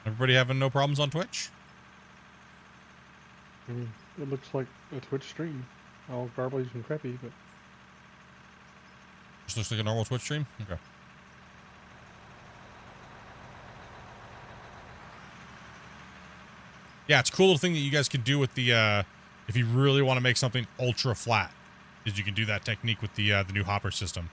Everybody having no problems on Twitch? I mean, it looks like a Twitch stream. All garbage and crappy, but... Just looks like a normal Twitch stream? Okay. Yeah, it's a cool little thing that you guys can do with the, if you really want to make something ultra flat, is you can do that technique with the new hopper system.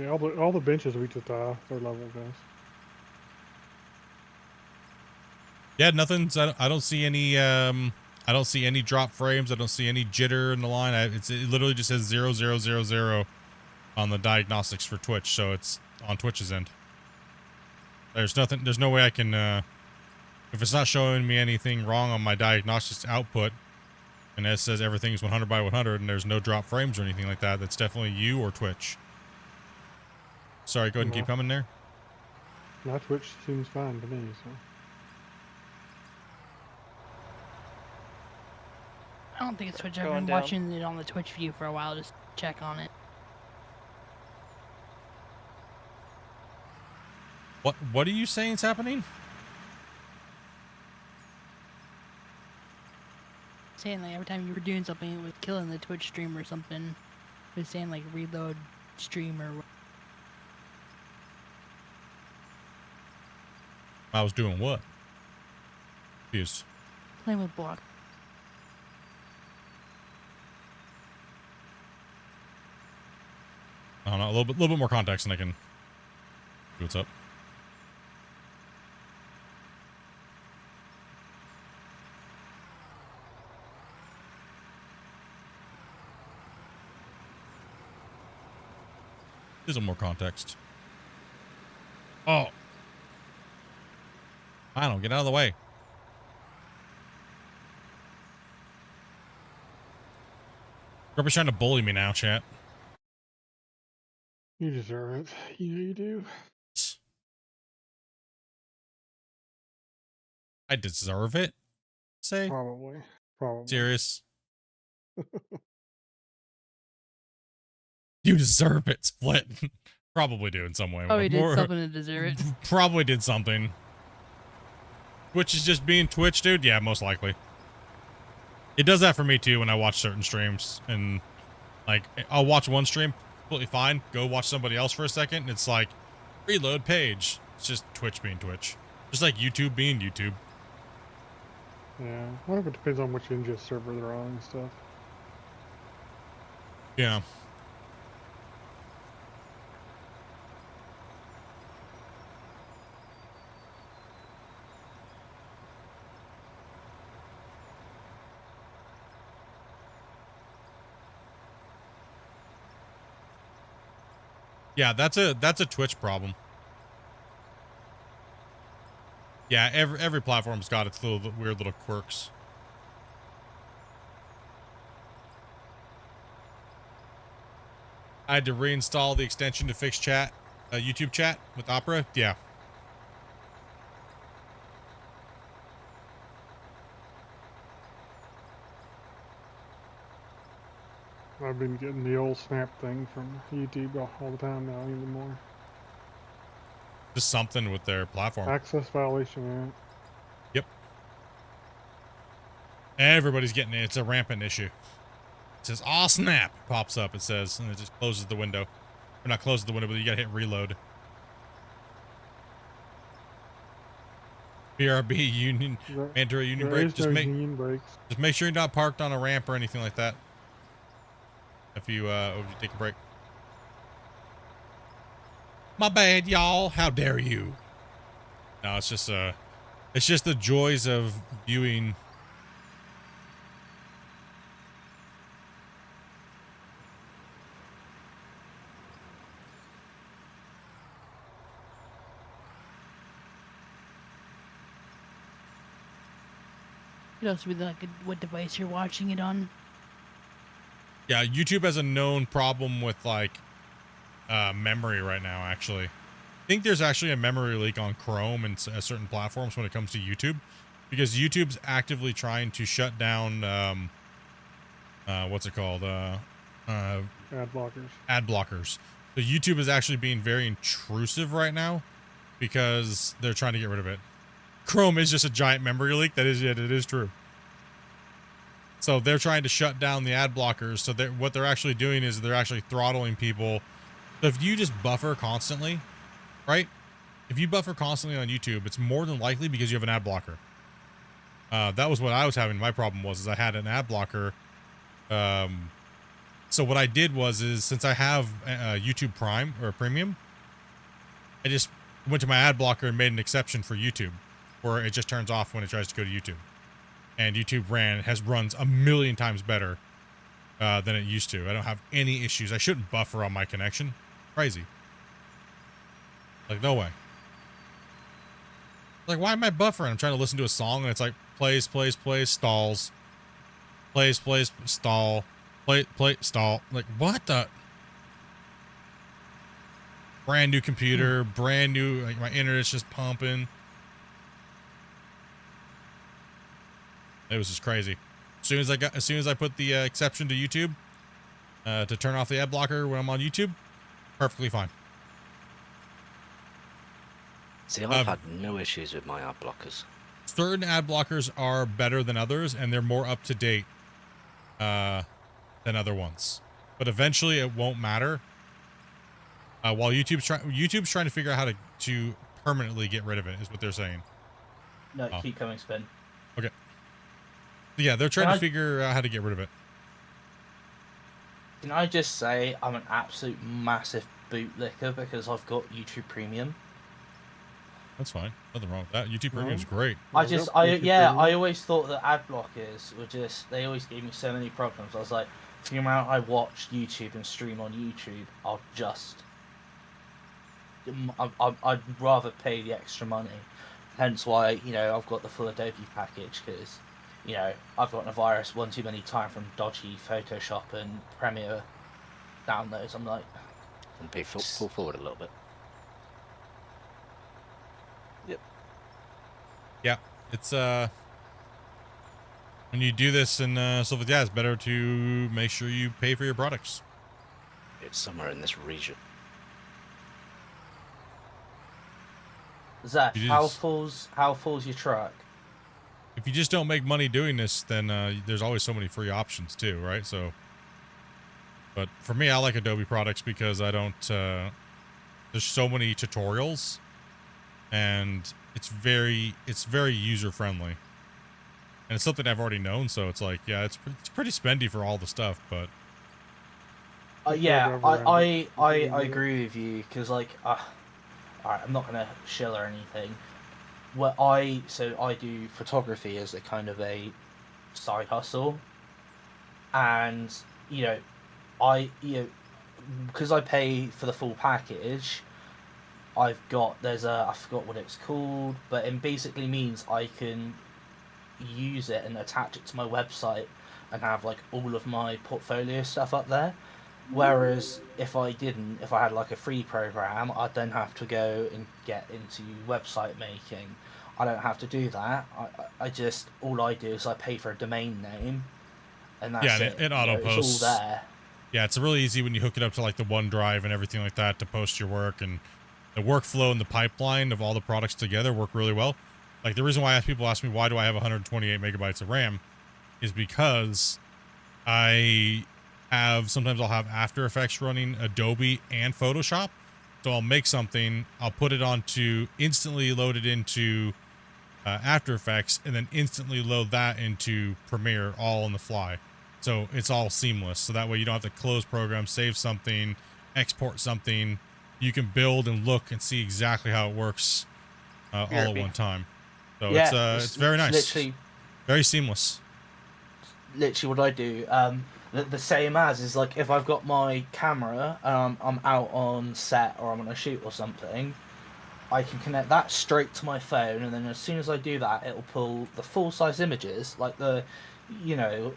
Yeah, all the benches reach the third level, guys. Yeah, nothing's. I don't see any. I don't see any drop frames. I don't see any jitter in the line. It literally just says 0000 on the diagnostics for Twitch, so it's on Twitch's end. There's nothing. There's no way I can. If it's not showing me anything wrong on my diagnostics output, and it says everything's 100 by 100, and there's no drop frames or anything like that, that's definitely you or Twitch. Sorry, go ahead and keep coming there. My Twitch seems fine to me, so. I don't think it's Twitch. I've Going been down. watching it on the Twitch view for a while, just check on it. What are you saying is happening? Saying like every time you were doing something, it was killing the Twitch stream or something. It was saying like reload stream or. I was doing what? Confused. Playing with block. I don't know, a little bit more context, and I can see what's up. There's some more context. Oh. I don't get out of the way. Grumpy's trying to bully me now, chat. You deserve it. You know you do. I deserve it? Say? Probably. Serious? You deserve it, Split. Probably do in some way. Oh, he did something to deserve it. Probably did something. Twitch is just being Twitch, dude? Yeah, most likely. It does that for me, too, when I watch certain streams. And, like, I'll watch one stream, completely fine. Go watch somebody else for a second, and it's like, reload page. It's just Twitch being Twitch. Just like YouTube being YouTube. Yeah. I wonder if it depends on which NGS server they're on and stuff. Yeah. Yeah, that's a Twitch problem. Yeah, every platform's got its weird little quirks. I had to reinstall the extension to fix chat, YouTube chat with Opera. Yeah. I've been getting the old snap thing from YouTube all the time now, even more. Just something with their platform. Access violation, yeah. Yep. Everybody's getting it. It's a rampant issue. It says, "Aw, snap," pops up, it says, and it just closes the window. Or not closes the window, but you gotta hit reload. BRB union, enter a union break. Just make sure you're not parked on a ramp or anything like that. If you take a break. My bad, y'all. How dare you? No, it's just the joys of viewing. It also be like what device you're watching it on. Yeah, YouTube has a known problem with like memory right now, actually. I think there's actually a memory leak on Chrome and certain platforms when it comes to YouTube, because YouTube's actively trying to shut down what's it called? Ad blockers. Ad blockers. So YouTube is actually being very intrusive right now because they're trying to get rid of it. Chrome is just a giant memory leak. That is it. It is true. So they're trying to shut down the ad blockers. So what they're actually doing is they're actually throttling people. So if you just buffer constantly, right? If you buffer constantly on YouTube, it's more than likely because you have an ad blocker. That was what I was having. My problem was I had an ad blocker So what I did is since I have YouTube Prime or Premium, I just went to my ad blocker and made an exception for YouTube, where it just turns off when it tries to go to YouTube. And YouTube runs a million times better than it used to. I don't have any issues. I shouldn't buffer on my connection. Crazy. Like, no way. Like, why am I buffering? I'm trying to listen to a song and it's like plays, stalls. Plays, stall. Play, stall. Like, what the? Brand new computer, brand new, like my internet's just pumping. It was just crazy. As soon as I put the exception to YouTube to turn off the ad blocker when I'm on YouTube, perfectly fine. See, I've had no issues with my ad blockers. Certain ad blockers are better than others, and they're more up to date than other ones. But eventually, it won't matter. While YouTube's trying to figure out how to permanently get rid of it, is what they're saying. No, keep coming, Spin. Okay. Yeah, they're trying to figure out how to get rid of it. Can I just say I'm an absolute massive bootlicker because I've got YouTube Premium. That's fine. Nothing wrong with that. YouTube Premium is great. I always thought that ad blockers were they always gave me so many problems. I was like, for the amount I watch YouTube and stream on YouTube, I'd rather pay the extra money. Hence why, I've got the full Adobe package because, I've gotten a virus one too many times from dodgy Photoshop and Premiere downloads. I'm like... And pull forward a little bit. Yep. Yeah, it's, when you do this and stuff like that, it's better to make sure you pay for your products. It's somewhere in this region. Zach, how full's your truck? If you just don't make money doing this, then there's always so many free options too, right? So, but for me, I like Adobe products because I don't. There's so many tutorials, and it's very user friendly, and it's something I've already known. So it's like, yeah, it's pretty spendy for all the stuff, but. Yeah, I agree with you because alright, I'm not gonna shill or anything. Well, I do photography as a kind of a side hustle, and because I pay for the full package, I forgot what it's called, but it basically means I can use it and attach it to my website and have like all of my portfolio stuff up there. Whereas if I had like a free program, I'd then have to go and get into website making. I don't have to do that. All I do is I pay for a domain name, and that's it. It auto posts. It's all there. Yeah, it's really easy when you hook it up to like the OneDrive and everything like that to post your work, and the workflow and the pipeline of all the products together work really well. Like the reason why people ask me why do I have 128 megabytes of RAM is because sometimes I'll have After Effects running Adobe and Photoshop. So I'll make something, I'll put it instantly load it into After Effects, and then instantly load that into Premiere all on the fly. So it's all seamless. So that way you don't have to close program, save something, export something. You can build and look and see exactly how it works all at one time. So yeah, it's very nice. Literally, very seamless. Literally what I do. The same is like if I've got my camera, I'm out on set or I'm on a shoot or something, I can connect that straight to my phone, and then as soon as I do that, it'll pull the full-size images, like the,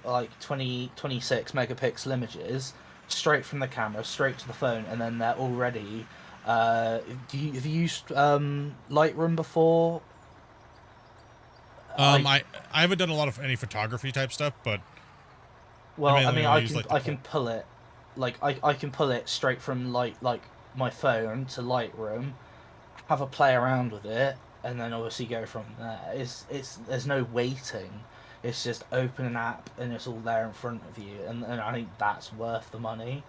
like 26 megapixel images, straight from the camera, straight to the phone, and then they're already. Have you used Lightroom before? I haven't done a lot of any photography type stuff, but. Well, I can pull it, like I can pull it straight from like my phone to Lightroom, have a play around with it, and then obviously go from there. There's no waiting. It's just open an app and it's all there in front of you, and I think that's worth the money.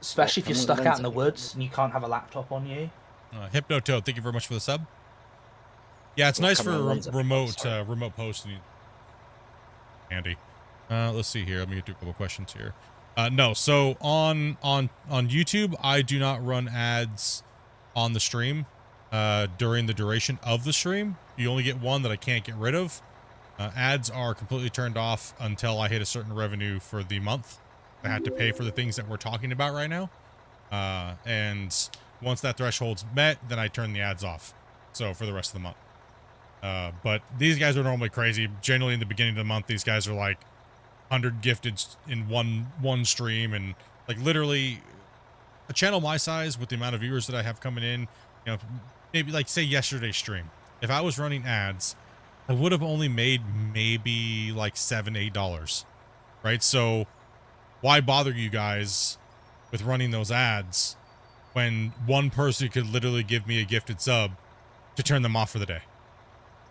Especially if you're stuck out in the woods and you can't have a laptop on you. Hypnotoad, thank you very much for the sub. Yeah, it's nice for remote posting. Handy. Let's see here. Let me get through a couple questions here. No, so on YouTube, I do not run ads on the stream during the duration of the stream. You only get one that I can't get rid of. Ads are completely turned off until I hit a certain revenue for the month. I had to pay for the things that we're talking about right now. And once that threshold's met, then I turn the ads off. So for the rest of the month. But these guys are normally crazy. Generally in the beginning of the month, these guys are like 100 gifted in one stream, and like literally a channel my size with the amount of viewers that I have coming in, you know, maybe like say yesterday's stream. If I was running ads, I would have only made maybe like $7-8, right? So why bother you guys with running those ads when one person could literally give me a gifted sub to turn them off for the day,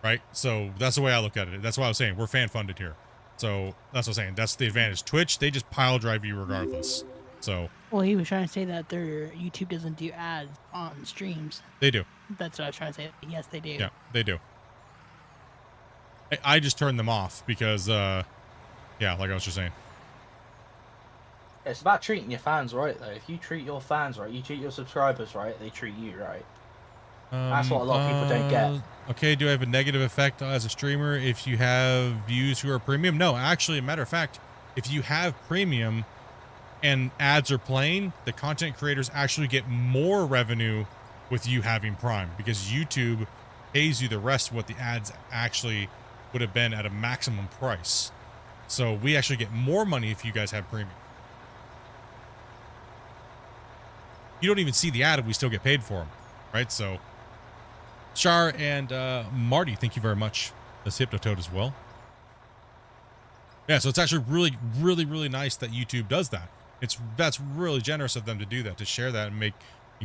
right? So that's the way I look at it. That's why I was saying we're fan funded here. So that's what I'm saying. That's the advantage. Twitch, they just pile drive you regardless. So. Well, he was trying to say that their YouTube doesn't do ads on streams. They do. That's what I was trying to say. Yes, they do. Yeah, they do. I just turn them off because, yeah, like I was just saying. It's about treating your fans right, though. If you treat your fans right, you treat your subscribers right, they treat you right. That's what a lot of people don't get. Okay, do I have a negative effect as a streamer if you have views who are premium? No, actually, a matter of fact, if you have premium and ads are playing, the content creators actually get more revenue with you having Prime, because YouTube pays you the rest of what the ads actually would have been at a maximum price. So we actually get more money if you guys have premium. You don't even see the ad and we still get paid for them, right? So Char and Marty, thank you very much. That's Hypnotoad as well. Yeah, so it's actually really nice that YouTube does that. That's really generous of them to do that, to share that and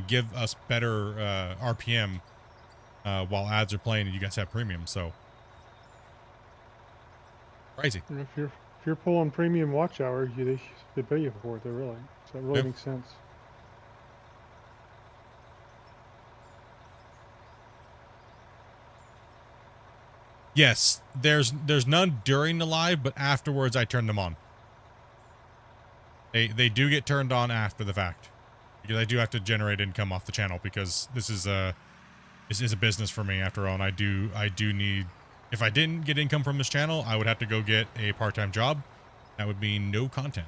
give us better RPM while ads are playing and you guys have premium. So crazy. And if you're pulling premium watch hour, they pay you for it. They really. So it really makes sense. Yes, there's none during the live, but afterwards I turn them on. They do get turned on after the fact, because I do have to generate income off the channel, because this is a business for me after all, and I do need, if I didn't get income from this channel, I would have to go get a part-time job. That would mean no content.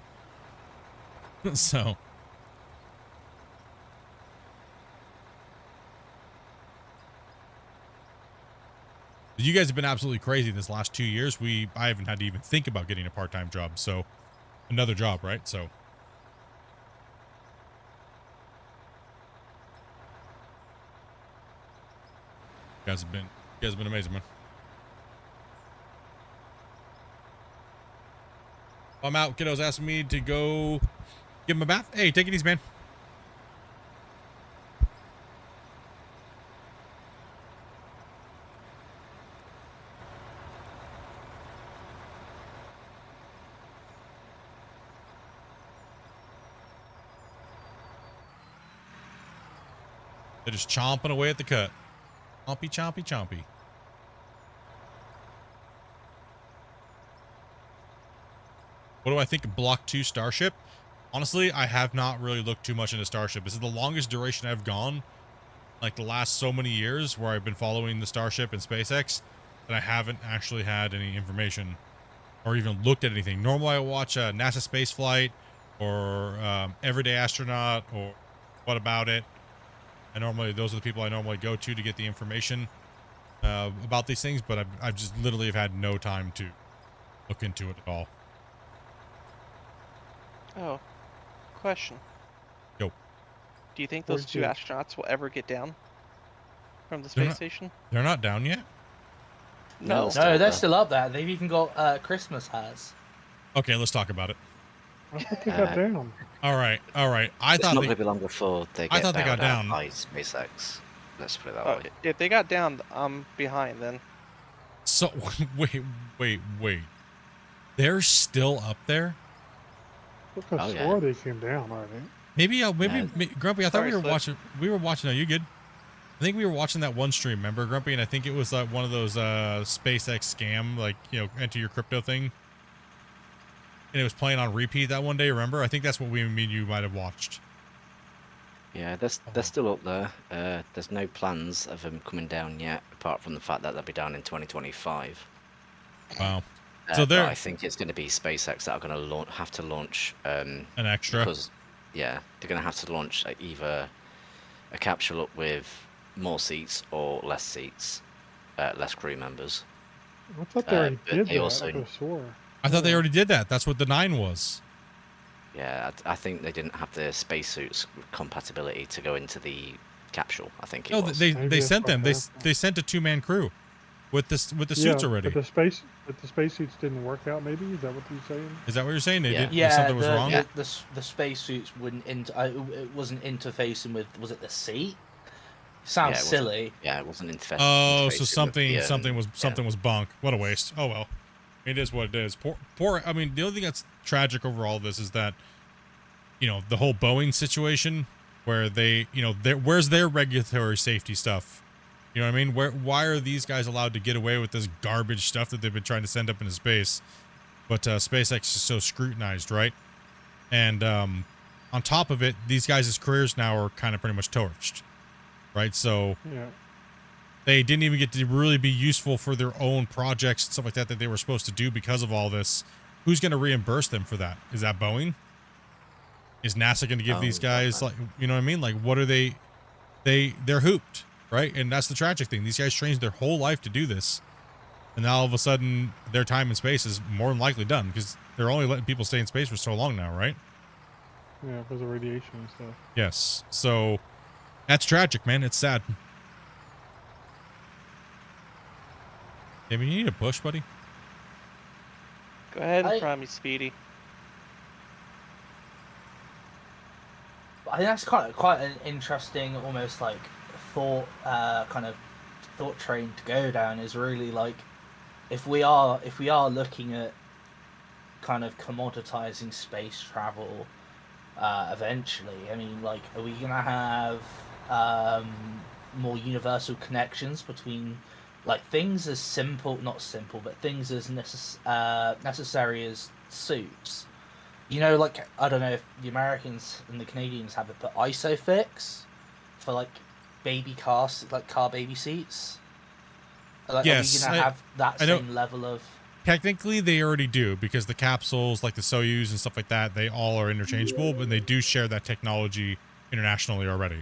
So you guys have been absolutely crazy this last 2 years. I haven't had to even think about getting a part-time job, so another job, right? So you guys have been amazing, man. I'm out. Kiddo's asking me to go give him a bath. Hey, take it easy, man. They're just chomping away at the cut. Chompy, chompy, chompy. What do I think of Block 2 Starship? Honestly, I have not really looked too much into Starship. This is the longest duration I've gone, like the last so many years where I've been following the Starship and SpaceX, that I haven't actually had any information or even looked at anything. Normally I watch NASA Spaceflight or Everyday Astronaut or What About It. Those are the people I normally go to get the information about these things, but I've just literally have had no time to look into it at all. Oh, question. Yo. Do you think those two astronauts will ever get down from the space station? They're not down yet? No. No, they're still up there. They've even got Christmas hats. Okay, let's talk about it. I thought they got down. All right. It's not going to be long before they get they got down by SpaceX. Let's put it that way. If they got down, I'm behind then. So, wait. They're still up there? I swore they came down, are they? Maybe Grumpy, I thought we were watching. No, you're good. I think we were watching that one stream, remember, Grumpy? And I think it was one of those SpaceX scam, like, enter your crypto thing. and it was playing on repeat that one day. Remember? I think that's what me and you might have watched. Yeah, they're still up there. There's no plans of them coming down yet, apart from the fact that they'll be down in 2025. Wow. So but I think it's going to be SpaceX that are going to have to launch an extra. Because, yeah, they're going to have to launch either a capsule up with more seats or less seats, less crew members. I thought they already did that. Also, I thought they already did that. That's what the 9 was. Yeah, I think they didn't have the spacesuits compatibility to go into the capsule. I think it No, was. they sent them. They sent a 2-man crew with the suits already. But the spacesuits didn't work out. Maybe is that what you're saying? Is that what you're saying? Something was wrong. The spacesuits wouldn't it wasn't interfacing with. Was it the seat? Sounds silly. Yeah, it wasn't interfacing. Oh, so something was bunk. What a waste. Oh well. It is what it is. Poor. I mean, the only thing that's tragic over all this is that, the whole Boeing situation, where they, where's their regulatory safety stuff? You know what I mean? Why are these guys allowed to get away with this garbage stuff that they've been trying to send up into space? But SpaceX is so scrutinized, right? And on top of it, these guys' careers now are kind of pretty much torched, right? So. Yeah. They didn't even get to really be useful for their own projects and stuff like that they were supposed to do because of all this. Who's going to reimburse them for that? Is that Boeing? Is NASA going to give these guys, like, you know what I mean? Like, what are they're hooped, right? And that's the tragic thing. These guys trained their whole life to do this. And now all of a sudden their time in space is more than likely done because they're only letting people stay in space for so long now, right? Yeah, because of radiation and stuff. Yes. So that's tragic, man. It's sad. Maybe you need a push, buddy. Go ahead and try me, Speedy. I think that's quite an interesting, almost like thought train to go down. Is really like if we are looking at kind of commoditizing space travel eventually. I mean, like, are we gonna have more universal connections between? Like things as not simple, but things as necessary as suits. Like, I don't know if the Americans and the Canadians have it, but ISOFIX for like baby cars, like car baby seats. Like, yes, are we gonna have that same level of? Technically, they already do because the capsules, like the Soyuz and stuff like that, they all are interchangeable, but they do share that technology internationally already.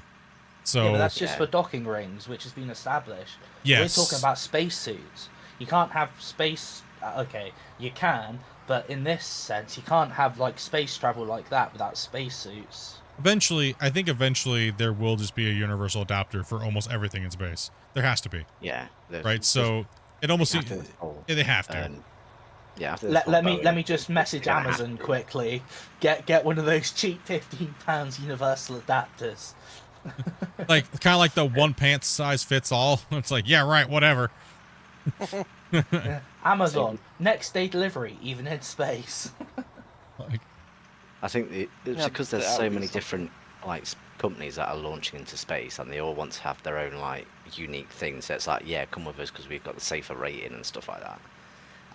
So yeah, but that's just for docking rings, which has been established. Yes. We're talking about spacesuits. You can't have space. Okay, you can, but in this sense, you can't have like space travel like that without spacesuits. I think eventually there will just be a universal adapter for almost everything in space. There has to be. Yeah. Right. So it almost they have to. Yeah. Let me just message Amazon quickly. Get one of those cheap £15 universal adapters. Like kind of like the one pants size fits all. It's like, yeah, right, whatever. Amazon next day delivery, even in space. I think it's because there's so many different like companies that are launching into space, and they all want to have their own like unique things. So it's like, yeah, come with us because we've got the safer rating and stuff like that.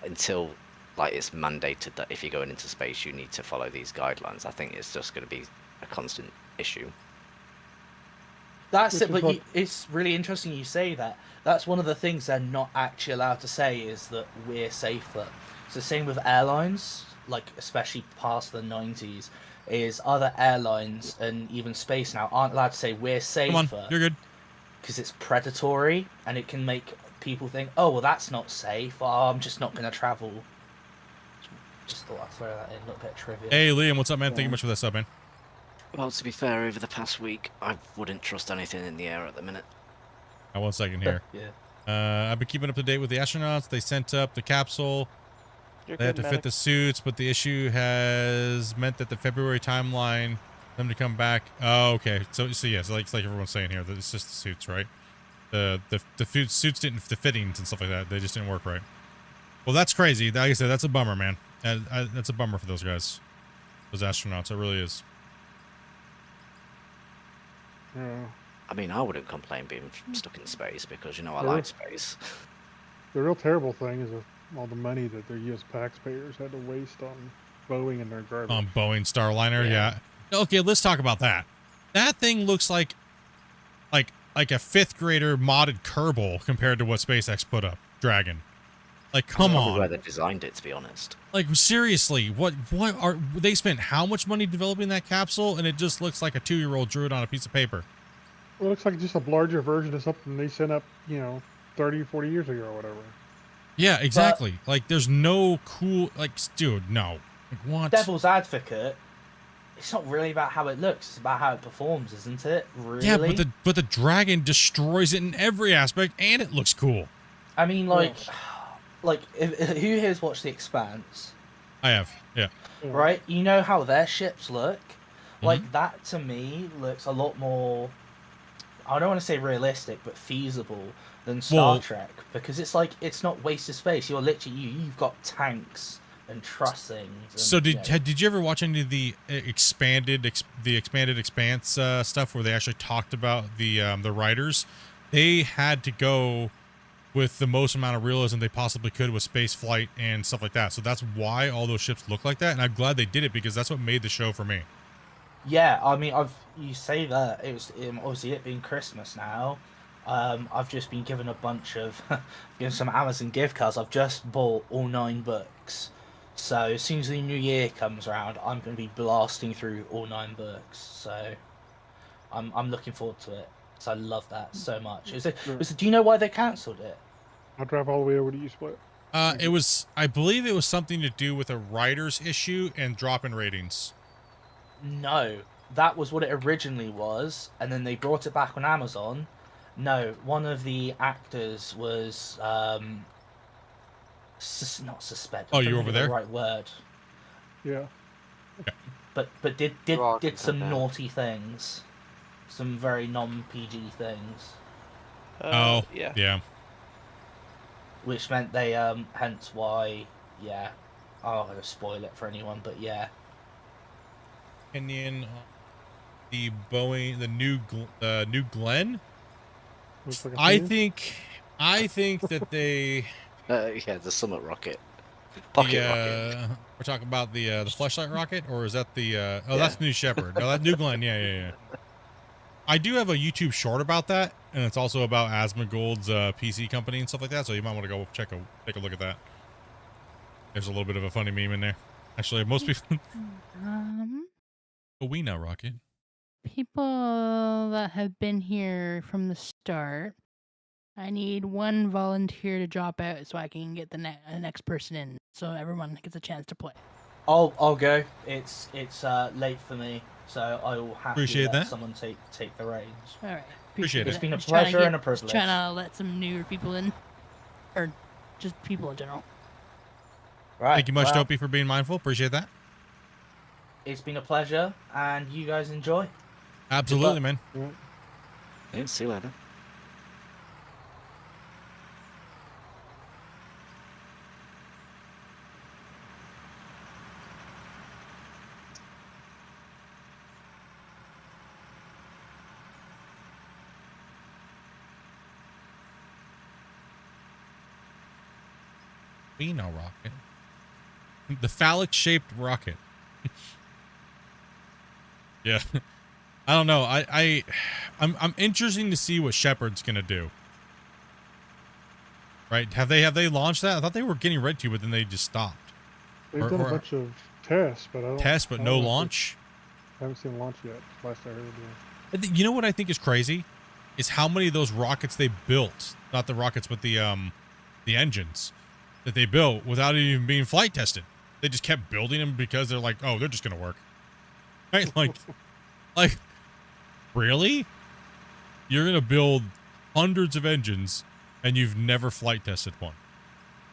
Until like it's mandated that if you're going into space, you need to follow these guidelines. I think it's just going to be a constant issue. That's it, but it's really interesting you say that. That's one of the things they're not actually allowed to say is that we're safer. It's the same with airlines, like especially past the 90s, is other airlines and even space now aren't allowed to say we're safer. Come on, you're good. Because it's predatory and it can make people think, oh, well, that's not safe. Oh, I'm just not going to travel. Just thought I'd throw that in, a little bit of trivia. Hey, Liam, what's up, man? Thank you much for that sub, man. Well, to be fair, over the past week, I wouldn't trust anything in the air at the minute. Now, 1 second here. Yeah. I've been keeping up to date with the astronauts. They sent up the capsule. They had to fit the suits, but the issue has meant that the February timeline, them to come back. Oh, okay. So yes, like everyone's saying here, that it's just the suits, right? The suits didn't, the fittings and stuff like that, they just didn't work right. Well, that's crazy. Like I said, that's a bummer, man. That's a bummer for those guys, those astronauts. It really is. Yeah. I mean, I wouldn't complain being stuck in space because, I like space. The real terrible thing is all the money that their U.S. taxpayers had to waste on Boeing and their garbage. Boeing Starliner, yeah. Okay, let's talk about that. That thing looks like a 5th grader modded Kerbal compared to what SpaceX put up. Dragon. Like, come Probably on. where they designed it, to be honest. Like, seriously, what are they spent how much money developing that capsule, and it just looks like a 2-year-old drew it on a piece of paper. Well, it looks like just a larger version of something they sent up, 30, 40 years ago or whatever. Yeah, exactly. But, like, there's no cool, like, dude, no. Like, what? Devil's advocate. It's not really about how it looks. It's about how it performs, isn't it? Really? Yeah, but the Dragon destroys it in every aspect, and it looks cool. I mean, like, who here's watched The Expanse? I have, yeah. Right? You know how their ships look? Like, that to me looks a lot more, I don't want to say realistic, but feasible than Star Trek. Because it's like, it's not wasted space. You're literally, you've got tanks and trussings. And, so did you ever watch any of the expanded Expanse stuff where they actually talked about the writers? They had to go with the most amount of realism they possibly could with space flight and stuff like that. So that's why all those ships look like that, and I'm glad they did it because that's what made the show for me. Yeah, I mean, you say that it was obviously it being Christmas now. I've just been given a bunch of some Amazon gift cards. I've just bought all 9 books, so as soon as the new year comes around, I'm going to be blasting through all 9 books. So I'm looking forward to it. So I love that so much. Do you know why they cancelled it? I'll drive all the way over to U-Split. I believe it was something to do with a writer's issue and drop in ratings. No, that was what it originally was, and then they brought it back on Amazon. No, one of the actors was not suspected. Oh, you over there? The right word. Yeah. Okay. But did some naughty things, some very non-PG things. Yeah. Which meant they hence why I'm not gonna spoil it for anyone, but yeah. Opinion on the Boeing, the new Glenn. Like I think that they. The Summit rocket. Pocket rocket. We're talking about the Fleshlight rocket, or is that the? That's New Shepard. No, that's New Glenn. Yeah. I do have a YouTube short about that, and it's also about Asmongold's PC company and stuff like that. So you might want to go take a look at that. There's a little bit of a funny meme in there. Actually, most people. We know rocket. People that have been here from the start, I need 1 volunteer to drop out so I can get the next person in, so everyone gets a chance to play. I'll go. It's late for me, so I will happily let someone take the reins. All right. Appreciate it. It's been a pleasure and a privilege. Trying to let some newer people in, or just people in general. Right. Thank you much, Dopey, for being mindful. Appreciate that. It's been a pleasure, and you guys enjoy. Absolutely, man. Yeah, see you later. Pheno rocket. The phallic-shaped rocket. Yeah. I don't know. I'm interested to see what Shepard's gonna do. Right? Have they launched that? I thought they were getting ready to, but then they just stopped. They've done a bunch of tests, but no launch. I haven't seen a launch yet. Last I heard. You know what I think is crazy? Is how many of those rockets they built. Not the rockets, but the engines that they built without even being flight tested. They just kept building them because they're like, oh, they're just gonna work. Right? Like, really? You're gonna build hundreds of engines and you've never flight tested one?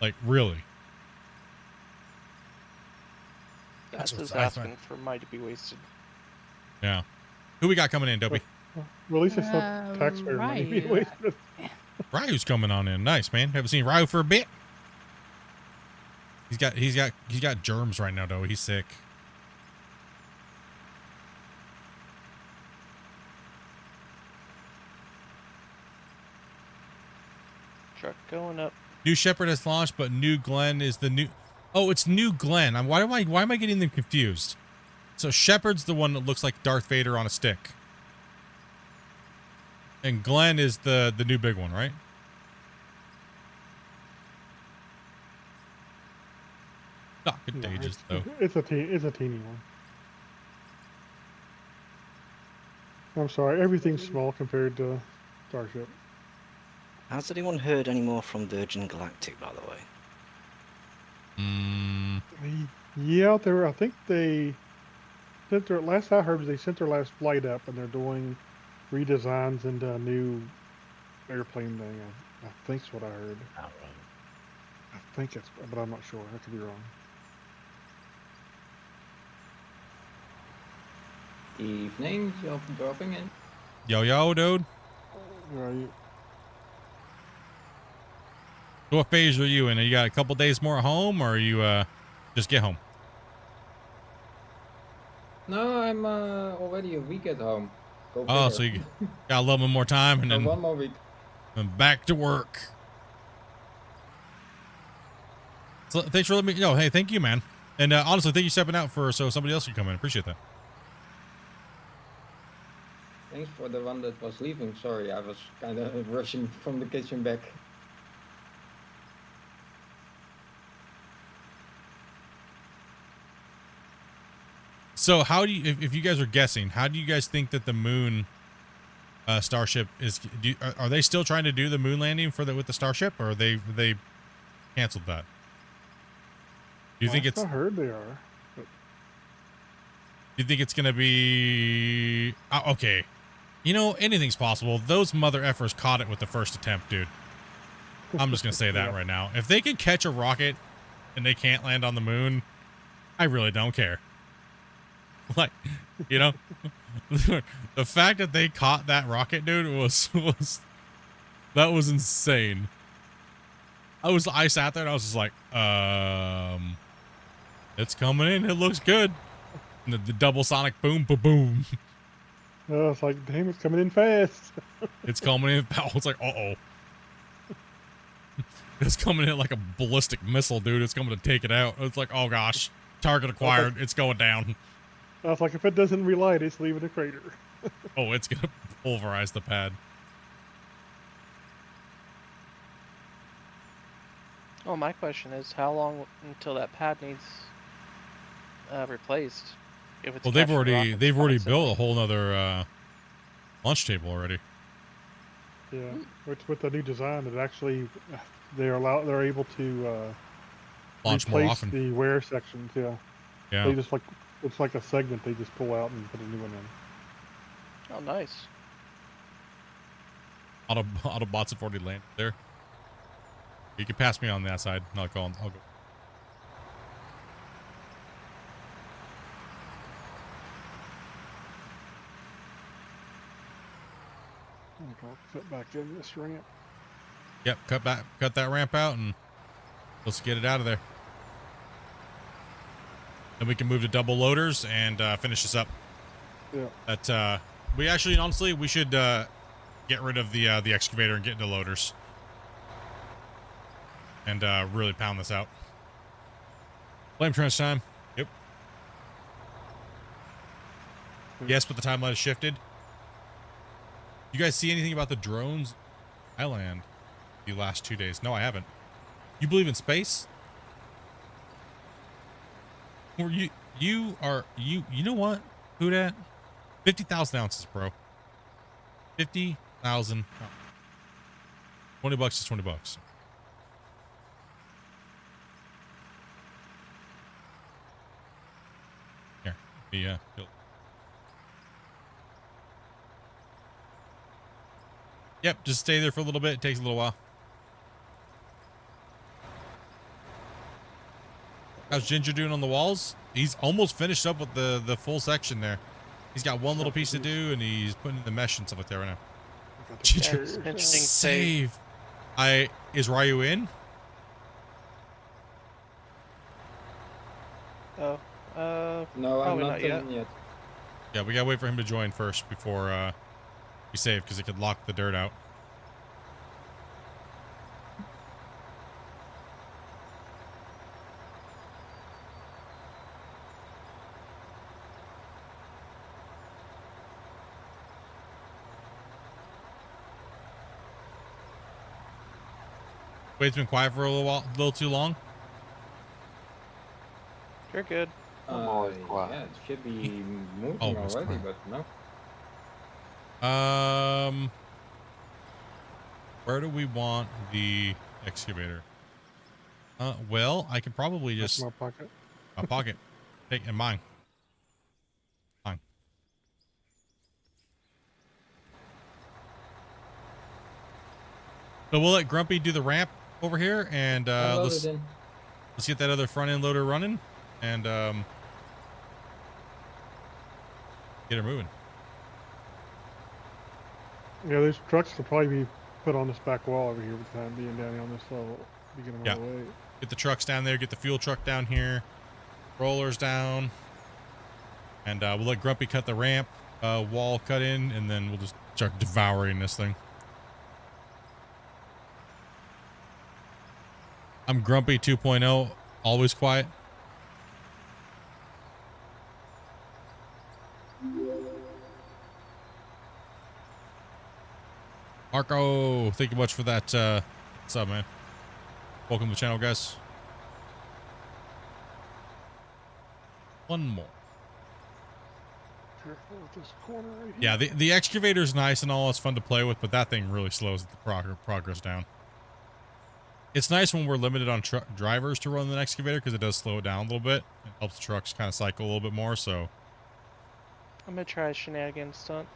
Like, really? That's just asking for money to be wasted. Yeah. Who we got coming in, Dopey? Well, at least it's not taxpayer money being wasted. Ryu's coming on in. Nice, man. Haven't seen Ryu for a bit. He's got germs right now, though. He's sick. Truck going up. New Shepard has launched, but New Glenn is the new. Oh, it's New Glenn. Why am I getting them confused? So Shepard's the one that looks like Darth Vader on a stick. And Glenn is the new big one, right? Not contagious though. It's a teeny one. I'm sorry, everything's small compared to Starship. Has anyone heard any more from Virgin Galactic, by the way? Yeah, I think they sent their last I heard was they sent their last flight up, and they're doing redesigns into a new airplane thing. I think's what I heard. Oh, right. I think it's, but I'm not sure. I could be wrong. Evening, you're dropping in. Yo, dude. Right. So what phase are you in? You got a couple days more at home, or are you just get home? No, I'm already a week at home. Go Oh, figure. so you got a little bit more time, and then one more week. And back to work. So thanks for letting me. No, hey, thank you, man. And honestly, thank you stepping out so somebody else can come in. Appreciate that. Thanks for the one that was leaving. Sorry, I was kind of rushing from the kitchen back. So how do you, if you guys are guessing, how do you guys think that the moon starship is? Are they still trying to do the moon landing with the starship, or they canceled that? Do you think it's? I heard they are. But... Do you think it's gonna be? Okay, you know, anything's possible. Those mother effers caught it with the first attempt, dude. I'm just gonna say that right now. If they can catch a rocket and they can't land on the moon, I really don't care. Like, you know, the fact that they caught that rocket, dude, was that was insane. I sat there and I was just like, it's coming in. It looks good. And the double sonic boom, boom, boom. Oh, it's like, damn, it's coming in fast. It's coming in. It's like, uh-oh. It's coming in like a ballistic missile, dude. It's coming to take it out. It's like, oh gosh, target acquired. It's going down. I was like, if it doesn't relight, it's leaving a crater. Oh, it's gonna pulverize the pad. Oh, my question is, how long until that pad needs replaced? If it's Well, they've already built a whole nother launch table already. Yeah, which with the new design, it actually they're able to launch more replace often. the wear sections. Yeah. Yeah. They just it's like a segment they just pull out and put a new one in. Oh, nice. Autobots have already landed there. You can pass me on that side. I'll go. I'll fit back in this ramp. Yep, cut that ramp out, and let's get it out of there. Then we can move to double loaders and finish this up. Yeah. That we actually, honestly, we should get rid of the excavator and get into loaders, and really pound this out. Flame trench time. Yep. Yes, but the timeline has shifted. You guys see anything about the drones island the last 2 days? No, I haven't. You believe in space? Or you know what? Who dat? 50,000 ounces, bro. 50,000. $20 is $20. Here, Yep, just stay there for a little bit. It takes a little while. How's Ginger doing on the walls? He's almost finished up with the full section there. He's got one little piece to do, and he's putting in the mesh and stuff like that right now. Ginger, Interesting save. Is Ryu in? Oh, no, I'm probably not in yet. Yeah, we gotta wait for him to join first before we save, because it could lock the dirt out. Wade's been quiet for a little too long. You're good. always quiet. Yeah, it should be moving Always already, quiet. but no. Where do we want the excavator? Well, I could probably just my pocket. my pocket. Take and mine. Mine. So we'll let Grumpy do the ramp over here, and let's get that other front end loader running, and get her moving. Yeah, these trucks will probably be put on this back wall over here for the time being down here on this level. Be getting Yeah. out of the way. Get the trucks down there. Get the fuel truck down here. Rollers down. And we'll let Grumpy cut the ramp wall cut in, and then we'll just start devouring this thing. I'm Grumpy 2.0, always quiet. Marco, thank you much for that sub, man. Welcome to the channel, guys. One more. Careful with this corner right here. Yeah, the excavator's nice and all. It's fun to play with, but that thing really slows the progress down. It's nice when we're limited on drivers to run the excavator because it does slow it down a little bit. It helps the trucks kind of cycle a little bit more, so. I'm gonna try a shenanigans stunt.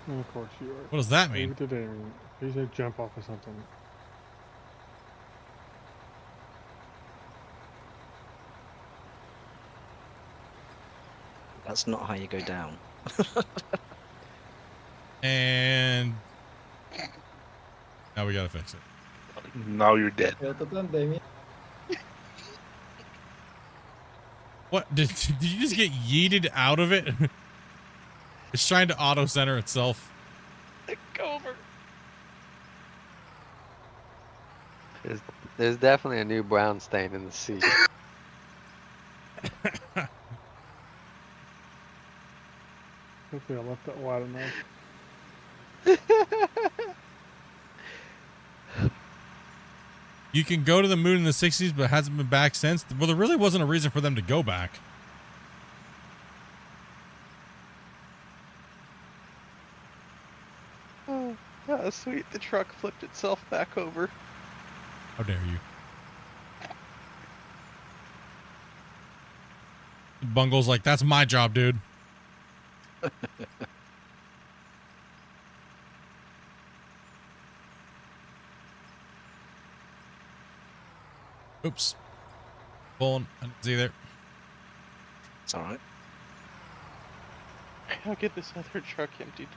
And of course you are. What does that mean? He's a jump off of something. That's not how you go down. And now we gotta fix it. Now you're dead. What? Did you just get yeeted out of it? It's trying to auto center itself. Go over. There's definitely a new brown stain in the sea. Hopefully I left that wide enough. You can go to the moon in the 60s, but hasn't been back since. Well, there really wasn't a reason for them to go back. Oh, that was sweet. The truck flipped itself back over. How dare you? Bungle's like, that's my job, dude. Oops. Pulling. I didn't see there. It's alright. I'll get this other truck emptied.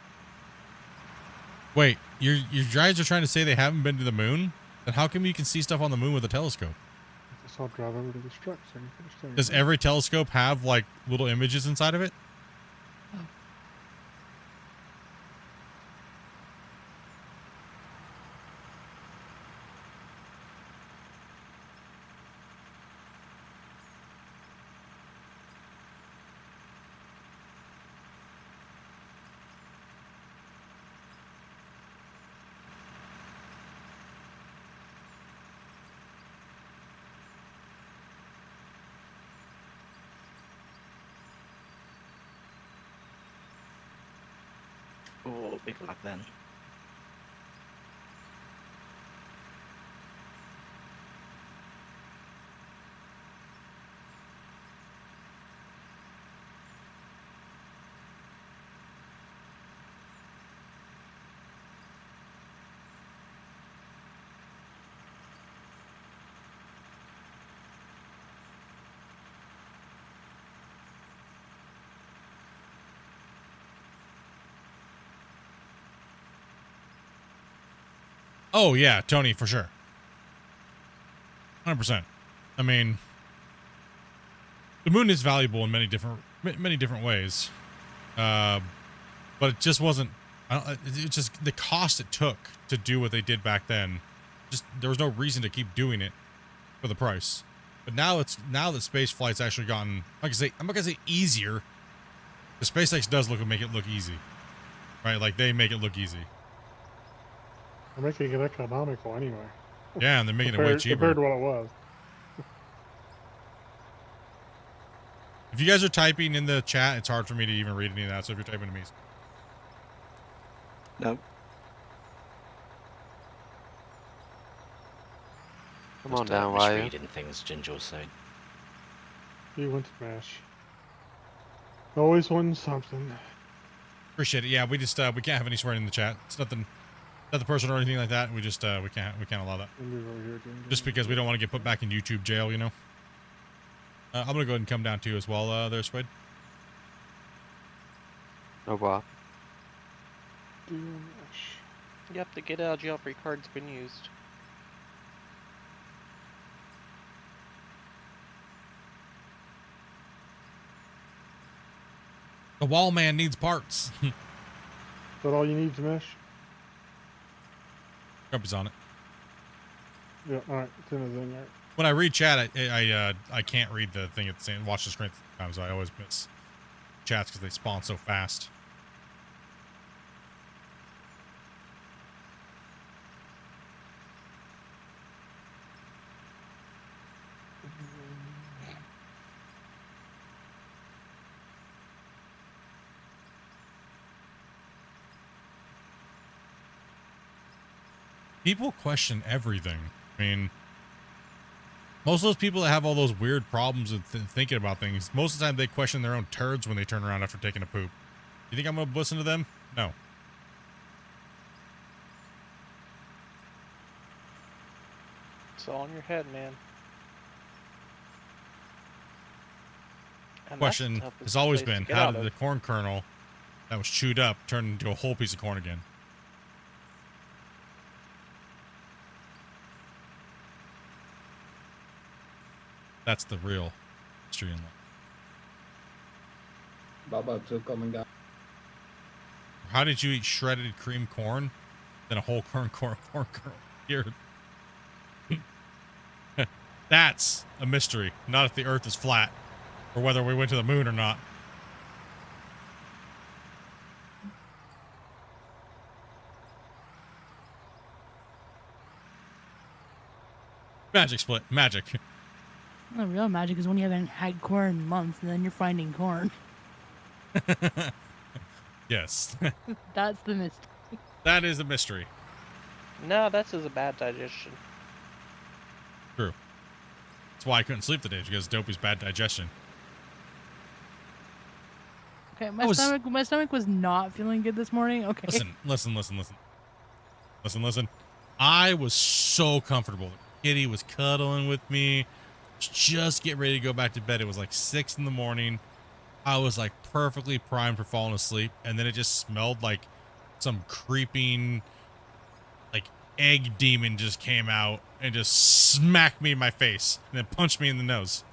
Wait, your guys are trying to say they haven't been to the moon? Then how come you can see stuff on the moon with a telescope? I guess I'll drive over to this truck so I can finish things. Does every telescope have like little images inside of it? Oh, big lag then. Oh yeah, Tony, for sure. 100%. I mean, the moon is valuable in many different ways, but it just wasn't. It just the cost it took to do what they did back then. Just there was no reason to keep doing it for the price. But now that space flight's actually gotten. I'm not gonna say easier. The SpaceX does make it look easy, right? Like they make it look easy. They're making it economical anyway. Yeah, and they're making it way cheaper. Compared to what it was. If you guys are typing in the chat, it's hard for me to even read any of that. So if you're typing to me, no. Come on down, Ryan. Reading things, Ginger was saying. You went to MASH. Always win something. appreciate it. Yeah, we just we can't have any swearing in the chat. It's nothing personal or anything like that. We just we can't allow that. Just because we don't want to get put back in YouTube jail, you know. I'm gonna go ahead and come down too as well. There, Swade. No problem. Yep, the get out of jail free card's been used. The wall man needs parts. Is that all you need to mesh? Grumpy's on it. Yeah, alright, it's in the thing there. When I read chat, I can't read the thing at the same, watch the screen at the same time, so I always miss chats because they spawn so fast. People question everything. I mean, most of those people that have all those weird problems with thinking about things, most of the time they question their own turds when they turn around after taking a poop. You think I'm going to listen to them? No. It's all in your head, man. And Question that's the has always toughest place been, to get how out did of. the corn kernel that was chewed up turn into a whole piece of corn again? That's the real mystery in life. Baba took coming down. How did you eat shredded cream corn, then a whole corn kernel here? That's a mystery. Not if the Earth is flat, or whether we went to the moon or not. Magic split, magic. The real magic is when you haven't had corn in months and then you're finding corn. Yes. That's the mystery. That is a mystery. No, that's just a bad digestion. True. That's why I couldn't sleep today, because Dopey's bad digestion. Okay, my stomach was not feeling good this morning. Okay. Listen. I was so comfortable. Kitty was cuddling with me. Just get ready to go back to bed. It was like 6 in the morning. I was like perfectly primed for falling asleep, and then it just smelled like some creeping like egg demon just came out and just smacked me in my face and then punched me in the nose.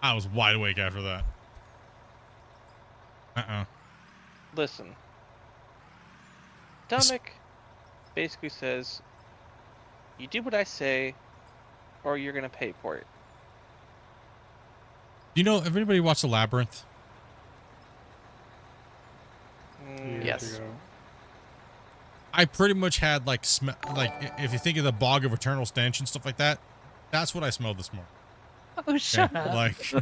I was wide awake after that. Listen. Stomach basically says, you do what I say, or you're gonna pay for it. You know, everybody watch The Labyrinth? Yes. I pretty much had like if you think of the bog of eternal stench and stuff like that, that's what I smelled this morning. Oh, shut up. Like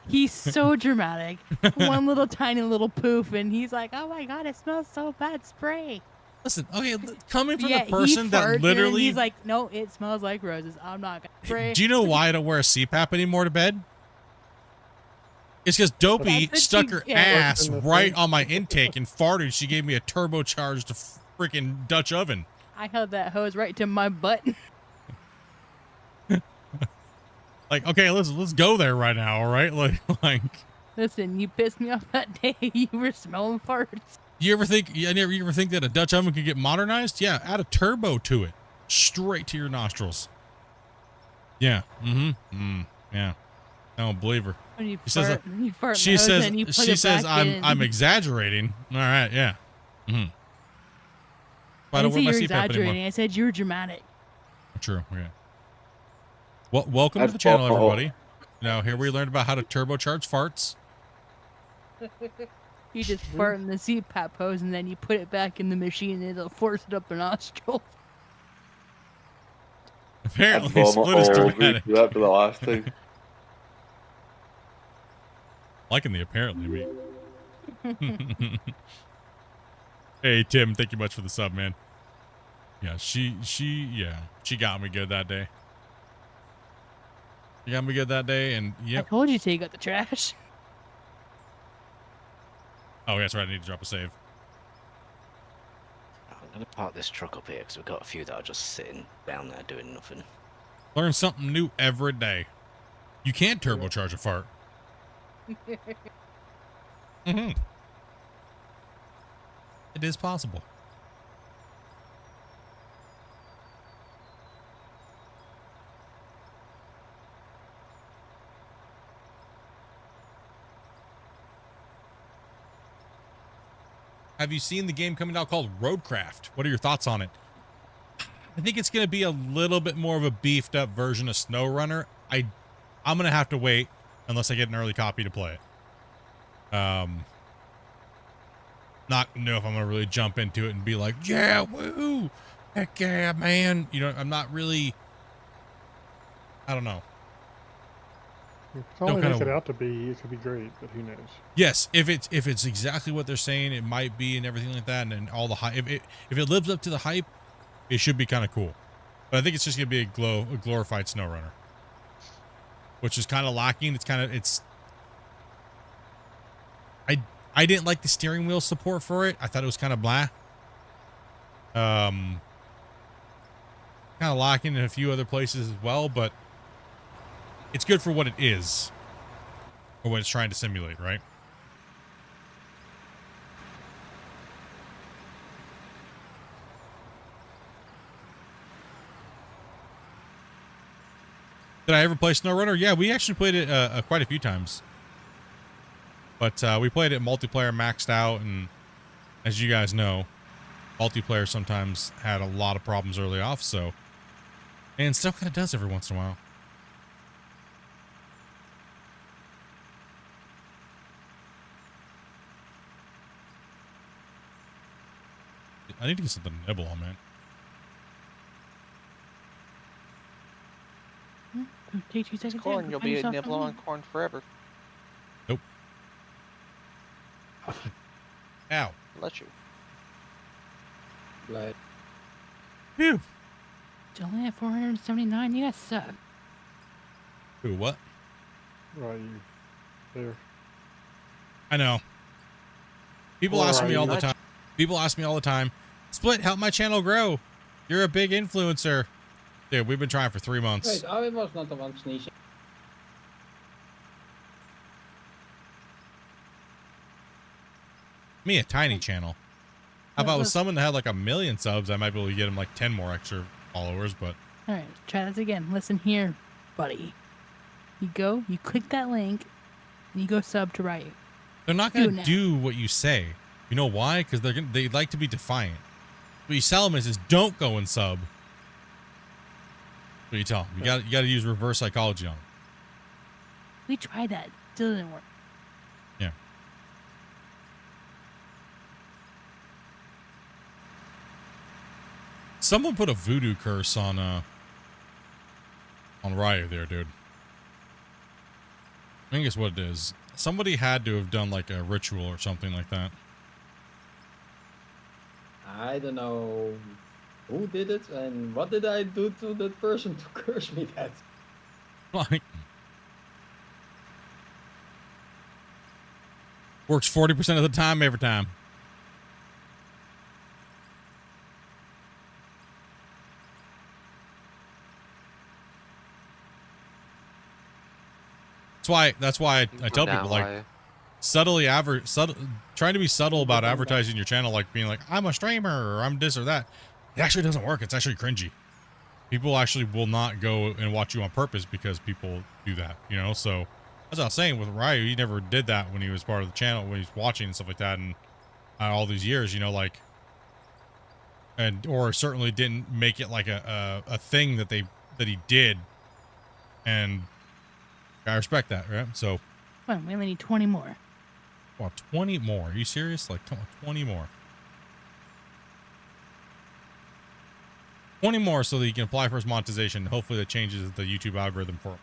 He's so dramatic. One little tiny little poof, and he's like, "Oh my god, it smells so bad." Spray. Listen, okay, coming from Yeah, the person he that farted, literally, he's like, "No, it smells like roses. I'm not gonna spray." do you know why I don't wear a CPAP anymore to bed? It's because Dopey That's stuck what her you get. ass right on my intake and farted. She gave me a turbocharged freaking Dutch oven. I held that hose right to my butt. Like, okay, let's go there right now, all right? Like. Listen, you pissed me off that day. You were smelling farts. You ever think that a Dutch oven could get modernized? Yeah, add a turbo to it, straight to your nostrils. Yeah. Yeah. I don't believe her. When you She fart, says, you fart she my hose says, and you plug she it says back in. I'm exaggerating. All right, yeah. But I don't didn't wear say my you're CPAP exaggerating. anymore. I said you were dramatic. True. Yeah. Well, welcome to the channel, everybody. Now here we learned about how to turbocharge farts. You just fart in the CPAP pose and then you put it back in the machine and it'll force it up the nostrils. Apparently, Split is dramatic. That for the last time. Liking the apparently me. Hey Tim, thank you much for the sub, man. Yeah, she got me good that day. She got me good that day, and yep. I told you to take out the trash. Oh, that's right. I need to drop a save. I'm gonna park this truck up here because we've got a few that are just sitting down there doing nothing. Learn something new every day. You can't turbocharge a fart. Mm-hmm. It is possible. Have you seen the game coming out called Roadcraft? What are your thoughts on it? I think it's going to be a little bit more of a beefed up version of SnowRunner. I'm going to have to wait unless I get an early copy to play it. Not know if I'm going to really jump into it and be like, yeah, woo, heck yeah, man. You know, I'm not really, I don't know. If it's all they make it out to be, it could be great, but who knows? Yes, if it's exactly what they're saying, it might be, and everything like that, and all the hype. If it lives up to the hype, it should be kind of cool. But I think it's just gonna be a glorified SnowRunner, which is kind of lacking. I didn't like the steering wheel support for it. I thought it was kind of blah. Kind of lacking in a few other places as well, but it's good for what it is, or what it's trying to simulate, right? Did I ever play SnowRunner? Yeah, we actually played it quite a few times. But we played it multiplayer maxed out, and as you guys know, multiplayer sometimes had a lot of problems early off, so... And still kind of does every once in a while. I need to get something to nibble on, man. Take 2 seconds. Corn, you'll be a nibble on corn forever. Nope. Ow. Let you. Right. Phew. It's only at 479. You guys suck. Who, what? Right, you there. I know. People ask me all the time. People ask me all the time, Split, help my channel grow. You're a big influencer. Dude, we've been trying for 3 months. Wait, I was not the one sneezing. Me, a tiny channel. How about with someone that had like 1 million subs, I might be able to get him like 10 more extra followers, but... Alright, try this again. Listen here, buddy. You click that link, and you go sub to Ryu. They're not going to do what you say. You know why? Because they like to be defiant. What you tell them is don't go and sub. What you tell them. You got to use reverse psychology on them. We tried that. Still didn't work. Yeah. Someone put a voodoo curse on Ryu there, dude. I think it's what it is. Somebody had to have done like a ritual or something like that. I don't know who did it and what did I do to that person to curse me that. Like, works 40% of the time every time. That's why I tell people, like, trying to be subtle about advertising your channel, like being like, I'm a streamer or I'm this or that. It actually doesn't work. It's actually cringy. People actually will not go and watch you on purpose because people do that, you know? So as I was saying with Ryu, he never did that when he was part of the channel, when he was watching and stuff like that. And all these years, you know, like, or certainly didn't make it like a thing that he did. And I respect that, right? So, Well, we only need 20 more. Come on, 20 more. Are you serious? Like, come on, 20 more. 20 more so that you can apply for his monetization. Hopefully that changes the YouTube algorithm for him.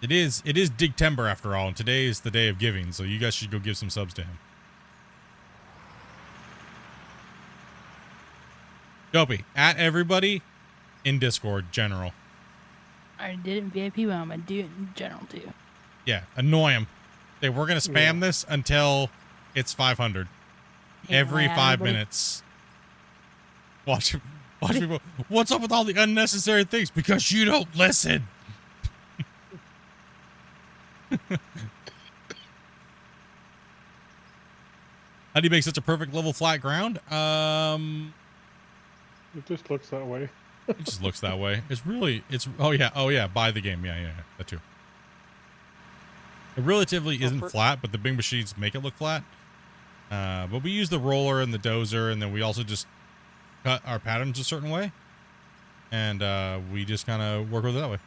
It is Digtember after all, and today is the day of giving, so you guys should go give some subs to him. Dopey, at everybody in Discord, general. I did it in VIP, but I'm going to do it in general too. Yeah, annoy him. Say, we're going to spam this until it's 500. Every 5 minutes. Watch people. What's up with all the unnecessary things? Because you don't listen. How do you make such a perfect level flat ground? It just looks that way. It just looks that way. Oh yeah, buy the game. Yeah, that too. It relatively isn't flat, but the big machines make it look flat. But we use the roller and the dozer, and then we also just cut our patterns a certain way. And we just kind of work with it that way.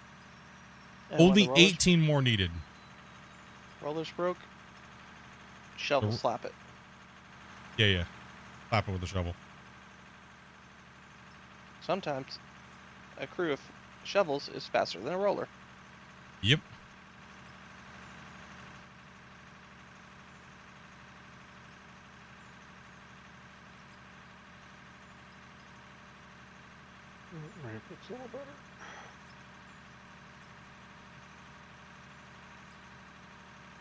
And Only 18 more needed. Rollers broke. Shovel slap it. Yeah. Slap it with a shovel. Sometimes a crew of shovels is faster than a roller. Yep. Ramp looks a little better.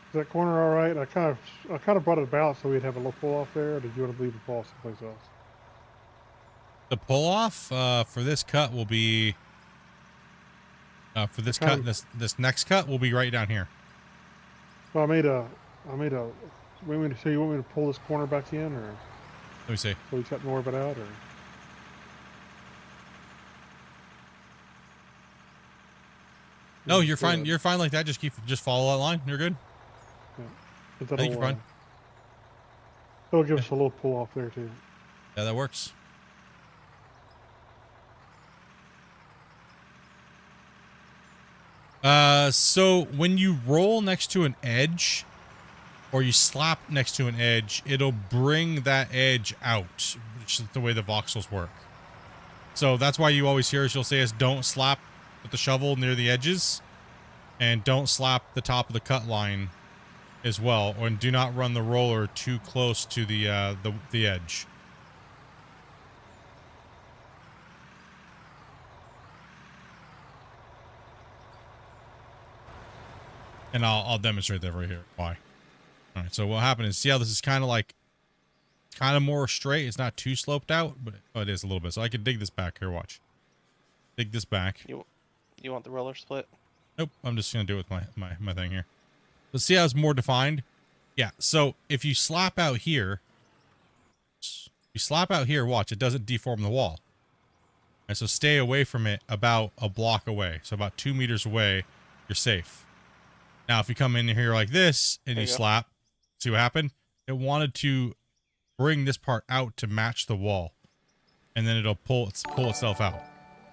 Is that corner all right? I kind of brought it about so we'd have a little pull off there. Or did you want to leave the pull off someplace else? The pull off for this cut will be for this cut. This next cut will be right down here. Well, I made a. You want me to pull this corner back in, or? Let me see. So we cut more of it out, or? No, you're fine. You're fine like that. Just follow that line. You're good. Yeah. I think you're fine. It'll give us a little pull off there too. Yeah, that works. So when you roll next to an edge, or you slap next to an edge, it'll bring that edge out, which is the way the voxels work. So that's why you always hear us, you'll say us, don't slap with the shovel near the edges, and don't slap the top of the cut line as well, and do not run the roller too close to the edge. And I'll demonstrate that right here. Why? All right. So what happened is, see how this is kind of more straight. It's not too sloped out, but it is a little bit. So I can dig this back here. Watch. Dig this back. You want the roller split? Nope. I'm just gonna do it with my thing here. Let's see how it's more defined. Yeah. So if you slap out here, watch, it doesn't deform the wall. And so stay away from it about a block away. So about 2 meters away, you're safe. Now, if you come in here like this and you slap, see what happened? It wanted to bring this part out to match the wall, and then it'll pull itself out.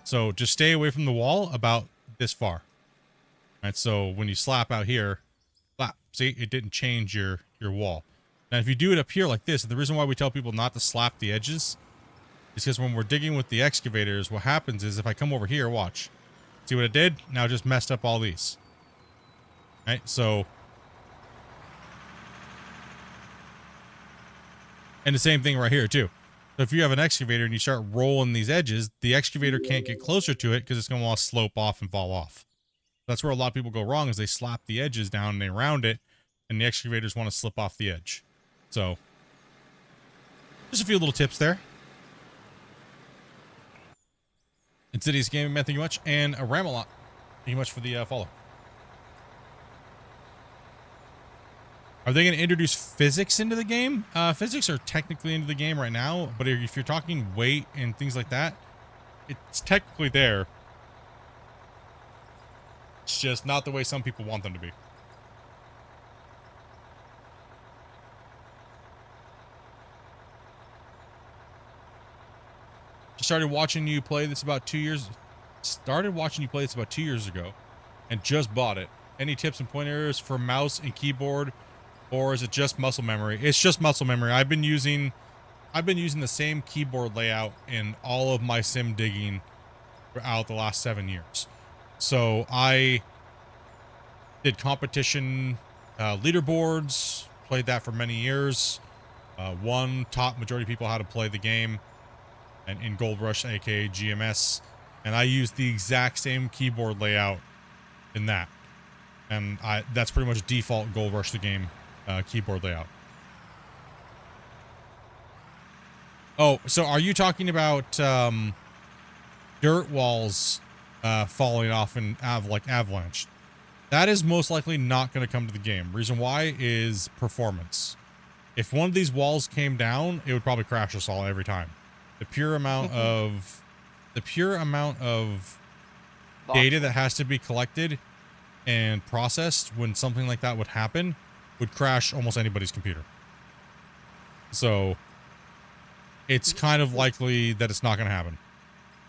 So just stay away from the wall about this far. All right, so when you slap out here, slap. See, it didn't change your wall. Now, if you do it up here like this, the reason why we tell people not to slap the edges is because when we're digging with the excavators, what happens is if I come over here, watch. See what it did? Now it just messed up all these. Right, so, and the same thing right here too. So if you have an excavator and you start rolling these edges, the excavator can't get closer to it because it's going to want to slope off and fall off. That's where a lot of people go wrong, is they slap the edges down and they round it, and the excavators want to slip off the edge. So, just a few little tips there. Insidious Gaming, man, thank you much, and a Ramalot, thank you much for the follow. Are they going to introduce physics into the game? Physics are technically into the game right now, but if you're talking weight and things like that, it's technically there. It's just not the way some people want them to be. Just started watching you play this about 2 years started watching you play this about 2 years ago and just bought it. Any tips and pointers for mouse and keyboard, or is it just muscle memory? It's just muscle memory. I've been using the same keyboard layout in all of my sim digging throughout the last 7 years. So I did competition leaderboards, played that for many years. One taught majority of people how to play the game, and in Gold Rush, aka GMS, and I used the exact same keyboard layout in that, and that's pretty much default Gold Rush the game keyboard layout. Oh, so are you talking about dirt walls falling off in like Avalanche? That is most likely not going to come to the game. Reason why is performance. If one of these walls came down, it would probably crash us all every time. The pure amount of data that has to be collected and processed when something like that would happen would crash almost anybody's computer. So it's kind of likely that it's not going to happen.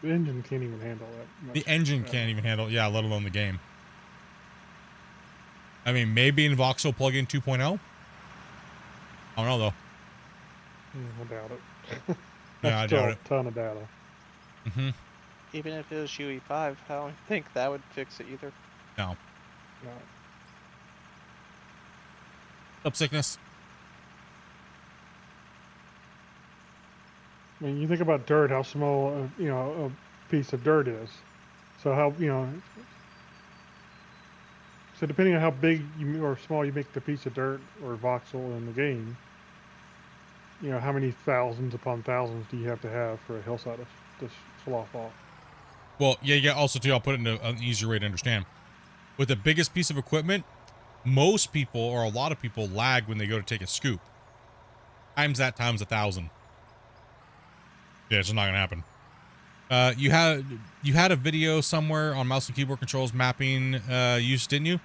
The engine can't even handle that much. The engine can't even handle, yeah, let alone the game. I mean, maybe in Voxel plugin 2.0. I don't know though. I doubt it. Yeah, I doubt it. A ton of data. Mm-hmm. Even if it was UE5, I don't think that would fix it either. No. No. Up sickness. I mean, you think about dirt, how small, a piece of dirt is. So how, so depending on how big or small you make the piece of dirt or voxel in the game, how many thousands upon thousands do you have to have for a hillside to slough off? Well, yeah. Also, too, I'll put it in an easier way to understand. With the biggest piece of equipment, most people or a lot of people lag when they go to take a scoop. Times that times 1,000. Yeah, it's just not gonna happen. You had a video somewhere on mouse and keyboard controls mapping use, didn't you?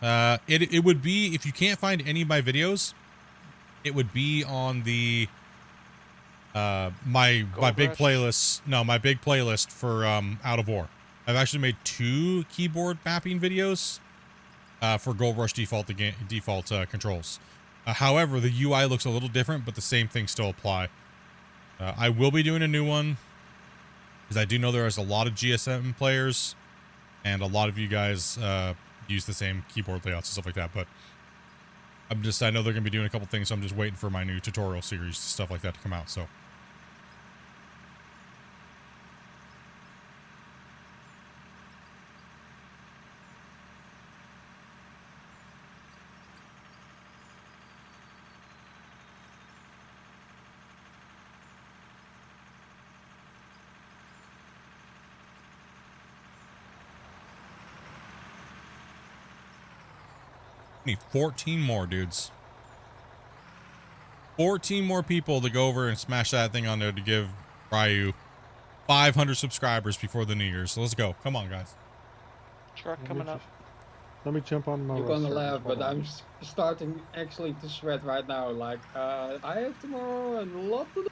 It would be, if you can't find any of my videos, it would be on the my big playlist. No, my big playlist for Out of War. I've actually made 2 keyboard mapping videos for Gold Rush default controls. However, the UI looks a little different, but the same things still apply. I will be doing a new one because I do know there is a lot of GSM players and a lot of you guys use the same keyboard layouts and stuff like that, but I know they're going to be doing a couple things, so I'm just waiting for my new tutorial series, stuff like that to come out, so. Need 14 more, dudes. 14 more people to go over and smash that thing on there to give Ryu 500 subscribers before the New Year's. So let's go. Come on, guys. Truck coming up. Let me jump on my. You're gonna laugh, but I'm starting actually to sweat right now. Like, I have tomorrow and a lot to do.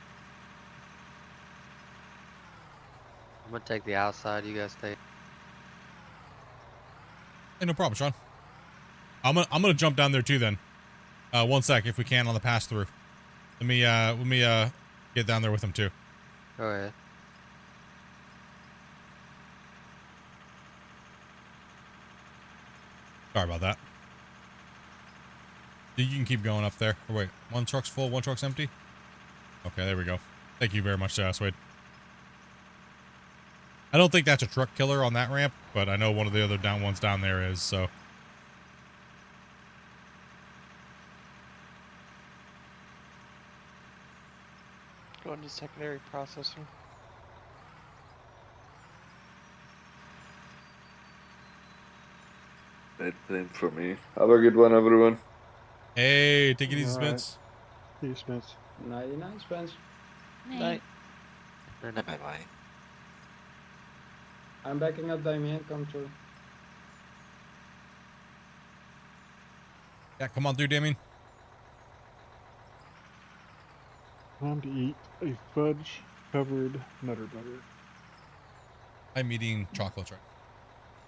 I'm gonna take the outside. You guys take. Hey, no problem, Sean. I'm gonna jump down there too then. 1 sec, if we can, on the pass through. Let me get down there with him too. Go ahead. Sorry about that. You can keep going up there. Oh, wait, one truck's full, one truck's empty. Okay, there we go. Thank you very much, Swade. I don't think that's a truck killer on that ramp, but I know one of the other ones down there is, so. Going to secondary processing. Time for me. Have a good one, everyone. Hey, take it easy, Spence. See you, Spence. Night, Spence. Night. Bye-bye. I'm backing up Damien, come through. Yeah, come on through, Damien. Time to eat a fudge-covered Nutter Butter. I'm eating chocolates right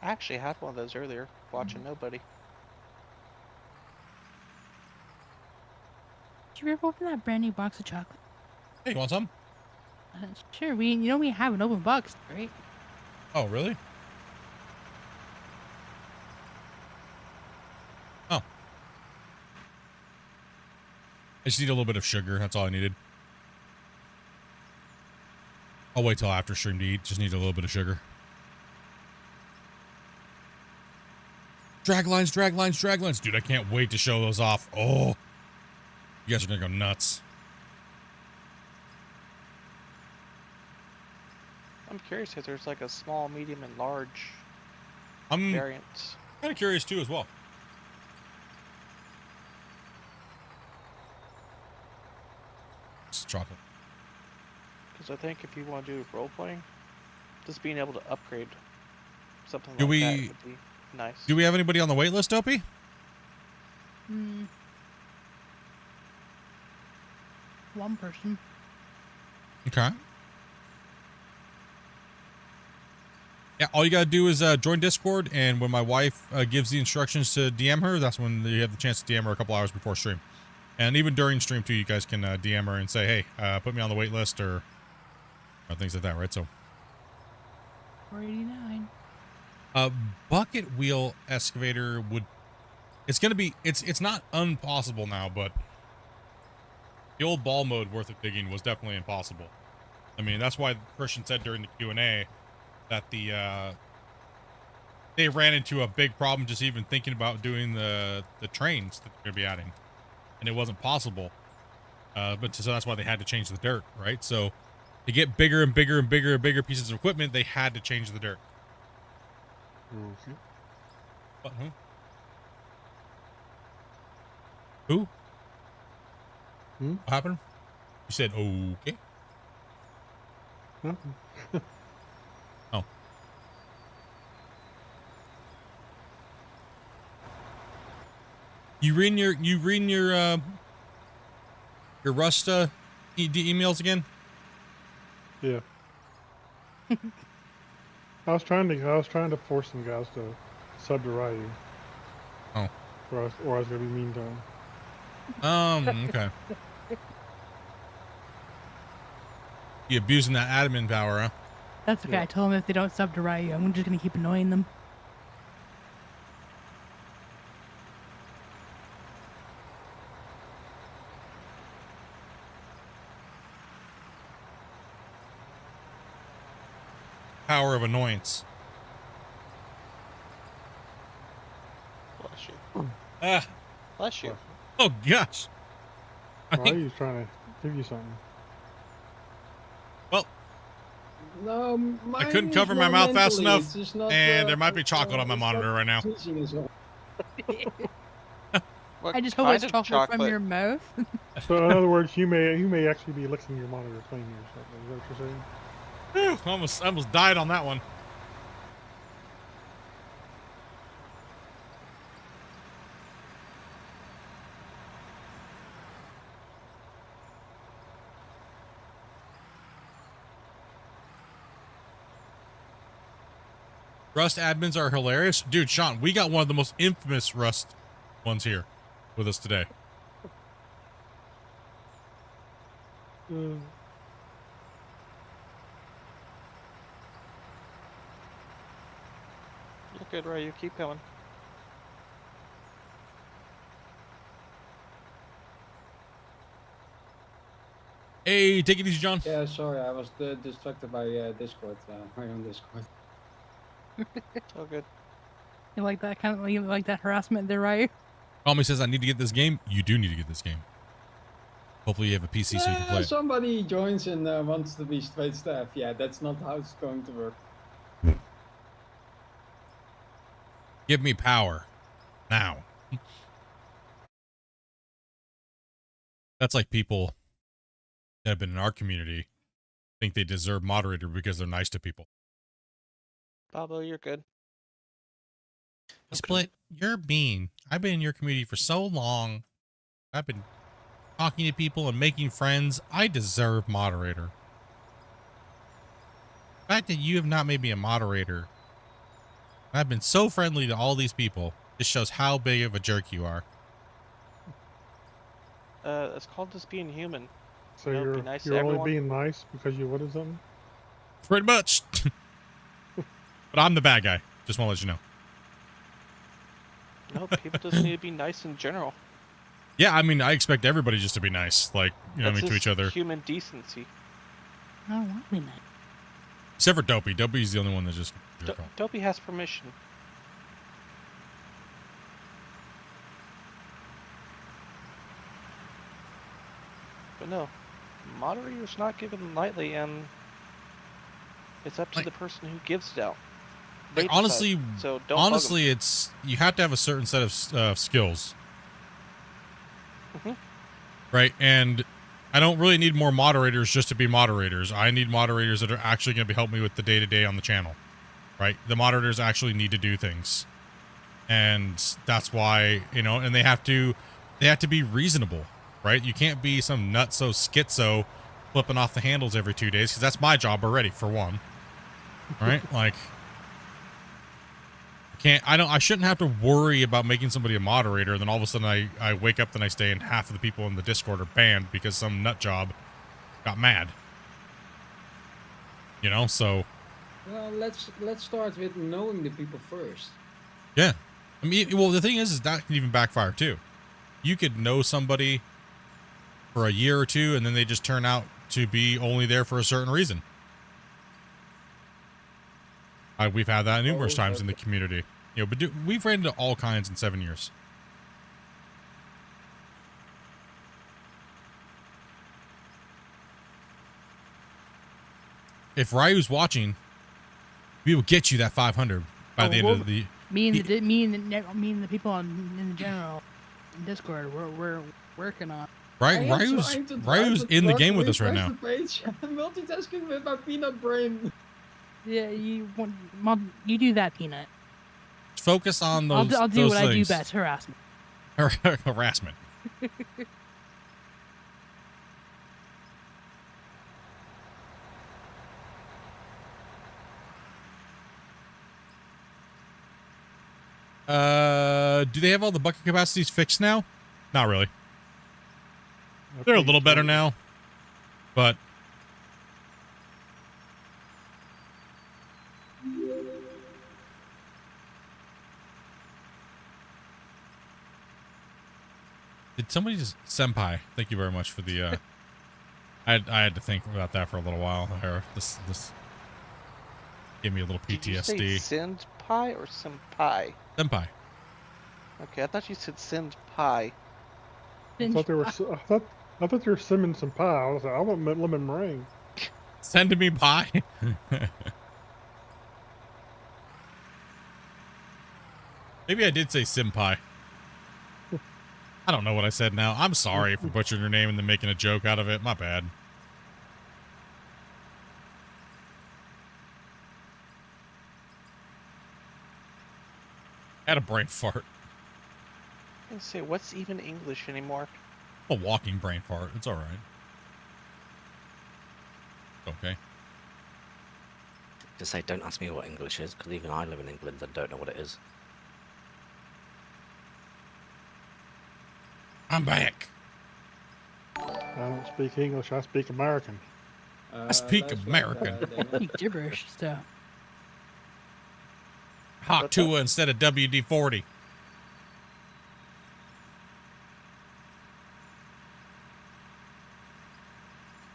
I actually had one of those earlier, watching Nobody. Did you ever open that brand new box of chocolate? Hey, you want some? Sure. We have an open box, right? Oh, really? Oh. I just need a little bit of sugar. That's all I needed. I'll wait till after stream to eat. Just need a little bit of sugar. Drag lines, drag lines, drag lines. Dude, I can't wait to show those off. Oh. You guys are going to go nuts. I'm curious if there's like a small, medium, and large I'm variants. kind of curious too as well. It's chocolate. Because I think if you want to do role playing, just being able to upgrade something Do like we- that would be nice. Do we have anybody on the wait list, Dopey? One person. Okay. Yeah, all you gotta do is join Discord, and when my wife gives the instructions to DM her, that's when you have the chance to DM her a couple hours before stream. And even during stream too, you guys can DM her and say, hey, put me on the wait list or things like that, right? So 489. bucket wheel excavator would, it's gonna be, it's not impossible now, but the old ball mode worth of digging was definitely impossible. I mean, that's why Christian said during the Q&A that they ran into a big problem just even thinking about doing the trains that they're gonna be adding, and it wasn't possible. But so that's why they had to change the dirt, right? So to get bigger and bigger and bigger and bigger pieces of equipment, they had to change the dirt. Okay. What? Who? Hmm? What happened? You said okay. Nothing. Oh. You reading your Rust emails again? Yeah. I was trying to force some guys to sub to Ryu. Oh. Or I was gonna be mean to them. Okay. You abusing that admin power, huh? That's okay. Yeah. I told them if they don't sub to Ryu, I'm just gonna keep annoying them. Power of annoyance. Bless you. Ah. Bless you. Oh gosh. Ryu's trying to give you something. Well, No, I couldn't mine cover is my more mouth fast mentally, enough, it's just not, and there might be chocolate on my it's monitor not right now. teaching as well. What I just hope kind it's of chocolate from your mouth. So in other words, you may actually be licking your monitor clean or something. Is that what you're saying? Whew, almost died on that one. Rust admins are hilarious. Dude, Sean, we got one of the most infamous Rust ones here with us today. You're good, Ryu. Keep going. Hey, take it easy, John. Yeah, sorry, I was distracted by Discord, my own Discord. Oh, good. You like that kind of you like that harassment there, Ryu? Tommy says I need to get this game. You do need to get this game. Hopefully you have a PC so you can play it. Somebody joins and wants to be straight staff. Yeah, that's not how it's going to work. Give me power. Now. That's like people that have been in our community think they deserve moderator because they're nice to people. Pablo, you're good. Split, you're mean. I've been in your community for so long. I've been talking to people and making friends. I deserve moderator. fact that you have not made me a moderator, I've been so friendly to all these people. This shows how big of a jerk you are. It's called just being human. So You know, be you're nice to you're only everyone. being nice because you wanted something? Pretty much. But I'm the bad guy. Just want to let you know. No, people just need to be nice in general. Yeah, I mean, I expect everybody just to be nice, like, you know, That's I mean, to each just other. human decency. I don't want to be nice. Except for Dopey. Dopey's the only one that just jerk off. Dopey has permission. But no, moderator's not given lightly, and it's up to the person who gives it out. They Like, honestly, decide, so don't bug 'em. honestly, it's you have to have a certain set of skills, Mhm. right? And I don't really need more moderators just to be moderators. I need moderators that are actually going to help me with the day-to-day on the channel, right? The moderators actually need to do things, and that's why, you know, and they have to be reasonable, right? You can't be some nutso schizo flipping off the handles every 2 days, because that's my job already, for one, right? Like, I shouldn't have to worry about making somebody a moderator, and then all of a sudden I wake up the next day and half of the people in the Discord are banned because some nut job got mad. You know, so Well, let's start with knowing the people first. yeah. I mean, well, the thing is that can even backfire too. You could know somebody for a year or two, and then they just turn out to be only there for a certain reason. We've had that numerous times in the community. You know, but we've ran into all kinds in 7 years. If Ryu's watching, we will get you that 500 by the end of the. Me and the people in the general Discord, we're working on. Right, Ryu's in the game with us right now. I'm multitasking with my peanut brain. Yeah, you do that, Peanut. Focus on those. I'll do those what things. I do best: harassment. Harassment. Do they have all the bucket capacities fixed now? Not really. They're a little better now, but did somebody just senpai? Thank you very much for the. I had to think about that for a little while. This gave me a little PTSD. Did you say senpai or senpai? Senpai. Okay, I thought you said senpai. I thought they were. I thought they were simming some pie. I was like, I want lemon meringue. Send me pie. Maybe I did say senpai. I don't know what I said now. I'm sorry for butchering your name and then making a joke out of it. My bad. I had a brain fart. I was gonna say, what's even English anymore? A walking brain fart. It's all right. Okay. Just say, don't ask me what English is, because even I live in England and don't know what it is. I'm back. I don't speak English. I speak American. I speak American. Gibberish stuff. Hawk Tua instead of WD-40.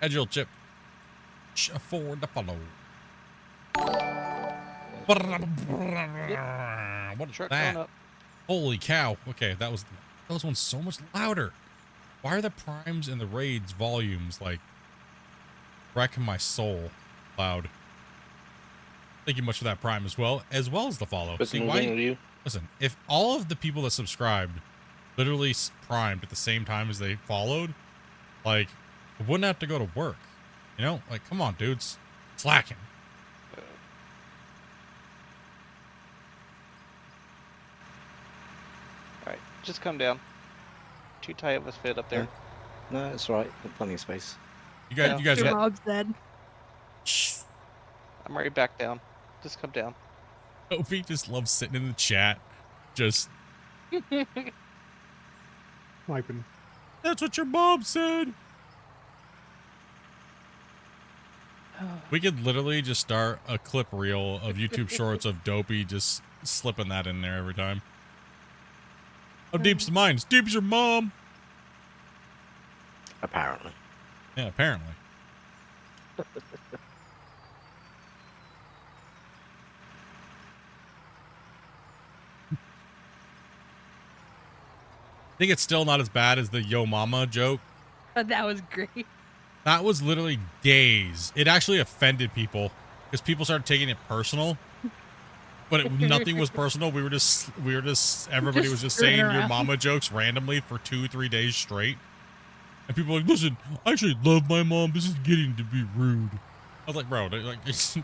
Agile chip. For the follow. What is that? Holy cow. Okay, that one's so much louder. Why are the primes and the raids volumes like wrecking my soul loud? Thank you much for that prime as well as the follow. See, why? Listen, if all of the people that subscribed literally primed at the same time as they followed, like, I wouldn't have to go to work. You know, like, come on, dudes, slacking. All right, just come down. Too tight of a fit up there. No, it's right. There's plenty of space. You guys. Your mom's dead. I'm already back down. Just come down. Opie just loves sitting in the chat. Just. Wiping. That's what your mom said. We could literally just start a clip reel of YouTube shorts of Dopey just slipping that in there every time. How deep's the mine? As deep as your mom. Apparently. Yeah, apparently. I think it's still not as bad as the Yo Mama joke. That was great. That was literally days. It actually offended people because people started taking it personal. But nothing was personal. Everybody was just saying your mama jokes randomly for 2-3 days straight. And people were like, listen, I actually love my mom. This is getting to be rude. I was like, bro, like, it's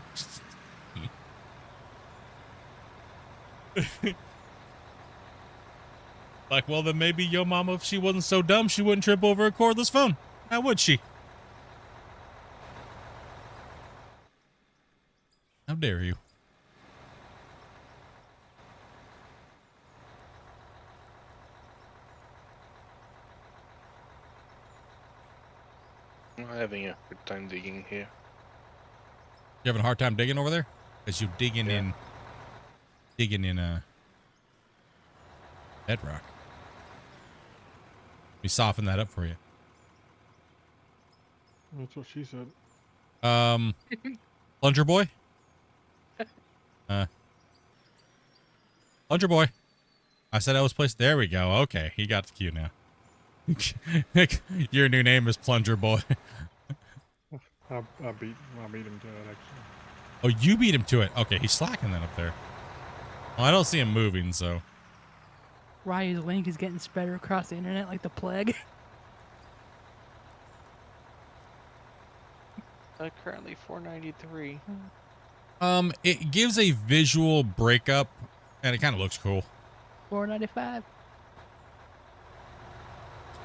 like, well, then maybe your mama, if she wasn't so dumb, she wouldn't trip over a cordless phone. How would she? How dare you? I'm having a good time digging here. You having a hard time digging over there? Because you're digging in bedrock. We soften that up for you. That's what she said. Plunger boy? Plunger boy. I said I was placed. There we go. Okay, he got the cue now. Your new name is Plunger Boy. I beat him to it, actually. Oh, you beat him to it. Okay, he's slacking that up there. Well, I don't see him moving, so. Ryu's link is getting spread across the internet like the plague. Currently 493. It gives a visual breakup, and it kind of looks cool. 495.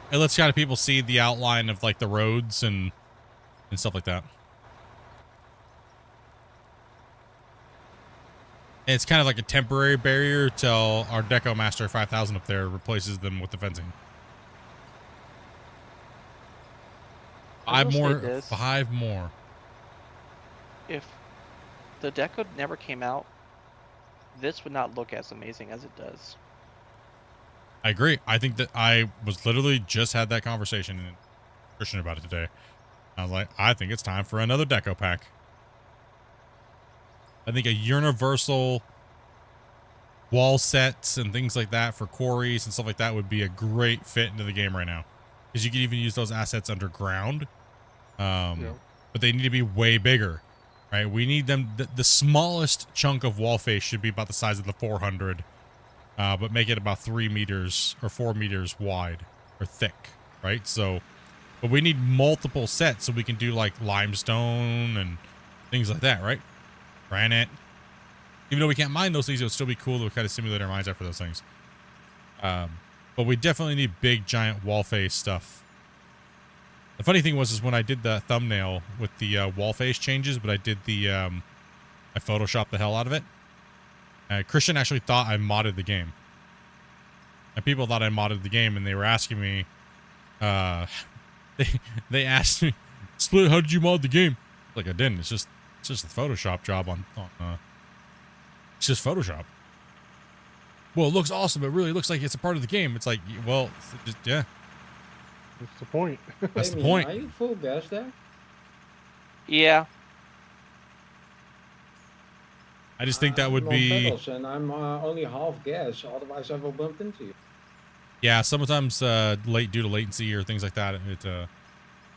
It lets kind of people see the outline of like the roads and stuff like that. And it's kind of like a temporary barrier till our Deco Master 5000 up there replaces them with the fencing. Five more. If the Deco never came out, this would not look as amazing as it does. I agree. I think that I was literally just had that conversation with Christian about it today. I was like, I think it's time for another Deco pack. I think a universal wall sets and things like that for quarries and stuff like that would be a great fit into the game right now. Because you could even use those assets underground. But they need to be way bigger, right? We need them. The smallest chunk of wall face should be about the size of the 400. But make it about 3 meters or 4 meters wide or thick, right? So, but we need multiple sets so we can do like limestone and things like that, right? Granite. Even though we can't mine those things, it would still be cool to kind of simulate our mines after those things. But we definitely need big, giant wall face stuff. The funny thing was is when I did the thumbnail with the wall face changes, but I did the, I photoshopped the hell out of it. Christian actually thought I modded the game. And people thought I modded the game, and they were asking me, they asked me, Split, how did you mod the game? Like, I didn't. It's just a Photoshop job on it's just Photoshop. Well, it looks awesome. It really looks like it's a part of the game. It's like, well, just, yeah. That's the point. That's the point. Are you full gas there? Yeah. I just think that would I'm on be... pedals and I'm only half gas, otherwise I will bump into you. Yeah, sometimes due to latency or things like that, it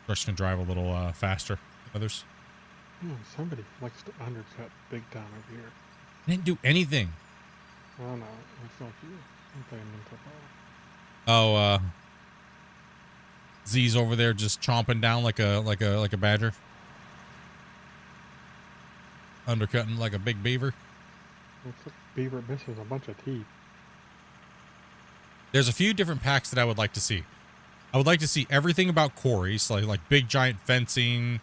Rush can drive a little faster than others. Somebody likes to undercut big time over here. I didn't do anything. Oh no, it's not you. I'm playing mental ball. Oh, Z's over there just chomping down like a badger. Undercutting like a big beaver. Looks like beaver misses a bunch of teeth. There's a few different packs that I would like to see. I would like to see everything about quarries, like big giant fencing,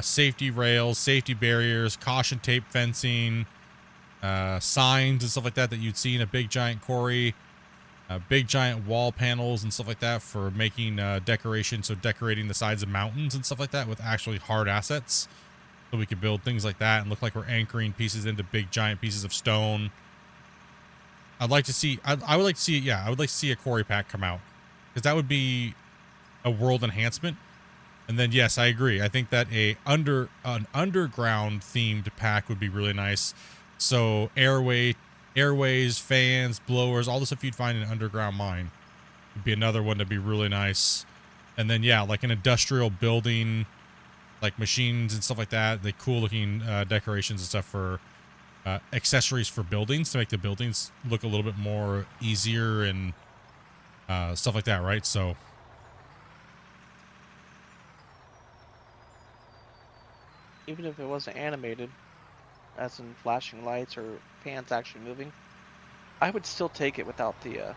safety rails, safety barriers, caution tape fencing, signs and stuff like that you'd see in a big giant quarry, big giant wall panels and stuff like that for making decoration, so decorating the sides of mountains and stuff like that with actually hard assets, so we could build things like that and look like we're anchoring pieces into big giant pieces of stone. I'd like to see, I would like to see, yeah, I would like to see a quarry pack come out, because that would be a world enhancement. And then, yes, I agree. I think that an underground themed pack would be really nice. So airways, fans, blowers, all the stuff you'd find in an underground mine would be another one that'd be really nice. And then, yeah, like an industrial building, like machines and stuff like that, the cool looking decorations and stuff for accessories for buildings to make the buildings look a little bit more easier and stuff like that, right? So even if it wasn't animated, as in flashing lights or fans actually moving, I would still take it without the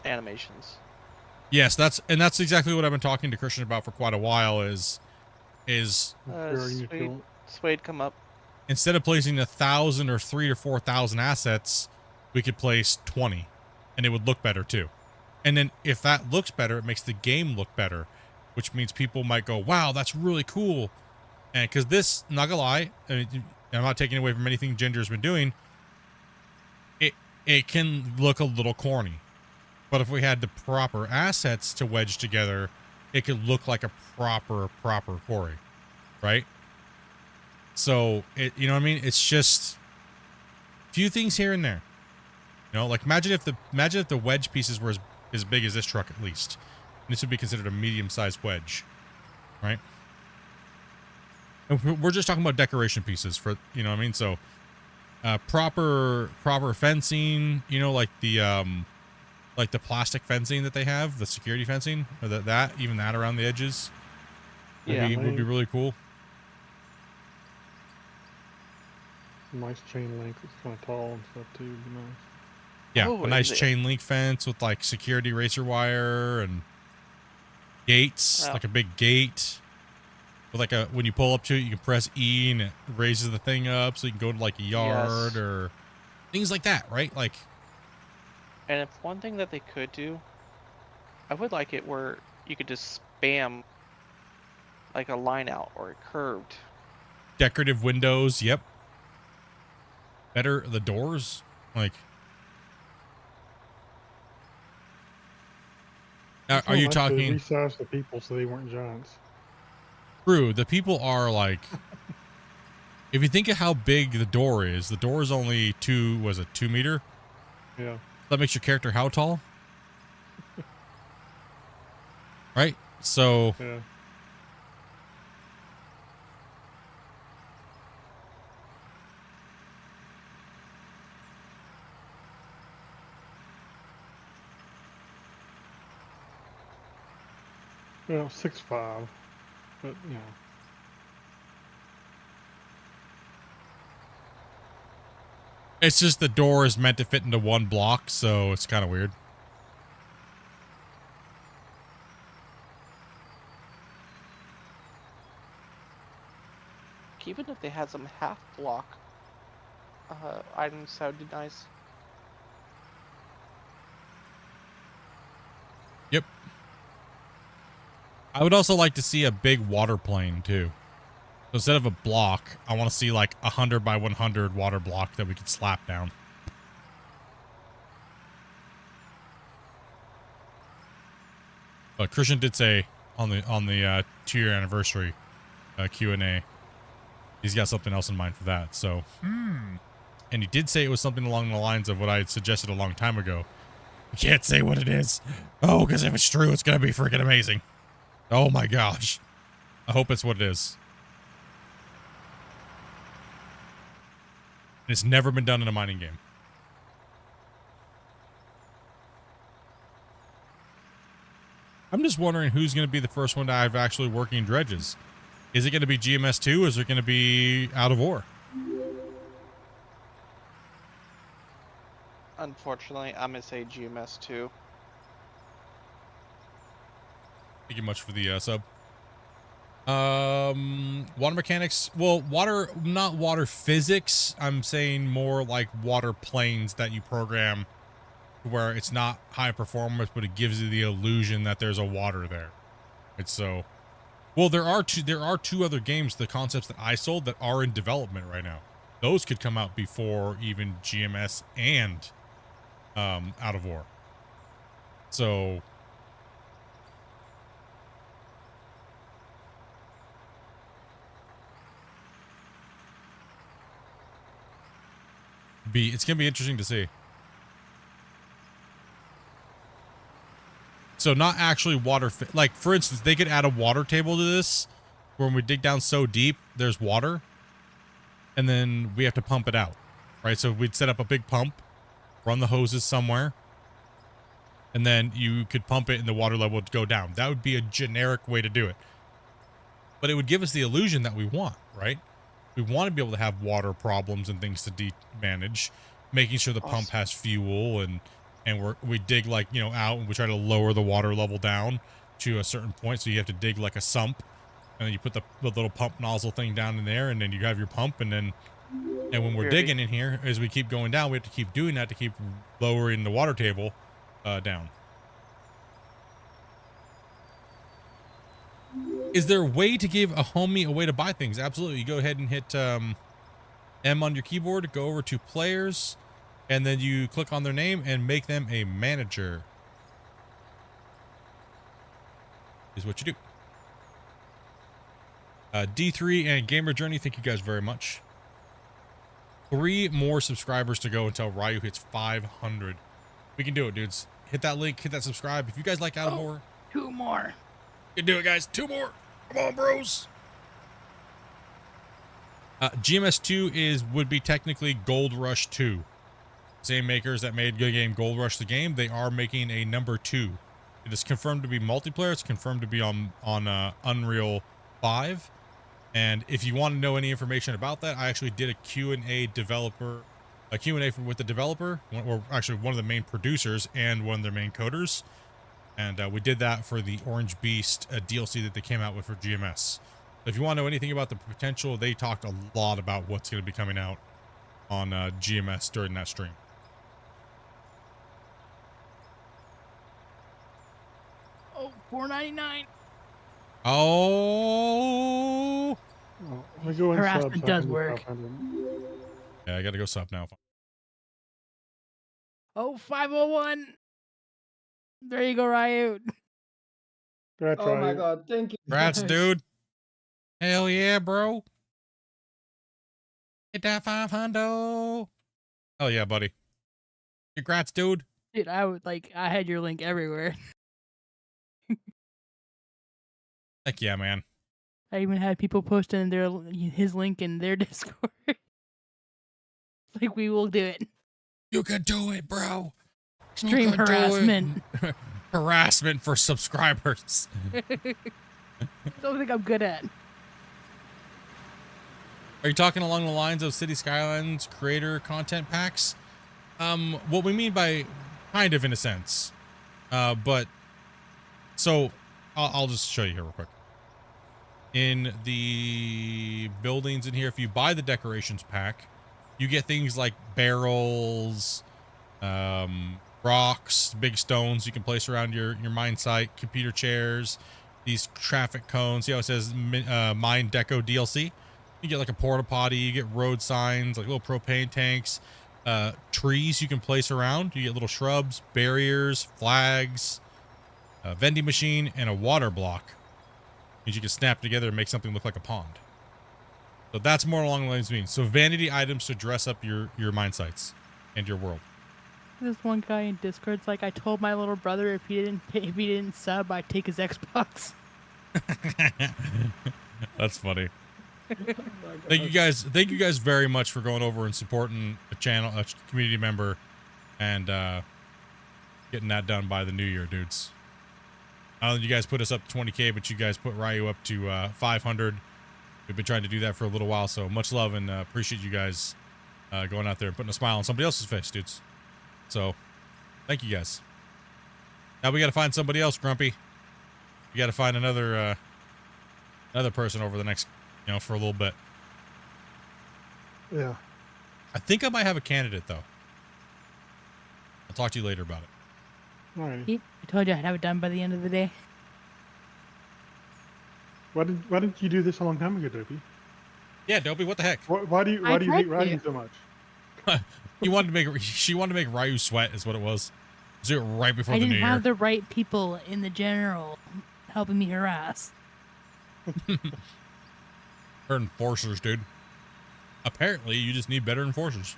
animations. yes, that's exactly what I've been talking to Christian about for quite a while. Is Suede, come up. Instead of placing 1,000 or 3,000 or 4,000 assets, we could place 20, and it would look better too. And then if that looks better, it makes the game look better, which means people might go, "Wow, that's really cool." And because this, not gonna lie, I mean, I'm not taking away from anything Ginger's been doing. It can look a little corny, but if we had the proper assets to wedge together, it could look like a proper quarry, right? So you know what I mean? It's just a few things here and there. You know, like imagine if the wedge pieces were as big as this truck at least. And this would be considered a medium-sized wedge, right? And we're just talking about decoration pieces for, you know what I mean? So proper fencing, you know, like the plastic fencing that they have, the security fencing, or even that around the edges would be really cool. Nice chain link. It's kind of tall and stuff too. Would be nice. Yeah, Oh, a nice chain link fence with like security racer wire and gates, like a big gate. With like when you pull up to it, you can press E and it raises the thing up so you can go to like a yard or things like that, right? Like, and if one thing that they could do, I would like it where you could just spam like a line out or a curved. Decorative windows, yep. Better the doors, like. Are you talking? Resize the people so they weren't giants. True, the people are like. If you think of how big the door is only 2 meter? Yeah. That makes your character how tall? Right? So. Yeah. Well, 6'5", but you know. It's just the door is meant to fit into one block, so it's kind of weird. Even if they had some half block items, that would be nice. Yep. I would also like to see a big water plane too. So instead of a block, I want to see like 100 by 100 water block that we could slap down. But Christian did say on the 2-year anniversary Q&A, he's got something else in mind for that. So, and he did say it was something along the lines of what I had suggested a long time ago. I can't say what it is. Oh, because if it's true, it's gonna be freaking amazing. Oh my gosh. I hope it's what it is. It's never been done in a mining game. I'm just wondering who's going to be the first one to have actually working dredges. Is it going to be GMS2 or is it going to be Out of Ore? Unfortunately, I'm going to say GMS2. Thank you much for the sub. Water mechanics. Well, not water physics. I'm saying more like water planes that you program where it's not high performance, but it gives you the illusion that there's a water there. It's so, well, there are two other games, the concepts that I sold, that are in development right now. Those could come out before even GMS and Out of War. So it's gonna be interesting to see. So not actually water, like for instance, they could add a water table to this, where when we dig down so deep, there's water, and then we have to pump it out, right? So we'd set up a big pump, run the hoses somewhere, and then you could pump it and the water level would go down. That would be a generic way to do it. But it would give us the illusion that we want, right? We want to be able to have water problems and things to manage, making sure the pump has fuel, and we dig, like, you know, out, and we try to lower the water level down to a certain point. So you have to dig like a sump, and then you put the little pump nozzle thing down in there, and then you have your pump, and when we're digging in here, as we keep going down, we have to keep doing that to keep lowering the water table down. Is there a way to give a homie a way to buy things? Absolutely. You go ahead and hit M on your keyboard, go over to players, and then you click on their name and make them a manager. Is what you do. D3 and Gamer Journey, thank you guys very much. 3 more subscribers to go until Ryu hits 500. We can do it, dudes. Hit that link, hit that subscribe. If you guys like Out of War, 2 more. You can do it, guys. 2 more. Come on, bros. GMS2 would be technically Gold Rush 2. Same makers that made good game Gold Rush the game. They are making a number 2. It is confirmed to be multiplayer. It's confirmed to be on Unreal 5. And if you want to know any information about that, I actually did a Q&A with the developer, or actually one of the main producers and one of their main coders. And we did that for the Orange Beast DLC that they came out with for GMS. So if you want to know anything about the potential, they talked a lot about what's going to be coming out on GMS during that stream. Oh, $4.99. Oh. Harassment does work. Yeah, I got to go sub now. Oh, 501. There you go, Ryu. Oh my god, thank you. Congrats, dude. Hell yeah, bro. Hit that 500. Oh yeah, buddy. Congrats, dude. Dude, I had your link everywhere. Heck yeah, man. I even had people posting his link in their Discord. Like, we will do it. You can do it, bro. Extreme harassment. Harassment for subscribers. Something I'm good at. Are you talking along the lines of City Skylines creator content packs? What we mean by kind of, in a sense. But so I'll just show you here real quick. In the buildings in here, if you buy the decorations pack, you get things like barrels, rocks, big stones you can place around your mine site, computer chairs, these traffic cones. See how it says mine deco DLC? You get like a porta potty, you get road signs, like little propane tanks, trees you can place around. You get little shrubs, barriers, flags, a vending machine, and a water block. Means you can snap together and make something look like a pond. So that's more along the lines of me. So vanity items to dress up your mine sites and your world. This one guy in Discord's like, I told my little brother if he didn't sub, I'd take his Xbox. That's funny. Thank you guys very much for going over and supporting a community member, and getting that done by the new year, dudes. You guys put us up to 20K, but you guys put Ryu up to 500. We've been trying to do that for a little while, so much love, and appreciate you guys going out there and putting a smile on somebody else's face, dudes. So thank you guys. Now we got to find somebody else, Grumpy. We got to find another another person over the next, for a little bit. Yeah. I think I might have a candidate though. I'll talk to you later about it. Alrighty. See, I told you I'd have it done by the end of the day. Why didn't you do this a long time ago, Dopey? Yeah, Dopey, what the heck? Why do you hate writing so much? She wanted to make Ryu sweat is what it was. Do it right before I the new didn't year. have the right people in the general helping me harass. Her enforcers, dude. Apparently, you just need better enforcers.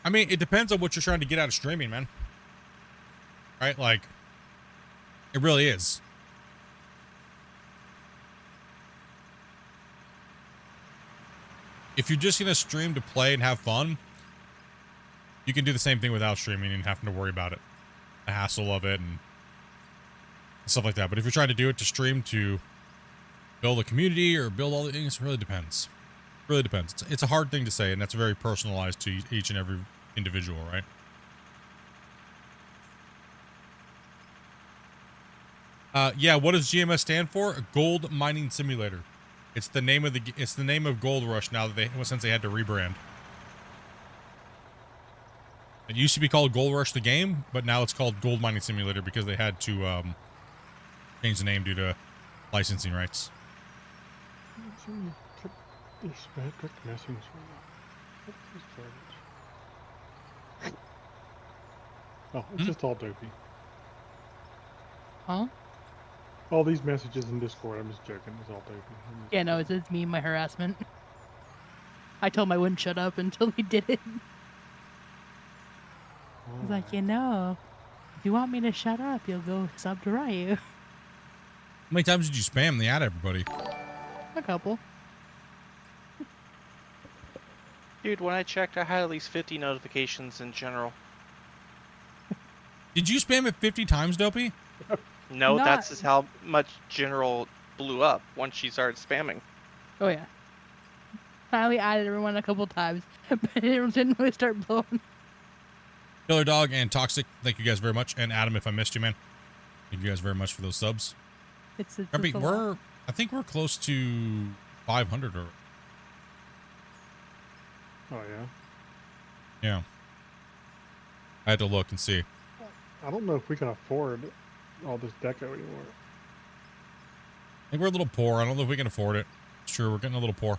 I mean, it depends on what you're trying to get out of streaming, man. Right? Like, it really is. If you're just going to stream to play and have fun, you can do the same thing without streaming and having to worry about it. The hassle of it and stuff like that. But if you're trying to do it to stream to build a community or build all the things, it really depends. Really depends. It's a hard thing to say, and that's very personalized to each and every individual, right? Yeah, what does GMS stand for? Gold Mining Simulator. It's the name of Gold Rush now that since they had to rebrand. It used to be called Gold Rush the game, but now it's called Gold Mining Simulator because they had to change the name due to licensing rights. Oh, it's just all Dopey. Huh? All these messages in Discord, I'm just joking. It's all Dopey. Yeah, no, it's me and my harassment. I told him I wouldn't shut up until he did it. He's like, if you want me to shut up, you'll go sub to Ryu. How many times did you spam the ad, everybody? A couple. Dude, when I checked, I had at least 50 notifications in general. Did you spam it 50 times, Dopey? No, that's just how much general blew up once she started spamming. Oh, yeah. I only added everyone a couple times, but everyone didn't really start blowing. Killer Dog and Toxic, thank you guys very much. And Adam, if I missed you, man, thank you guys very much for those subs. It's I think we're close to 500 or. Oh yeah. Yeah. I had to look and see. I don't know if we can afford all this deco anymore. I think we're a little poor. I don't know if we can afford it. Sure, we're getting a little poor.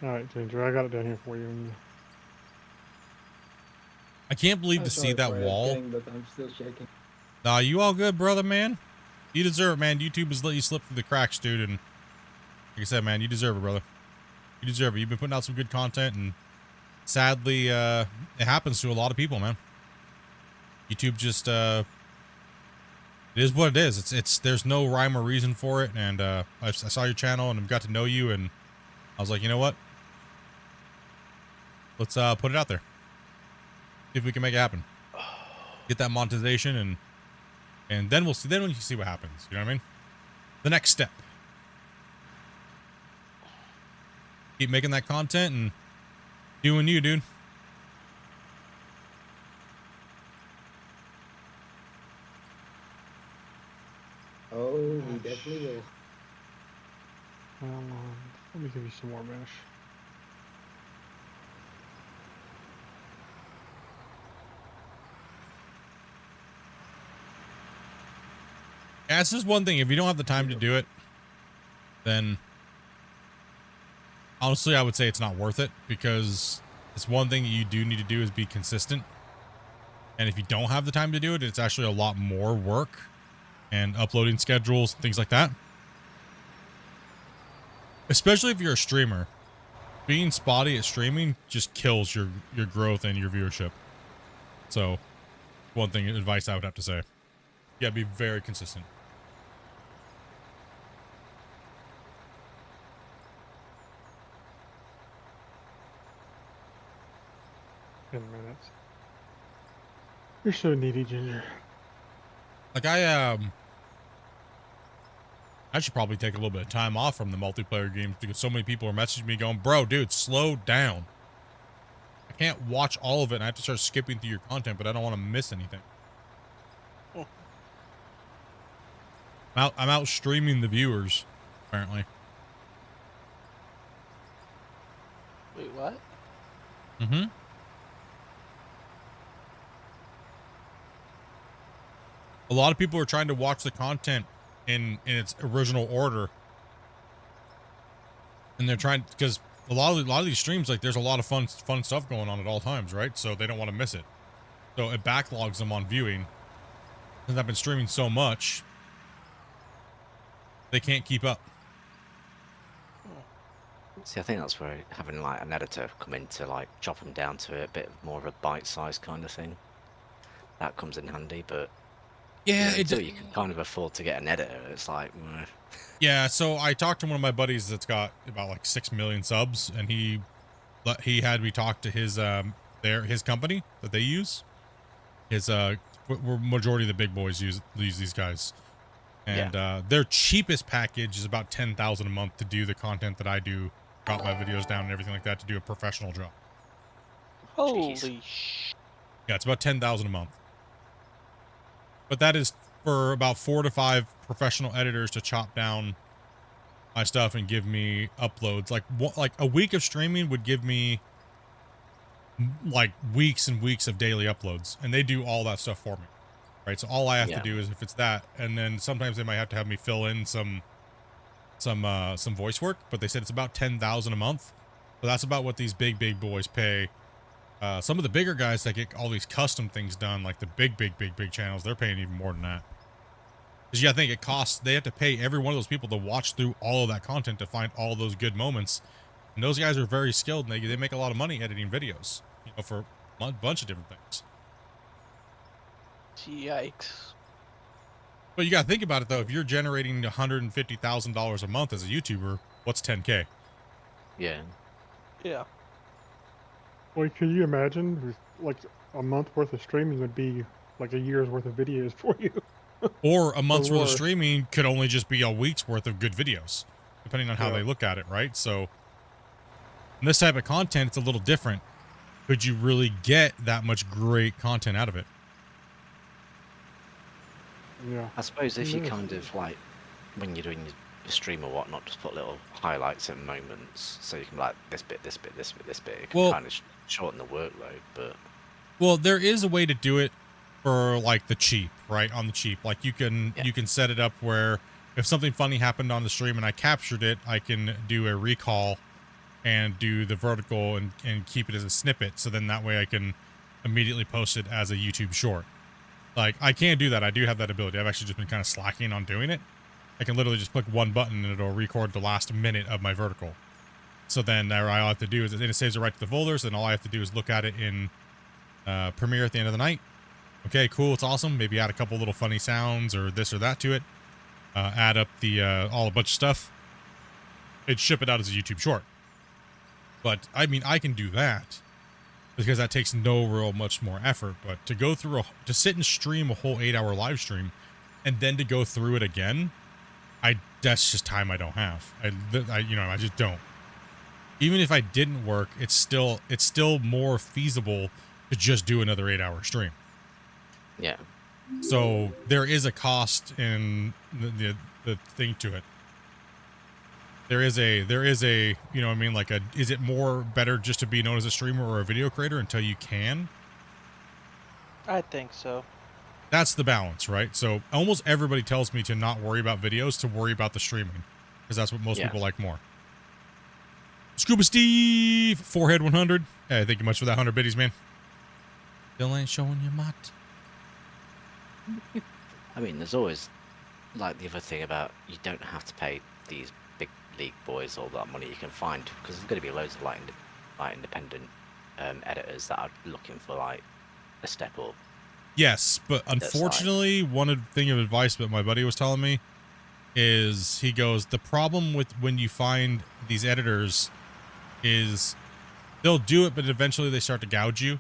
All right, Ginger, I got it down here for you. I can't believe to see that wall. But I'm still shaking. Nah, you all good, brother, man? You deserve it, man. YouTube has let you slip through the cracks, dude. And like I said, man, you deserve it, brother. You deserve it. You've been putting out some good content, and sadly, it happens to a lot of people, man. YouTube just, it is what it is. It's there's no rhyme or reason for it. And I saw your channel and got to know you, and I was like, you know what? Let's put it out there. See if we can make it happen. Get that monetization, and then we'll see. Then we can see what happens. You know what I mean? The next step. Keep making that content and doing you, dude. Oh, we definitely will. Let me give you some more mesh. Yeah, it's just one thing. If you don't have the time to do it, then honestly, I would say it's not worth it, because it's one thing that you do need to do is be consistent. And if you don't have the time to do it, it's actually a lot more work and uploading schedules, things like that. Especially if you're a streamer. Being spotty at streaming just kills your growth and your viewership. So, one thing, advice I would have to say. Yeah, be very consistent. 10 minutes. You're so needy, Ginger. Like I should probably take a little bit of time off from the multiplayer games because so many people are messaging me going, bro, dude, slow down. I can't watch all of it and I have to start skipping through your content, but I don't want to miss anything. I'm out streaming the viewers, apparently. Wait, what? Mm-hmm. A lot of people are trying to watch the content in its original order. And they're trying, because a lot of these streams, like there's a lot of fun stuff going on at all times, right? So they don't want to miss it. So it backlogs them on viewing. Because I've been streaming so much, they can't keep up. See, I think that's where having like an editor come in to like chop them down to a bit more of a bite-sized kind of thing, that comes in handy. But yeah, until you can kind of afford to get an editor, it's like, meh. Yeah, so I talked to one of my buddies that's got about like 6 million subs, and he had me talk to his company that they use. His majority of the big boys use these guys, and their cheapest package is about 10,000 a month to do the content that I do, drop my videos down and everything like that, to do a professional job. Holy sh! Yeah, it's about 10,000 a month. But that is for about 4 to 5 professional editors to chop down my stuff and give me uploads. Like a week of streaming would give me like weeks and weeks of daily uploads, and they do all that stuff for me, right? So all I have to do is, if it's that, and then sometimes they might have to have me fill in some voice work, but they said it's about 10,000 a month. So that's about what these big boys pay. Some of the bigger guys that get all these custom things done, like the big channels, they're paying even more than that. Because you gotta think, it costs, they have to pay every one of those people to watch through all of that content to find all those good moments. And those guys are very skilled, and they make a lot of money editing videos, you know, for a bunch of different things. Yikes. But you gotta think about it though, if you're generating $150,000 a month as a YouTuber, what's 10K? Yeah. Yeah. Well, can you imagine, like, a month worth of streaming would be like a year's worth of videos for you? Or a month's worth of worse. streaming could only just be a week's worth of good videos, depending on how they look at it, right? So, in this type of content, it's a little different. Could you really get that much great content out of it? Yeah. I suppose if you kind of like, when you're doing your stream or whatnot, just put little highlights and moments, so you can like this bit, this bit, this bit, this bit. It can kind of shorten the workload, but. Well, there is a way to do it for like the cheap, right? On the cheap, like you can set it up where if something funny happened on the stream and I captured it, I can do a recall and do the vertical and keep it as a snippet. So then that way I can immediately post it as a YouTube short. Like I can do that. I do have that ability. I've actually just been kind of slacking on doing it. I can literally just click one button and it'll record the last minute of my vertical. So then all I have to do is, and it saves it right to the folders, and all I have to do is look at it in Premiere at the end of the night. Okay, cool, it's awesome. Maybe add a couple little funny sounds or this or that to it. Add up the all a bunch of stuff. It'd ship it out as a YouTube short. But I mean, I can do that because that takes no real much more effort. But to go through to sit and stream a whole 8-hour live stream, and then to go through it again, that's just time I don't have. I just don't. Even if I didn't work, it's still more feasible to just do another 8-hour stream. Yeah. So there is a cost in the thing to it. There is a, you know what I mean? Like is it better just to be known as a streamer or a video creator until you can? I think so. That's the balance, right? So almost everybody tells me to not worry about videos, to worry about the streaming, because that's what most people like more. Scuba Steve, Forehead 100. Hey, thank you much for that 100 biddies, man. Still ain't showing you mutt. I mean, there's always like the other thing about you don't have to pay these big league boys all that money you can find, because there's going to be loads of like independent editors that are looking for like a step up. Yes, but unfortunately, one thing of advice that my buddy was telling me is, he goes, the problem with when you find these editors is they'll do it, but eventually they start to gouge you.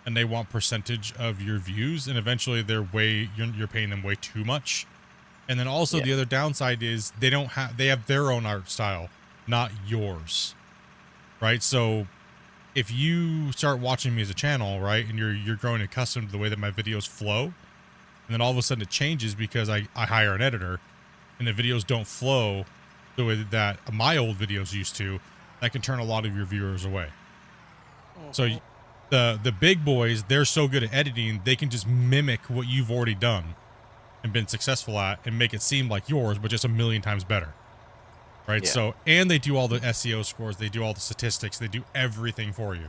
and they want percentage of your views, and eventually you're paying them way too much. And then also the other downside is they have their own art style, not yours, right? So if you start watching me as a channel, right, and you're growing accustomed to the way that my videos flow, and then all of a sudden it changes because I hire an editor, and the videos don't flow the way that my old videos used to, that can turn a lot of your viewers away. So the big boys, they're so good at editing, they can just mimic what you've already done and been successful at and make it seem like yours, but just a million times better. Right? So, and they do all the SEO scores, they do all the statistics, they do everything for you.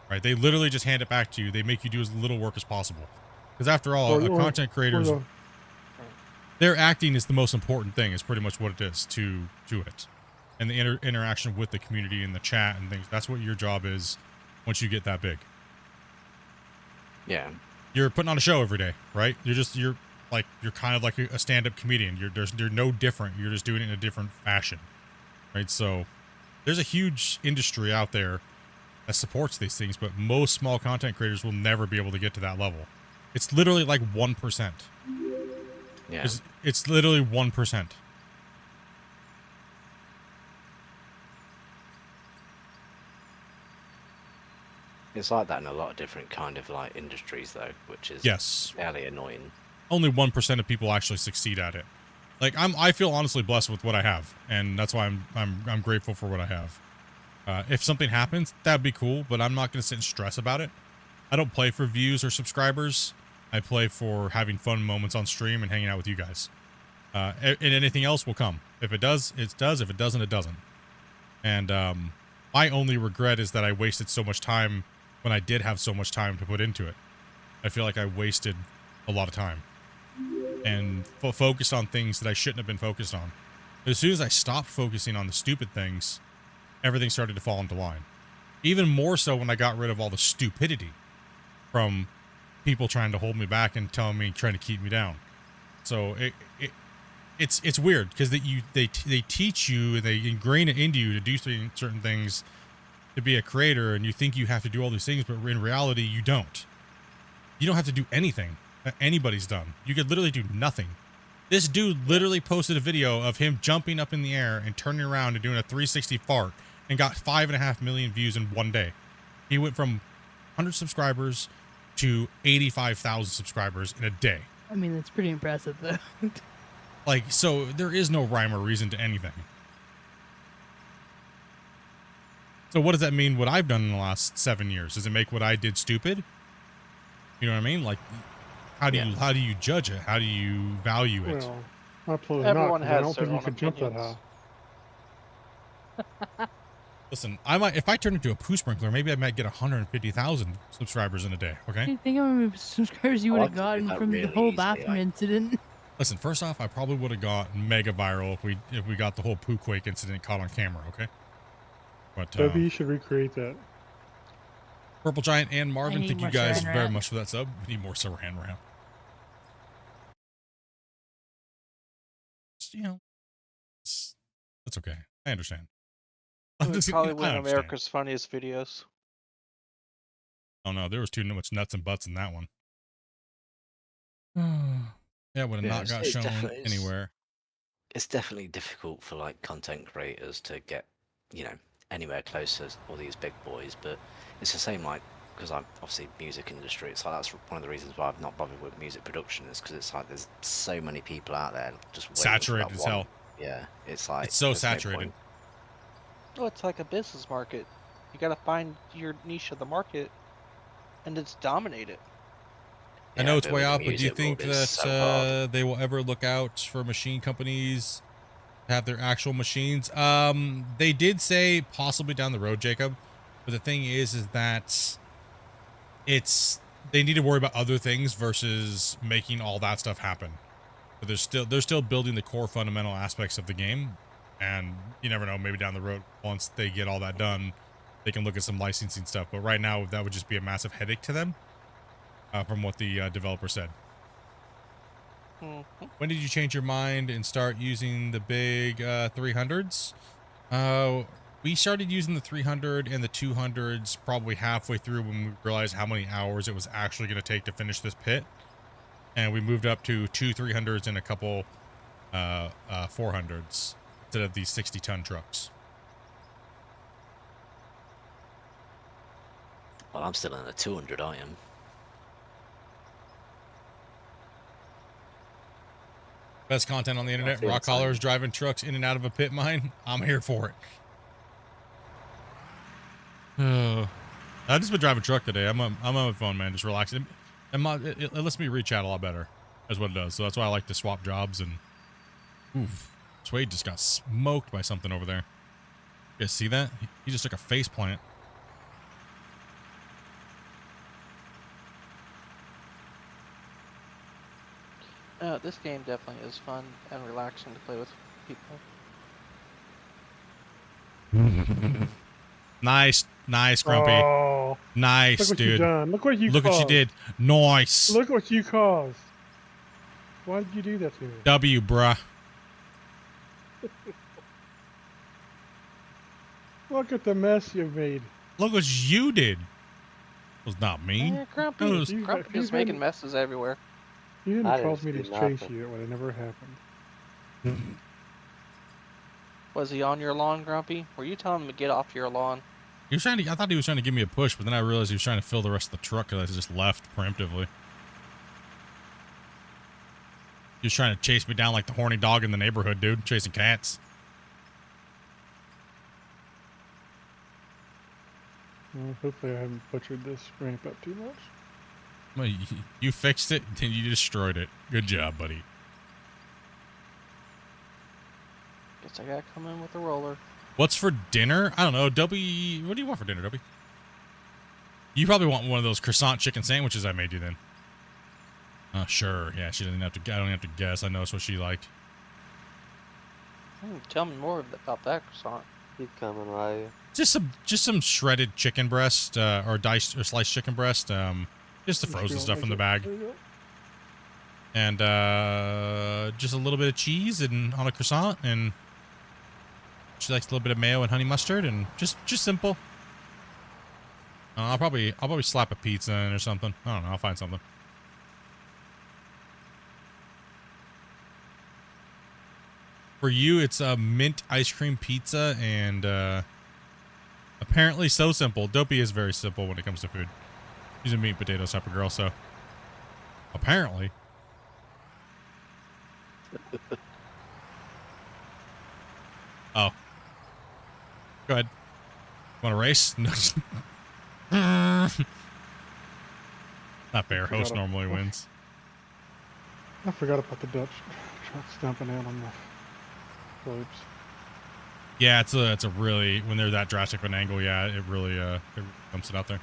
Right? They literally just hand it back to you. They make you do as little work as possible. Because after all, a content creator's, their acting is the most important thing, is pretty much what it is to it. And the interaction with the community and the chat and things. That's what your job is once you get that big. Yeah. You're putting on a show every day, right? You're kind of like a stand-up comedian. You're no different. You're just doing it in a different fashion, right? So there's a huge industry out there that supports these things, but most small content creators will never be able to get to that level. It's literally like 1%. Yeah. It's literally 1%. It's like that in a lot of different kind of like industries though, which is fairly annoying. Only 1% of people actually succeed at it. Like I feel honestly blessed with what I have, and that's why I'm grateful for what I have. If something happens, that'd be cool, but I'm not going to sit and stress about it. I don't play for views or subscribers. I play for having fun moments on stream and hanging out with you guys. And anything else will come. If it does, it does. If it doesn't, it doesn't. And my only regret is that I wasted so much time when I did have so much time to put into it. I feel like I wasted a lot of time and focused on things that I shouldn't have been focused on. But as soon as I stopped focusing on the stupid things, everything started to fall into line. Even more so when I got rid of all the stupidity from people trying to hold me back and trying to keep me down. So it's weird because they teach you and they ingrain it into you to do certain things, to be a creator, and you think you have to do all these things, but in reality you don't. You don't have to do anything that anybody's done. You could literally do nothing. This dude literally posted a video of him jumping up in the air and turning around and doing a 360 fart and got 5.5 million views in one day. He went from 100 subscribers to 85,000 subscribers in a day. I mean, that's pretty impressive though. Like, so there is no rhyme or reason to anything. So what does that mean what I've done in the last 7 years? Does it make what I did stupid? You know what I mean? Like, how do you judge it? How do you value it? Well, absolutely Everyone not. has I don't think their you own could jump that opinions. high. Listen, if I turn into a poo sprinkler, maybe I might get 150,000 subscribers in a day. Okay. Think how many subscribers you would have gotten from the whole bathroom incident. Listen, first off, I probably would have got mega viral if we got the whole poo quake incident caught on camera. Okay. But Toby, you should recreate that. Purple Giant and Marvin, need thank you more guys Saran very wrap. much for that sub. We need more Saran wrap. You know, that's okay. I understand. It's probably one I of understand. America's funniest videos. Oh no, there was too much nuts and butts in that one. Yeah, would have not got shown anywhere. It's definitely difficult for like content creators to get, anywhere close to all these big boys, but it's the same like, because I'm obviously music industry, it's like that's one of the reasons why I've not bothered with music production, is because it's like there's so many people out there just waiting Saturated for that as hell. Yeah, it's like It's so there's no saturated. point. Well, it's like a business market. You gotta find your niche of the market and just dominate it. I know Yeah, it's but way with the out, but do you music think world, it's that so hard. they will ever look out for machine companies to have their actual machines? They did say possibly down the road, Jacob, but the thing is that they need to worry about other things versus making all that stuff happen. But they're still building the core fundamental aspects of the game, and you never know, maybe down the road, once they get all that done, they can look at some licensing stuff. But right now, that would just be a massive headache to them. From what the developer said. When did you change your mind and start using the big 300s? We started using the 300 and the 200s probably halfway through when we realized how many hours it was actually going to take to finish this pit. And we moved up to 2 300s and a couple 400s instead of these 60-ton trucks. Well, I'm still in the 200, I am. Best content on the internet, feel rock the same. haulers driving trucks in and out of a pit mine. I'm here for it. I just been driving a truck today. I'm on my phone, man, just relaxing. It lets me reach out a lot better. That's what it does. So that's why I like to swap jobs. And oof, Suede just got smoked by something over there. You guys see that? He just took a face plant. This game definitely is fun and relaxing to play with people. Nice, Grumpy. Oh, nice, look what dude. you done. Look what you Look what you caused. did. Nice. Look what you caused. Why did you do that to me? W, bruh. Look at the mess you made. Look what you did. It was not me. Yeah, Grumpy, It was- Grumpy is making messes everywhere. You didn't I didn't cause me to see chase nothing. you. It would have never happened. Was he on your lawn, Grumpy? Were you telling him to get off your lawn? He was trying to. I thought he was trying to give me a push, but then I realized he was trying to fill the rest of the truck because I just left preemptively. He was trying to chase me down like the horny dog in the neighborhood, dude, chasing cats. Well, hopefully I haven't butchered this ramp up too much. Well, you fixed it, and you destroyed it. Good job, buddy. Guess I gotta come in with a roller. What's for dinner? I don't know. Dubby, what do you want for dinner, Dubby? You probably want one of those croissant chicken sandwiches I made you then. Sure. Yeah, she doesn't have to. I don't have to guess. I know it's what she liked. Tell me more about that croissant. Keep coming, Ryu. Just some shredded chicken breast, or diced or sliced chicken breast. Just the frozen stuff from the bag. And just a little bit of cheese and on a croissant, and she likes a little bit of mayo and honey mustard, and just simple. I'll probably slap a pizza in or something. I don't know. I'll find something. For you, it's a mint ice cream pizza, and apparently so simple. Dopey is very simple when it comes to food. She's a meat and potatoes type of girl, so apparently. Oh. Go ahead. Want to race? No. Not fair. Host normally wins. I forgot about the Dutch trucks dumping out on the slopes. Yeah, it's a really, when they're that drastic of an angle, yeah, it really dumps it out there.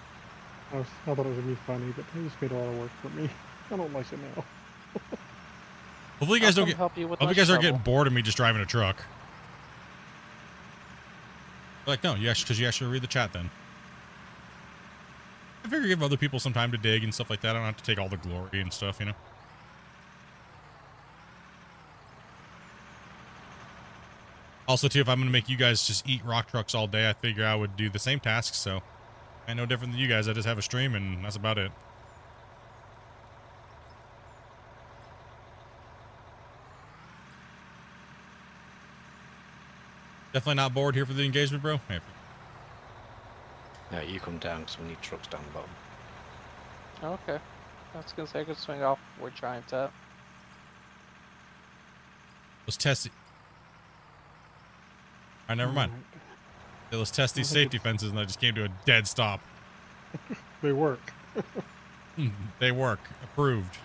I thought it was going to be funny, but it just made a lot of work for me. I don't like it now. Hopefully you guys don't get. Help you with Hopefully my you guys aren't shovel. getting bored of me just driving a truck. Like, no, you actually, because you actually read the chat then. I figure give other people some time to dig and stuff like that. I don't have to take all the glory and stuff, you know. Also, too, if I'm going to make you guys just eat rock trucks all day, I figure I would do the same tasks, so I'm no different than you guys. I just have a stream, and that's about it. Definitely not bored here for the engagement, bro. Hey. No, you come down because we need trucks down the bottom. Okay. I was gonna say I could swing off where Giant's at. Let's test it. All right, never mind. Yeah, let's test these safety fences, and I just came to a dead stop. They work. They work. Approved.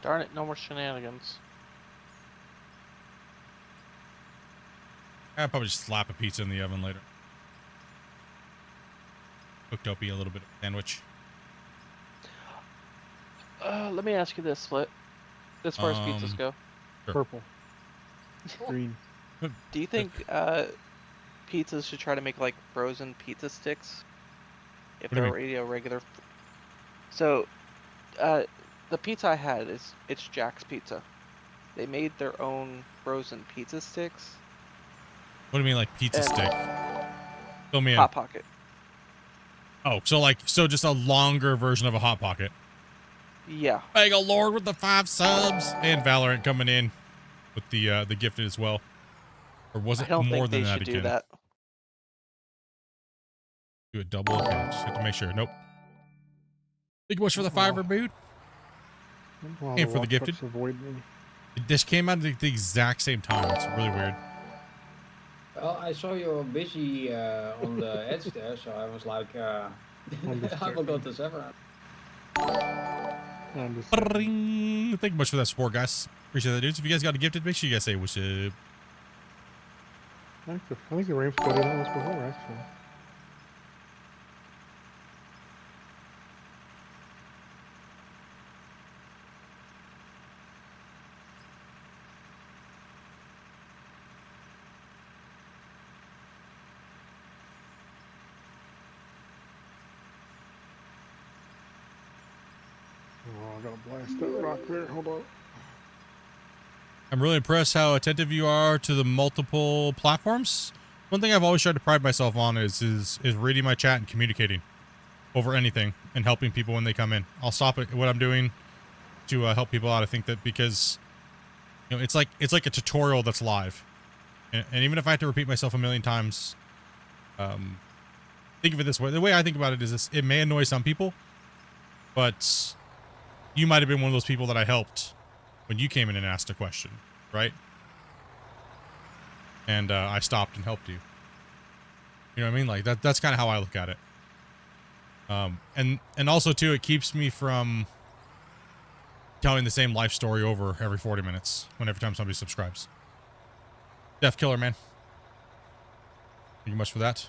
Darn it, no more shenanigans. I'll probably just slap a pizza in the oven later. Cooked up, eat a little bit of sandwich. Let me ask you this, Split. As far as pizzas go. Sure. Purple. Green. Do you think pizzas should try to make like frozen pizza sticks? If What do you they're already a regular. So, the pizza I had it's Jack's Pizza. They made their own frozen pizza sticks, What do you mean, like pizza stick? Fill me in. Hot Pocket. Oh, so just a longer version of a Hot Pocket. Yeah. Thank the Lord with the 5 subs. And Valorant coming in with the gifted as well. Or was it I don't more think than they that should again? do that. Do it double? Okay, just have to make sure. Nope. Thank you much for the 5 reboot. And for the gifted. This came out at the exact same time. It's really weird. Well, I saw you were busy on the edge there, so I was like, I will go to Severin. Thank you much for that support, guys. Appreciate that, dudes. If you guys got a gifted, make sure you guys say what's up. I think the rain's better than it was before, actually. Oh, I gotta blast that rock there. Hold on. I'm really impressed how attentive you are to the multiple platforms. One thing I've always tried to pride myself on is reading my chat and communicating over anything and helping people when they come in. I'll stop at what I'm doing to help people out. I think that because, you know, it's like a tutorial that's live, and even if I have to repeat myself a million times, think of it this way. The way I think about it is this: it may annoy some people, but you might have been one of those people that I helped when you came in and asked a question, right? And I stopped and helped you. You know what I mean? Like that's kind of how I look at it. And also too, it keeps me from telling the same life story over every 40 minutes every time somebody subscribes. Death Killer, man. Thank you much for that.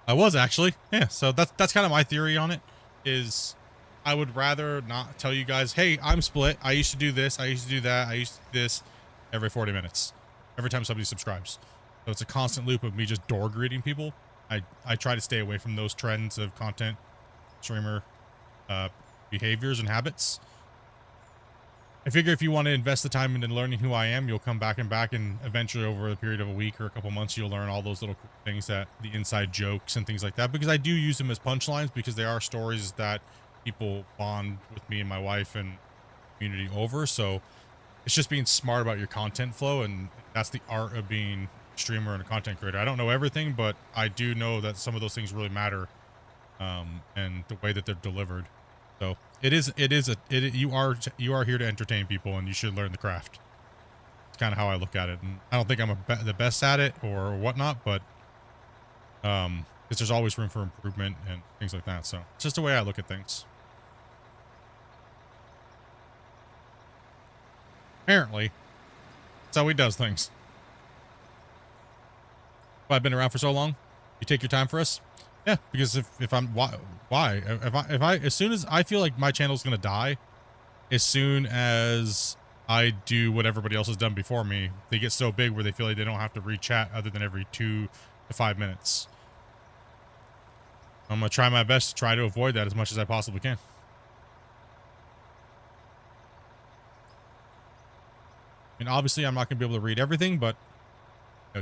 I was actually, yeah. So that's kind of my theory on it. Is I would rather not tell you guys, hey, I'm Split. I used to do this. I used to do that. I used to do this every 40 minutes. Every time somebody subscribes. So it's a constant loop of me just door greeting people. I try to stay away from those trends of content streamer behaviors and habits. I figure if you want to invest the time into learning who I am, you'll come back and eventually over the period of a week or a couple months, you'll learn all those little things, that the inside jokes and things like that, because I do use them as punchlines, because they are stories that people bond with me and my wife and community over. So it's just being smart about your content flow, and that's the art of being a streamer and a content creator. I don't know everything, but I do know that some of those things really matter, and the way that they're delivered. So you are here to entertain people, and you should learn the craft. It's kind of how I look at it, and I don't think I'm the best at it or whatnot, but because there's always room for improvement and things like that. So it's just the way I look at things. Apparently, that's how he does things. Why I've been around for so long? You take your time for us? Yeah, because if I'm why if I as soon as I feel like my channel's gonna die, as soon as I do what everybody else has done before me, they get so big where they feel like they don't have to read chat other than every 2 to 5 minutes. I'm gonna try my best to try to avoid that as much as I possibly can. I mean, obviously, I'm not gonna be able to read everything, but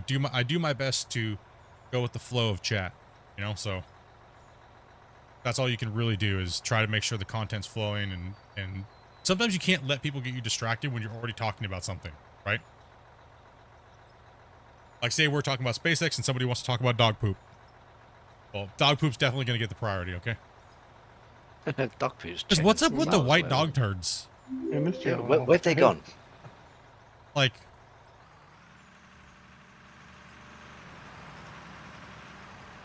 you know, I do my best to go with the flow of chat. You know, so that's all you can really do is try to make sure the content's flowing, and sometimes you can't let people get you distracted when you're already talking about something, right? Like say we're talking about SpaceX and somebody wants to talk about dog poop. Well, dog poop's definitely going to get the priority, okay? Dog poop's Because what's up with the white dog turds? In this channel, where've they gone? Like,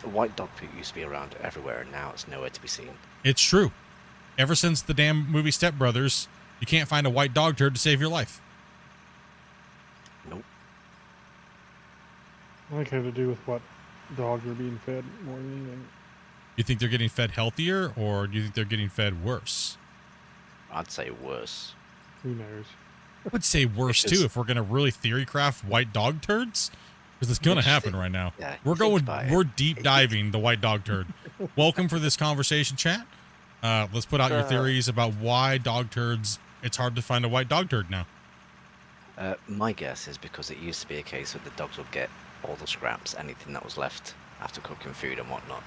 the white dog poop used to be around everywhere, and now it's nowhere to be seen. it's true. Ever since the damn movie Step Brothers, you can't find a white dog turd to save your life. Nope. I think it had to do with what dogs are being fed more than anything. You think they're getting fed healthier, or do you think they're getting fed worse? I'd say worse. Who knows? I would say worse too if we're gonna really theory craft white dog turds, because it's gonna happen right now. Yeah, we're deep diving the white dog turd. Welcome for this conversation, chat. Let's put out your theories about why dog turds. It's hard to find a white dog turd now. My guess is because it used to be a case that the dogs would get all the scraps, anything that was left after cooking food and whatnot.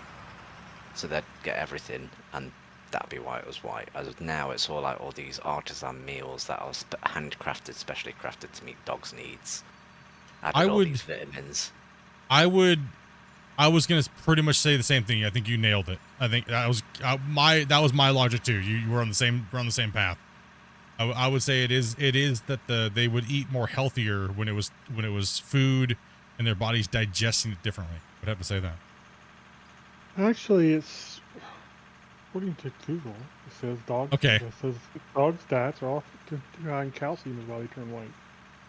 So they'd get everything, and that'd be why it was white. As of now, it's all like all these artisan meals that are handcrafted, specially crafted to meet dogs' needs. Added all these vitamins. I was gonna pretty much say the same thing. I think you nailed it. I think that was my logic too. You were on the same path. I would say it is that they would eat more healthier when it was food and their bodies digesting it differently. I'd have to say that. Actually, it's according to Google. It says dogs. Okay. It says dog stats are often too high in calcium as well. They turn white.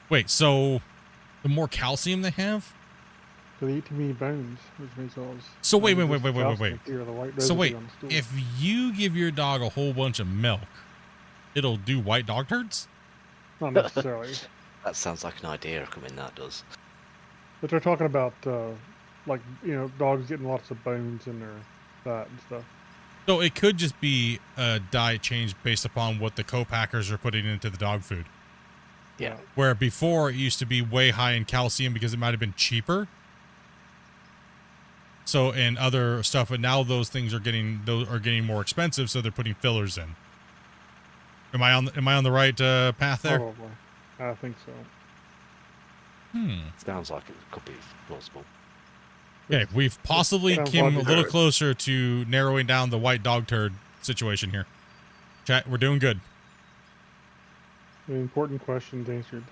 Wait, so the more calcium they have? So they eat too many bones, which makes all. So wait. Here, the white So wait, residue on the stool. if you give your dog a whole bunch of milk, it'll do white dog turds? Not necessarily. That sounds like an idea coming. That does. But they're talking about like dogs getting lots of bones in their fat and stuff. So it could just be a diet change based upon what the co-packers are putting into the dog food. Yeah. Where before it used to be way high in calcium because it might have been cheaper. So and other stuff, but now those things are getting more expensive, so they're putting fillers in. Am I on the right path there? Probably. I think so. Sounds like it could be plausible. Okay, we've possibly Sounds came a like little it. closer to narrowing down the white dog turd situation here. Chat, we're doing good. The important questions answered.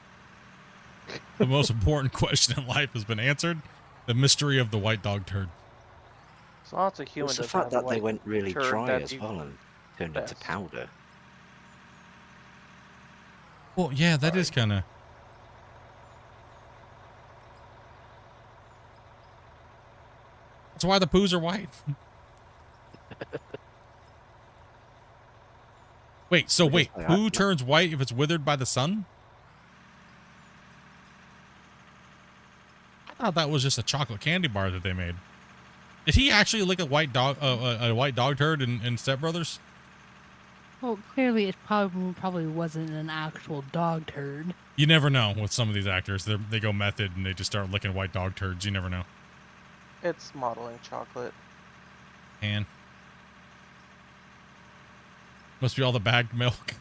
The most important question in life has been answered. The mystery of the white dog turd. So lots of humans. It's the fact that they went really dry as well and turned into powder. Well, yeah, that is kind of... That's why the poos are white. Wait, so wait, poo turns white if it's withered by the sun? I thought that was just a chocolate candy bar that they made. Did he actually lick a white dog turd in Step Brothers? Well, clearly it probably wasn't an actual dog turd. You never know with some of these actors. They go method and they just start licking white dog turds. You never know. It's modeling chocolate. And must be all the bagged milk.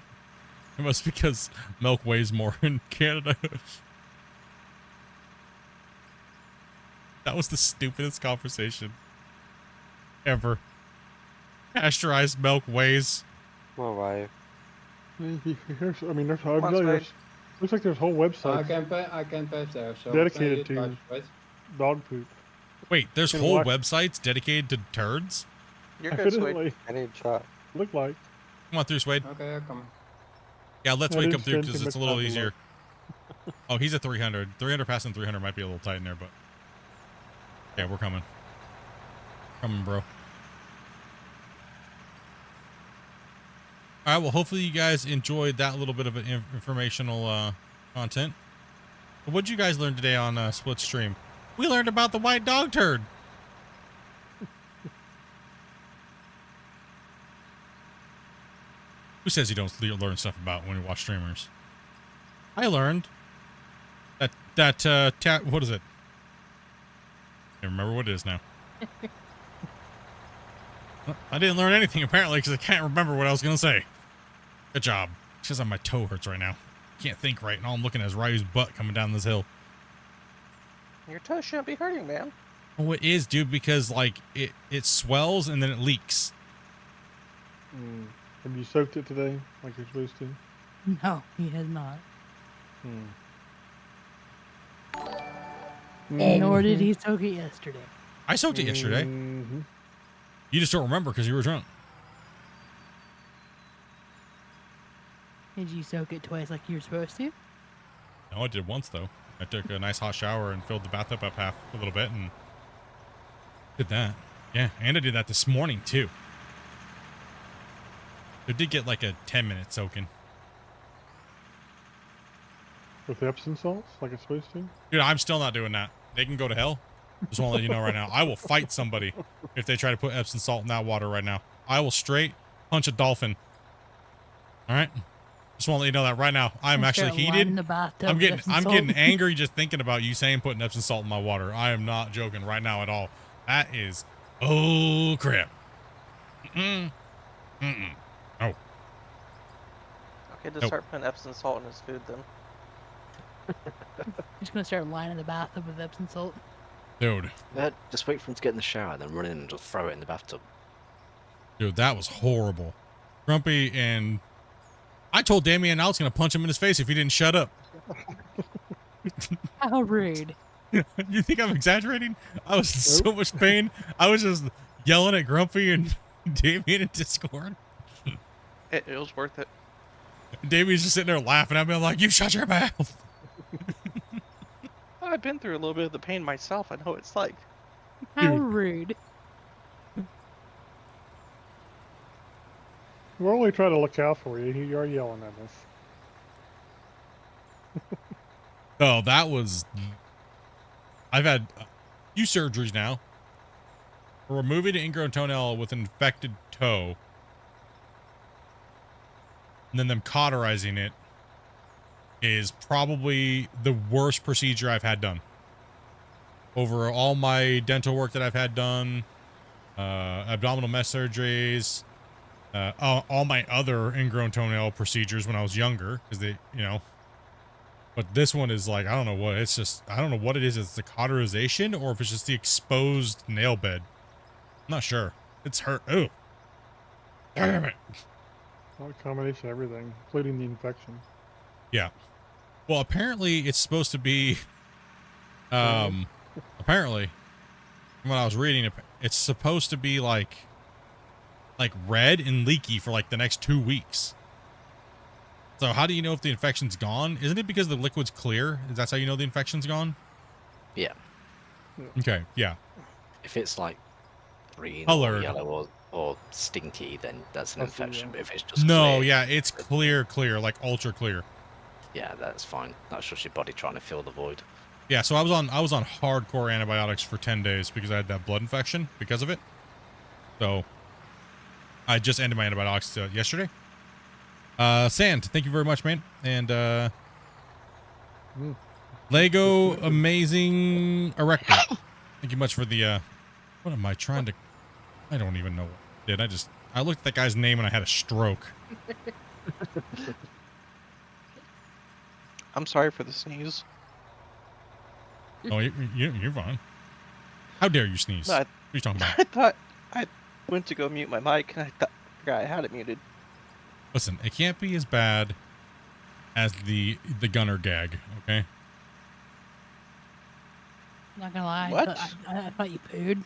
It must be because milk weighs more in Canada. That was the stupidest conversation ever. Pasteurized milk weighs. Well, right. I mean, looks like there's whole websites I can pass there. So dedicated can you to dog poop. Wait, there's Can whole watch- websites dedicated to turds? You're good, Swade. Evidently, I need chat. look like. Come on through, Swade. Okay, I'll come. Yeah, let's I wake didn't up through spend because too it's a much little time to easier. look. Oh, he's at 300. 300 passing 300 might be a little tight in there, but... Yeah, we're coming. Coming, bro. All right, well, hopefully you guys enjoyed that little bit of an informational content. What'd you guys learn today on Split Stream? We learned about the white dog turd. Who says you don't learn stuff about when you watch streamers? I learned that what is it? I can't remember what it is now. I didn't learn anything apparently because I can't remember what I was gonna say. Good job. It's just my toe hurts right now. Can't think right, and all I'm looking at is Ryu's butt coming down this hill. Your toe shouldn't be hurting, man. Oh, it is, dude, because like it swells and then it leaks. Have you soaked it today, like you're supposed to? No, he has not. Nor did he soak it yesterday. I soaked it yesterday. You just don't remember because you were drunk. Did you soak it twice like you were supposed to? No, I did once though. I took a nice hot shower and filled the bathtub up half a little bit and did that. Yeah, and I did that this morning too. It did get like a 10-minute soaking. With Epsom salts, like it's supposed to? Dude, I'm still not doing that. They can go to hell. Just want to let you know right now. I will fight somebody if they try to put Epsom salt in that water right now. I will straight punch a dolphin. All right? Just want to let you know that right now. I'm Gonna actually start lining heated. the bathtub I'm with getting Epsom I'm salt. getting angry just thinking about you saying putting Epsom salt in my water. I am not joking right now at all. That is oh crap. Mm-mm. Mm-mm. Oh. Okay, just Nope. start putting Epsom salt in his food then. Just gonna start lining the bathtub with Epsom salt. Dude. Just wait for him to get in the shower, then run in and just throw it in the bathtub. Dude, that was horrible. Grumpy, and I told Damien I was going to punch him in his face if he didn't shut up. How rude. You think I'm exaggerating? I was in so much pain. I was just yelling at Grumpy and Damien in Discord. It was worth it. Damien's just sitting there laughing at me. I'm like, you shut your mouth. I've been through a little bit of the pain myself. I know what it's like. How rude. We're only trying to look out for you. You're yelling at us. Oh, that was... I've had a few surgeries now. For removing an ingrown toenail with an infected toe. And then them cauterizing it is probably the worst procedure I've had done. Over all my dental work that I've had done, abdominal mesh surgeries, all my other ingrown toenail procedures when I was younger, because they, you know. But this one is like, I don't know what, it's just, I don't know what it is. It's the cauterization or if it's just the exposed nail bed. I'm not sure. It's hurt. Oh. Damn it. Well, a combination of everything, including the infection. Yeah. Well, apparently it's supposed to be, apparently, from what I was reading, it's supposed to be like red and leaky for like the next 2 weeks. So how do you know if the infection's gone? Isn't it because the liquid's clear? Is that how you know the infection's gone? Yeah. Okay, yeah. If it's like green Colored. or yellow or stinky, then that's an infection. But if it's just No, clear, yeah, it's clear, like ultra clear. yeah, that's fine. That's just your body trying to fill the void. Yeah, so I was on hardcore antibiotics for 10 days because I had that blood infection because of it. So I just ended my antibiotics yesterday. Sand, thank you very much, man. And Lego Amazing Erector. Thank you much for the what am I trying to, I don't even know what I did. I looked at that guy's name and I had a stroke. I'm sorry for the sneeze. Oh, you're fine. How dare you sneeze? No, what are you talking about? I thought I went to go mute my mic and I forgot I had it muted. Listen, it can't be as bad as the gunner gag, okay? Not gonna lie, What? I thought you pooed.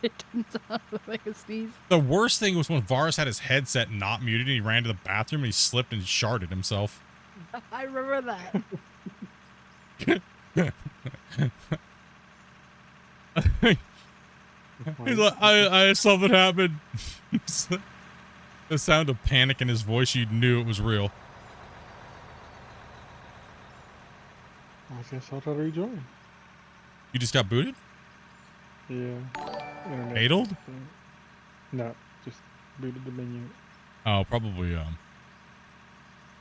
It didn't sound like a sneeze. The worst thing was when Varus had his headset not muted and he ran to the bathroom and he slipped and sharted himself. I remember that. He's like, I something happened. The sound of panic in his voice, you knew it was real. I guess I'll try to rejoin. You just got booted? Yeah. Internet. Fataled? No, just booted the menu. Oh, probably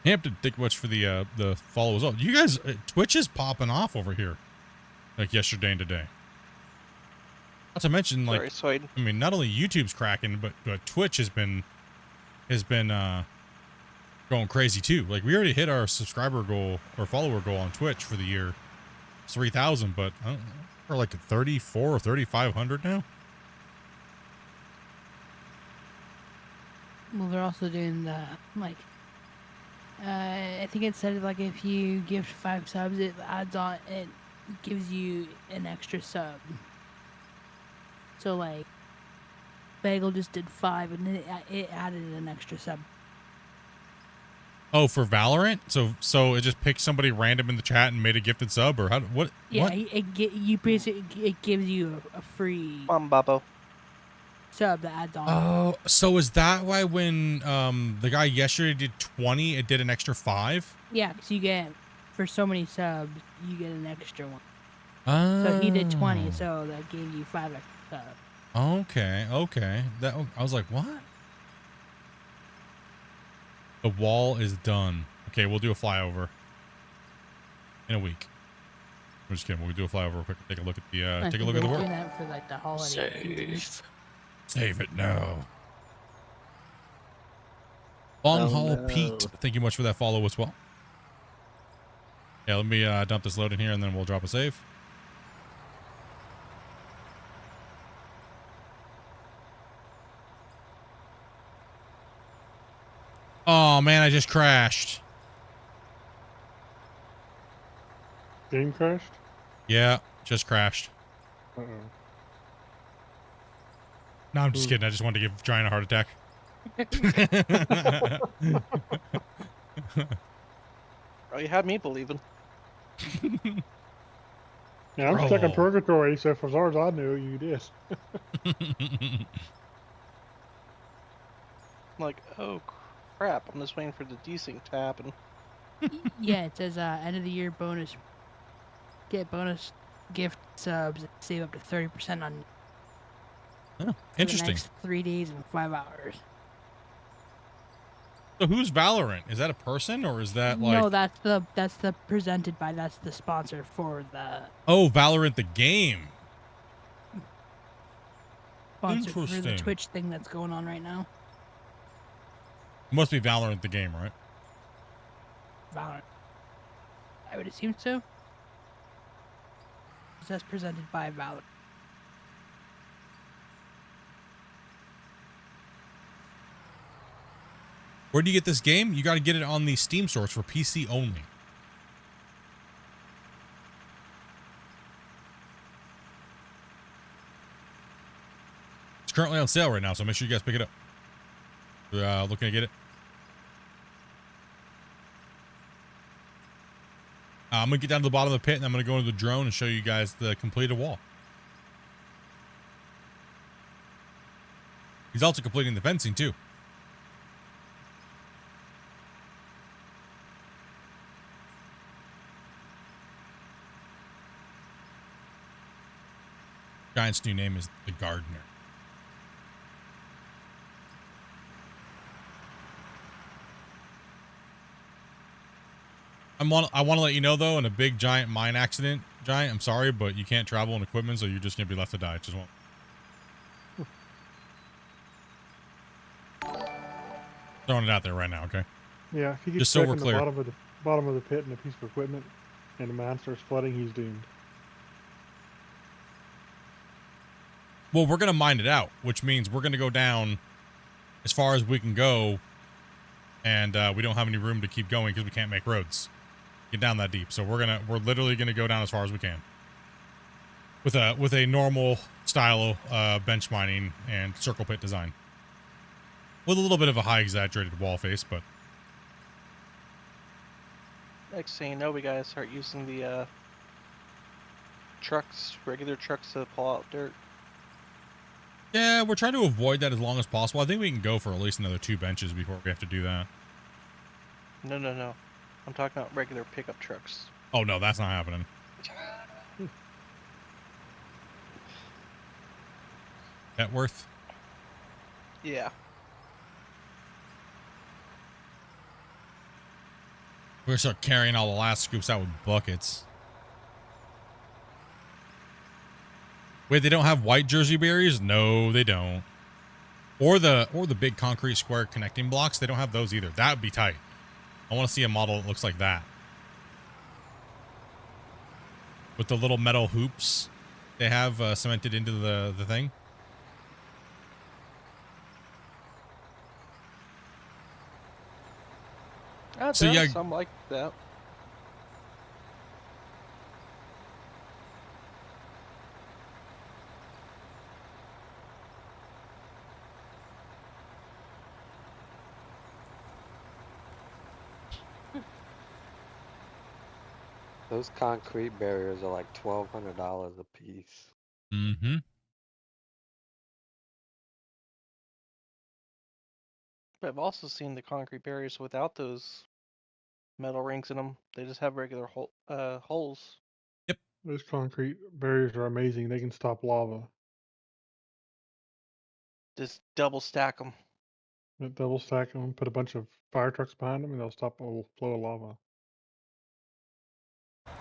Hampton, thank you much for the follow as well. You guys, Twitch is popping off over here, like yesterday and today. Not to mention, like, Sorry, I mean, not only YouTube's cracking, but Twitch has been going crazy too. Like, we already hit our subscriber goal or follower goal on Twitch for the year. It's 3,000, but I don't know, we're like at 34 or 3,500 now. Well, they're also doing the, like, I think it said, like, if you give 5 subs, it adds on, it gives you an extra sub. So, like, Bagel just did 5, and it added an extra sub. Oh, for Valorant? So it just picked somebody random in the chat and made a gifted sub, or how? What? Yeah, What? it gives you a free Babo. sub that adds on. Oh, so is that why when the guy yesterday did 20, it did an extra 5? Yeah, because you get, for so many subs, you get an extra one. Oh. So he did 20, so that gave you 5 extra subs. Okay. That I was like, what? The wall is done. Okay, we'll do a flyover in a week. I'm just kidding. We'll do a flyover real quick. Take a look at the I take a think look at the we're work. doing that for like the holiday season. Save it now. Long Haul Pete, thank you much for that follow as well. Yeah, let me dump this load in here and then we'll drop a save. Oh man, I just crashed. Game crashed? Yeah, just crashed. Uh-oh. No, I'm just kidding. I just wanted to give Giant a heart attack. Oh, you had me believing. Yeah, I'm stuck in Oh. purgatory, so for as far as I know, you did. Like, oh crap! I'm just waiting for the desync to happen. Yeah, it says end of the year bonus. Get bonus gift subs and save up to 30% on. Oh, for interesting. The next 3 days and 5 hours. So who's Valorant? Is that a person or is that like? No, that's the presented by. That's the sponsor for the. Oh, Valorant the game. Sponsor for the Interesting. Twitch thing that's going on right now. It must be Valorant the game, right? Valorant. I would assume so. That's presented by Valorant. Where do you get this game? You got to get it on the Steam source for PC only. It's currently on sale right now, so make sure you guys pick it up. Looking to get it. I'm going to get down to the bottom of the pit, and I'm going to go into the drone and show you guys the completed wall. He's also completing the fencing, too. Giant's new name is the Gardener. I want to let you know though, in a big giant mine accident, Giant, I'm sorry, but you can't travel in equipment, so you're just gonna be left to die. Just won't. Throwing it out there right now, okay? Yeah, if he gets just so stuck we're in clear. the bottom of the pit and a piece of equipment, and the mine starts flooding, he's doomed. Well, we're gonna mine it out, which means we're gonna go down as far as we can go, and we don't have any room to keep going because we can't make roads get down that deep. So we're literally gonna go down as far as we can with a normal style bench mining and circle pit design, with a little bit of a high exaggerated wall face, but Next thing you know, we gotta start using the trucks, regular trucks to pull out dirt. yeah, we're trying to avoid that as long as possible. I think we can go for at least another 2 benches before we have to do that. No. I'm talking about regular pickup trucks. Oh no, that's not happening. Net worth? Yeah. We're gonna start carrying all the last scoops out with buckets. Wait, they don't have white Jersey barriers? No, they don't. Or the big concrete square connecting blocks. They don't have those either. That would be tight. I want to see a model that looks like that. With the little metal hoops they have cemented into the thing. So yeah, some like that. Those concrete barriers are like $1,200 a piece. Mm-hmm. But I've also seen the concrete barriers without those metal rings in them. They just have regular holes. Yep. Those concrete barriers are amazing. They can stop lava. Just double stack them. Double stack them, put a bunch of fire trucks behind them, and they'll stop a flow of lava.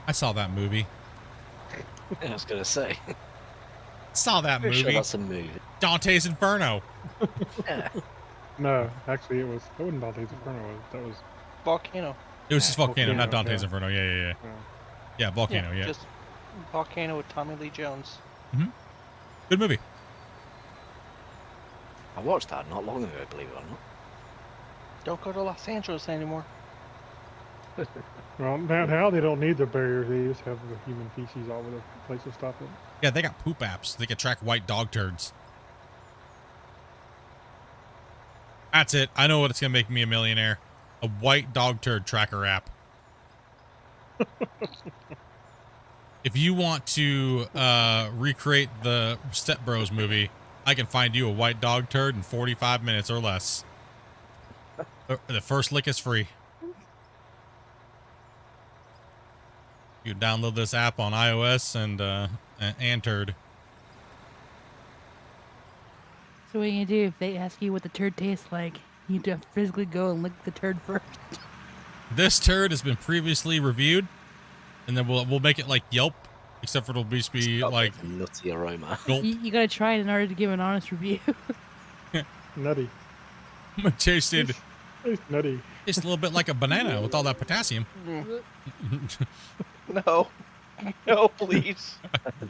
I saw that movie. I was gonna say. Saw that Pretty movie. sure that's a movie. Dante's Inferno. Yeah. No, actually, it wasn't Dante's Inferno. That was Volcano. It was just Volcano, not Volcano, Dante's yeah. Inferno. Yeah. Yeah, Volcano, yeah. Just Volcano with Tommy Lee Jones. Good movie. I watched that not long ago, believe it or not. Don't go to Los Angeles anymore. Well, now they don't need the barriers. They just have the human feces all over the place to stop it. Yeah, they got poop apps. They can track white dog turds. That's it. I know what it's going to make me a millionaire. A white dog turd tracker app. If you want to recreate the Step Bros movie, I can find you a white dog turd in 45 minutes or less. The first lick is free. You download this app on iOS and turd. So what are you gonna do if they ask you what the turd tastes like? You have to physically go and lick the turd first. This turd has been previously reviewed, and then we'll make it like Yelp, except for it'll just be like a nutty aroma. You gotta try it in order to give an honest review. Nutty. Tasted. It's nutty. It's a little bit like a banana with all that potassium. No. No, please.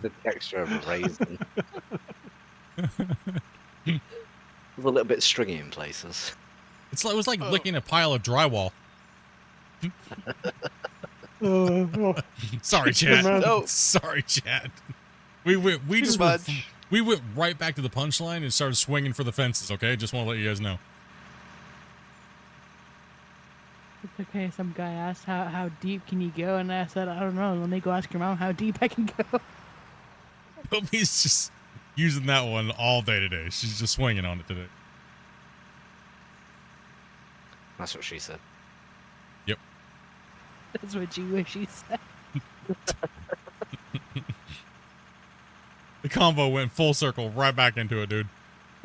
The texture of a raisin. It was a little bit stringy in places. It was like licking a pile of drywall. Sorry, Chad. No. Sorry, Chad. We went right back to the punchline and started swinging for the fences. Okay, just want to let you guys know. It's okay. Some guy asked how deep can you go, and I said I don't know. Let me go ask your mom how deep I can go. Poopy's just using that one all day today. She's just swinging on it today. That's what she said. Yep. That's what you wish she said. The combo went full circle right back into it, dude.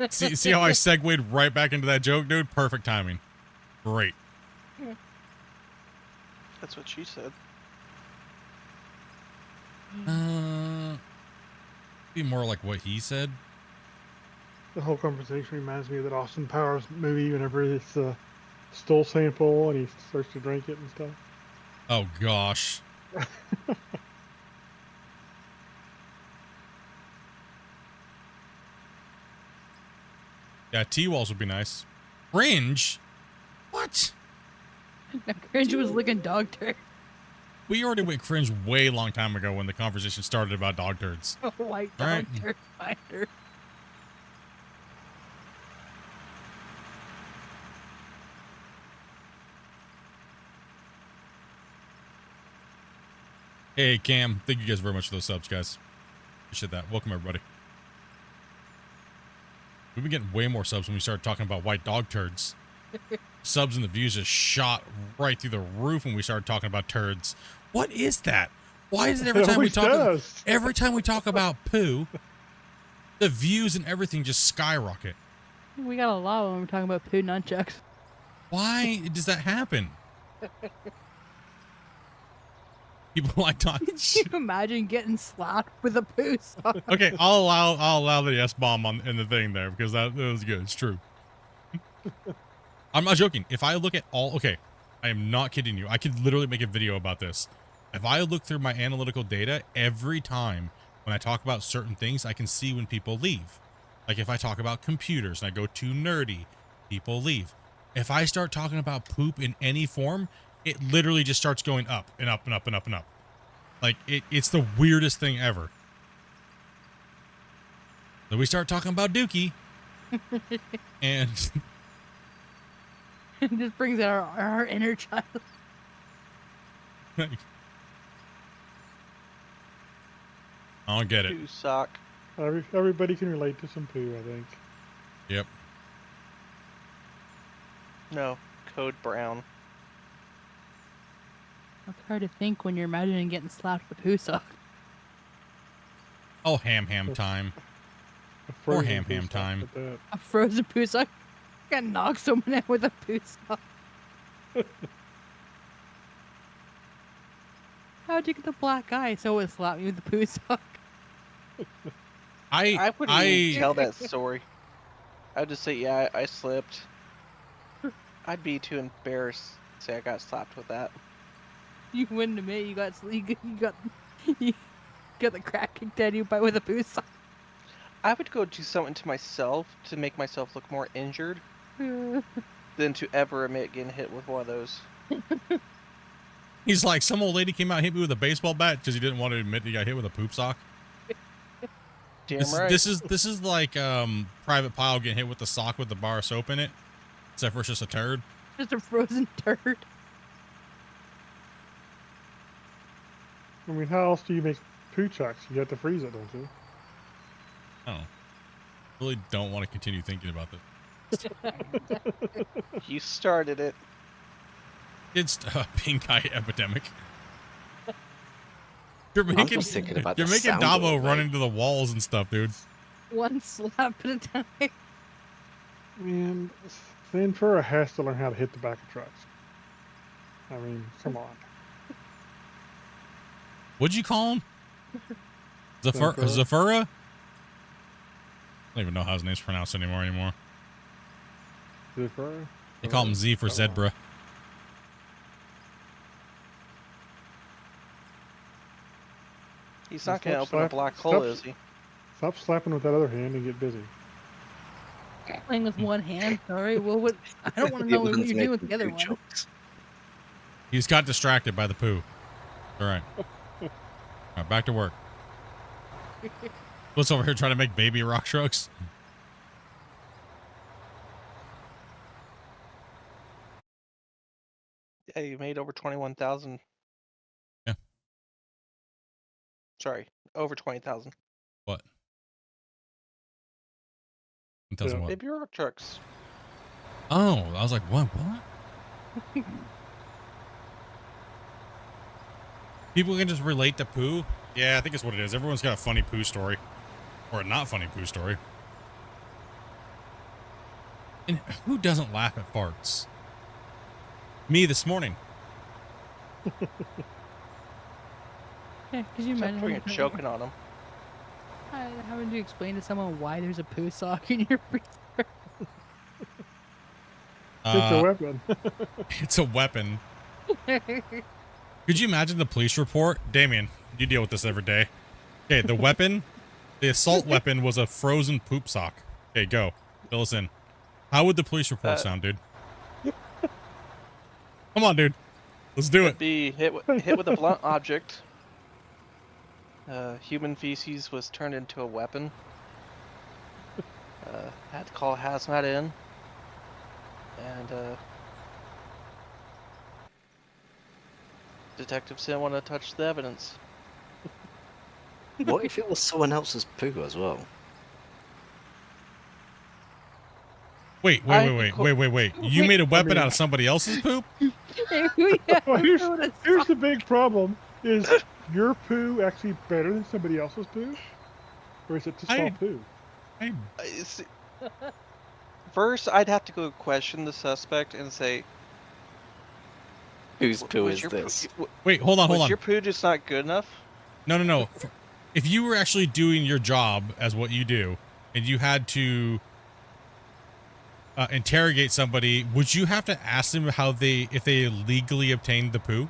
See how I segued right back into that joke, dude? Perfect timing. Great. That's what she said. Be more like what he said. The whole conversation reminds me of that Austin Powers movie whenever it's a stool sample and he starts to drink it and stuff. Oh, gosh. Yeah, T-walls would be nice. Cringe? What? Cringe was licking dog turd. We already went cringe way long time ago when the conversation started about dog turds. White dog Right. turd finder. Hey, Cam. Thank you guys very much for those subs, guys. Appreciate that. Welcome, everybody. We've been getting way more subs when we started talking about white dog turds. Subs and the views just shot right through the roof when we started talking about turds. What is that? Why is it every time we talk about poo, the views and everything just skyrocket? We got a lot when we're talking about poo nunchucks. Why does that happen? People like talking. Could you imagine getting slapped with a poo sock? Okay, I'll allow the S bomb in the thing there because that was good. It's true. I'm not joking. If I look at I am not kidding you. I could literally make a video about this. If I look through my analytical data every time when I talk about certain things, I can see when people leave. Like if I talk about computers and I go too nerdy, people leave. If I start talking about poop in any form, it literally just starts going up and up and up and up and up. Like it's the weirdest thing ever. So we start talking about Dookie and It just brings out our inner child. I don't get it. Poo sock. Everybody can relate to some poo, I think. Yep. No, Code Brown. It's hard to think when you're imagining getting slapped with a poo sock. Oh, ham time. Or ham time. A frozen poo sock. gonna knock someone out with a poo sock. How'd you get the black eye? Someone slapped me with the poo sock. I wouldn't even tell that story. I'd just say, yeah, I slipped. I'd be too embarrassed to say I got slapped with that. You wouldn't admit you got the crap kicked out of you with a poo sock. I would go do something to myself to make myself look more injured than to ever admit getting hit with one of those. He's like, some old lady came out and hit me with a baseball bat because he didn't want to admit he got hit with a poop sock. Damn right. This is like Private Pile getting hit with the sock with the bar of soap in it, except for it's just a turd. Just a frozen turd. I mean, how else do you make poo chucks? You have to freeze it, don't you? Oh, really don't want to continue thinking about this. You started it. It's a pink eye epidemic. You're I'm making, just thinking about you're the making sound Dabo of it, run mate. into the walls and stuff, dude. One slap at a time. Man, the Infura has to learn how to hit the back of trucks. I mean, come on. What'd you call him? Zafura. Zafura? I don't even know how his name's pronounced anymore. Zafura? They call him Z for zebra. He's not going to open a black hole, is he? Stop slapping with that other hand and get busy. Playing with one hand. Sorry. Well, what? I don't want to know what you're doing with the other one. He's got distracted by the poo. All right. All right, back to work. What's over here trying to make baby rock trucks? Yeah, you made over 21,000. Yeah. Sorry, over 20,000. What? 1,000 what? Baby rock trucks. Oh, I was like, what? People can just relate to poo? Yeah, I think it's what it is. Everyone's got a funny poo story. Or a not funny poo story. And who doesn't laugh at farts? Me this morning. Yeah, could you imagine Except for you're choking on them. Having to explain to someone why there's a poo sock in your freezer? It's a weapon. It's a weapon. Could you imagine the police report? Damien, you deal with this every day. Okay, the weapon, the assault weapon was a frozen poop sock. Okay, go. Fill us in. How would the police report sound, dude? Come on, dude. Let's do it. Be hit with a blunt object. Human feces was turned into a weapon. Had to call hazmat in. And detectives didn't want to touch the evidence. What if it was someone else's poo as well? Wait. You made a weapon out of somebody else's poop? Well, here's the big problem. Is your poo actually better than somebody else's poo? Or is it just all poo? First, I'd have to go question the suspect and say, whose poo is this? Wait, hold on. Was your poo just not good enough? No. If you were actually doing your job as what you do, and you had to interrogate somebody, would you have to ask them if they legally obtained the poo?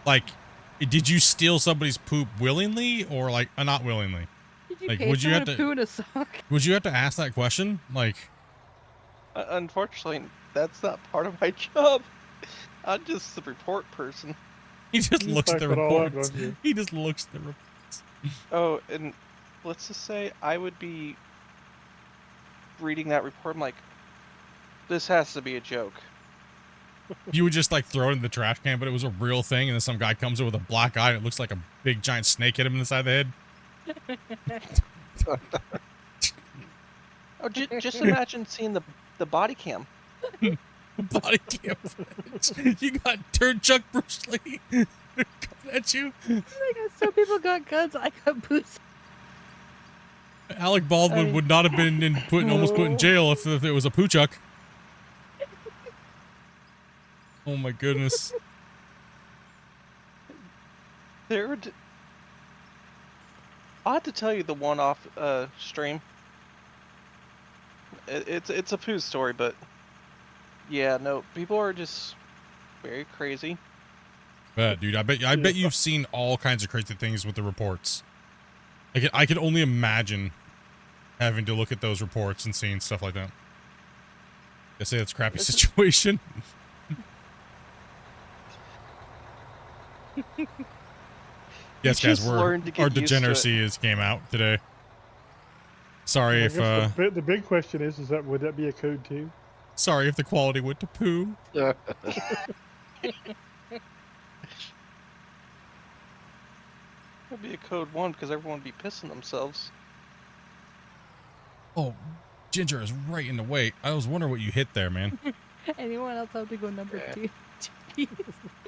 Like, did you steal somebody's poop willingly or like not willingly? Would you have to poo in a sock? Would you have to ask that question? Like, unfortunately, that's not part of my job. I'm just the report person. He just looks at the reports. He just looks at the reports. Oh, and let's just say I would be reading that report. I'm like, this has to be a joke. You would just like throw it in the trash can, but it was a real thing, and then some guy comes in with a black eye and it looks like a big giant snake hit him in the side of the head. Oh, just imagine seeing the body cam. Body cam footage. You got turned Chuck Bruce Lee coming at you. Some people got guns. I got boots. Alec Baldwin would not have been almost put in jail if it was a poochuck. Oh my goodness. I'll have to tell you the one-off stream. It's a poo story, but yeah, no, people are just very crazy. Dude, I bet you've seen all kinds of crazy things with the reports. I could only imagine having to look at those reports and seeing stuff like that. I say that's a crappy situation. Yes, guys, our degeneracy came out today. Sorry if the big question is that would that be a code too? Sorry if the quality went to poo. That'd be a code 1 because everyone would be pissing themselves. Oh, Ginger is right in the way. I was wondering what you hit there, man. Anyone else have to go number 2? Jeez.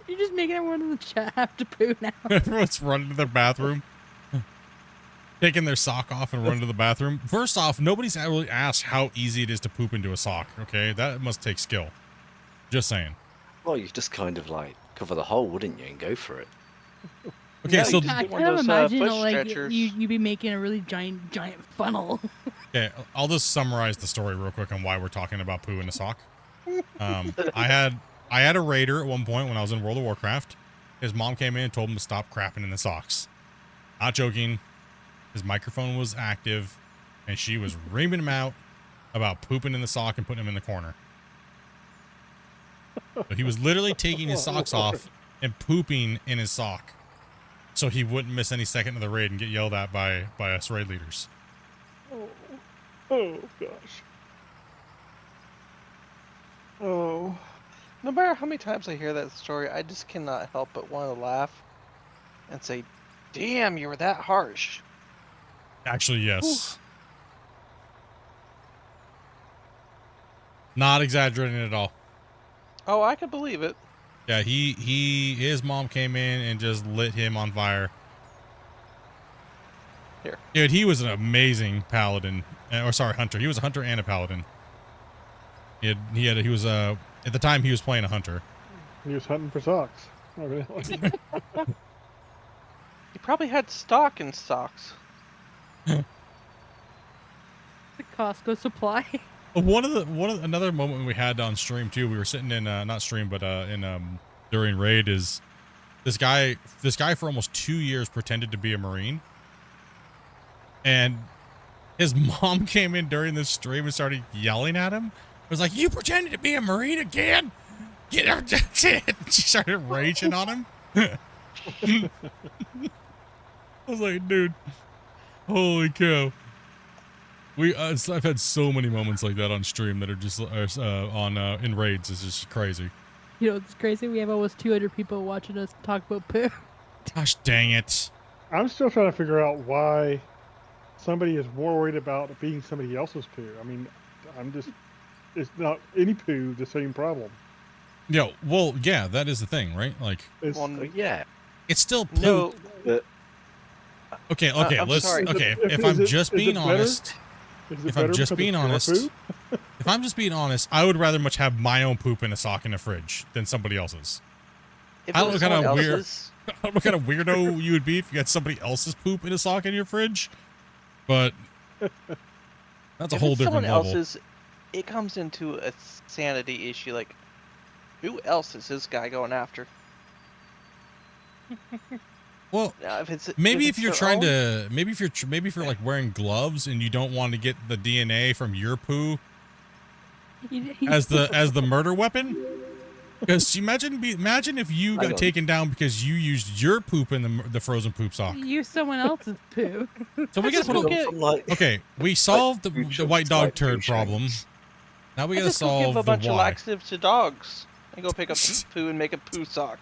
You're just making everyone in the chat have to poo now. Everyone's running to their bathroom. Taking their sock off and running to the bathroom. First off, nobody's really asked how easy it is to poop into a sock, okay? That must take skill. Just saying. Well, you just kind of like cover the hole, wouldn't you, and go for it. Okay, yeah, so I kind of imagine like you'd be making a really giant funnel. Okay, I'll just summarize the story real quick on why we're talking about poo in a sock. I had a raider at one point when I was in World of Warcraft. His mom came in and told him to stop crapping in the socks. Not joking. His microphone was active, and she was reaming him out about pooping in the sock and putting him in the corner. So he was literally taking his socks off and pooping in his sock, so he wouldn't miss any second of the raid and get yelled at by us raid leaders. Oh gosh. Oh. No matter how many times I hear that story, I just cannot help but want to laugh and say, "Damn, you were that harsh." Actually, yes. Not exaggerating at all. Oh, I can believe it. Yeah, his mom came in and just lit him on fire. Here. Dude, he was an amazing paladin, or sorry, hunter. He was a hunter and a paladin. He was at the time he was playing a hunter. He was hunting for socks. Oh, really? He probably had stock in socks. The Costco supply. Another moment we had on stream too. We were sitting in not stream, but during raid is this guy for almost 2 years pretended to be a Marine, and his mom came in during the stream and started yelling at him. It was like, "You pretended to be a Marine again? Get out!" She started raging on him. I was like, dude, holy cow. I've had so many moments like that on stream that are just in raids. It's just crazy. You know, it's crazy. We have almost 200 people watching us talk about poo. Gosh dang it. I'm still trying to figure out why somebody is more worried about it being somebody else's poo. I mean, it's not any poo the same problem. Yeah, well, yeah, that is the thing, right? Like, yeah, it's still poo. No, okay, if I'm just being honest, if I'm just being honest, I would rather much have my own poop in a sock in the fridge than somebody else's. I don't know what kind of weirdo you would be if you had somebody else's poop in a sock in your fridge, but that's a whole different level. Else's, it comes into a sanity issue. Like, who else is this guy going after? Well, maybe if you're like wearing gloves and you don't want to get the DNA from your poo as the murder weapon. Because imagine if you got taken down because you used your poop in the frozen poop sock. Use someone else's poo. So we gotta okay. We solved the white dog turd problem. Now we gotta solve give a bunch of why. laxatives to dogs and go pick up poo and make a poo sock.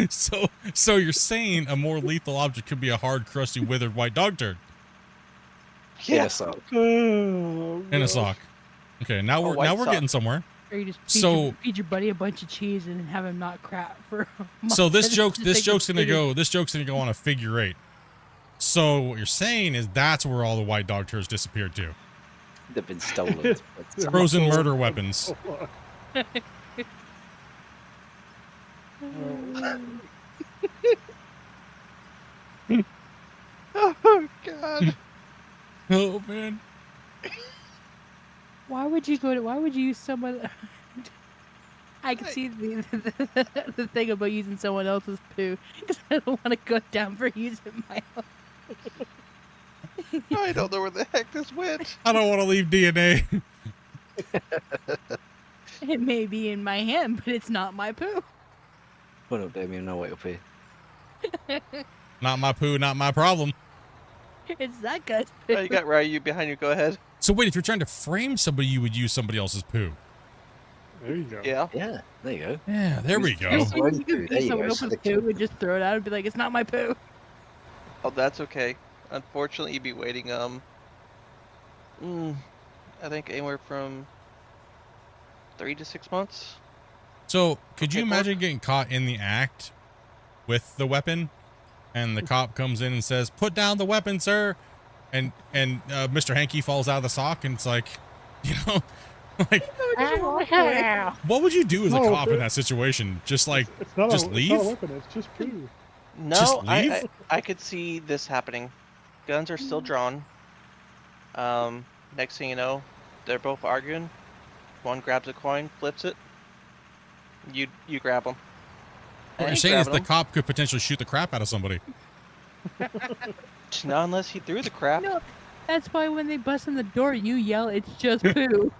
So you're saying a more lethal object could be a hard, crusty, withered white dog turd? Yeah. In a sock. Okay, now we're getting somewhere. Or you just feed your buddy a bunch of cheese and have him not crap for a month. So this joke's gonna go on a figure 8. So what you're saying is that's where all the white dog turds disappeared to. They've been stolen. Frozen murder weapons. Oh God. Oh man. Why would you use someone? I can see the thing about using someone else's poo because I don't want to go down for using my own. I don't know where the heck this went. I don't want to leave DNA. It may be in my hand, but it's not my poo. Put up, Damien. No way up here. Not my poo, not my problem. It's that guy's poo. Oh, you got Ryu behind you. Go ahead. So wait, if you're trying to frame somebody, you would use somebody else's poo. There you go. Yeah. Yeah. There you go. Yeah, there we go. You could use someone else's poo and just throw it out and be like, "It's not my poo." Oh, that's okay. Unfortunately, you'd be waiting. I think anywhere from 3 to 6 months. So could you imagine getting caught in the act with the weapon, and the cop comes in and says, "Put down the weapon, sir," and Mr. Hanky falls out of the sock, and it's like, you know, like, what would you do as a cop in that situation? Just like, just leave? It's not a weapon. It's just poo. No, Just leave? I could see this happening. Guns are still drawn. Next thing you know, they're both arguing. One grabs a coin, flips it. You grab them. What you're saying is the cop could potentially shoot the crap out of somebody. Not unless he threw the crap. No, that's why when they bust in the door, you yell, "It's just poo."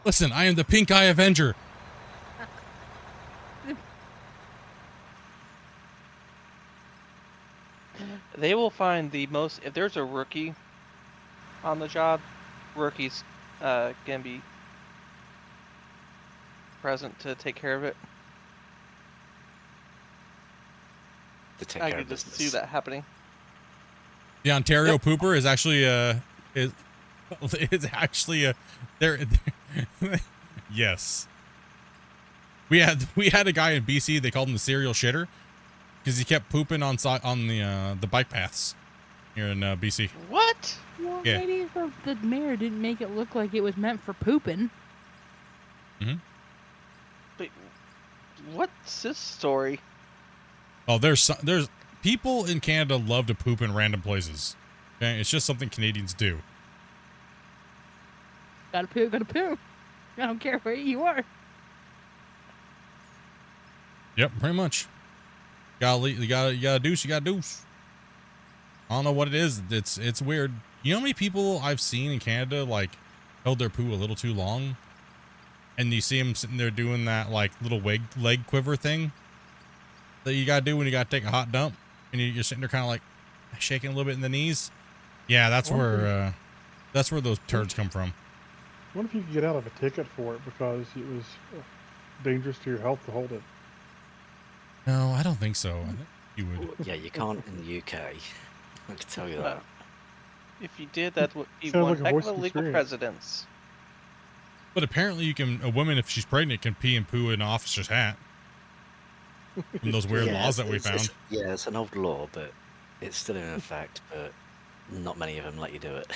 Listen, I am the Pink Eye Avenger. They will find the most. If there's a rookie on the job, rookies can be present to take care of it. I could just see that happening. The Ontario pooper is actually is actually there. Yes. We had a guy in BC. They called him the serial shitter because he kept pooping on the bike paths here in BC. What? Well, Yeah. maybe the mayor didn't make it look like it was meant for pooping. Mm-hmm. But what's this story? Oh, there's people in Canada love to poop in random places. Okay? It's just something Canadians do. Gotta poo, gotta poo. I don't care where you are. Yep, pretty much. You gotta deuce. I don't know what it is. It's weird. You know how many people I've seen in Canada like held their poo a little too long, and you see them sitting there doing that like little leg quiver thing that you gotta do when you gotta take a hot dump, and you're sitting there kind of like shaking a little bit in the knees. Yeah, that's where those turds come from. I wonder if you could get out of a ticket for it because it was dangerous to your health to hold it. No, I don't think so. I think you would. Yeah, you can't in the UK. I can tell you that. If you did, that would be Sounds one like a heck voice of a of legal experience. precedence. But apparently, a woman, if she's pregnant, can pee and poo in an officer's hat. From those weird laws that we found. Yeah, it's an old law, but it's still in effect. But not many of them let you do it.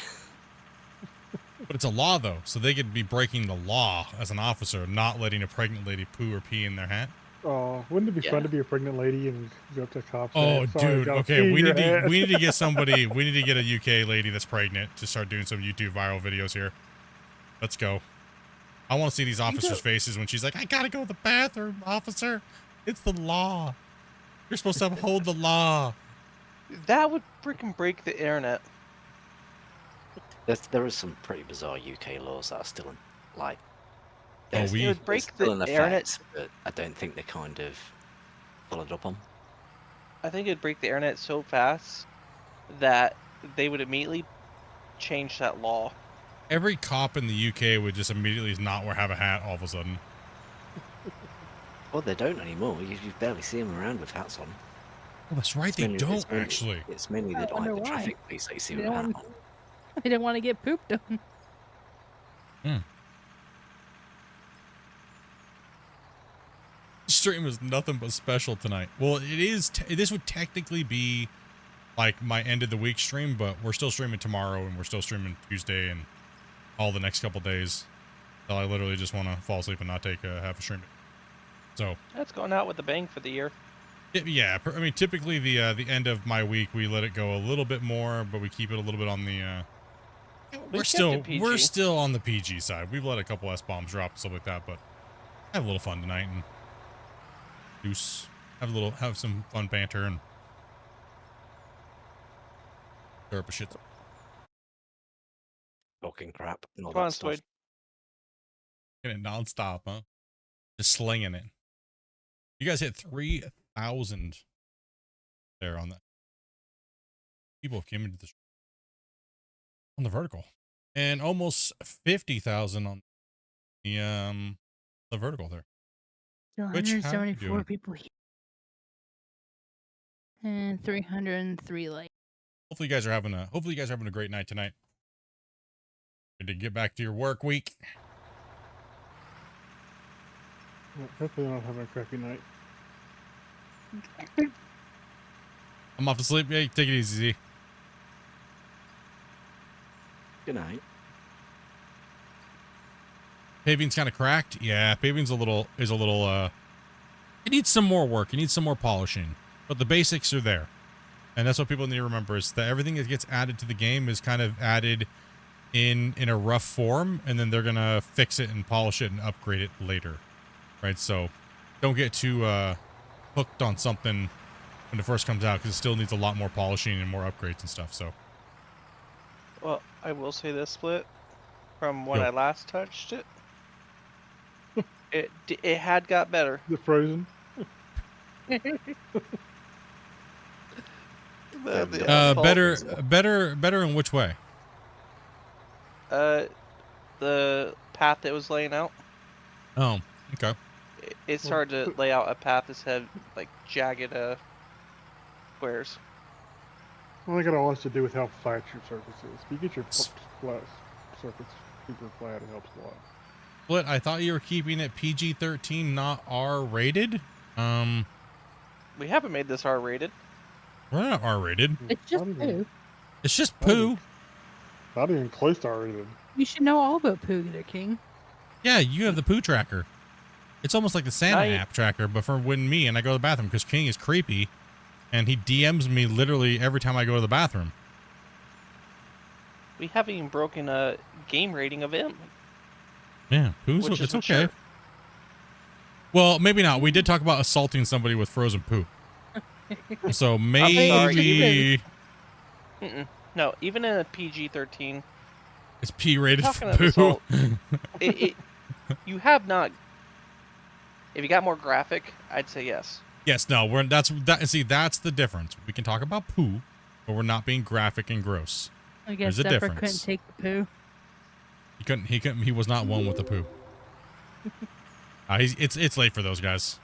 But it's a law, though, so they could be breaking the law as an officer, not letting a pregnant lady poo or pee in their hat. Oh, wouldn't it be fun to be a pregnant lady and go up to the cops? Oh, and say, "Sorry, dude. gotta Okay, pee we in need your to hat." we need to get somebody. We need to get a UK lady that's pregnant to start doing some YouTube viral videos here. Let's go. I want to see these officers' faces when she's like, "I gotta go to the bathroom, officer. It's the law. You're supposed to uphold the law." That would freaking break the internet. There are some pretty bizarre UK laws that are still in, like. Oh, It would break still the in internet. effect, but I don't think they kind of followed up on. I think it'd break the internet so fast that they would immediately change that law. Every cop in the UK would just immediately not have a hat all of a sudden. Well, they don't anymore. You barely see them around with hats on. Oh, that's right. They don't actually. It's mainly I the wonder like the why. traffic police that you see They with a don't hat want- on. I didn't want to get pooped on. It's stream is nothing but special tonight. Well, it is. This would technically be like my end of the week stream, but we're still streaming tomorrow and we're still streaming Tuesday and all the next couple days. So I literally just want to fall asleep and not take half a stream. So That's going out with a bang for the year. yeah, I mean, typically the end of my week we let it go a little bit more, but we keep it a little bit on the. We're still on the PG side. We've let a couple S-bombs drop and stuff like that, but have a little fun tonight and have some fun banter and stir up a shit. Talking crap and all Come on, that stuff. Swade. Getting it nonstop, huh? Just slinging it. You guys hit 3,000 there on that. People came into the on the vertical, and almost 50,000 on the vertical there. Still Which, how you 174 doing? people here. And 303 likes. Hopefully you guys are having a great night tonight. Good to get back to your work week. Yeah, hopefully they're not having a crappy night. I'm off to sleep. Yeah, take it easy. Z. Good night. Paving's kind of cracked. Yeah, paving's a little. It needs some more work. It needs some more polishing, but the basics are there, and that's what people need to remember: is that everything that gets added to the game is kind of added in a rough form, and then they're gonna fix it and polish it and upgrade it later, right? So, don't get too hooked on something when it first comes out, because it still needs a lot more polishing and more upgrades and stuff. So, Well, I will say this, Split. From when I last touched it, it had got better. Is it frozen? better in which way? The path that was laying out. Oh, okay. It started to lay out a path that had like jagged squares. Well, I think it all has to do with how flat your surface is. If you get your flat surface super flat, it helps a lot. Split, I thought you were keeping it PG-13, not R-rated. We haven't made this R-rated. We're not R-rated. It's just poo. It's just poo. Not even close to R-rated. You should know all about poo there, King. Yeah, you have the poo tracker. It's almost like the Santa app tracker, but for when me and I go to the bathroom, because King is creepy, and he DMs me literally every time I go to the bathroom. We haven't even broken a game rating of him. Yeah, poo's it's okay. Well, maybe not. We did talk about assaulting somebody with frozen poo. So maybe. No, even in a PG-13. It's P-rated for poo. Assault, you have not. If you got more graphic, I'd say yes. Yes, no, that's the difference. We can talk about poo, but we're not being graphic and gross. I guess There's a Zephyr difference. couldn't take the poo. He was not one with the poo. It's late for those guys.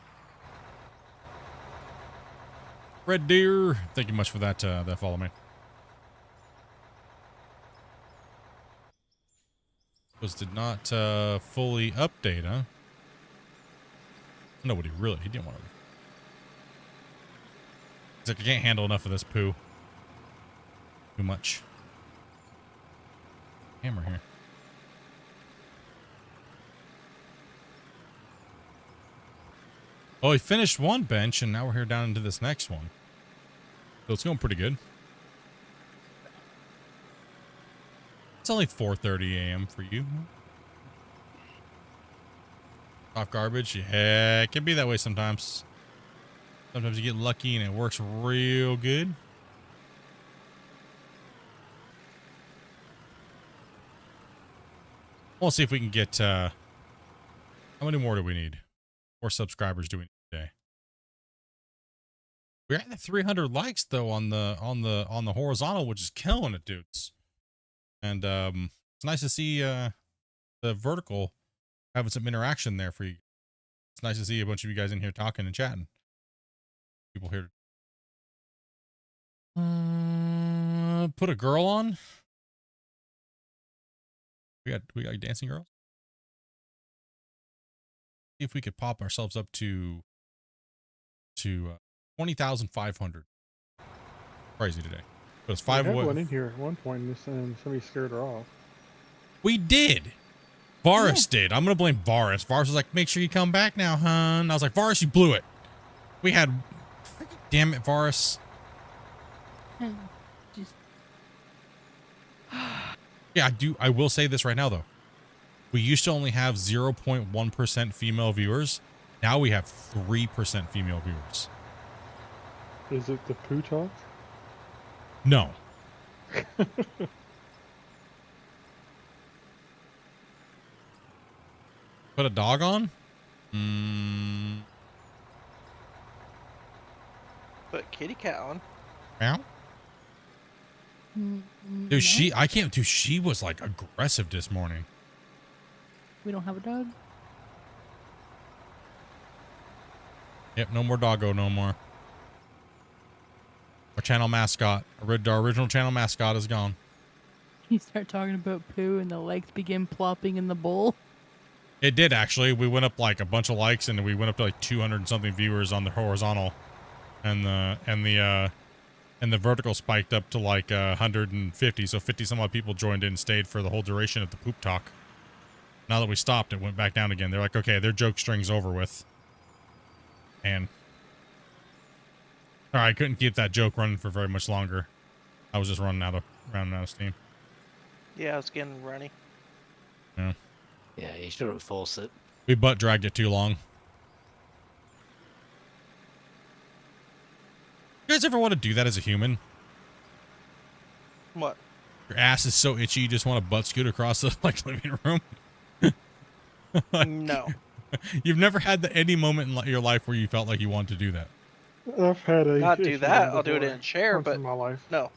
Red Deer, thank you much for that follow, man. Those did not fully update, huh? Nobody really. He didn't want to. He's like, I can't handle enough of this poo. Too much. Hammer here. Oh, he finished one bench, and now we're here down into this next one. So it's going pretty good. It's only 4:30 a.m. for you. Off garbage? Yeah, it can be that way sometimes. Sometimes you get lucky and it works real good. We'll see if we can get, how many more do we need? More subscribers do we need today? We're at the 300 likes though on the horizontal, which is killing it, dudes. And it's nice to see the vertical having some interaction there for you. It's nice to see a bunch of you guys in here talking and chatting. People here. Put a girl on. We got dancing girls. See if we could pop ourselves up to to 20,500. Crazy today. It was We 5 had away. one in here at one point, and somebody scared her off. We did. Varus did. I'm gonna blame Varus. Varus was like, "Make sure you come back now, hun." I was like, "Varus, you blew it." We had. Damn it, Varus. Just Yeah, I will say this right now though. We used to only have 0.1% female viewers. Now we have 3% female viewers. Is it the poo talk? No. Put a dog on? Put kitty cat on. Meow? Dude, she was like aggressive this morning. We don't have a dog. Yep, no more doggo, no more. Our channel mascot, our original channel mascot is gone. You start talking about poo and the legs begin plopping in the bowl. It did actually. We went up like a bunch of likes and we went up to like 200 and something viewers on the horizontal, and the vertical spiked up to like 150. So 50 some odd people joined in and stayed for the whole duration of the poop talk. Now that we stopped, it went back down again. They're like, okay, their joke string's over with. And all right, I couldn't keep that joke running for very much longer. I was just running out of steam. Yeah, it's getting runny. Yeah. Yeah, you shouldn't force it. We butt dragged it too long. You guys ever want to do that as a human? What? Your ass is so itchy you just want to butt scoot across the like living room? No. You've never had any moment in your life where you felt like you wanted to do that? I've had a Not do issue that. before I'll do it in a chair, once but in my life. no.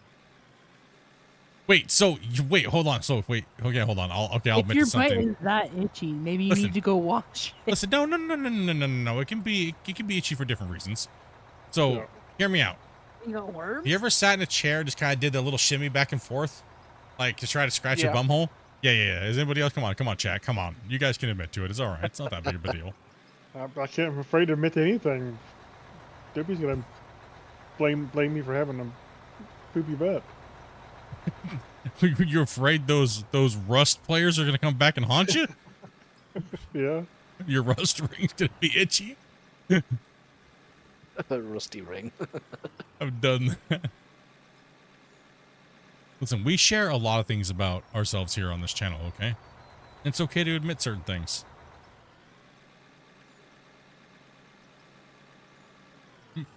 Wait, so wait, hold on. So wait, okay, hold on. I'll If admit your to butt something. is that itchy, maybe you Listen. need to go wash it. Listen, no. It can be itchy for different reasons. So hear me out. You got worms? You ever sat in a chair, just kind of did the little shimmy back and forth, like to try to scratch your Yeah. bum hole? Yeah. Is anybody else? Come on, chat. Come on. You guys can admit to it. It's all right. It's not that big of a deal. I can't. I'm afraid to admit to anything. Debbie's gonna blame me for having a poopy butt. You're afraid those Rust players are gonna come back and haunt you? Yeah. Your Rust ring's gonna be itchy. A rusty ring. I've done that. Listen, we share a lot of things about ourselves here on this channel, okay? It's okay to admit certain things.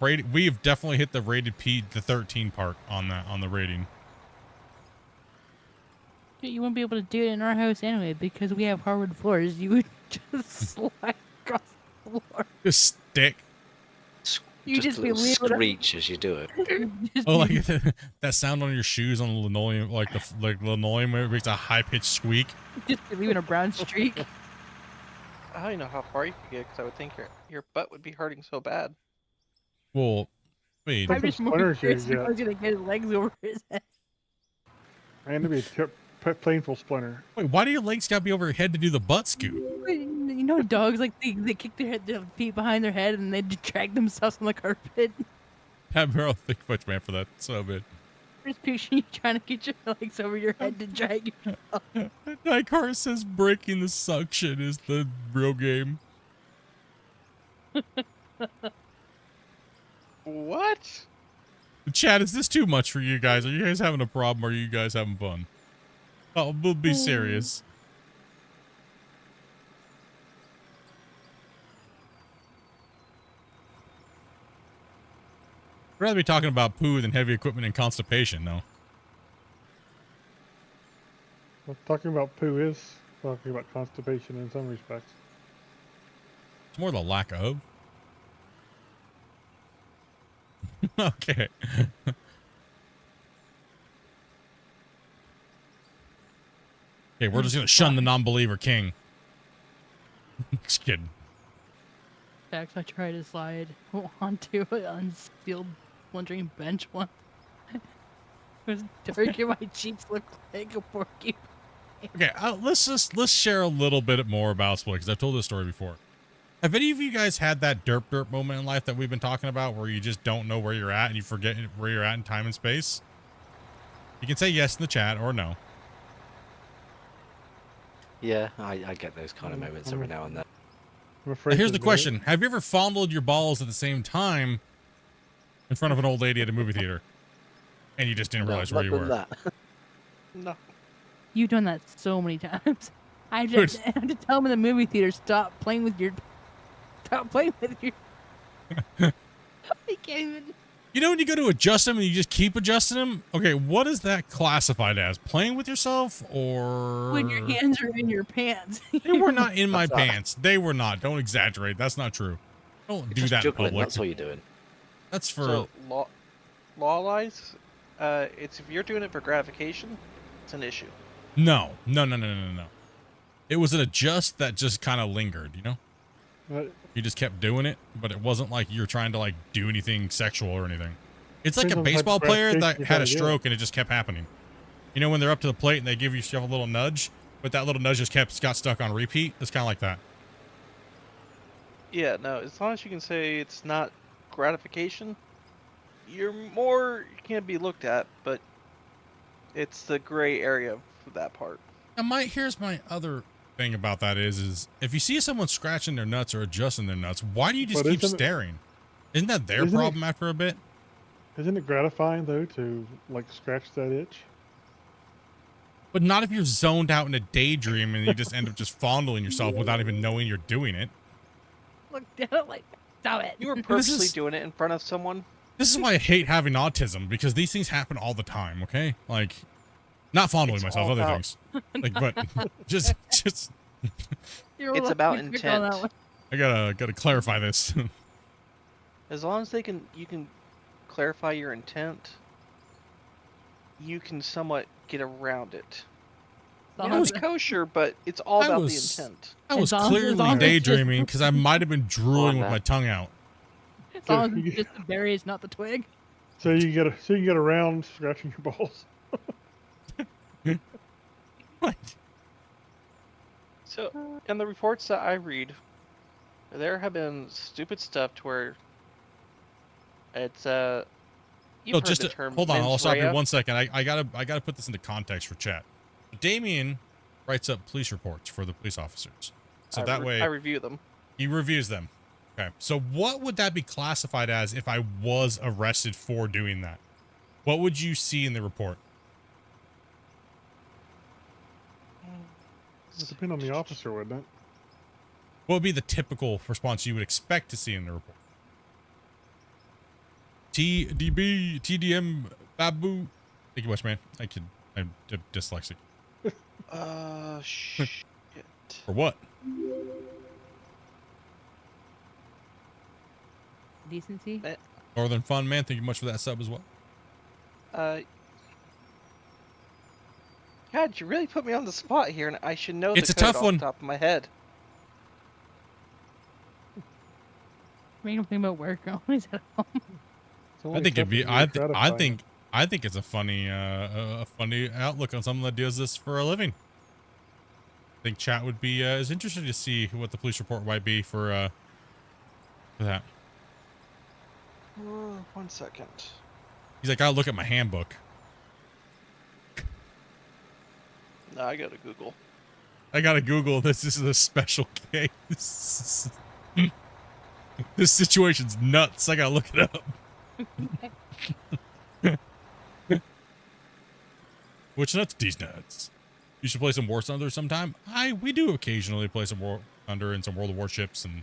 We've definitely hit the rated P, the 13 part on the rating. Dude, you wouldn't be able to do it in our house anyway because we have hardwood floors. You would just slide across the floor. Just stick. You just a be little leaving it- screech as you do it. Oh, like that sound on your shoes on the linoleum, like the linoleum, where it makes a high pitched squeak. Just be leaving a brown streak. I don't even know how far you could get because I would think your butt would be hurting so bad. Well, wait. I'm just more splinters curious you if I was gonna get his legs over his head. And to be a painful splinter. Wait, why do your legs gotta be over your head to do the butt scoot? You know, dogs like they kick their feet behind their head and they drag themselves on the carpet. Have Meryl think much man for that. So good. Just picture you trying to get your legs over your head to drag yourself. Nightcar says breaking the suction is the real game. What? Chat, is this too much for you guys? Are you guys having a problem or are you guys having fun? Oh, we'll be serious. I'd rather be talking about poo than heavy equipment and constipation, though. Well, talking about poo is talking about constipation in some respects. It's more the lack of. Okay. Okay, we're just gonna shun the non-believer king. Just kidding. Fact, I tried to slide onto an unsealed splintering bench once. It was dark and my cheeks looked like a porcupine. Okay, let's share a little bit more about Split because I've told this story before. Have any of you guys had that derp moment in life that we've been talking about where you just don't know where you're at and you forget where you're at in time and space? You can say yes in the chat or no. Yeah, I get those kind of moments every now and then. I'm afraid Here's to the admit question. it. Have you ever fondled your balls at the same time in front of an old lady at a movie theater? And you just didn't realize where you were? No. You've done that so many times. I have to tell them in the movie theater, stop playing with your. I can't even. You know when you go to adjust them and you just keep adjusting them? Okay, what is that classified as? Playing with yourself or... When your hands are in your pants. They were not in my pants. They were not. Don't exaggerate. That's not true. Don't do that in public. That's what you're doing. That's for... So, law-wise, it's if you're doing it for gratification, it's an issue. No. It was an adjust that just kind of lingered, you know? What? You just kept doing it, but it wasn't like you're trying to like do anything sexual or anything. It's like a Depends on the type baseball of player that gratification had you're a trying to stroke and it just kept happening. You know when they're up to the plate and they give you a little nudge, but that little nudge just got stuck on repeat? It's kind of like that. Yeah, no, as long as you can say it's not gratification, you can't be looked at, but it's the gray area for that part. Now, here's my other thing about that is if you see someone scratching their nuts or adjusting their nuts, why do you just keep staring? Isn't that their problem after a bit? Isn't it gratifying though to like scratch that itch? But not if you're zoned out in a daydream and you just end up just fondling yourself without even knowing you're doing it. Look down, like, stop it. You were purposely doing it in front of someone. This is why I hate having autism, because these things happen all the time, okay? Like, not fondling myself, other things. Like, but just it's about intent. I gotta clarify this. As long as you can clarify your intent, you can somewhat get around it. It's kosher, but it's all about the intent. I was clearly daydreaming because I might have been drooling with my tongue out. As long as it's just the berries, not the twig. So you get around scratching your balls. What? So, in the reports that I read, there have been stupid stuff to where it's you've heard the term hold on, I'll stop you mens rea. 1 second. I gotta put this into context for chat. Damien writes up police reports for the police officers, so that way I review them. He reviews them. Okay, so what would that be classified as if I was arrested for doing that? What would you see in the report? It would depend on the officer, wouldn't it? What would be the typical response you would expect to see in the report? TDB, TDM, Babu. Thank you much, man. I'm dyslexic. Shit. For what? Decency? Northern Fun, man. Thank you much for that sub as well. God, you really put me on the spot here, and I should know It's the a code tough off one. the top of my head. Make them think about work always at home. I think it'd be. I think it's a funny outlook on someone that does this for a living. I think chat would be is interested to see what the police report might be for that. 1 second. He's like, I'll look at my handbook. No, I gotta Google. I gotta Google this. This is a special case. This situation's nuts. I gotta look it up. Which nuts? These nuts. You should play some War Thunder sometime. We do occasionally play some War Thunder and some World of Warships, and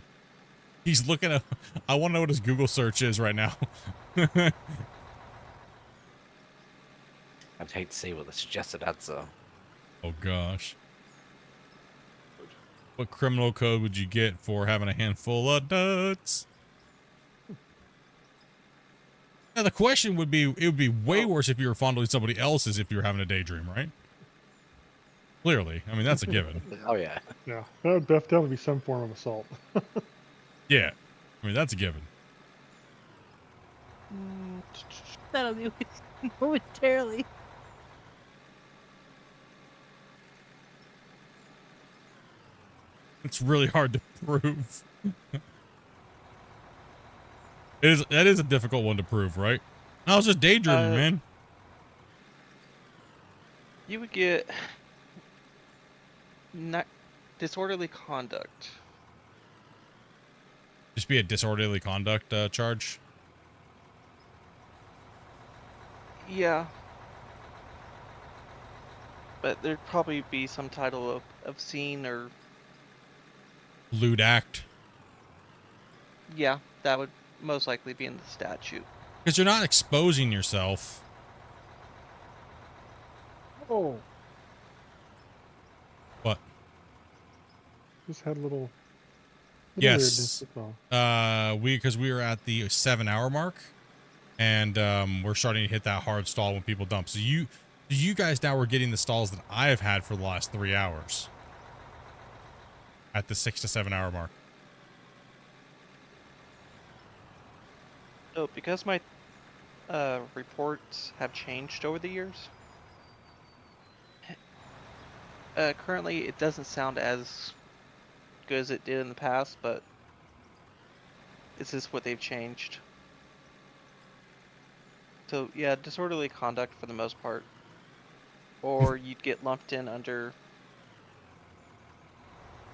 he's looking at. I want to know what his Google search is right now. I'd hate to see what the suggested ads are. Oh gosh. What criminal code would you get for having a handful of nuts? Now the question would be, it would be way worse if you were fondling somebody else's if you were having a daydream, right? Clearly. I mean, that's a given. Oh, yeah. Yeah, that would definitely be some form of assault. Yeah. I mean, that's a given. That'll do it momentarily. It's really hard to prove. That is a difficult one to prove, right? I was just daydreaming, man. You would get disorderly conduct. Just be a disorderly conduct charge. Yeah. But there'd probably be some title of obscene or... Lewd act. Yeah, that would most likely be in the statute. Because you're not exposing yourself. Oh. What? Just had a little Yes. weirdness. Because we were at the 7-hour mark, and we're starting to hit that hard stall when people dump. So you guys now are getting the stalls that I have had for the last 3 hours. At the 6 to 7 hour mark. So because my reports have changed over the years, currently it doesn't sound as good as it did in the past, but this is what they've changed. So yeah, disorderly conduct for the most part, or you'd get lumped in under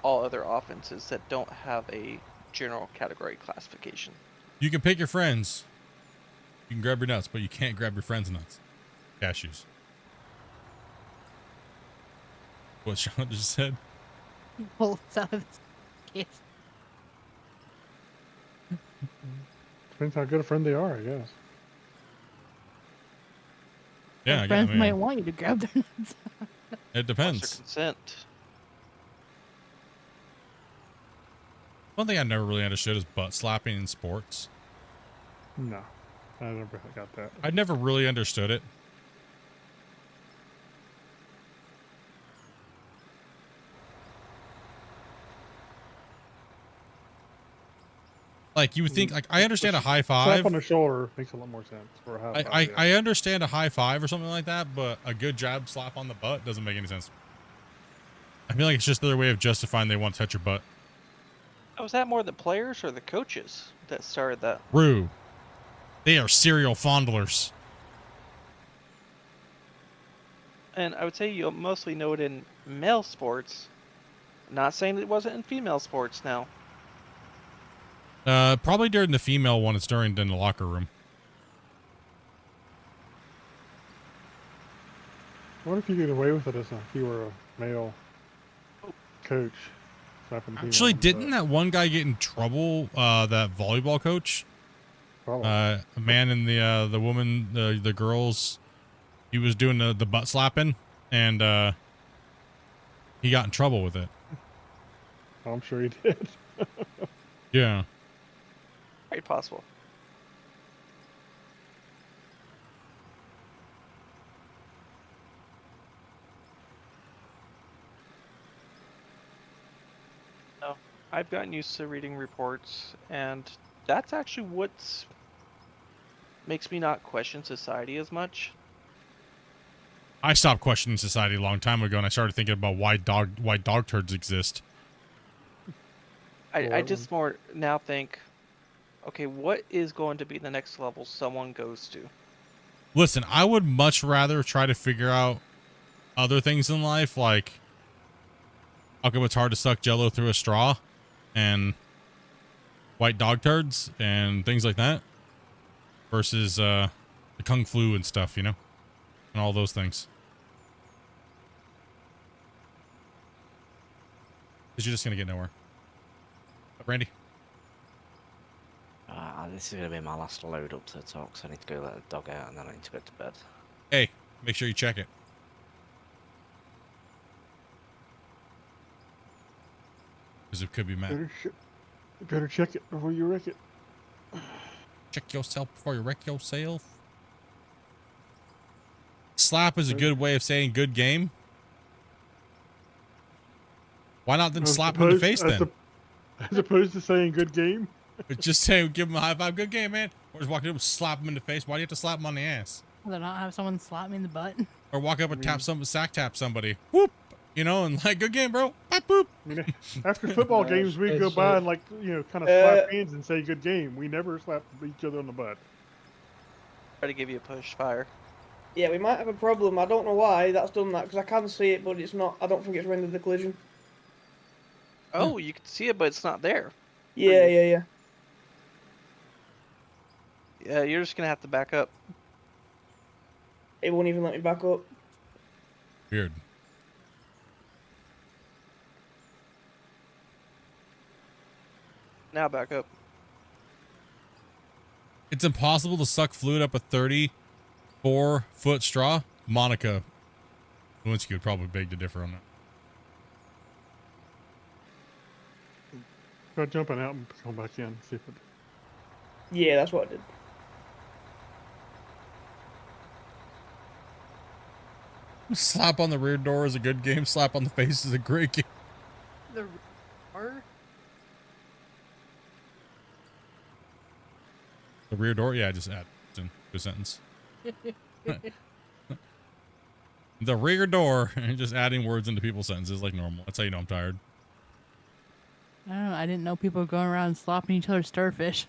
all other offenses that don't have a general category classification. You can pick your friends. You can grab your nuts, but you can't grab your friends' nuts. Cashews. What Sean just said. Both out of this case. Depends how good a friend they are, I guess. Yeah, Your friends might want you to grab their nuts. It depends. Consent. One thing I never really understood is butt slapping in sports. No, I never got that. I never really understood it. Like you would think, like I understand a high five. Slap on the shoulder makes a lot more sense for a high five. I understand a high five or something like that, but a good jab slap on the butt doesn't make any sense. I feel like it's just their way of justifying they want to touch your butt. Was that more the players or the coaches that started that? Rue. They are serial fondlers. And I would say you'll mostly know it in male sports. Not saying that it wasn't in female sports now. Probably during the female one, it's during in the locker room. What if you get away with it if you were a male coach? Actually, didn't that one guy get in trouble? That volleyball coach, a man and the woman, the girls. He was doing the butt slapping, and he got in trouble with it. I'm sure he did. Yeah. Very possible. No, I've gotten used to reading reports, and that's actually what makes me not question society as much. I stopped questioning society a long time ago, and I started thinking about why dog turds exist. I just more now think, okay, what is going to be the next level someone goes to? Listen, I would much rather try to figure out other things in life, like how come it's hard to suck Jello through a straw, and white dog turds, and things like that, versus the kung flu and stuff, you know, and all those things. Because you're just gonna get nowhere. Randy? This is going to be my last load up to the talk, so I need to go let the dog out and then I need to go to bed. Hey, make sure you check it. Because it could be mad. Better check it before you wreck it. Check yourself before you wreck yourself. Slap is a good way of saying good game. Why not then slap him in the face then? As opposed to saying good game? Just say, give him a high five, good game, man. Or just walk up and slap him in the face. Why do you have to slap him on the ass? Will they not have someone slap me in the butt? Or walk up and sack tap somebody. Whoop! you know, and like, good game, bro. Boop, boop. I mean, after football games, we go it's, by and, like, you know, kind of slap hands and say good game. We never slap each other on the butt. Try to give you a push fire. Yeah, we might have a problem. I don't know why that's done that, because I can see it, but it's not. I don't think it's rendered the collision. Oh, you can see it, but it's not there. Yeah, yeah, yeah. Yeah, you're just gonna have to back up. It won't even let me back up. Weird. Now back up. It's impossible to suck fluid up a 34-foot straw. Monica Lewinsky would probably beg to differ on that. Try jumping out and come back in. See if it... Yeah, that's what I did. Slap on the rear door is a good game. Slap on the face is a great game. The door? The rear door? Yeah, just add in a sentence. The rear door, and just adding words into people's sentences like normal. That's how you know I'm tired. I don't know. I didn't know people were going around slopping each other's starfish.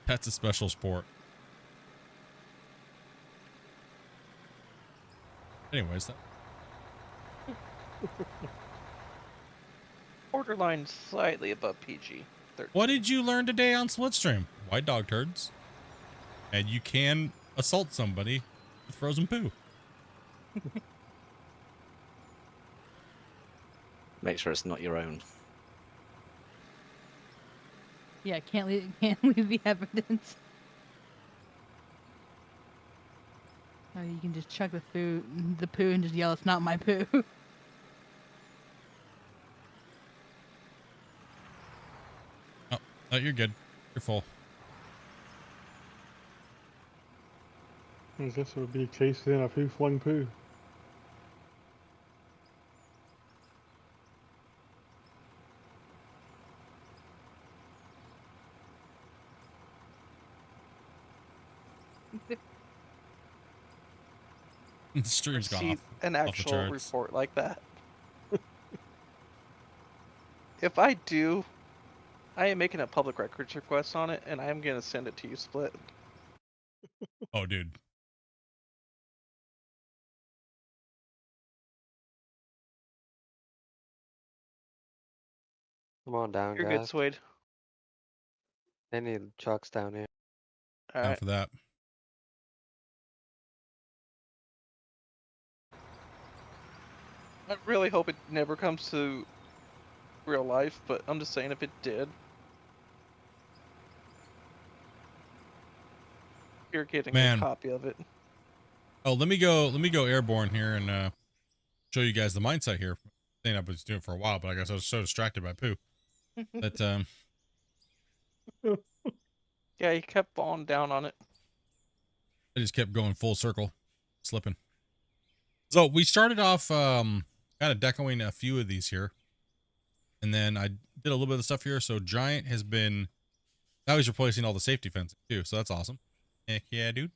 That's a special sport. Anyways, that... Borderline slightly above PG. 13. What did you learn today on Splitstream? White dog turds. And you can assault somebody with frozen poo. Make sure it's not your own. Yeah, can't leave the evidence. Oh, you can just chuck the poo and just yell, "It's not my poo." Oh, you're good. You're full. I guess it would be a case then of who flung poo. The stream's gone See off. an off the actual charts. report like that. If I do, I am making a public records request on it, and I am gonna send it to you, Split. Oh, dude. Come on down, You're guys. good, Suede. They need trucks down here. All Down right. for that. I really hope it never comes to real life, but I'm just saying if it did, you're getting Man. a copy of it. Oh, let me go airborne here and show you guys the mine site here. Thing I was doing for a while, but I guess I was so distracted by poo that Yeah, he kept falling down on it. I just kept going full circle, slipping. So we started off kind of decoing a few of these here, and then I did a little bit of the stuff here. So Giant has been now he's replacing all the safety fencing too, so that's awesome. Heck yeah, dude.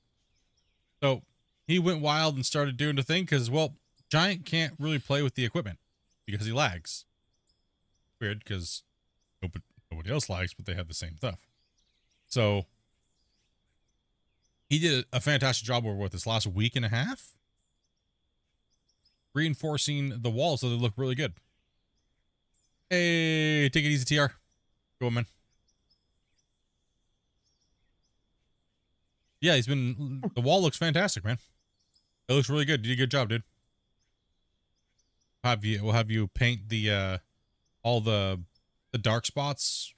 So he went wild and started doing the thing because, well, Giant can't really play with the equipment because he lags. Weird, because nobody else lags, but they have the same stuff. So he did a fantastic job over this last week and a half, reinforcing the walls so they look really good. Hey, take it easy, TR. Go on, man. Yeah, the wall looks fantastic, man. It looks really good. You did a good job, dude. We'll have you paint the all the dark spots.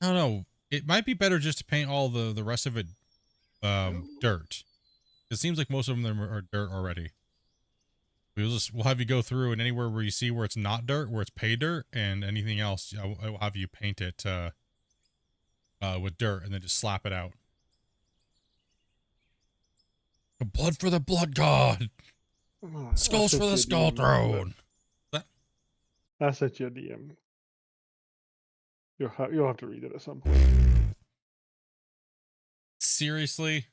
I don't know. It might be better just to paint all the rest of it dirt. It seems like most of them are dirt already. We'll have you go through, and anywhere where you see where it's not dirt, where it's pay dirt, and anything else, I will have you paint it with dirt and then just slap it out. Blood for the blood god. Skulls for the skull throne. I sent you a DM. You'll have to read it at some point. Seriously?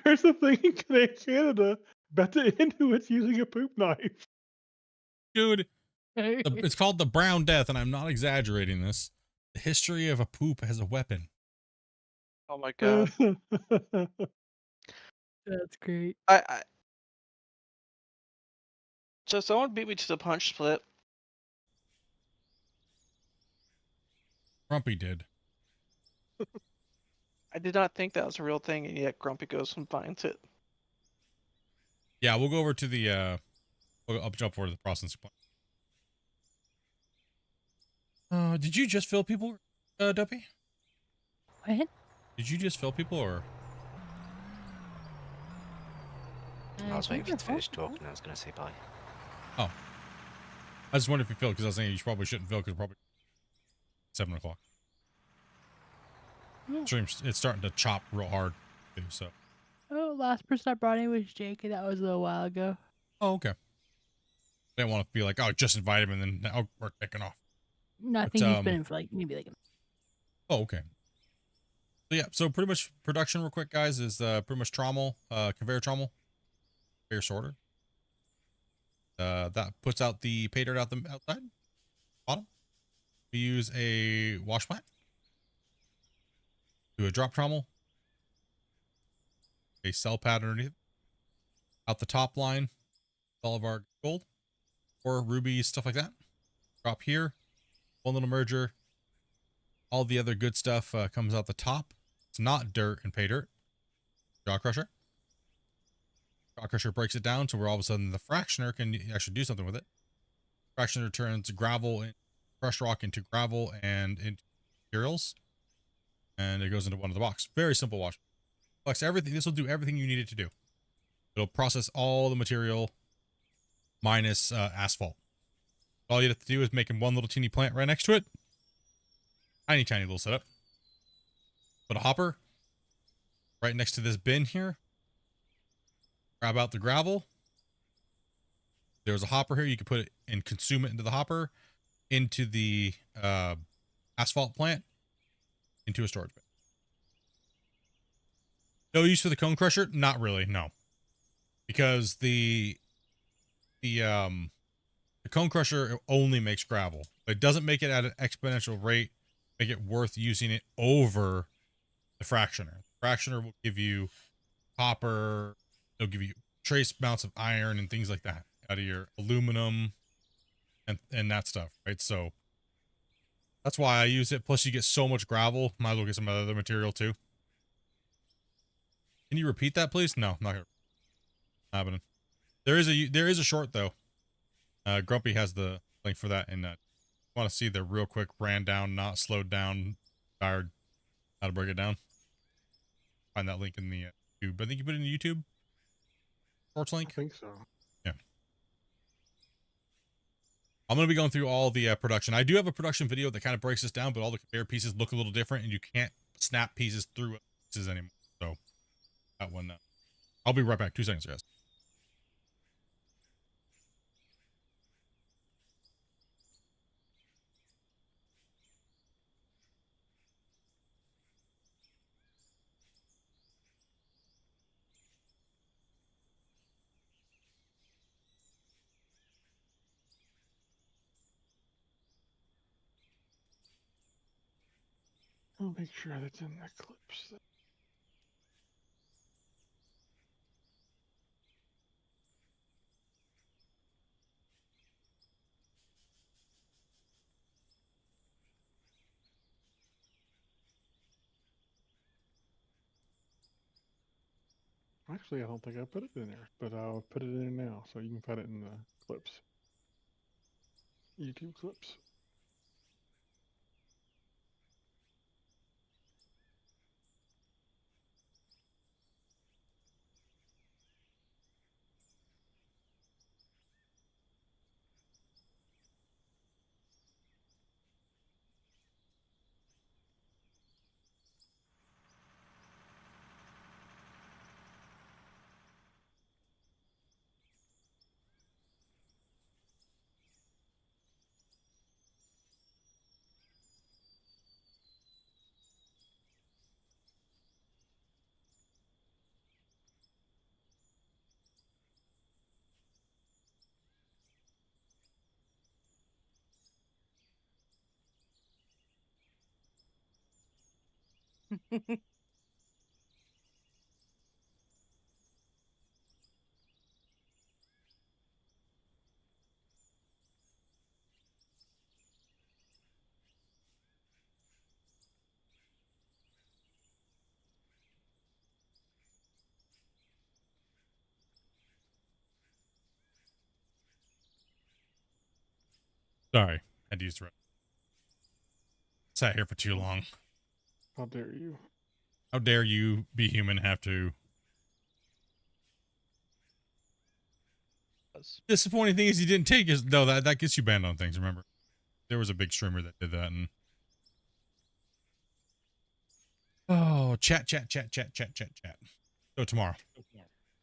There's There's a thing in Canada. Bet the Inuits using a poop knife. Dude, it's called the Brown Death, and I'm not exaggerating this. The history of a poop as a weapon. Oh my god. That's great. So someone beat me to the punch split. Grumpy did. I did not think that was a real thing, and yet Grumpy goes and finds it. Yeah, we'll go over to the I'll jump over to the processing plant. Did you just fill people, Duppy? What? Did you just fill people, or? I was waiting for you to finish talking. I was going to say bye. Oh. I just wondered if you filled, because I was thinking you probably shouldn't fill, because probably 7 o'clock. Stream's, it's starting to chop real hard, too, so. Oh, last person I brought in was Jake, and that was a little while ago. Oh, okay. I didn't want to be like, oh, just invite him, and then now we're taking off. No, I think he's been in for like, maybe like... Oh, okay. So yeah, so pretty much production real quick, guys, is pretty much trommel, conveyor trommel, conveyor sorter. That puts out the pay dirt out the outside, bottom. We use a wash plant. Do a drop trommel. A cell pad underneath. Out the top line, all of our gold or rubies, stuff like that. Drop here, one little merger. All the other good stuff comes out the top. It's not dirt and pay dirt. Jaw crusher. Jaw crusher breaks it down to where all of a sudden the fractioner can actually do something with it. Fractioner turns gravel and crushed rock into gravel and into materials, and it goes into one of the box. Very simple wash. Flex everything. This will do everything you need it to do. It'll process all the material minus asphalt. All you have to do is make one little teeny plant right next to it. Tiny little setup. Put a hopper right next to this bin here. Grab out the gravel. There's a hopper here. You can put it and consume it into the hopper, into the asphalt plant, into a storage bin. No use for the cone crusher? Not really, no. Because the cone crusher only makes gravel. It doesn't make it at an exponential rate, make it worth using it over the fractioner. The fractioner will give you copper, it'll give you trace amounts of iron and things like that out of your aluminum and that stuff, right? So that's why I use it. Plus you get so much gravel, might as well get some other material too. Can you repeat that, please? No, not gonna happening. There is a short though. Grumpy has the link for that, and want to see the real quick ran down, not slowed down, tired, how to break it down. Find that link in the YouTube. I think you put it in the YouTube shorts link. I think so. Yeah. I'm going to be going through all the production. I do have a production video that kind of breaks this down, but all the conveyor pieces look a little different, and you can't snap pieces through pieces anymore. So that one, I'll be right back. 2 seconds, guys. I'll make sure that's in the clips. Actually, I don't think I put it in there, but I'll put it in now so you can put it in the clips. YouTube clips. Sorry, had to use the right. Sat here for too long. How dare you? How dare you, be human, have to? Disappointing thing is you didn't take his. No, that gets you banned on things. Remember, there was a big streamer that did that, and oh, chat. So tomorrow.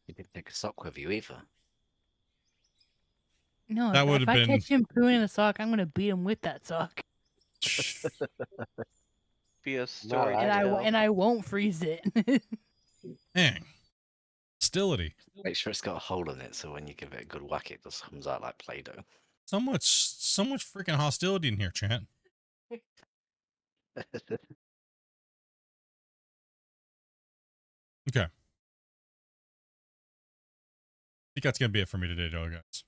You didn't take a sock with you either. No, That would if have I been. catch him pooing in a sock, I'm gonna beat him with that sock. Be a story. And I won't freeze it. Dang. Hostility. Make sure it's got a hole in it, so when you give it a good whack, it just comes out like Play-Doh. So much freaking hostility in here, chat. Okay. I think that's gonna be it for me today, though, guys.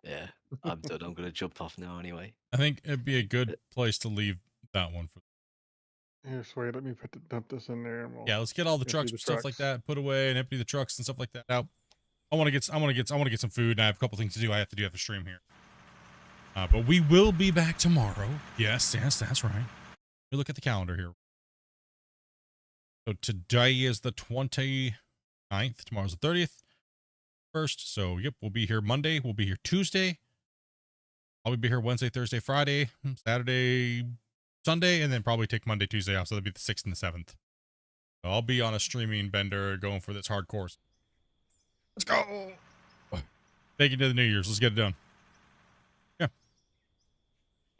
Yeah, I'm done. I'm gonna jump off now anyway. I think it'd be a good place to leave that one for. Here, Sway, let me dump this in there. And we'll Yeah, let's get all the trucks and stuff like that put away and empty the trucks and stuff like that out. I want to get some food, and I have a couple things to do. I have to do after stream here. But we will be back tomorrow. Yes, that's right. We look at the calendar here. So today is the 29th. Tomorrow's the 30th. First. So yep, we'll be here Monday. We'll be here Tuesday. I'll be here Wednesday, Thursday, Friday, Saturday, Sunday, and then probably take Monday, Tuesday off. So that'll be the 6th and the 7th. So I'll be on a streaming bender going for this hardcore. Let's go. Take it to the New Year's. Let's get it done. Yeah.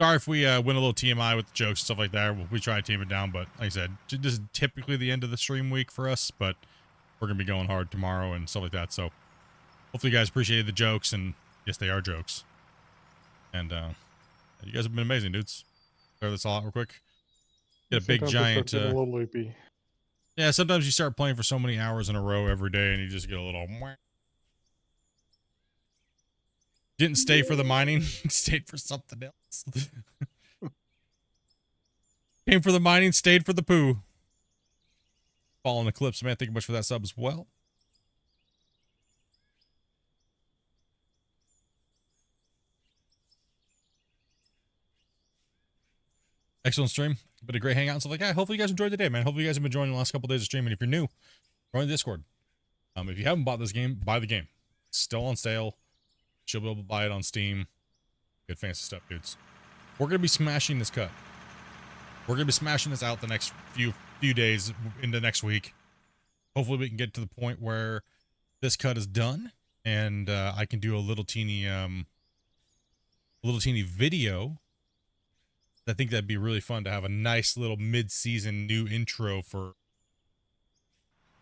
Sorry if we went a little TMI with the jokes and stuff like that. We try to team it down, but like I said, this is typically the end of the stream week for us, but we're going to be going hard tomorrow and stuff like that. So hopefully you guys appreciated the jokes, and yes, they are jokes. And you guys have been amazing, dudes. Clear this all out real quick. Get a big giant. A little loopy. Yeah, sometimes you start playing for so many hours in a row every day, and you just get a little. Didn't stay for the mining, stayed for something else. Came for the mining, stayed for the poo. Following Eclipse, man. Thank you much for that sub as well. Excellent stream. Been a great hangout and stuff like that. Hopefully you guys enjoyed the day, man. Hopefully you guys have been enjoying the last couple days of streaming. If you're new, join the Discord. If you haven't bought this game, buy the game. It's still on sale. You'll be able to buy it on Steam. Good fancy stuff, dudes. We're going to be smashing this cut. We're going to be smashing this out the next few days into next week. Hopefully we can get to the point where this cut is done and I can do a little teeny video. I think that'd be really fun to have a nice little mid-season new intro for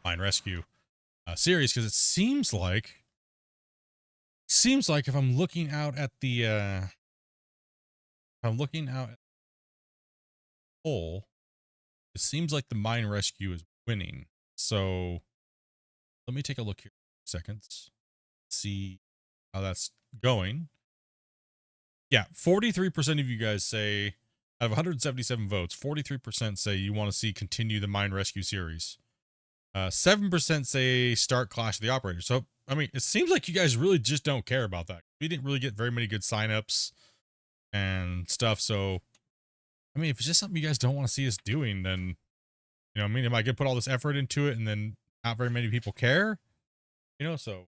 Mine Rescue series, because it seems like if I'm looking out at the poll, it seems like the Mine Rescue is winning. So let me take a look here for seconds, see how that's going. Yeah, 43% of you guys say, out of 177 votes, 43% say you want to continue the Mine Rescue series. 7% say start Clash of the Operators. So, I mean, it seems like you guys really just don't care about that. We didn't really get very many good signups and stuff. So, I mean, if it's just something you guys don't want to see us doing, then, you know, I mean, am I going to put all this effort into it and then not very many people care? You know, so.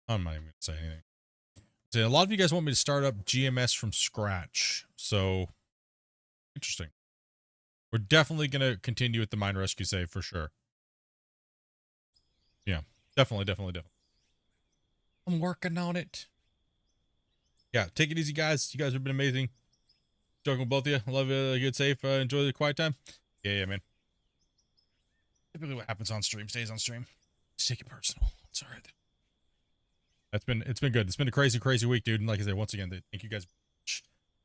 I'm not even going to say anything. So a lot of you guys want me to start up GMS from scratch. So, interesting. We're definitely going to continue with the Mine Rescue save for sure. Yeah, definitely. I'm working on it. Yeah, take it easy, guys. You guys have been amazing. Joking with both of you. I love you. Good, safe. Enjoy the quiet time. Yeah, man. Typically what happens on stream stays on stream. Just take it personal. It's all right. It's been good. It's been a crazy week, dude. And like I said, once again, thank you guys.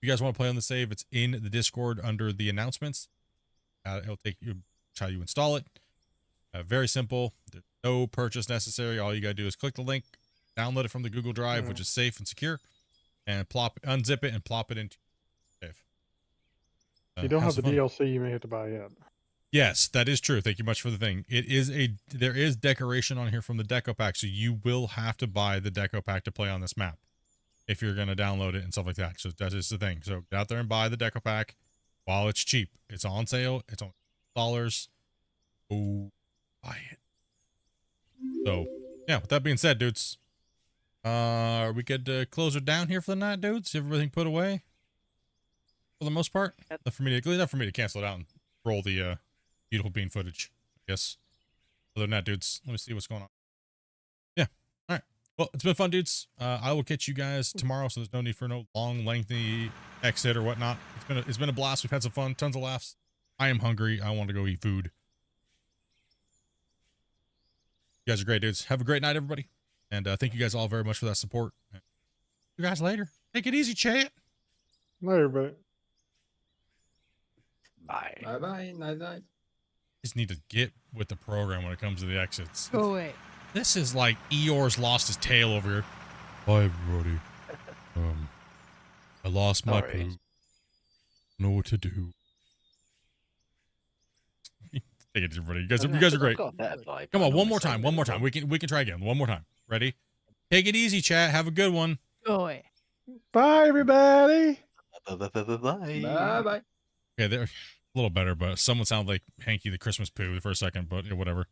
If you guys want to play on the save, it's in the Discord under the announcements. It'll take you how you install it. Very simple. There's no purchase necessary. All you gotta do is click the link, download it from the Google Drive, which is safe and secure, and unzip it and plop it into save. If you don't have the DLC, you may have to buy it. Yes, that is true. Thank you much for the thing. There is decoration on here from the Deco Pack, so you will have to buy the Deco Pack to play on this map if you're gonna download it and stuff like that. So that is the thing. So get out there and buy the Deco Pack while it's cheap. It's on sale. It's on $. Oh, buy it. So yeah, with that being said, dudes, are we good to close it down here for the night, dudes? Everything put away for the most part. Enough for me to cancel it out and roll the beautiful bean footage, I guess. Other than that, dudes, let me see what's going on. Yeah. All right. Well, it's been fun, dudes. I will catch you guys tomorrow, so there's no need for no long, lengthy exit or whatnot. It's been a blast. We've had some fun, tons of laughs. I am hungry. I want to go eat food. You guys are great, dudes. Have a great night, everybody. And thank you guys all very much for that support. See you guys later. Take it easy, chat. Night, everybody. Bye. Bye-bye. Night-night. Just need to get with the program when it comes to the exits. Go away. This is like Eeyore's lost his tail over here. Bye, everybody. I lost my poo. Know what to do. Take it, everybody. You guys are great. Come on, one more time. One more time. We can try again. One more time. Ready? Take it easy, chat. Have a good one. Go away. Bye, everybody. Bye. Bye-bye. Okay, they're a little better, but someone sounded like Hanky the Christmas poo for a second, but whatever.